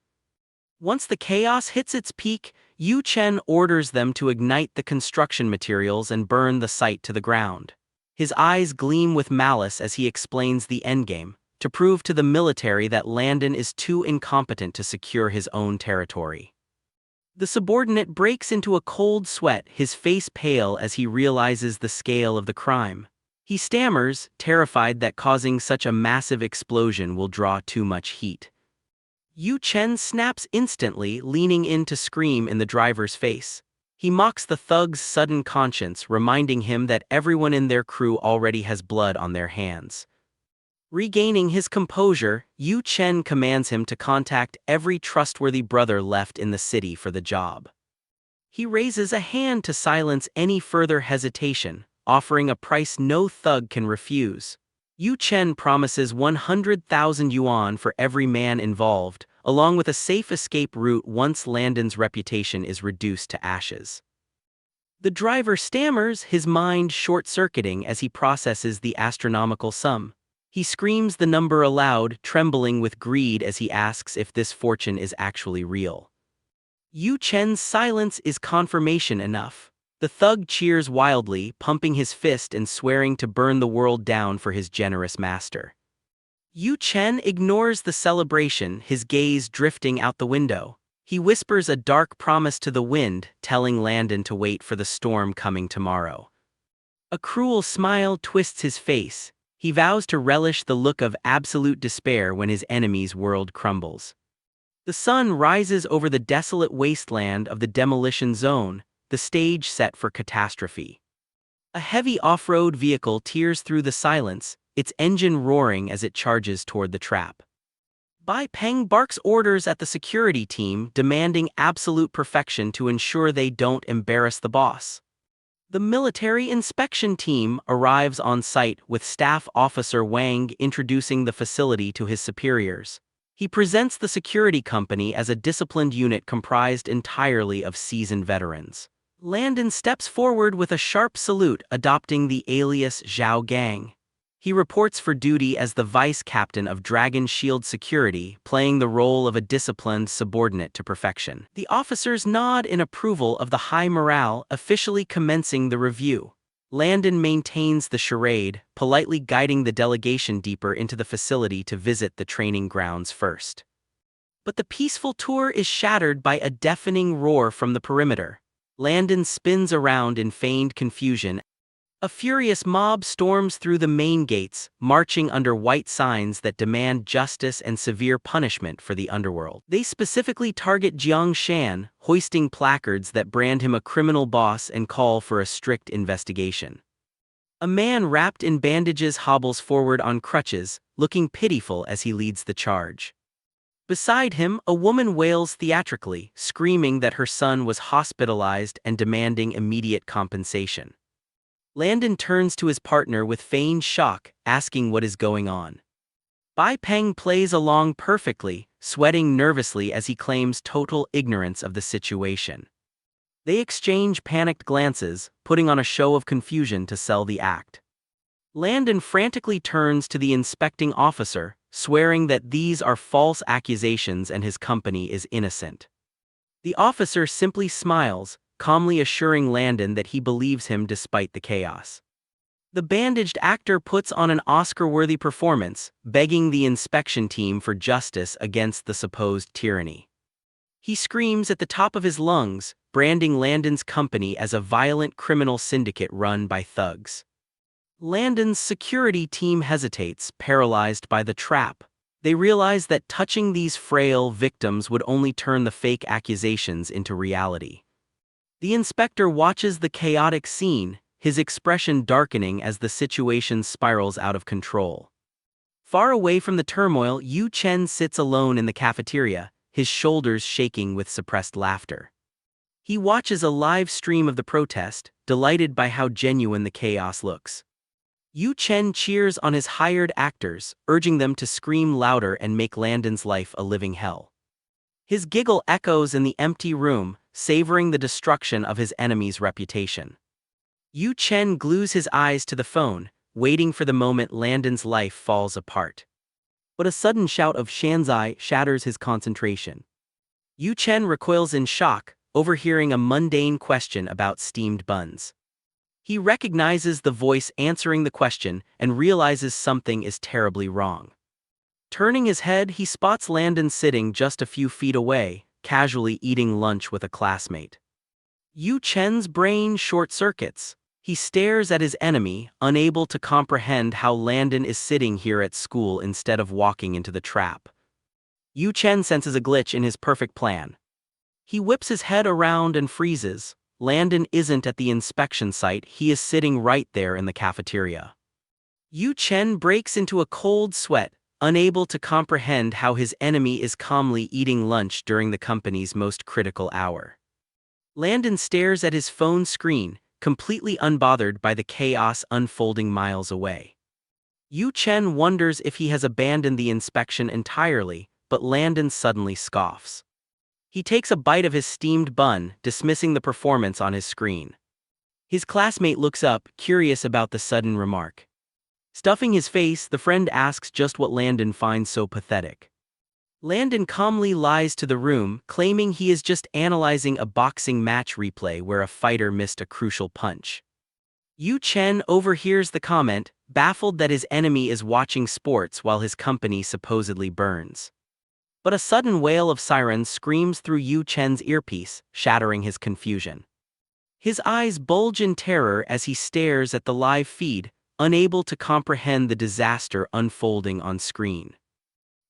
Once the chaos hits its peak, Yu Chen orders them to ignite the construction materials and burn the site to the ground. His eyes gleam with malice as he explains the endgame, to prove to the military that Landon is too incompetent to secure his own territory. The subordinate breaks into a cold sweat, his face pale as he realizes the scale of the crime. He stammers, terrified that causing such a massive explosion will draw too much heat. Yu Chen snaps instantly, leaning in to scream in the driver's face. He mocks the thug's sudden conscience, reminding him that everyone in their crew already has blood on their hands. Regaining his composure, Yu Chen commands him to contact every trustworthy brother left in the city for the job. He raises a hand to silence any further hesitation, offering a price no thug can refuse. Yu Chen promises 100,000 yuan for every man involved, along with a safe escape route once Landon's reputation is reduced to ashes. The driver stammers, his mind short-circuiting as he processes the astronomical sum. He screams the number aloud, trembling with greed as he asks if this fortune is actually real. Yu Chen's silence is confirmation enough. The thug cheers wildly, pumping his fist and swearing to burn the world down for his generous master. Yu Chen ignores the celebration, his gaze drifting out the window. He whispers a dark promise to the wind, telling Landon to wait for the storm coming tomorrow. A cruel smile twists his face. He vows to relish the look of absolute despair when his enemy's world crumbles. The sun rises over the desolate wasteland of the demolition zone, the stage set for catastrophe. A heavy off-road vehicle tears through the silence, its engine roaring as it charges toward the trap. Bai Peng barks orders at the security team, demanding absolute perfection to ensure they don't embarrass the boss. The military inspection team arrives on site with Staff Officer Wang introducing the facility to his superiors. He presents the security company as a disciplined unit comprised entirely of seasoned veterans. Landon steps forward with a sharp salute, adopting the alias Zhao Gang. He reports for duty as the vice captain of Dragon Shield Security, playing the role of a disciplined subordinate to perfection. The officers nod in approval of the high morale, officially commencing the review. Landon maintains the charade, politely guiding the delegation deeper into the facility to visit the training grounds first. But the peaceful tour is shattered by a deafening roar from the perimeter. Landon spins around in feigned confusion. A furious mob storms through the main gates, marching under white signs that demand justice and severe punishment for the underworld. They specifically target Jiang Shan, hoisting placards that brand him a criminal boss and call for a strict investigation. A man wrapped in bandages hobbles forward on crutches, looking pitiful as he leads the charge. Beside him, a woman wails theatrically, screaming that her son was hospitalized and demanding immediate compensation. Landon turns to his partner with feigned shock, asking what is going on. Bai Peng plays along perfectly, sweating nervously as he claims total ignorance of the situation. They exchange panicked glances, putting on a show of confusion to sell the act. Landon frantically turns to the inspecting officer, swearing that these are false accusations and his company is innocent. The officer simply smiles, calmly assuring Landon that he believes him despite the chaos. The bandaged actor puts on an Oscar-worthy performance, begging the inspection team for justice against the supposed tyranny. He screams at the top of his lungs, branding Landon's company as a violent criminal syndicate run by thugs. Landon's security team hesitates, paralyzed by the trap. They realize that touching these frail victims would only turn the fake accusations into reality. The inspector watches the chaotic scene, his expression darkening as the situation spirals out of control. Far away from the turmoil, Yu Chen sits alone in the cafeteria, his shoulders shaking with suppressed laughter. He watches a live stream of the protest, delighted by how genuine the chaos looks. Yu Chen cheers on his hired actors, urging them to scream louder and make Landon's life a living hell. His giggle echoes in the empty room, savoring the destruction of his enemy's reputation. Yu Chen glues his eyes to the phone, waiting for the moment Landon's life falls apart. But a sudden shout of Shanzai shatters his concentration. Yu Chen recoils in shock, overhearing a mundane question about steamed buns. He recognizes the voice answering the question and realizes something is terribly wrong. Turning his head, he spots Landon sitting just a few feet away, casually eating lunch with a classmate. Yu Chen's brain short-circuits. He stares at his enemy, unable to comprehend how Landon is sitting here at school instead of walking into the trap. Yu Chen senses a glitch in his perfect plan. He whips his head around and freezes. Landon isn't at the inspection site, he is sitting right there in the cafeteria. Yu Chen breaks into a cold sweat, unable to comprehend how his enemy is calmly eating lunch during the company's most critical hour. Landon stares at his phone screen, completely unbothered by the chaos unfolding miles away. Yu Chen wonders if he has abandoned the inspection entirely, but Landon suddenly scoffs. He takes a bite of his steamed bun, dismissing the performance on his screen. His classmate looks up, curious about the sudden remark. Stuffing his face, the friend asks just what Landon finds so pathetic. Landon calmly lies to the room, claiming he is just analyzing a boxing match replay where a fighter missed a crucial punch. Yu Chen overhears the comment, baffled that his enemy is watching sports while his company supposedly burns. But a sudden wail of sirens screams through Yu Chen's earpiece, shattering his confusion. His eyes bulge in terror as he stares at the live feed, unable to comprehend the disaster unfolding on screen.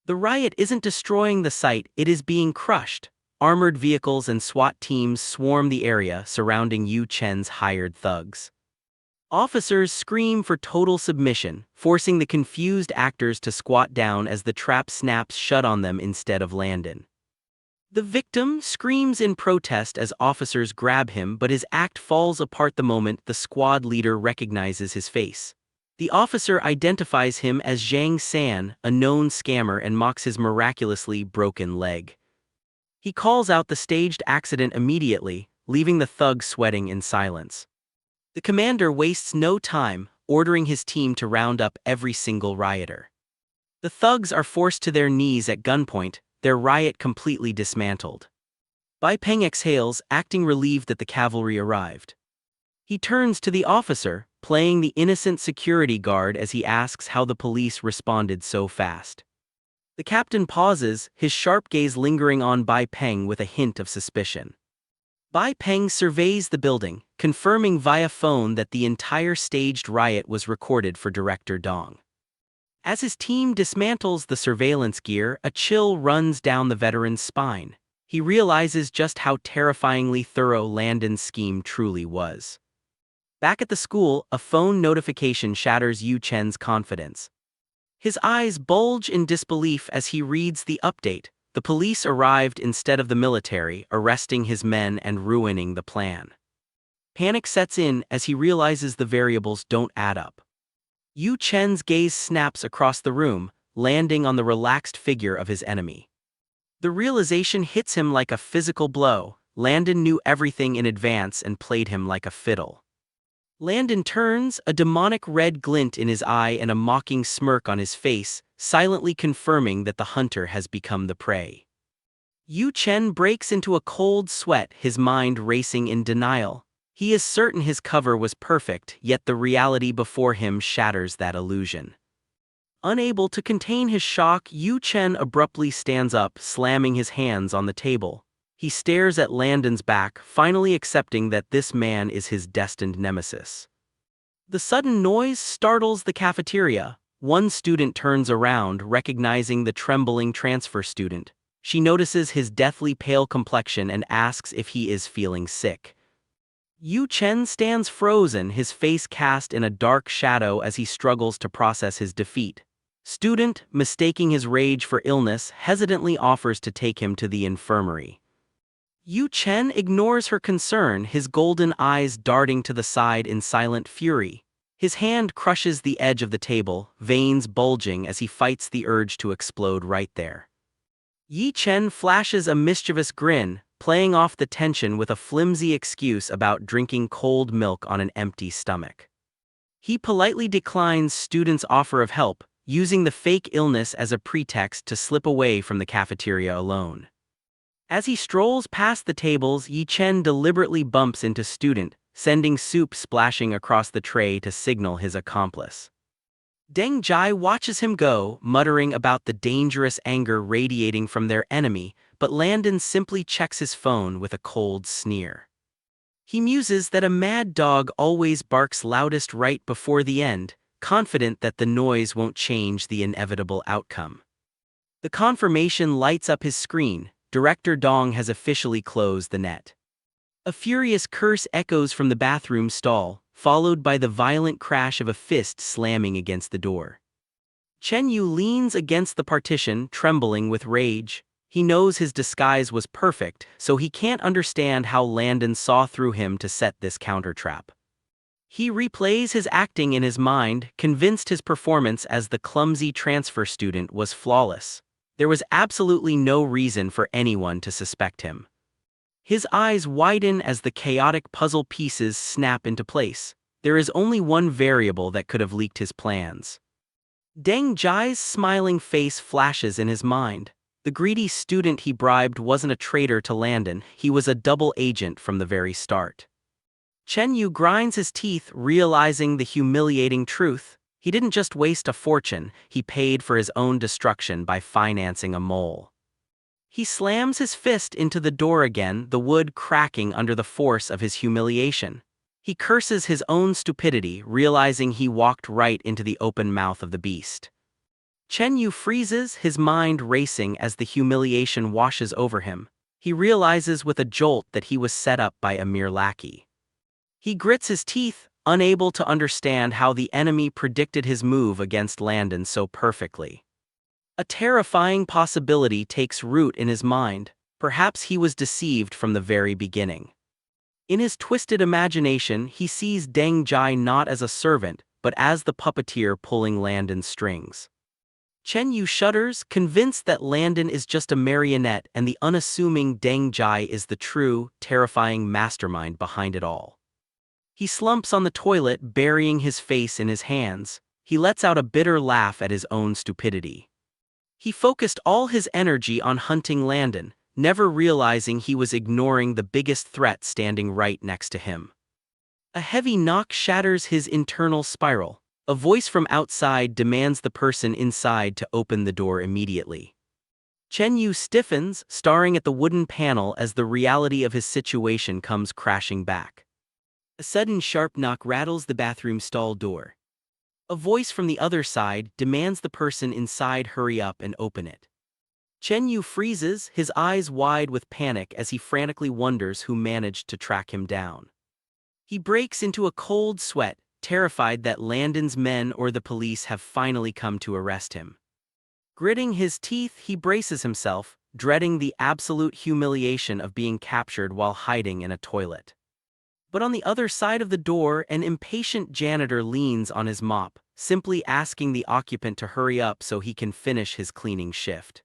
The riot isn't destroying the site, it is being crushed. Armored vehicles and SWAT teams swarm the area surrounding Yu Chen's hired thugs. Officers scream for total submission, forcing the confused actors to squat down as the trap snaps shut on them instead of Landon. The victim screams in protest as officers grab him, but his act falls apart the moment the squad leader recognizes his face. The officer identifies him as Zhang San, a known scammer, and mocks his miraculously broken leg. He calls out the staged accident immediately, leaving the thug sweating in silence. The commander wastes no time, ordering his team to round up every single rioter. The thugs are forced to their knees at gunpoint, their riot completely dismantled. Bai Peng exhales, acting relieved that the cavalry arrived. He turns to the officer, playing the innocent security guard as he asks how the police responded so fast. The captain pauses, his sharp gaze lingering on Bai Peng with a hint of suspicion. Bai Peng surveys the building, confirming via phone that the entire staged riot was recorded for Director Dong. As his team dismantles the surveillance gear, a chill runs down the veteran's spine. He realizes just how terrifyingly thorough Landon's scheme truly was. Back at the school, a phone notification shatters Yu Chen's confidence. His eyes bulge in disbelief as he reads the update. The police arrived instead of the military, arresting his men and ruining the plan. Panic sets in as he realizes the variables don't add up. Yu Chen's gaze snaps across the room, landing on the relaxed figure of his enemy. The realization hits him like a physical blow. Landon knew everything in advance and played him like a fiddle. Landon turns, a demonic red glint in his eye and a mocking smirk on his face, silently confirming that the hunter has become the prey. Yu Chen breaks into a cold sweat, his mind racing in denial. He is certain his cover was perfect, yet the reality before him shatters that illusion. Unable to contain his shock, Yu Chen abruptly stands up, slamming his hands on the table. He stares at Landon's back, finally accepting that this man is his destined nemesis. The sudden noise startles the cafeteria. One student turns around, recognizing the trembling transfer student. She notices his deathly pale complexion and asks if he is feeling sick. Yu Chen stands frozen, his face cast in a dark shadow as he struggles to process his defeat. Student, mistaking his rage for illness, hesitantly offers to take him to the infirmary. Yu Chen ignores her concern, his golden eyes darting to the side in silent fury. His hand crushes the edge of the table, veins bulging as he fights the urge to explode right there. Yi Chen flashes a mischievous grin, playing off the tension with a flimsy excuse about drinking cold milk on an empty stomach. He politely declines students' offer of help, using the fake illness as a pretext to slip away from the cafeteria alone. As he strolls past the tables, Yi Chen deliberately bumps into student, sending soup splashing across the tray to signal his accomplice. Deng Jai watches him go, muttering about the dangerous anger radiating from their enemy, but Landon simply checks his phone with a cold sneer. He muses that a mad dog always barks loudest right before the end, confident that the noise won't change the inevitable outcome. The confirmation lights up his screen. Director Dong has officially closed the net. A furious curse echoes from the bathroom stall, followed by the violent crash of a fist slamming against the door. Chen Yu leans against the partition, trembling with rage. He knows his disguise was perfect, so he can't understand how Landon saw through him to set this counter-trap. He replays his acting in his mind, convinced his performance as the clumsy transfer student was flawless. There was absolutely no reason for anyone to suspect him. His eyes widen as the chaotic puzzle pieces snap into place. There is only one variable that could have leaked his plans. Deng Jai's smiling face flashes in his mind. The greedy student he bribed wasn't a traitor to Landon, he was a double agent from the very start. Chen Yu grinds his teeth, realizing the humiliating truth. He didn't just waste a fortune, he paid for his own destruction by financing a mole. He slams his fist into the door again, the wood cracking under the force of his humiliation. He curses his own stupidity, realizing he walked right into the open mouth of the beast. Chen Yu freezes, his mind racing as the humiliation washes over him. He realizes with a jolt that he was set up by a mere lackey. He grits his teeth, unable to understand how the enemy predicted his move against Landon so perfectly. A terrifying possibility takes root in his mind. Perhaps he was deceived from the very beginning. In his twisted imagination, he sees Deng Jai not as a servant, but as the puppeteer pulling Landon's strings. Chen Yu shudders, convinced that Landon is just a marionette and the unassuming Deng Jai is the true, terrifying mastermind behind it all. He slumps on the toilet, burying his face in his hands. He lets out a bitter laugh at his own stupidity. He focused all his energy on hunting Landon, never realizing he was ignoring the biggest threat standing right next to him. A heavy knock shatters his internal spiral. A voice from outside demands the person inside to open the door immediately. Chen Yu stiffens, staring at the wooden panel as the reality of his situation comes crashing back. A sudden sharp knock rattles the bathroom stall door. A voice from the other side demands the person inside hurry up and open it. Chen Yu freezes, his eyes wide with panic as he frantically wonders who managed to track him down. He breaks into a cold sweat, terrified that Landon's men or the police have finally come to arrest him. Gritting his teeth, he braces himself, dreading the absolute humiliation of being captured while hiding in a toilet. But on the other side of the door, an impatient janitor leans on his mop, simply asking the occupant to hurry up so he can finish his cleaning shift.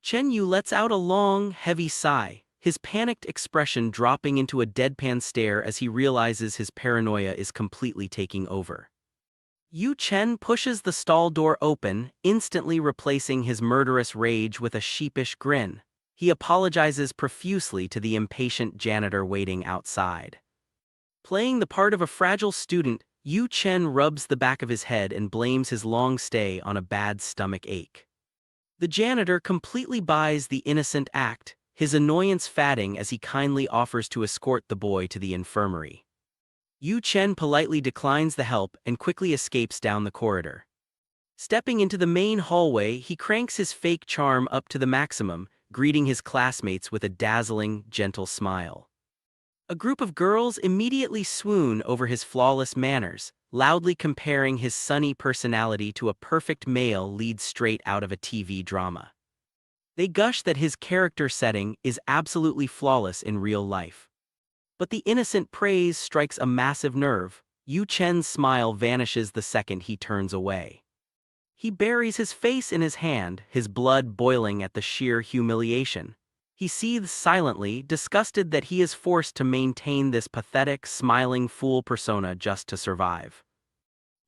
Chen Yu lets out a long, heavy sigh, his panicked expression dropping into a deadpan stare as he realizes his paranoia is completely taking over. Yu Chen pushes the stall door open, instantly replacing his murderous rage with a sheepish grin. He apologizes profusely to the impatient janitor waiting outside. Playing the part of a fragile student, Yu Chen rubs the back of his head and blames his long stay on a bad stomach ache. The janitor completely buys the innocent act, his annoyance fatting as he kindly offers to escort the boy to the infirmary. Yu Chen politely declines the help and quickly escapes down the corridor. Stepping into the main hallway, he cranks his fake charm up to the maximum, greeting his classmates with a dazzling, gentle smile. A group of girls immediately swoon over his flawless manners, loudly comparing his sunny personality to a perfect male lead straight out of a TV drama. They gush that his character setting is absolutely flawless in real life. But the innocent praise strikes a massive nerve. Yu Chen's smile vanishes the second he turns away. He buries his face in his hand, his blood boiling at the sheer humiliation. He seethes silently, disgusted that he is forced to maintain this pathetic, smiling fool persona just to survive.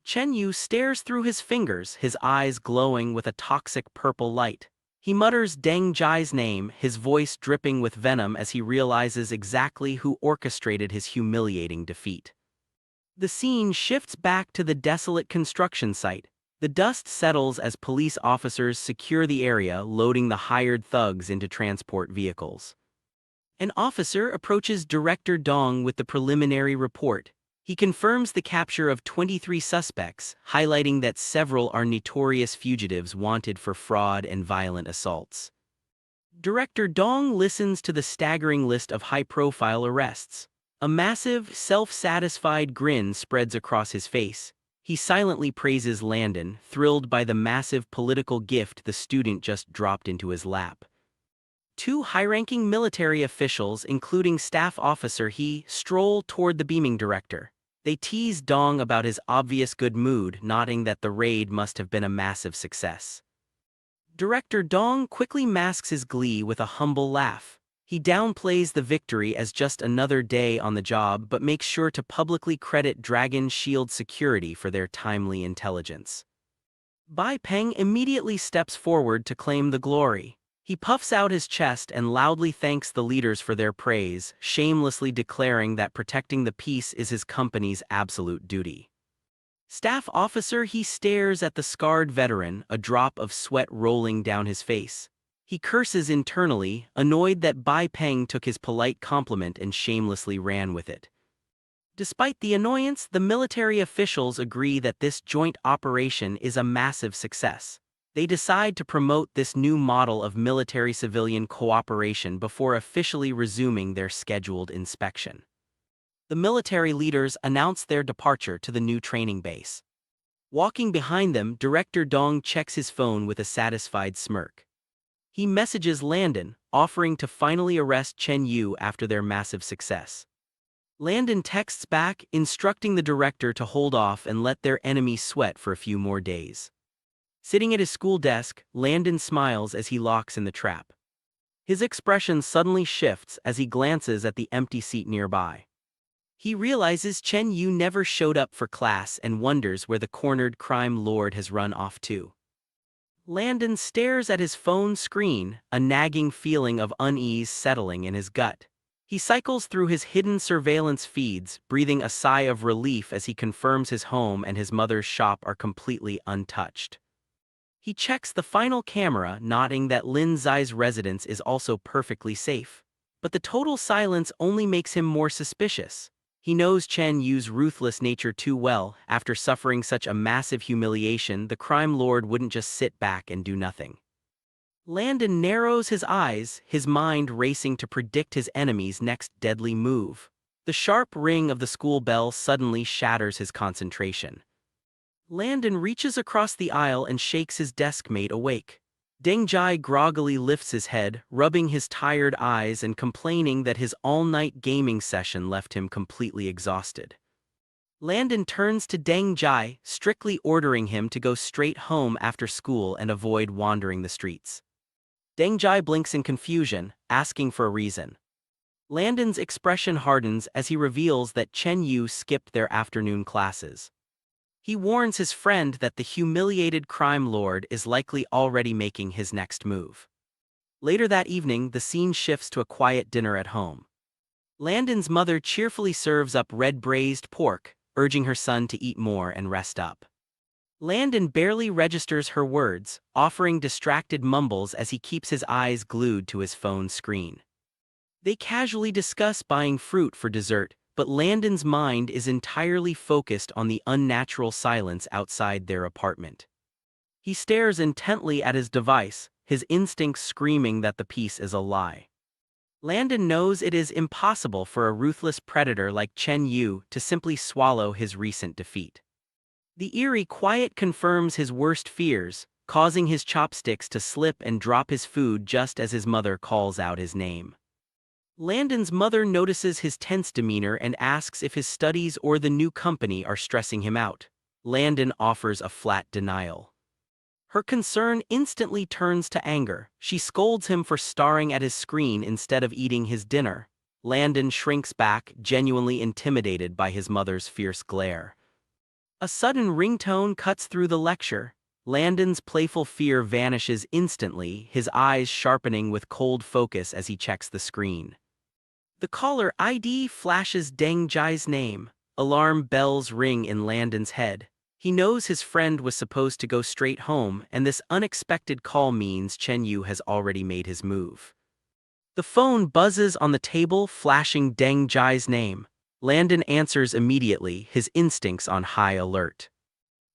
Chen Yu stares through his fingers, his eyes glowing with a toxic purple light. He mutters Deng Jai's name, his voice dripping with venom as he realizes exactly who orchestrated his humiliating defeat. The scene shifts back to the desolate construction site. The dust settles as police officers secure the area, loading the hired thugs into transport vehicles. An officer approaches Director Dong with the preliminary report. He confirms the capture of 23 suspects, highlighting that several are notorious fugitives wanted for fraud and violent assaults. Director Dong listens to the staggering list of high-profile arrests. A massive, self-satisfied grin spreads across his face. He silently praises Landon, thrilled by the massive political gift the student just dropped into his lap. Two high-ranking military officials, including Staff Officer He, stroll toward the beaming director. They tease Dong about his obvious good mood, nodding that the raid must have been a massive success. Director Dong quickly masks his glee with a humble laugh. He downplays the victory as just another day on the job but makes sure to publicly credit Dragon Shield Security for their timely intelligence. Bai Peng immediately steps forward to claim the glory. He puffs out his chest and loudly thanks the leaders for their praise, shamelessly declaring that protecting the peace is his company's absolute duty. Staff Officer He stares at the scarred veteran, a drop of sweat rolling down his face. He curses internally, annoyed that Bai Peng took his polite compliment and shamelessly ran with it. Despite the annoyance, the military officials agree that this joint operation is a massive success. They decide to promote this new model of military-civilian cooperation before officially resuming their scheduled inspection. The military leaders announce their departure to the new training base. Walking behind them, Director Dong checks his phone with a satisfied smirk. He messages Landon, offering to finally arrest Chen Yu after their massive success. Landon texts back, instructing the director to hold off and let their enemy sweat for a few more days. Sitting at his school desk, Landon smiles as he locks in the trap. His expression suddenly shifts as he glances at the empty seat nearby. He realizes Chen Yu never showed up for class and wonders where the cornered crime lord has run off to. Landon stares at his phone screen, a nagging feeling of unease settling in his gut. He cycles through his hidden surveillance feeds, breathing a sigh of relief as he confirms his home and his mother's shop are completely untouched. He checks the final camera, noting that Lin Zai's residence is also perfectly safe. But the total silence only makes him more suspicious. He knows Chen Yu's ruthless nature too well. After suffering such a massive humiliation, the crime lord wouldn't just sit back and do nothing. Landon narrows his eyes, his mind racing to predict his enemy's next deadly move. The sharp ring of the school bell suddenly shatters his concentration. Landon reaches across the aisle and shakes his desk mate awake. Deng Jai groggily lifts his head, rubbing his tired eyes and complaining that his all-night gaming session left him completely exhausted. Landon turns to Deng Jai, strictly ordering him to go straight home after school and avoid wandering the streets. Deng Jai blinks in confusion, asking for a reason. Landon's expression hardens as he reveals that Chen Yu skipped their afternoon classes. He warns his friend that the humiliated crime lord is likely already making his next move. Later that evening, the scene shifts to a quiet dinner at home. Landon's mother cheerfully serves up red braised pork, urging her son to eat more and rest up. Landon barely registers her words, offering distracted mumbles as he keeps his eyes glued to his phone screen. They casually discuss buying fruit for dessert, but Landon's mind is entirely focused on the unnatural silence outside their apartment. He stares intently at his device, his instincts screaming that the piece is a lie. Landon knows it is impossible for a ruthless predator like Chen Yu to simply swallow his recent defeat. The eerie quiet confirms his worst fears, causing his chopsticks to slip and drop his food just as his mother calls out his name. Landon's mother notices his tense demeanor and asks if his studies or the new company are stressing him out. Landon offers a flat denial. Her concern instantly turns to anger. She scolds him for staring at his screen instead of eating his dinner. Landon shrinks back, genuinely intimidated by his mother's fierce glare. A sudden ringtone cuts through the lecture. Landon's playful fear vanishes instantly, his eyes sharpening with cold focus as he checks the screen. The caller ID flashes Deng Jai's name. Alarm bells ring in Landon's head. He knows his friend was supposed to go straight home, and this unexpected call means Chen Yu has already made his move. The phone buzzes on the table, flashing Deng Jai's name. Landon answers immediately, his instincts on high alert.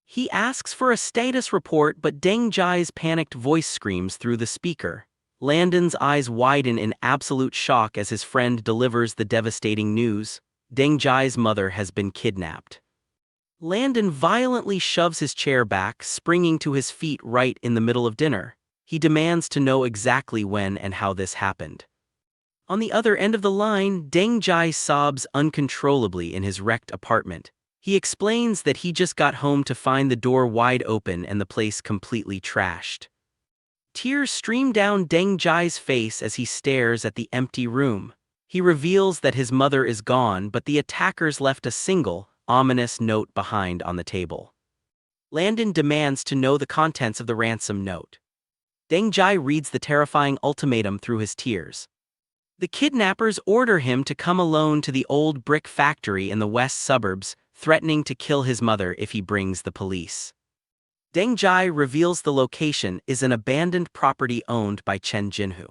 He asks for a status report, but Deng Jai's panicked voice screams through the speaker. Landon's eyes widen in absolute shock as his friend delivers the devastating news. Deng Jai's mother has been kidnapped. Landon violently shoves his chair back, springing to his feet right in the middle of dinner. He demands to know exactly when and how this happened. On the other end of the line, Deng Jai sobs uncontrollably in his wrecked apartment. He explains that he just got home to find the door wide open and the place completely trashed. Tears stream down Deng Jai's face as he stares at the empty room. He reveals that his mother is gone, but the attackers left a single, ominous note behind on the table. Landon demands to know the contents of the ransom note. Deng Jai reads the terrifying ultimatum through his tears. The kidnappers order him to come alone to the old brick factory in the west suburbs, threatening to kill his mother if he brings the police. Deng Jai reveals the location is an abandoned property owned by Chen Jinhu.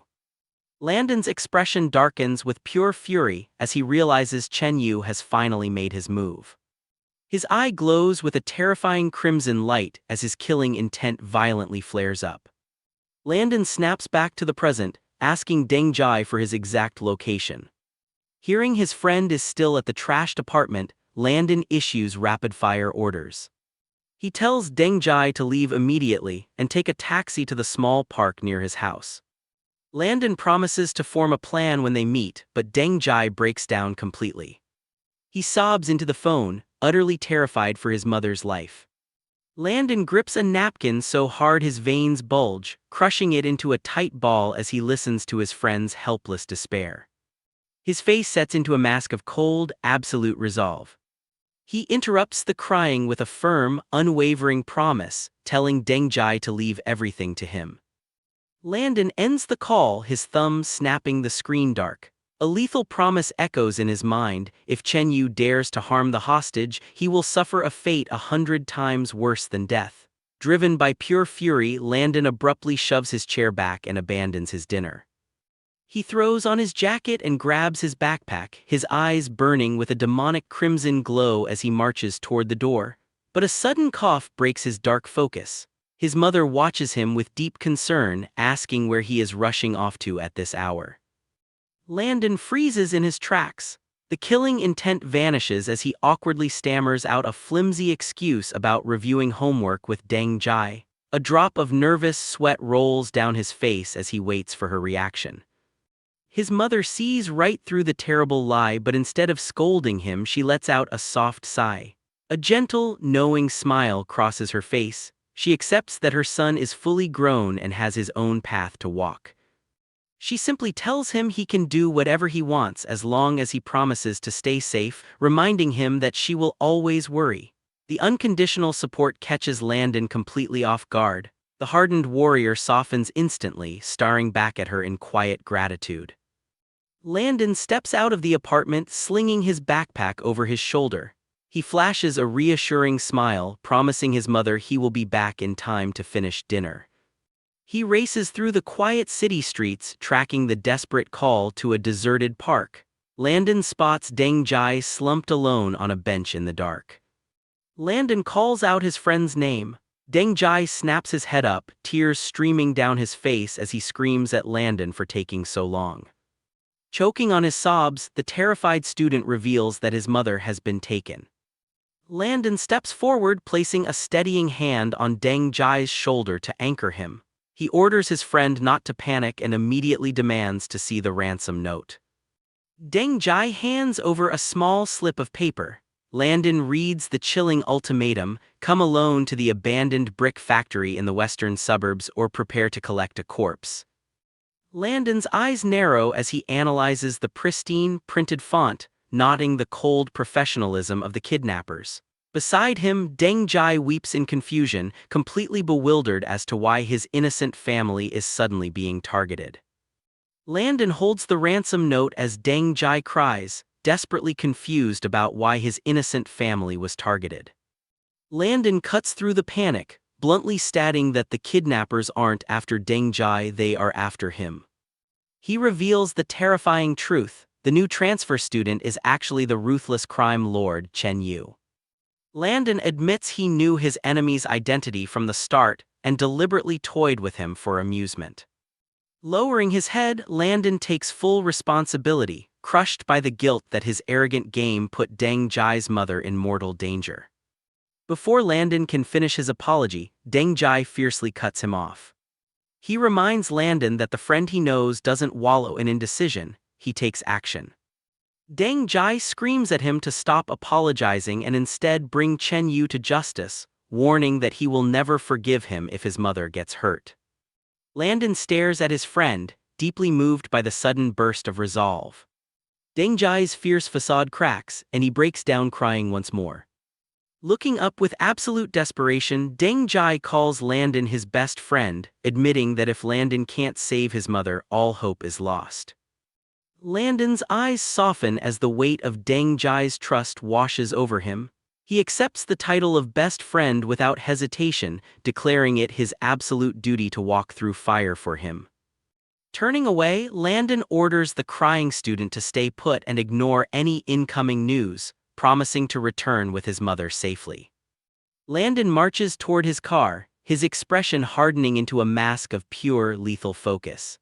Landon's expression darkens with pure fury as he realizes Chen Yu has finally made his move. His eye glows with a terrifying crimson light as his killing intent violently flares up. Landon snaps back to the present, asking Deng Jai for his exact location. Hearing his friend is still at the trashed apartment, Landon issues rapid-fire orders. He tells Deng Jai to leave immediately and take a taxi to the small park near his house. Landon promises to form a plan when they meet, but Deng Jai breaks down completely. He sobs into the phone, utterly terrified for his mother's life. Landon grips a napkin so hard his veins bulge, crushing it into a tight ball as he listens to his friend's helpless despair. His face sets into a mask of cold, absolute resolve. He interrupts the crying with a firm, unwavering promise, telling Deng Jai to leave everything to him. Landon ends the call, his thumb snapping the screen dark. A lethal promise echoes in his mind: if Chen Yu dares to harm the hostage, he will suffer a fate 100 times worse than death. Driven by pure fury, Landon abruptly shoves his chair back and abandons his dinner. He throws on his jacket and grabs his backpack, his eyes burning with a demonic crimson glow as he marches toward the door. But a sudden cough breaks his dark focus. His mother watches him with deep concern, asking where he is rushing off to at this hour. Landon freezes in his tracks. The killing intent vanishes as he awkwardly stammers out a flimsy excuse about reviewing homework with Deng Jai. A drop of nervous sweat rolls down his face as he waits for her reaction. His mother sees right through the terrible lie, but instead of scolding him, she lets out a soft sigh. A gentle, knowing smile crosses her face. She accepts that her son is fully grown and has his own path to walk. She simply tells him he can do whatever he wants as long as he promises to stay safe, reminding him that she will always worry. The unconditional support catches Landon completely off guard. The hardened warrior softens instantly, staring back at her in quiet gratitude. Landon steps out of the apartment, slinging his backpack over his shoulder. He flashes a reassuring smile, promising his mother he will be back in time to finish dinner. He races through the quiet city streets, tracking the desperate call to a deserted park. Landon spots Deng Jai slumped alone on a bench in the dark. Landon calls out his friend's name. Deng Jai snaps his head up, tears streaming down his face as he screams at Landon for taking so long. Choking on his sobs, the terrified student reveals that his mother has been taken. Landon steps forward, placing a steadying hand on Deng Jai's shoulder to anchor him. He orders his friend not to panic and immediately demands to see the ransom note. Deng Jai hands over a small slip of paper. Landon reads the chilling ultimatum: come alone to the abandoned brick factory in the western suburbs or prepare to collect a corpse. Landon's eyes narrow as he analyzes the pristine, printed font, nodding the cold professionalism of the kidnappers. Beside him, Deng Jai weeps in confusion, completely bewildered as to why his innocent family is suddenly being targeted. Landon holds the ransom note as Deng Jai cries, desperately confused about why his innocent family was targeted. Landon cuts through the panic, bluntly stating that the kidnappers aren't after Deng Jai, they are after him. He reveals the terrifying truth: the new transfer student is actually the ruthless crime lord Chen Yu. Landon admits he knew his enemy's identity from the start and deliberately toyed with him for amusement. Lowering his head, Landon takes full responsibility, crushed by the guilt that his arrogant game put Deng Jai's mother in mortal danger. Before Landon can finish his apology, Deng Jai fiercely cuts him off. He reminds Landon that the friend he knows doesn't wallow in indecision, he takes action. Deng Jai screams at him to stop apologizing and instead bring Chen Yu to justice, warning that he will never forgive him if his mother gets hurt. Landon stares at his friend, deeply moved by the sudden burst of resolve. Deng Jai's fierce facade cracks, and he breaks down crying once more. Looking up with absolute desperation, Deng Jai calls Landon his best friend, admitting that if Landon can't save his mother, all hope is lost. Landon's eyes soften as the weight of Deng Jai's trust washes over him. He accepts the title of best friend without hesitation, declaring it his absolute duty to walk through fire for him. Turning away, Landon orders the crying student to stay put and ignore any incoming news, promising to return with his mother safely. Landon marches toward his car, his expression hardening into a mask of pure, lethal focus.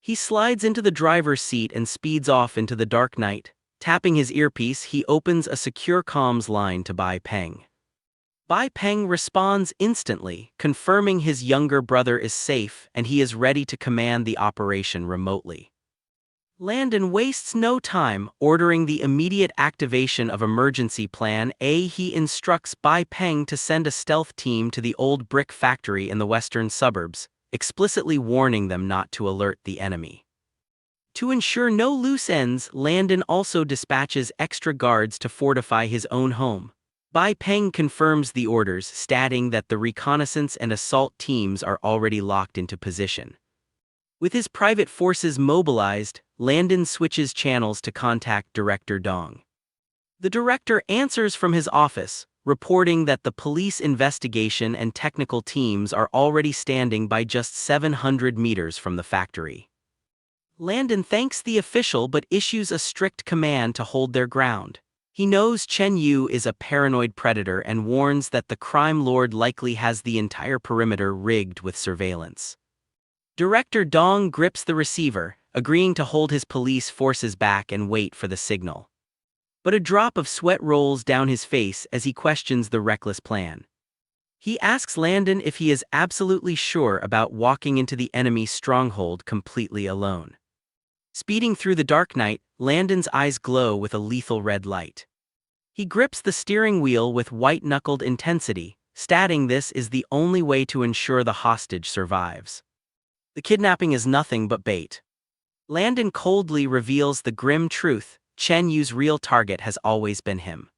He slides into the driver's seat and speeds off into the dark night. Tapping his earpiece, he opens a secure comms line to Bai Peng. Bai Peng responds instantly, confirming his younger brother is safe and he is ready to command the operation remotely. Landon wastes no time, ordering the immediate activation of Emergency Plan A. He instructs Bai Peng to send a stealth team to the old brick factory in the western suburbs, explicitly warning them not to alert the enemy. To ensure no loose ends, Landon also dispatches extra guards to fortify his own home. Bai Peng confirms the orders, stating that the reconnaissance and assault teams are already locked into position. With his private forces mobilized, Landon switches channels to contact Director Dong. The director answers from his office, reporting that the police investigation and technical teams are already standing by just 700 meters from the factory. Landon thanks the official but issues a strict command to hold their ground. He knows Chen Yu is a paranoid predator and warns that the crime lord likely has the entire perimeter rigged with surveillance. Director Dong grips the receiver, agreeing to hold his police forces back and wait for the signal. But a drop of sweat rolls down his face as he questions the reckless plan. He asks Landon if he is absolutely sure about walking into the enemy stronghold completely alone. Speeding through the dark night, Landon's eyes glow with a lethal red light. He grips the steering wheel with white-knuckled intensity, stating this is the only way to ensure the hostage survives. The kidnapping is nothing but bait. Landon coldly reveals the grim truth: Chen Yu's real target has always been him.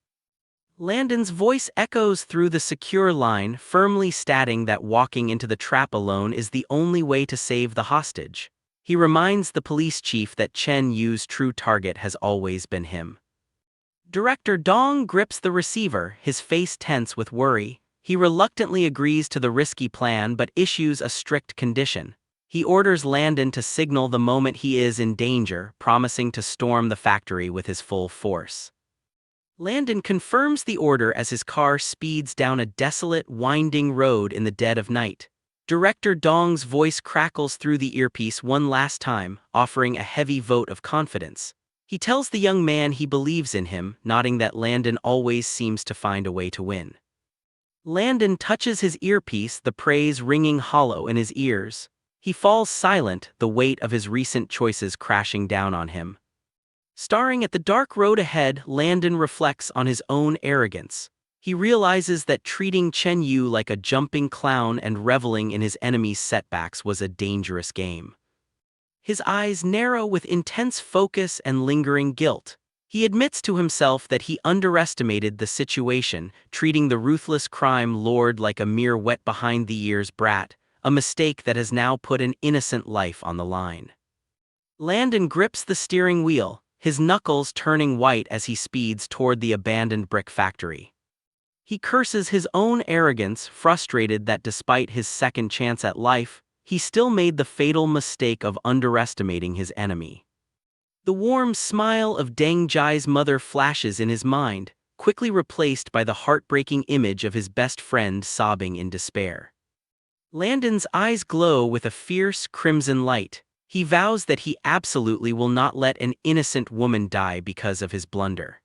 Landon's voice echoes through the secure line, firmly stating that walking into the trap alone is the only way to save the hostage. He reminds the police chief that Chen Yu's true target has always been him. Director Dong grips the receiver, his face tense with worry. He reluctantly agrees to the risky plan but issues a strict condition. He orders Landon to signal the moment he is in danger, promising to storm the factory with his full force. Landon confirms the order as his car speeds down a desolate, winding road in the dead of night. Director Dong's voice crackles through the earpiece one last time, offering a heavy vote of confidence. He tells the young man he believes in him, nodding that Landon always seems to find a way to win. Landon touches his earpiece, the praise ringing hollow in his ears. He falls silent, the weight of his recent choices crashing down on him. Staring at the dark road ahead, Landon reflects on his own arrogance. He realizes that treating Chen Yu like a jumping clown and reveling in his enemy's setbacks was a dangerous game. His eyes narrow with intense focus and lingering guilt. He admits to himself that he underestimated the situation, treating the ruthless crime lord like a mere wet-behind-the-ears brat, a mistake that has now put an innocent life on the line. Landon grips the steering wheel, his knuckles turning white as he speeds toward the abandoned brick factory. He curses his own arrogance, frustrated that despite his second chance at life, he still made the fatal mistake of underestimating his enemy. The warm smile of Deng Jai's mother flashes in his mind, quickly replaced by the heartbreaking image of his best friend sobbing in despair. Landon's eyes glow with a fierce, crimson light. He vows that he absolutely will not let an innocent woman die because of his blunder.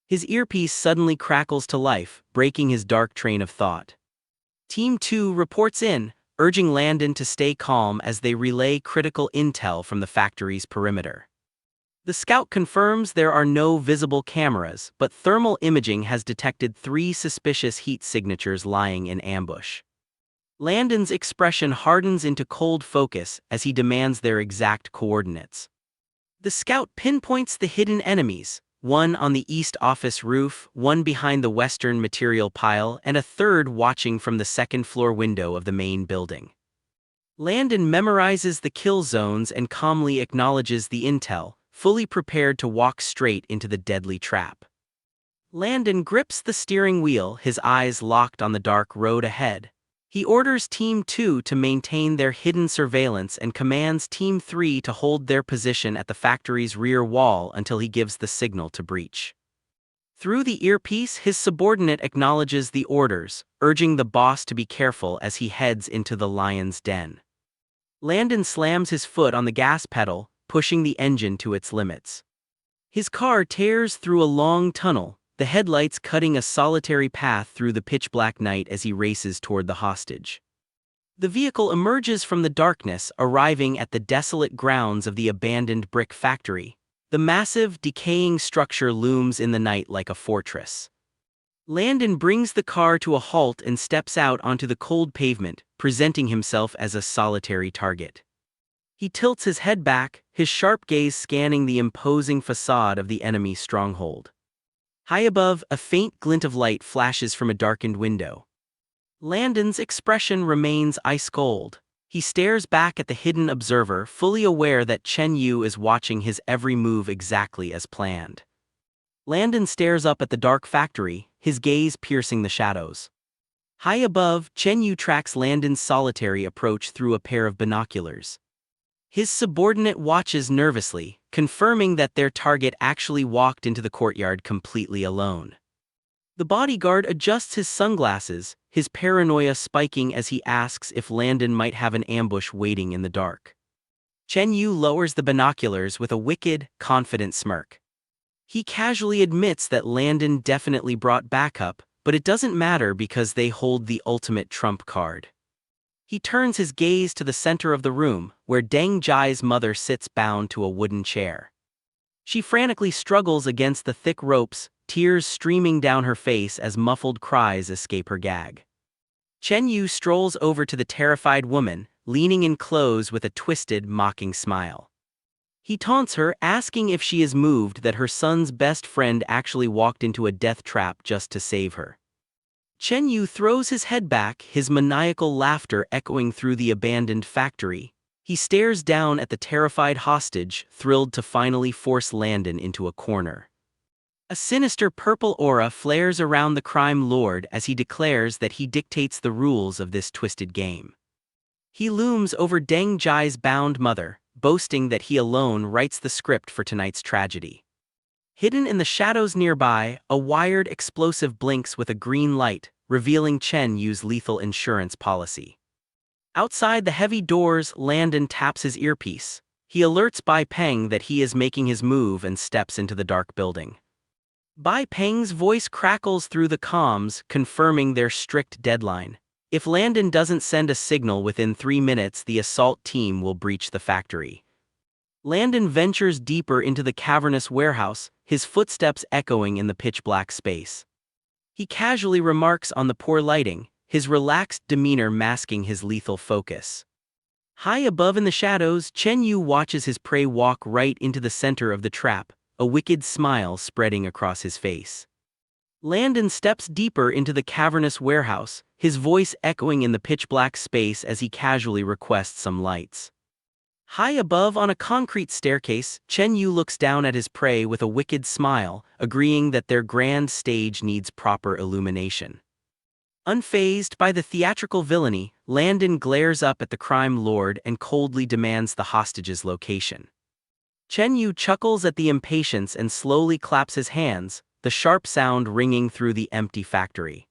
His earpiece suddenly crackles to life, breaking his dark train of thought. Team 2 reports in, urging Landon to stay calm as they relay critical intel from the factory's perimeter. The scout confirms there are no visible cameras, but thermal imaging has detected 3 suspicious heat signatures lying in ambush. Landon's expression hardens into cold focus as he demands their exact coordinates. The scout pinpoints the hidden enemies, one on the east office roof, one behind the western material pile, and a third watching from the second-floor window of the main building. Landon memorizes the kill zones and calmly acknowledges the intel, fully prepared to walk straight into the deadly trap. Landon grips the steering wheel, his eyes locked on the dark road ahead. He orders Team 2 to maintain their hidden surveillance and commands Team 3 to hold their position at the factory's rear wall until he gives the signal to breach. Through the earpiece, his subordinate acknowledges the orders, urging the boss to be careful as he heads into the lion's den. Landon slams his foot on the gas pedal, pushing the engine to its limits. His car tears through a long tunnel, the headlights cutting a solitary path through the pitch-black night as he races toward the hostage. The vehicle emerges from the darkness, arriving at the desolate grounds of the abandoned brick factory. The massive, decaying structure looms in the night like a fortress. Landon brings the car to a halt and steps out onto the cold pavement, presenting himself as a solitary target. He tilts his head back, his sharp gaze scanning the imposing facade of the enemy stronghold. High above, a faint glint of light flashes from a darkened window. Landon's expression remains ice-cold. He stares back at the hidden observer, fully aware that Chen Yu is watching his every move exactly as planned. Landon stares up at the dark factory, his gaze piercing the shadows. High above, Chen Yu tracks Landon's solitary approach through a pair of binoculars. His subordinate watches nervously, confirming that their target actually walked into the courtyard completely alone. The bodyguard adjusts his sunglasses, his paranoia spiking as he asks if Landon might have an ambush waiting in the dark. Chen Yu lowers the binoculars with a wicked, confident smirk. He casually admits that Landon definitely brought backup, but it doesn't matter because they hold the ultimate trump card. He turns his gaze to the center of the room, where Deng Jai's mother sits bound to a wooden chair. She frantically struggles against the thick ropes, tears streaming down her face as muffled cries escape her gag. Chen Yu strolls over to the terrified woman, leaning in close with a twisted, mocking smile. He taunts her, asking if she is moved that her son's best friend actually walked into a death trap just to save her. Chen Yu throws his head back, his maniacal laughter echoing through the abandoned factory. He stares down at the terrified hostage, thrilled to finally force Landon into a corner. A sinister purple aura flares around the crime lord as he declares that he dictates the rules of this twisted game. He looms over Deng Jai's bound mother, boasting that he alone writes the script for tonight's tragedy. Hidden in the shadows nearby, a wired explosive blinks with a green light, revealing Chen Yu's lethal insurance policy. Outside the heavy doors, Landon taps his earpiece. He alerts Bai Peng that he is making his move and steps into the dark building. Bai Peng's voice crackles through the comms, confirming their strict deadline. If Landon doesn't send a signal within 3 minutes, the assault team will breach the factory. Landon ventures deeper into the cavernous warehouse, his footsteps echoing in the pitch-black space. He casually remarks on the poor lighting, his relaxed demeanor masking his lethal focus. High above in the shadows, Chen Yu watches his prey walk right into the center of the trap, a wicked smile spreading across his face. Landon steps deeper into the cavernous warehouse, his voice echoing in the pitch-black space as he casually requests some lights. High above on a concrete staircase, Chen Yu looks down at his prey with a wicked smile, agreeing that their grand stage needs proper illumination. Unfazed by the theatrical villainy, Landon glares up at the crime lord and coldly demands the hostage's location. Chen Yu chuckles at the impatience and slowly claps his hands, the sharp sound ringing through the empty factory.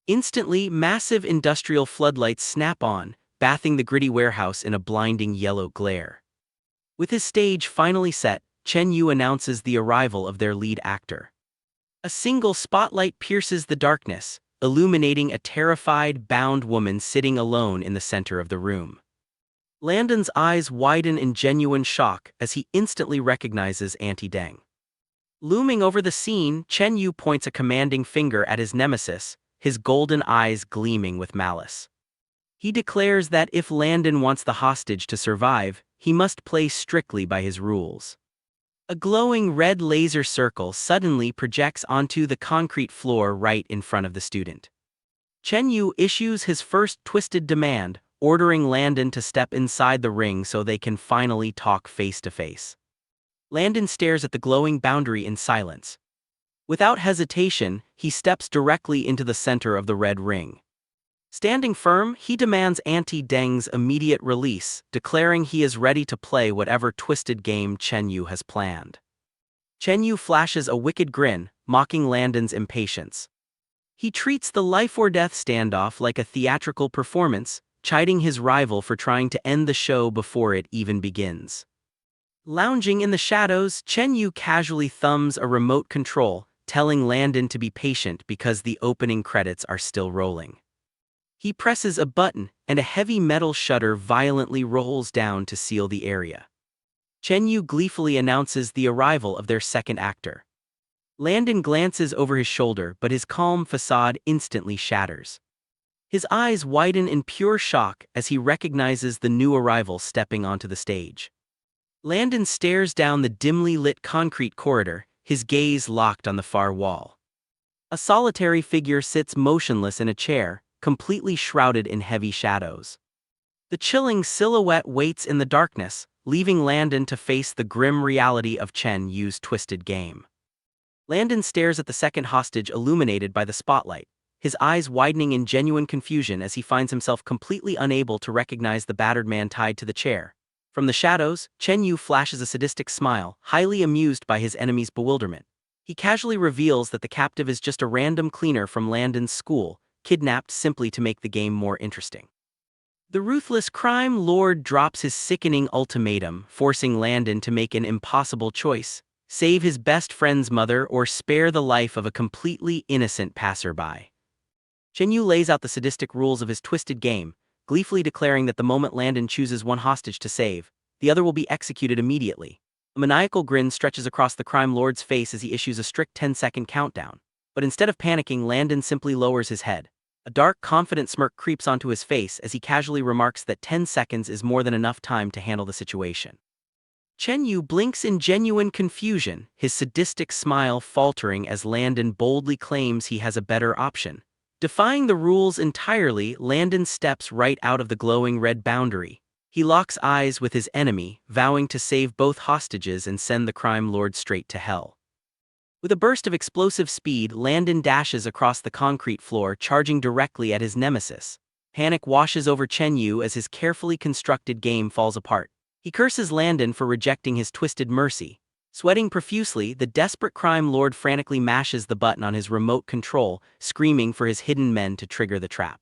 Instantly, massive industrial floodlights snap on, bathing the gritty warehouse in a blinding yellow glare. With his stage finally set, Chen Yu announces the arrival of their lead actor. A single spotlight pierces the darkness, illuminating a terrified, bound woman sitting alone in the center of the room. Landon's eyes widen in genuine shock as he instantly recognizes Auntie Deng. Looming over the scene, Chen Yu points a commanding finger at his nemesis, his golden eyes gleaming with malice. He declares that if Landon wants the hostage to survive, he must play strictly by his rules. A glowing red laser circle suddenly projects onto the concrete floor right in front of the student. Chen Yu issues his first twisted demand, ordering Landon to step inside the ring so they can finally talk face to face. Landon stares at the glowing boundary in silence. Without hesitation, he steps directly into the center of the red ring. Standing firm, he demands Auntie Deng's immediate release, declaring he is ready to play whatever twisted game Chen Yu has planned. Chen Yu flashes a wicked grin, mocking Landon's impatience. He treats the life-or-death standoff like a theatrical performance, chiding his rival for trying to end the show before it even begins. Lounging in the shadows, Chen Yu casually thumbs a remote control, telling Landon to be patient because the opening credits are still rolling. He presses a button, and a heavy metal shutter violently rolls down to seal the area. Chen Yu gleefully announces the arrival of their second actor. Landon glances over his shoulder, but his calm facade instantly shatters. His eyes widen in pure shock as he recognizes the new arrival stepping onto the stage. Landon stares down the dimly lit concrete corridor, his gaze locked on the far wall. A solitary figure sits motionless in a chair, completely shrouded in heavy shadows. The chilling silhouette waits in the darkness, leaving Landon to face the grim reality of Chen Yu's twisted game. Landon stares at the second hostage illuminated by the spotlight, his eyes widening in genuine confusion as he finds himself completely unable to recognize the battered man tied to the chair. From the shadows, Chen Yu flashes a sadistic smile, highly amused by his enemy's bewilderment. He casually reveals that the captive is just a random cleaner from Landon's school, kidnapped simply to make the game more interesting. The ruthless crime lord drops his sickening ultimatum, forcing Landon to make an impossible choice: save his best friend's mother or spare the life of a completely innocent passerby. Chen Yu lays out the sadistic rules of his twisted game, gleefully declaring that the moment Landon chooses one hostage to save, the other will be executed immediately. A maniacal grin stretches across the crime lord's face as he issues a strict 10-second countdown. But instead of panicking, Landon simply lowers his head. A dark, confident smirk creeps onto his face as he casually remarks that 10 seconds is more than enough time to handle the situation. Chen Yu blinks in genuine confusion, his sadistic smile faltering as Landon boldly claims he has a better option. Defying the rules entirely, Landon steps right out of the glowing red boundary. He locks eyes with his enemy, vowing to save both hostages and send the crime lord straight to hell. With a burst of explosive speed, Landon dashes across the concrete floor, charging directly at his nemesis. Panic washes over Chen Yu as his carefully constructed game falls apart. He curses Landon for rejecting his twisted mercy. Sweating profusely, the desperate crime lord frantically mashes the button on his remote control, screaming for his hidden men to trigger the trap.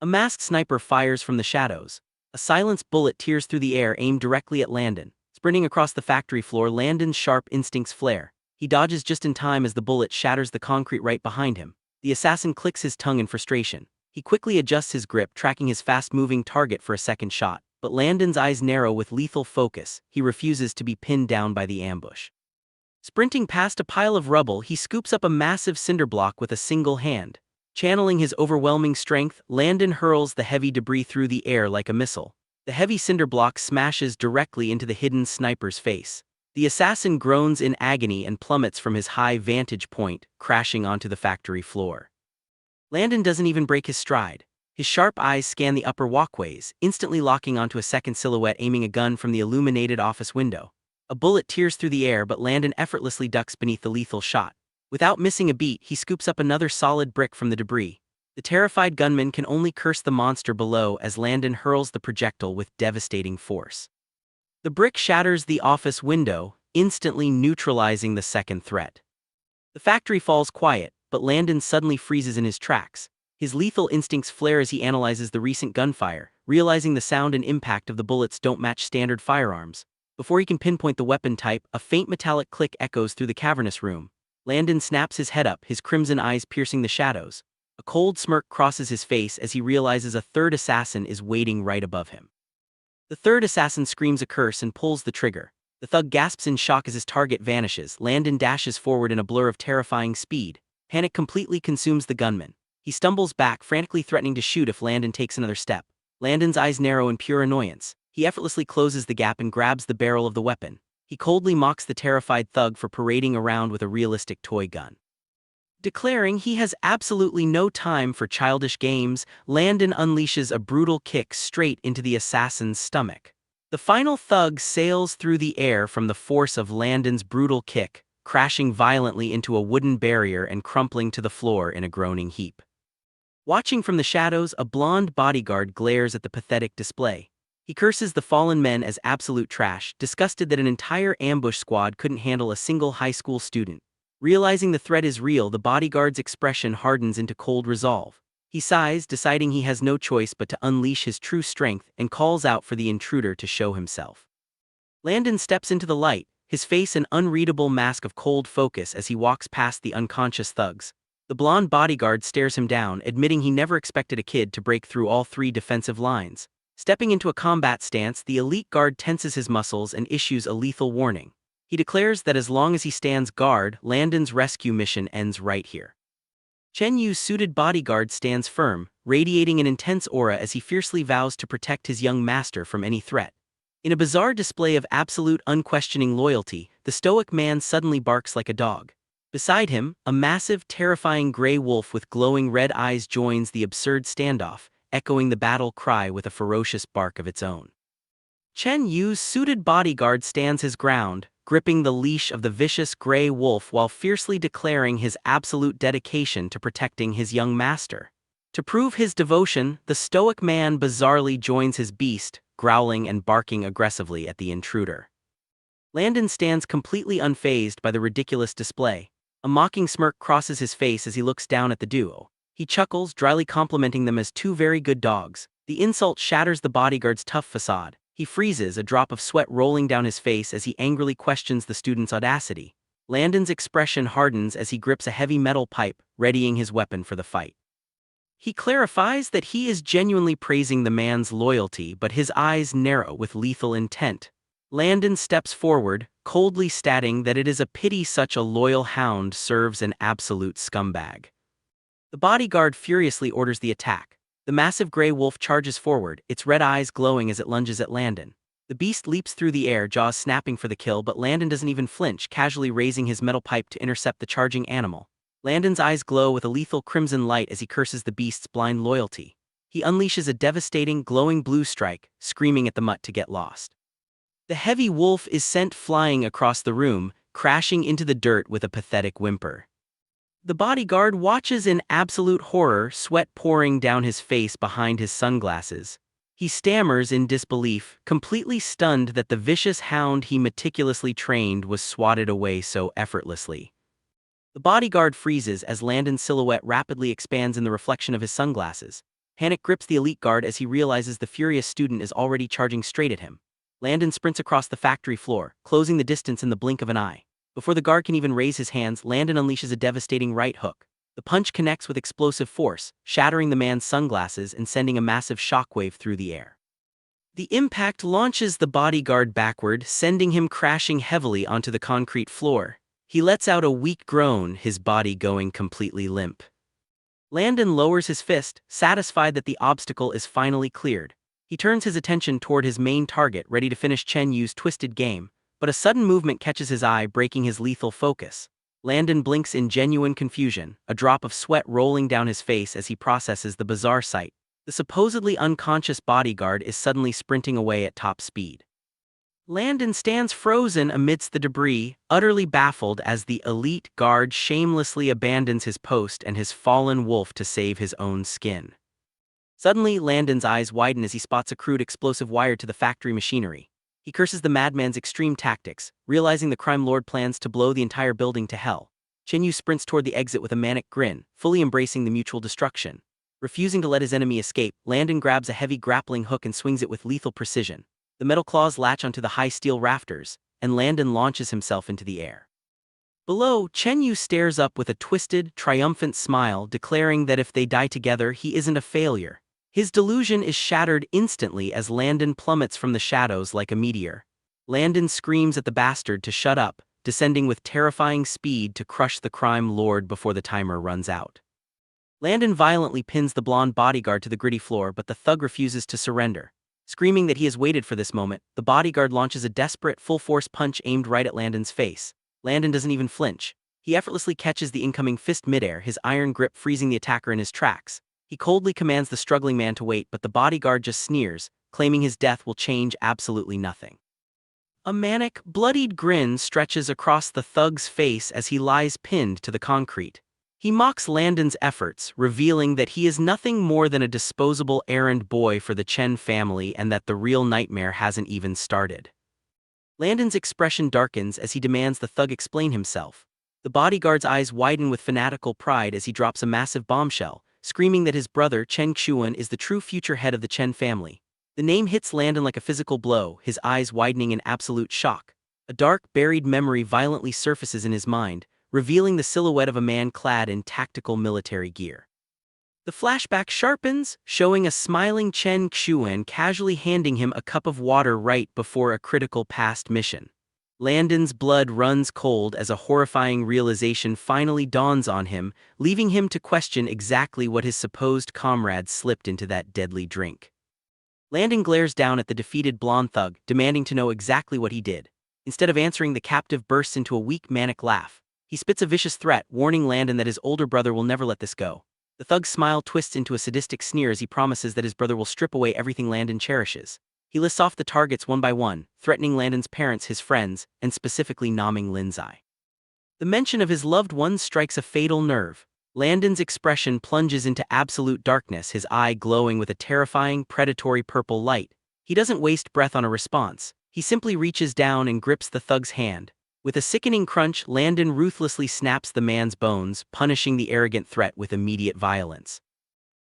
A masked sniper fires from the shadows. A silenced bullet tears through the air, aimed directly at Landon. Sprinting across the factory floor, Landon's sharp instincts flare. He dodges just in time as the bullet shatters the concrete right behind him. The assassin clicks his tongue in frustration. He quickly adjusts his grip, tracking his fast-moving target for a second shot. But Landon's eyes narrow with lethal focus. He refuses to be pinned down by the ambush. Sprinting past a pile of rubble, he scoops up a massive cinder block with a single hand. Channeling his overwhelming strength, Landon hurls the heavy debris through the air like a missile. The heavy cinder block smashes directly into the hidden sniper's face. The assassin groans in agony and plummets from his high vantage point, crashing onto the factory floor. Landon doesn't even break his stride. His sharp eyes scan the upper walkways, instantly locking onto a second silhouette aiming a gun from the illuminated office window. A bullet tears through the air, but Landon effortlessly ducks beneath the lethal shot. Without missing a beat, he scoops up another solid brick from the debris. The terrified gunman can only curse the monster below as Landon hurls the projectile with devastating force. The brick shatters the office window, instantly neutralizing the second threat. The factory falls quiet, but Landon suddenly freezes in his tracks. His lethal instincts flare as he analyzes the recent gunfire, realizing the sound and impact of the bullets don't match standard firearms. Before he can pinpoint the weapon type, a faint metallic click echoes through the cavernous room. Landon snaps his head up, his crimson eyes piercing the shadows. A cold smirk crosses his face as he realizes a third assassin is waiting right above him. The third assassin screams a curse and pulls the trigger. The thug gasps in shock as his target vanishes. Landon dashes forward in a blur of terrifying speed. Panic completely consumes the gunman. He stumbles back, frantically threatening to shoot if Landon takes another step. Landon's eyes narrow in pure annoyance. He effortlessly closes the gap and grabs the barrel of the weapon. He coldly mocks the terrified thug for parading around with a realistic toy gun. Declaring he has absolutely no time for childish games, Landon unleashes a brutal kick straight into the assassin's stomach. The final thug sails through the air from the force of Landon's brutal kick, crashing violently into a wooden barrier and crumpling to the floor in a groaning heap. Watching from the shadows, a blonde bodyguard glares at the pathetic display. He curses the fallen men as absolute trash, disgusted that an entire ambush squad couldn't handle a single high school student. Realizing the threat is real, the bodyguard's expression hardens into cold resolve. He sighs, deciding he has no choice but to unleash his true strength, and calls out for the intruder to show himself. Landon steps into the light, his face an unreadable mask of cold focus as he walks past the unconscious thugs. The blonde bodyguard stares him down, admitting he never expected a kid to break through all 3 defensive lines. Stepping into a combat stance, the elite guard tenses his muscles and issues a lethal warning. He declares that as long as he stands guard, Landon's rescue mission ends right here. Chen Yu's suited bodyguard stands firm, radiating an intense aura as he fiercely vows to protect his young master from any threat. In a bizarre display of absolute unquestioning loyalty, the stoic man suddenly barks like a dog. Beside him, a massive, terrifying gray wolf with glowing red eyes joins the absurd standoff, echoing the battle cry with a ferocious bark of its own. Chen Yu's suited bodyguard stands his ground, gripping the leash of the vicious gray wolf while fiercely declaring his absolute dedication to protecting his young master. To prove his devotion, the stoic man bizarrely joins his beast, growling and barking aggressively at the intruder. Landon stands completely unfazed by the ridiculous display. A mocking smirk crosses his face as he looks down at the duo. He chuckles, dryly complimenting them as 2 very good dogs. The insult shatters the bodyguard's tough facade. He freezes, a drop of sweat rolling down his face as he angrily questions the student's audacity. Landon's expression hardens as he grips a heavy metal pipe, readying his weapon for the fight. He clarifies that he is genuinely praising the man's loyalty, but his eyes narrow with lethal intent. Landon steps forward, coldly stating that it is a pity such a loyal hound serves an absolute scumbag. The bodyguard furiously orders the attack. The massive gray wolf charges forward, its red eyes glowing as it lunges at Landon. The beast leaps through the air, jaws snapping for the kill, but Landon doesn't even flinch, casually raising his metal pipe to intercept the charging animal. Landon's eyes glow with a lethal crimson light as he curses the beast's blind loyalty. He unleashes a devastating, glowing blue strike, screaming at the mutt to get lost. The heavy wolf is sent flying across the room, crashing into the dirt with a pathetic whimper. The bodyguard watches in absolute horror, sweat pouring down his face behind his sunglasses. He stammers in disbelief, completely stunned that the vicious hound he meticulously trained was swatted away so effortlessly. The bodyguard freezes as Landon's silhouette rapidly expands in the reflection of his sunglasses. Panic grips the elite guard as he realizes the furious student is already charging straight at him. Landon sprints across the factory floor, closing the distance in the blink of an eye. Before the guard can even raise his hands, Landon unleashes a devastating right hook. The punch connects with explosive force, shattering the man's sunglasses and sending a massive shockwave through the air. The impact launches the bodyguard backward, sending him crashing heavily onto the concrete floor. He lets out a weak groan, his body going completely limp. Landon lowers his fist, satisfied that the obstacle is finally cleared. He turns his attention toward his main target, ready to finish Chen Yu's twisted game, but a sudden movement catches his eye, breaking his lethal focus. Landon blinks in genuine confusion, a drop of sweat rolling down his face as he processes the bizarre sight. The supposedly unconscious bodyguard is suddenly sprinting away at top speed. Landon stands frozen amidst the debris, utterly baffled as the elite guard shamelessly abandons his post and his fallen wolf to save his own skin. Suddenly, Landon's eyes widen as he spots a crude explosive wired to the factory machinery. He curses the madman's extreme tactics, realizing the crime lord plans to blow the entire building to hell. Chen Yu sprints toward the exit with a manic grin, fully embracing the mutual destruction. Refusing to let his enemy escape, Landon grabs a heavy grappling hook and swings it with lethal precision. The metal claws latch onto the high steel rafters, and Landon launches himself into the air. Below, Chen Yu stares up with a twisted, triumphant smile, declaring that if they die together, he isn't a failure. His delusion is shattered instantly as Landon plummets from the shadows like a meteor. Landon screams at the bastard to shut up, descending with terrifying speed to crush the crime lord before the timer runs out. Landon violently pins the blonde bodyguard to the gritty floor, but the thug refuses to surrender. Screaming that he has waited for this moment, the bodyguard launches a desperate, full-force punch aimed right at Landon's face. Landon doesn't even flinch. He effortlessly catches the incoming fist midair, his iron grip freezing the attacker in his tracks. He coldly commands the struggling man to wait, but the bodyguard just sneers, claiming his death will change absolutely nothing. A manic, bloodied grin stretches across the thug's face as he lies pinned to the concrete. He mocks Landon's efforts, revealing that he is nothing more than a disposable errand boy for the Chen family and that the real nightmare hasn't even started. Landon's expression darkens as he demands the thug explain himself. The bodyguard's eyes widen with fanatical pride as he drops a massive bombshell, screaming that his brother, Chen Xuan, is the true future head of the Chen family. The name hits Landon like a physical blow, his eyes widening in absolute shock. A dark, buried memory violently surfaces in his mind, revealing the silhouette of a man clad in tactical military gear. The flashback sharpens, showing a smiling Chen Xuan casually handing him a cup of water right before a critical past mission. Landon's blood runs cold as a horrifying realization finally dawns on him, leaving him to question exactly what his supposed comrade slipped into that deadly drink. Landon glares down at the defeated blonde thug, demanding to know exactly what he did. Instead of answering, the captive bursts into a weak, manic laugh. He spits a vicious threat, warning Landon that his older brother will never let this go. The thug's smile twists into a sadistic sneer as he promises that his brother will strip away everything Landon cherishes. He lists off the targets one by one, threatening Landon's parents, his friends, and specifically Naming Linzai. The mention of his loved ones strikes a fatal nerve. Landon's expression plunges into absolute darkness, his eye glowing with a terrifying, predatory purple light. He doesn't waste breath on a response. He simply reaches down and grips the thug's hand. With a sickening crunch, Landon ruthlessly snaps the man's bones, punishing the arrogant threat with immediate violence.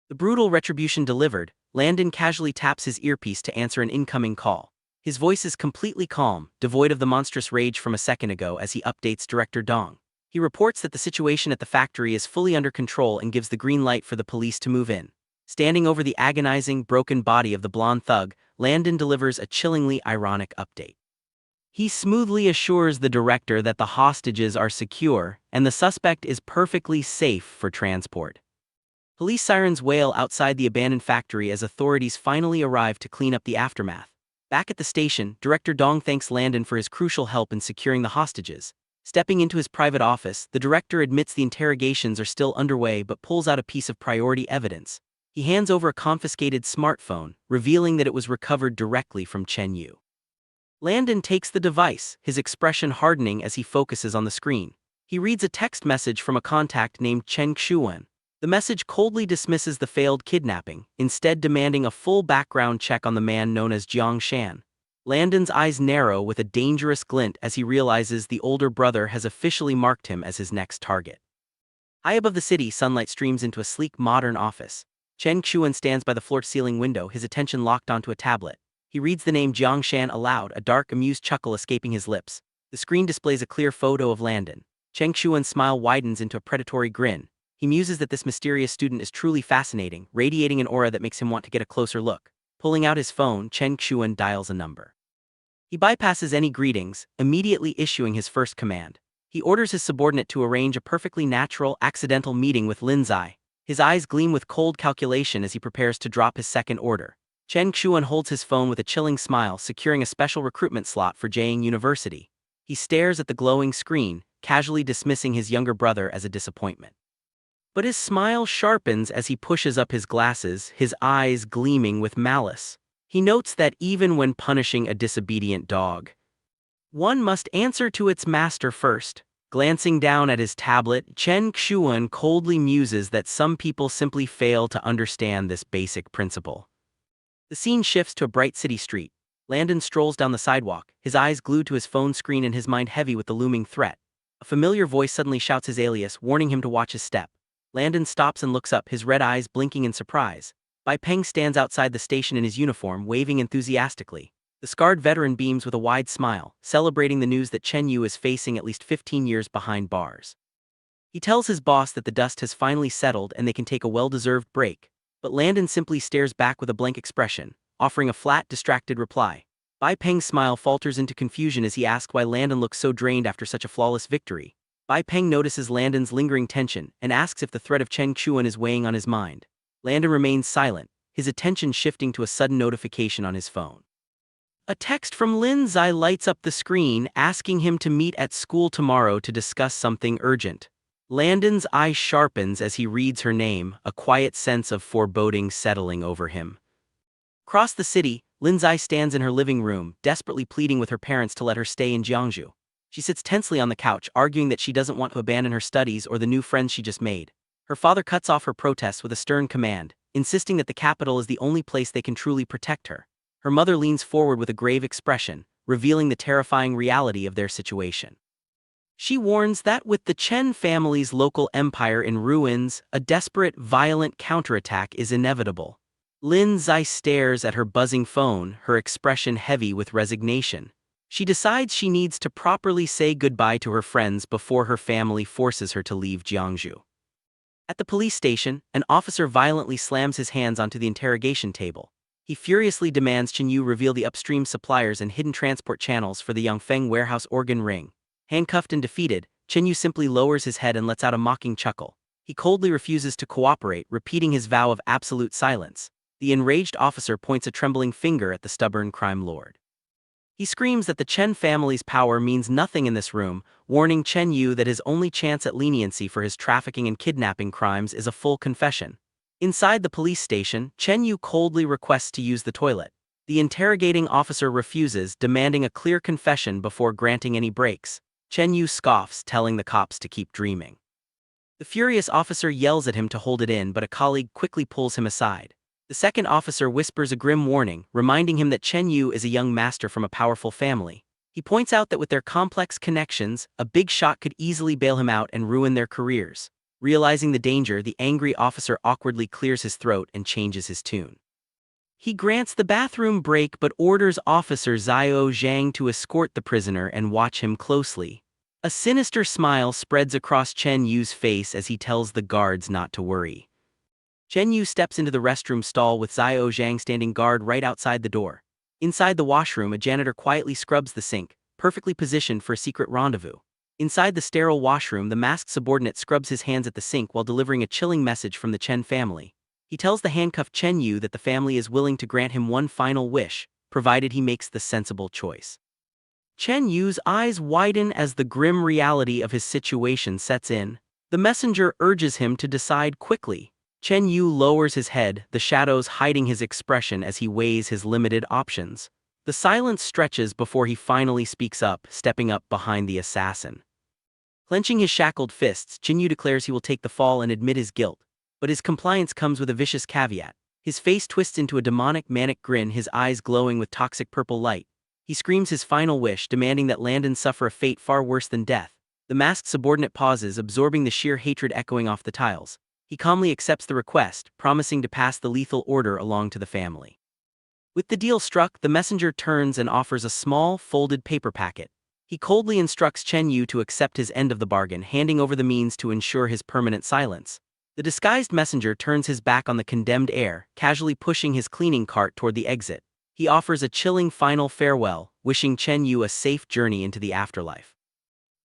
The brutal retribution delivered, Landon casually taps his earpiece to answer an incoming call. His voice is completely calm, devoid of the monstrous rage from a second ago as he updates Director Dong. He reports that the situation at the factory is fully under control and gives the green light for the police to move in. Standing over the agonizing, broken body of the blonde thug, Landon delivers a chillingly ironic update. He smoothly assures the director that the hostages are secure and the suspect is perfectly safe for transport. Police sirens wail outside the abandoned factory as authorities finally arrive to clean up the aftermath. Back at the station, Director Dong thanks Landon for his crucial help in securing the hostages. Stepping into his private office, the director admits the interrogations are still underway but pulls out a piece of priority evidence. He hands over a confiscated smartphone, revealing that it was recovered directly from Chen Yu. Landon takes the device, his expression hardening as he focuses on the screen. He reads a text message from a contact named Chen Xuan. The message coldly dismisses the failed kidnapping, instead demanding a full background check on the man known as Jiang Shan. Landon's eyes narrow with a dangerous glint as he realizes the older brother has officially marked him as his next target. High above the city, sunlight streams into a sleek, modern office. Chen Xuan stands by the floor-to-ceiling window, his attention locked onto a tablet. He reads the name Jiang Shan aloud, a dark, amused chuckle escaping his lips. The screen displays a clear photo of Landon. Chen Xuan's smile widens into a predatory grin. He muses that this mysterious student is truly fascinating, radiating an aura that makes him want to get a closer look. Pulling out his phone, Chen Xuan dials a number. He bypasses any greetings, immediately issuing his first command. He orders his subordinate to arrange a perfectly natural, accidental meeting with Linzai. His eyes gleam with cold calculation as he prepares to drop his second order. Chen Xuan holds his phone with a chilling smile, securing a special recruitment slot for Jiang University. He stares at the glowing screen, casually dismissing his younger brother as a disappointment. But his smile sharpens as he pushes up his glasses, his eyes gleaming with malice. He notes that even when punishing a disobedient dog, one must answer to its master first. Glancing down at his tablet, Chen Xuan coldly muses that some people simply fail to understand this basic principle. The scene shifts to a bright city street. Landon strolls down the sidewalk, his eyes glued to his phone screen and his mind heavy with the looming threat. A familiar voice suddenly shouts his alias, warning him to watch his step. Landon stops and looks up, his red eyes blinking in surprise. Bai Peng stands outside the station in his uniform, waving enthusiastically. The scarred veteran beams with a wide smile, celebrating the news that Chen Yu is facing at least 15 years behind bars. He tells his boss that the dust has finally settled and they can take a well-deserved break. But Landon simply stares back with a blank expression, offering a flat, distracted reply. Bai Peng's smile falters into confusion as he asks why Landon looks so drained after such a flawless victory. Bai Peng notices Landon's lingering tension and asks if the threat of Chen Xuan is weighing on his mind. Landon remains silent, his attention shifting to a sudden notification on his phone. A text from Linzai lights up the screen, asking him to meet at school tomorrow to discuss something urgent. Landon's eye sharpens as he reads her name, a quiet sense of foreboding settling over him. Across the city, Linzai stands in her living room, desperately pleading with her parents to let her stay in Jiangsu. She sits tensely on the couch, arguing that she doesn't want to abandon her studies or the new friends she just made. Her father cuts off her protests with a stern command, insisting that the capital is the only place they can truly protect her. Her mother leans forward with a grave expression, revealing the terrifying reality of their situation. She warns that with the Chen family's local empire in ruins, a desperate, violent counterattack is inevitable. Lin Zai stares at her buzzing phone, her expression heavy with resignation. She decides she needs to properly say goodbye to her friends before her family forces her to leave Jiangsu. At the police station, an officer violently slams his hands onto the interrogation table. He furiously demands Chen Yu reveal the upstream suppliers and hidden transport channels for the Yangfeng warehouse organ ring. Handcuffed and defeated, Chen Yu simply lowers his head and lets out a mocking chuckle. He coldly refuses to cooperate, repeating his vow of absolute silence. The enraged officer points a trembling finger at the stubborn crime lord. He screams that the Chen family's power means nothing in this room, warning Chen Yu that his only chance at leniency for his trafficking and kidnapping crimes is a full confession. Inside the police station, Chen Yu coldly requests to use the toilet. The interrogating officer refuses, demanding a clear confession before granting any breaks. Chen Yu scoffs, telling the cops to keep dreaming. The furious officer yells at him to hold it in, but a colleague quickly pulls him aside. The second officer whispers a grim warning, reminding him that Chen Yu is a young master from a powerful family. He points out that with their complex connections, a big shot could easily bail him out and ruin their careers. Realizing the danger, the angry officer awkwardly clears his throat and changes his tune. He grants the bathroom break but orders Officer Zhao Zhang to escort the prisoner and watch him closely. A sinister smile spreads across Chen Yu's face as he tells the guards not to worry. Chen Yu steps into the restroom stall with Zhao Zhang standing guard right outside the door. Inside the washroom, a janitor quietly scrubs the sink, perfectly positioned for a secret rendezvous. Inside the sterile washroom, the masked subordinate scrubs his hands at the sink while delivering a chilling message from the Chen family. He tells the handcuffed Chen Yu that the family is willing to grant him one final wish, provided he makes the sensible choice. Chen Yu's eyes widen as the grim reality of his situation sets in. The messenger urges him to decide quickly. Chen Yu lowers his head, the shadows hiding his expression as he weighs his limited options. The silence stretches before he finally speaks up, stepping up behind the assassin. Clenching his shackled fists, Chen Yu declares he will take the fall and admit his guilt. But his compliance comes with a vicious caveat. His face twists into a demonic, manic grin, his eyes glowing with toxic purple light. He screams his final wish, demanding that Landon suffer a fate far worse than death. The masked subordinate pauses, absorbing the sheer hatred echoing off the tiles. He calmly accepts the request, promising to pass the lethal order along to the family. With the deal struck, the messenger turns and offers a small, folded paper packet. He coldly instructs Chen Yu to accept his end of the bargain, handing over the means to ensure his permanent silence. The disguised messenger turns his back on the condemned heir, casually pushing his cleaning cart toward the exit. He offers a chilling final farewell, wishing Chen Yu a safe journey into the afterlife.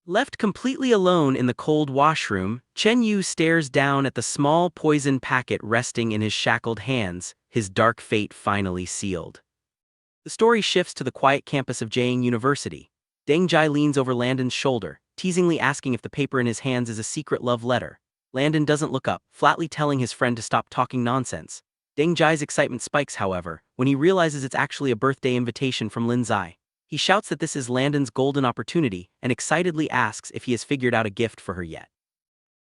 Left completely alone in the cold washroom, Chen Yu stares down at the small poison packet resting in his shackled hands, his dark fate finally sealed. The story shifts to the quiet campus of Jiang University. Deng Jai leans over Landon's shoulder, teasingly asking if the paper in his hands is a secret love letter. Landon doesn't look up, flatly telling his friend to stop talking nonsense. Deng Jai's excitement spikes, however, when he realizes it's actually a birthday invitation from Lin Zai. He shouts that this is Landon's golden opportunity and excitedly asks if he has figured out a gift for her yet.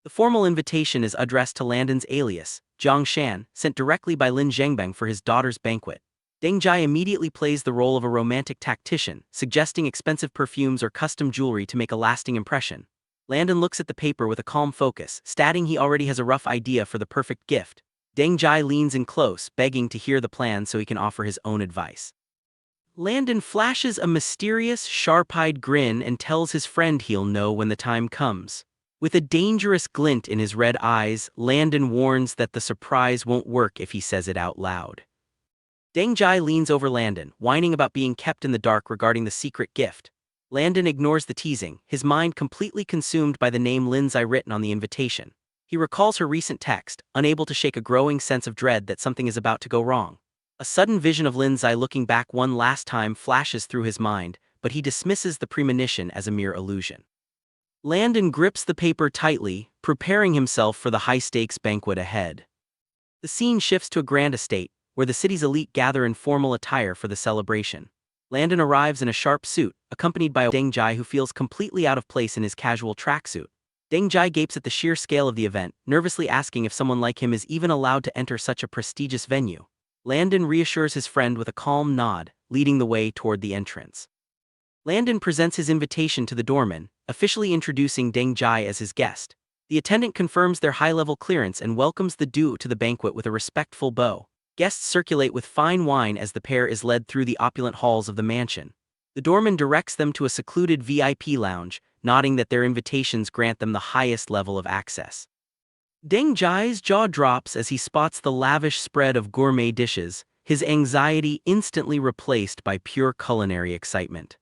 The formal invitation is addressed to Landon's alias, Zhang Shan, sent directly by Lin Zhengbang for his daughter's banquet. Deng Jai immediately plays the role of a romantic tactician, suggesting expensive perfumes or custom jewelry to make a lasting impression. Landon looks at the paper with a calm focus, stating he already has a rough idea for the perfect gift. Deng Jai leans in close, begging to hear the plan so he can offer his own advice. Landon flashes a mysterious, sharp-eyed grin and tells his friend he'll know when the time comes. With a dangerous glint in his red eyes, Landon warns that the surprise won't work if he says it out loud. Deng Jai leans over Landon, whining about being kept in the dark regarding the secret gift. Landon ignores the teasing, his mind completely consumed by the name Lin Zai written on the invitation. He recalls her recent text, unable to shake a growing sense of dread that something is about to go wrong. A sudden vision of Lin Zai looking back one last time flashes through his mind, but he dismisses the premonition as a mere illusion. Landon grips the paper tightly, preparing himself for the high-stakes banquet ahead. The scene shifts to a grand estate, where the city's elite gather in formal attire for the celebration. Landon arrives in a sharp suit, accompanied by Deng Jai, who feels completely out of place in his casual tracksuit. Deng Jai gapes at the sheer scale of the event, nervously asking if someone like him is even allowed to enter such a prestigious venue. Landon reassures his friend with a calm nod, leading the way toward the entrance. Landon presents his invitation to the doorman, officially introducing Deng Jai as his guest. The attendant confirms their high-level clearance and welcomes the duo to the banquet with a respectful bow. Guests circulate with fine wine as the pair is led through the opulent halls of the mansion. The doorman directs them to a secluded VIP lounge, noting that their invitations grant them the highest level of access. Deng Jai's jaw drops as he spots the lavish spread of gourmet dishes, his anxiety instantly replaced by pure culinary excitement.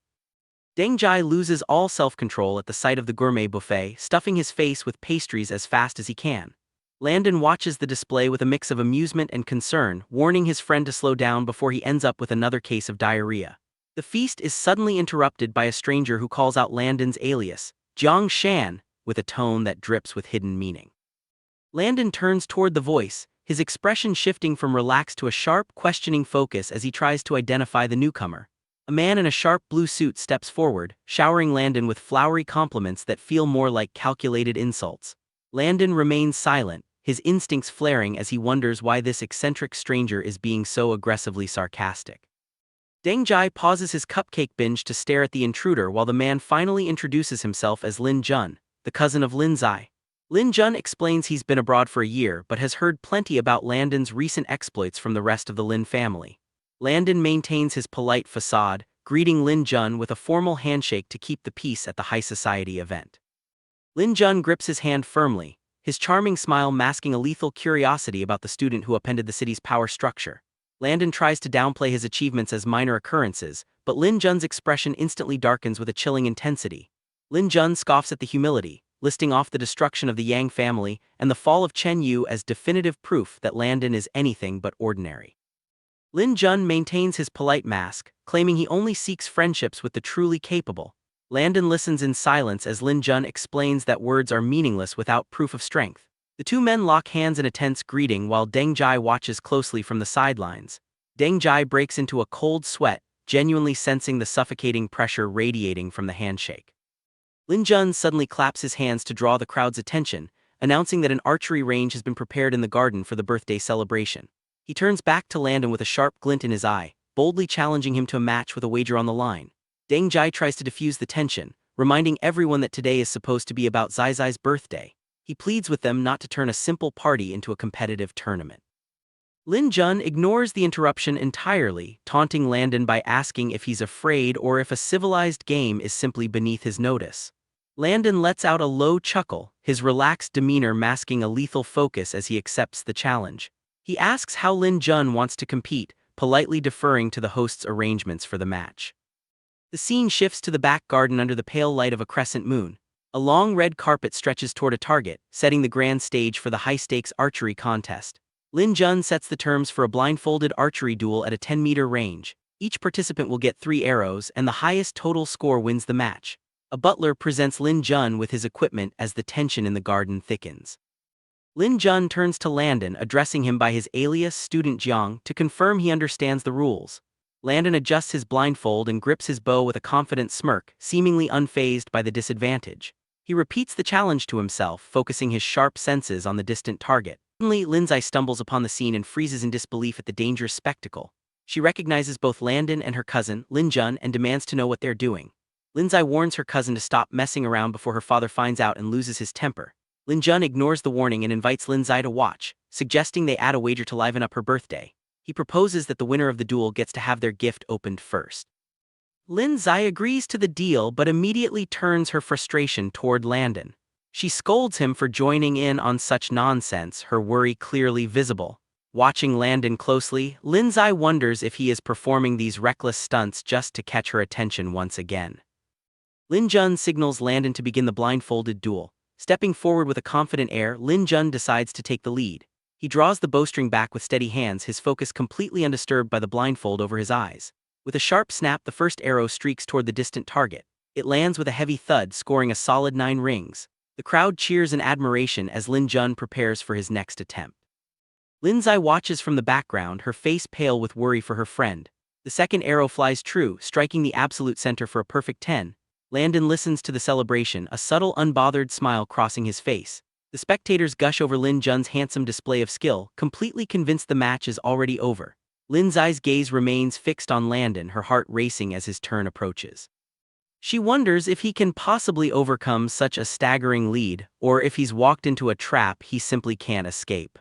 Deng Jai loses all self-control at the sight of the gourmet buffet, stuffing his face with pastries as fast as he can. Landon watches the display with a mix of amusement and concern, warning his friend to slow down before he ends up with another case of diarrhea. The feast is suddenly interrupted by a stranger who calls out Landon's alias, Jiang Shan, with a tone that drips with hidden meaning. Landon turns toward the voice, his expression shifting from relaxed to a sharp, questioning focus as he tries to identify the newcomer. A man in a sharp blue suit steps forward, showering Landon with flowery compliments that feel more like calculated insults. Landon remains silent, his instincts flaring as he wonders why this eccentric stranger is being so aggressively sarcastic. Deng Jai pauses his cupcake binge to stare at the intruder while the man finally introduces himself as Lin Jun, the cousin of Lin Zai. Lin Jun explains he's been abroad for a year but has heard plenty about Landon's recent exploits from the rest of the Lin family. Landon maintains his polite facade, greeting Lin Jun with a formal handshake to keep the peace at the high society event. Lin Jun grips his hand firmly, his charming smile masking a lethal curiosity about the student who upended the city's power structure. Landon tries to downplay his achievements as minor occurrences, but Lin Jun's expression instantly darkens with a chilling intensity. Lin Jun scoffs at the humility, listing off the destruction of the Yang family and the fall of Chen Yu as definitive proof that Landon is anything but ordinary. Lin Jun maintains his polite mask, claiming he only seeks friendships with the truly capable. Landon listens in silence as Lin Jun explains that words are meaningless without proof of strength. The two men lock hands in a tense greeting while Deng Jai watches closely from the sidelines. Deng Jai breaks into a cold sweat, genuinely sensing the suffocating pressure radiating from the handshake. Lin Jun suddenly claps his hands to draw the crowd's attention, announcing that an archery range has been prepared in the garden for the birthday celebration. He turns back to Landon with a sharp glint in his eye, boldly challenging him to a match with a wager on the line. Deng Jai tries to defuse the tension, reminding everyone that today is supposed to be about Zai Zai's birthday. He pleads with them not to turn a simple party into a competitive tournament. Lin Jun ignores the interruption entirely, taunting Landon by asking if he's afraid or if a civilized game is simply beneath his notice. Landon lets out a low chuckle, his relaxed demeanor masking a lethal focus as he accepts the challenge. He asks how Lin Jun wants to compete, politely deferring to the host's arrangements for the match. The scene shifts to the back garden under the pale light of a crescent moon. A long red carpet stretches toward a target, setting the grand stage for the high-stakes archery contest. Lin Jun sets the terms for a blindfolded archery duel at a 10-meter range. Each participant will get 3 arrows, and the highest total score wins the match. A butler presents Lin Jun with his equipment as the tension in the garden thickens. Lin Jun turns to Landon, addressing him by his alias Student Jiang, to confirm he understands the rules. Landon adjusts his blindfold and grips his bow with a confident smirk, seemingly unfazed by the disadvantage. He repeats the challenge to himself, focusing his sharp senses on the distant target. Suddenly, Lin Zai stumbles upon the scene and freezes in disbelief at the dangerous spectacle. She recognizes both Landon and her cousin, Lin Jun, and demands to know what they're doing. Lin Zai warns her cousin to stop messing around before her father finds out and loses his temper. Lin Jun ignores the warning and invites Lin Zai to watch, suggesting they add a wager to liven up her birthday. He proposes that the winner of the duel gets to have their gift opened first. Lin Zai agrees to the deal but immediately turns her frustration toward Landon. She scolds him for joining in on such nonsense, her worry clearly visible. Watching Landon closely, Lin Zai wonders if he is performing these reckless stunts just to catch her attention once again. Lin Jun signals Landon to begin the blindfolded duel. Stepping forward with a confident air, Lin Jun decides to take the lead. He draws the bowstring back with steady hands, his focus completely undisturbed by the blindfold over his eyes. With a sharp snap, the first arrow streaks toward the distant target. It lands with a heavy thud, scoring a solid 9 rings. The crowd cheers in admiration as Lin Jun prepares for his next attempt. Lin Zai watches from the background, her face pale with worry for her friend. The second arrow flies true, striking the absolute center for a perfect 10. Landon listens to the celebration, a subtle, unbothered smile crossing his face. The spectators gush over Lin Jun's handsome display of skill, completely convinced the match is already over. Lin Zai's gaze remains fixed on Landon, her heart racing as his turn approaches. She wonders if he can possibly overcome such a staggering lead, or if he's walked into a trap he simply can't escape.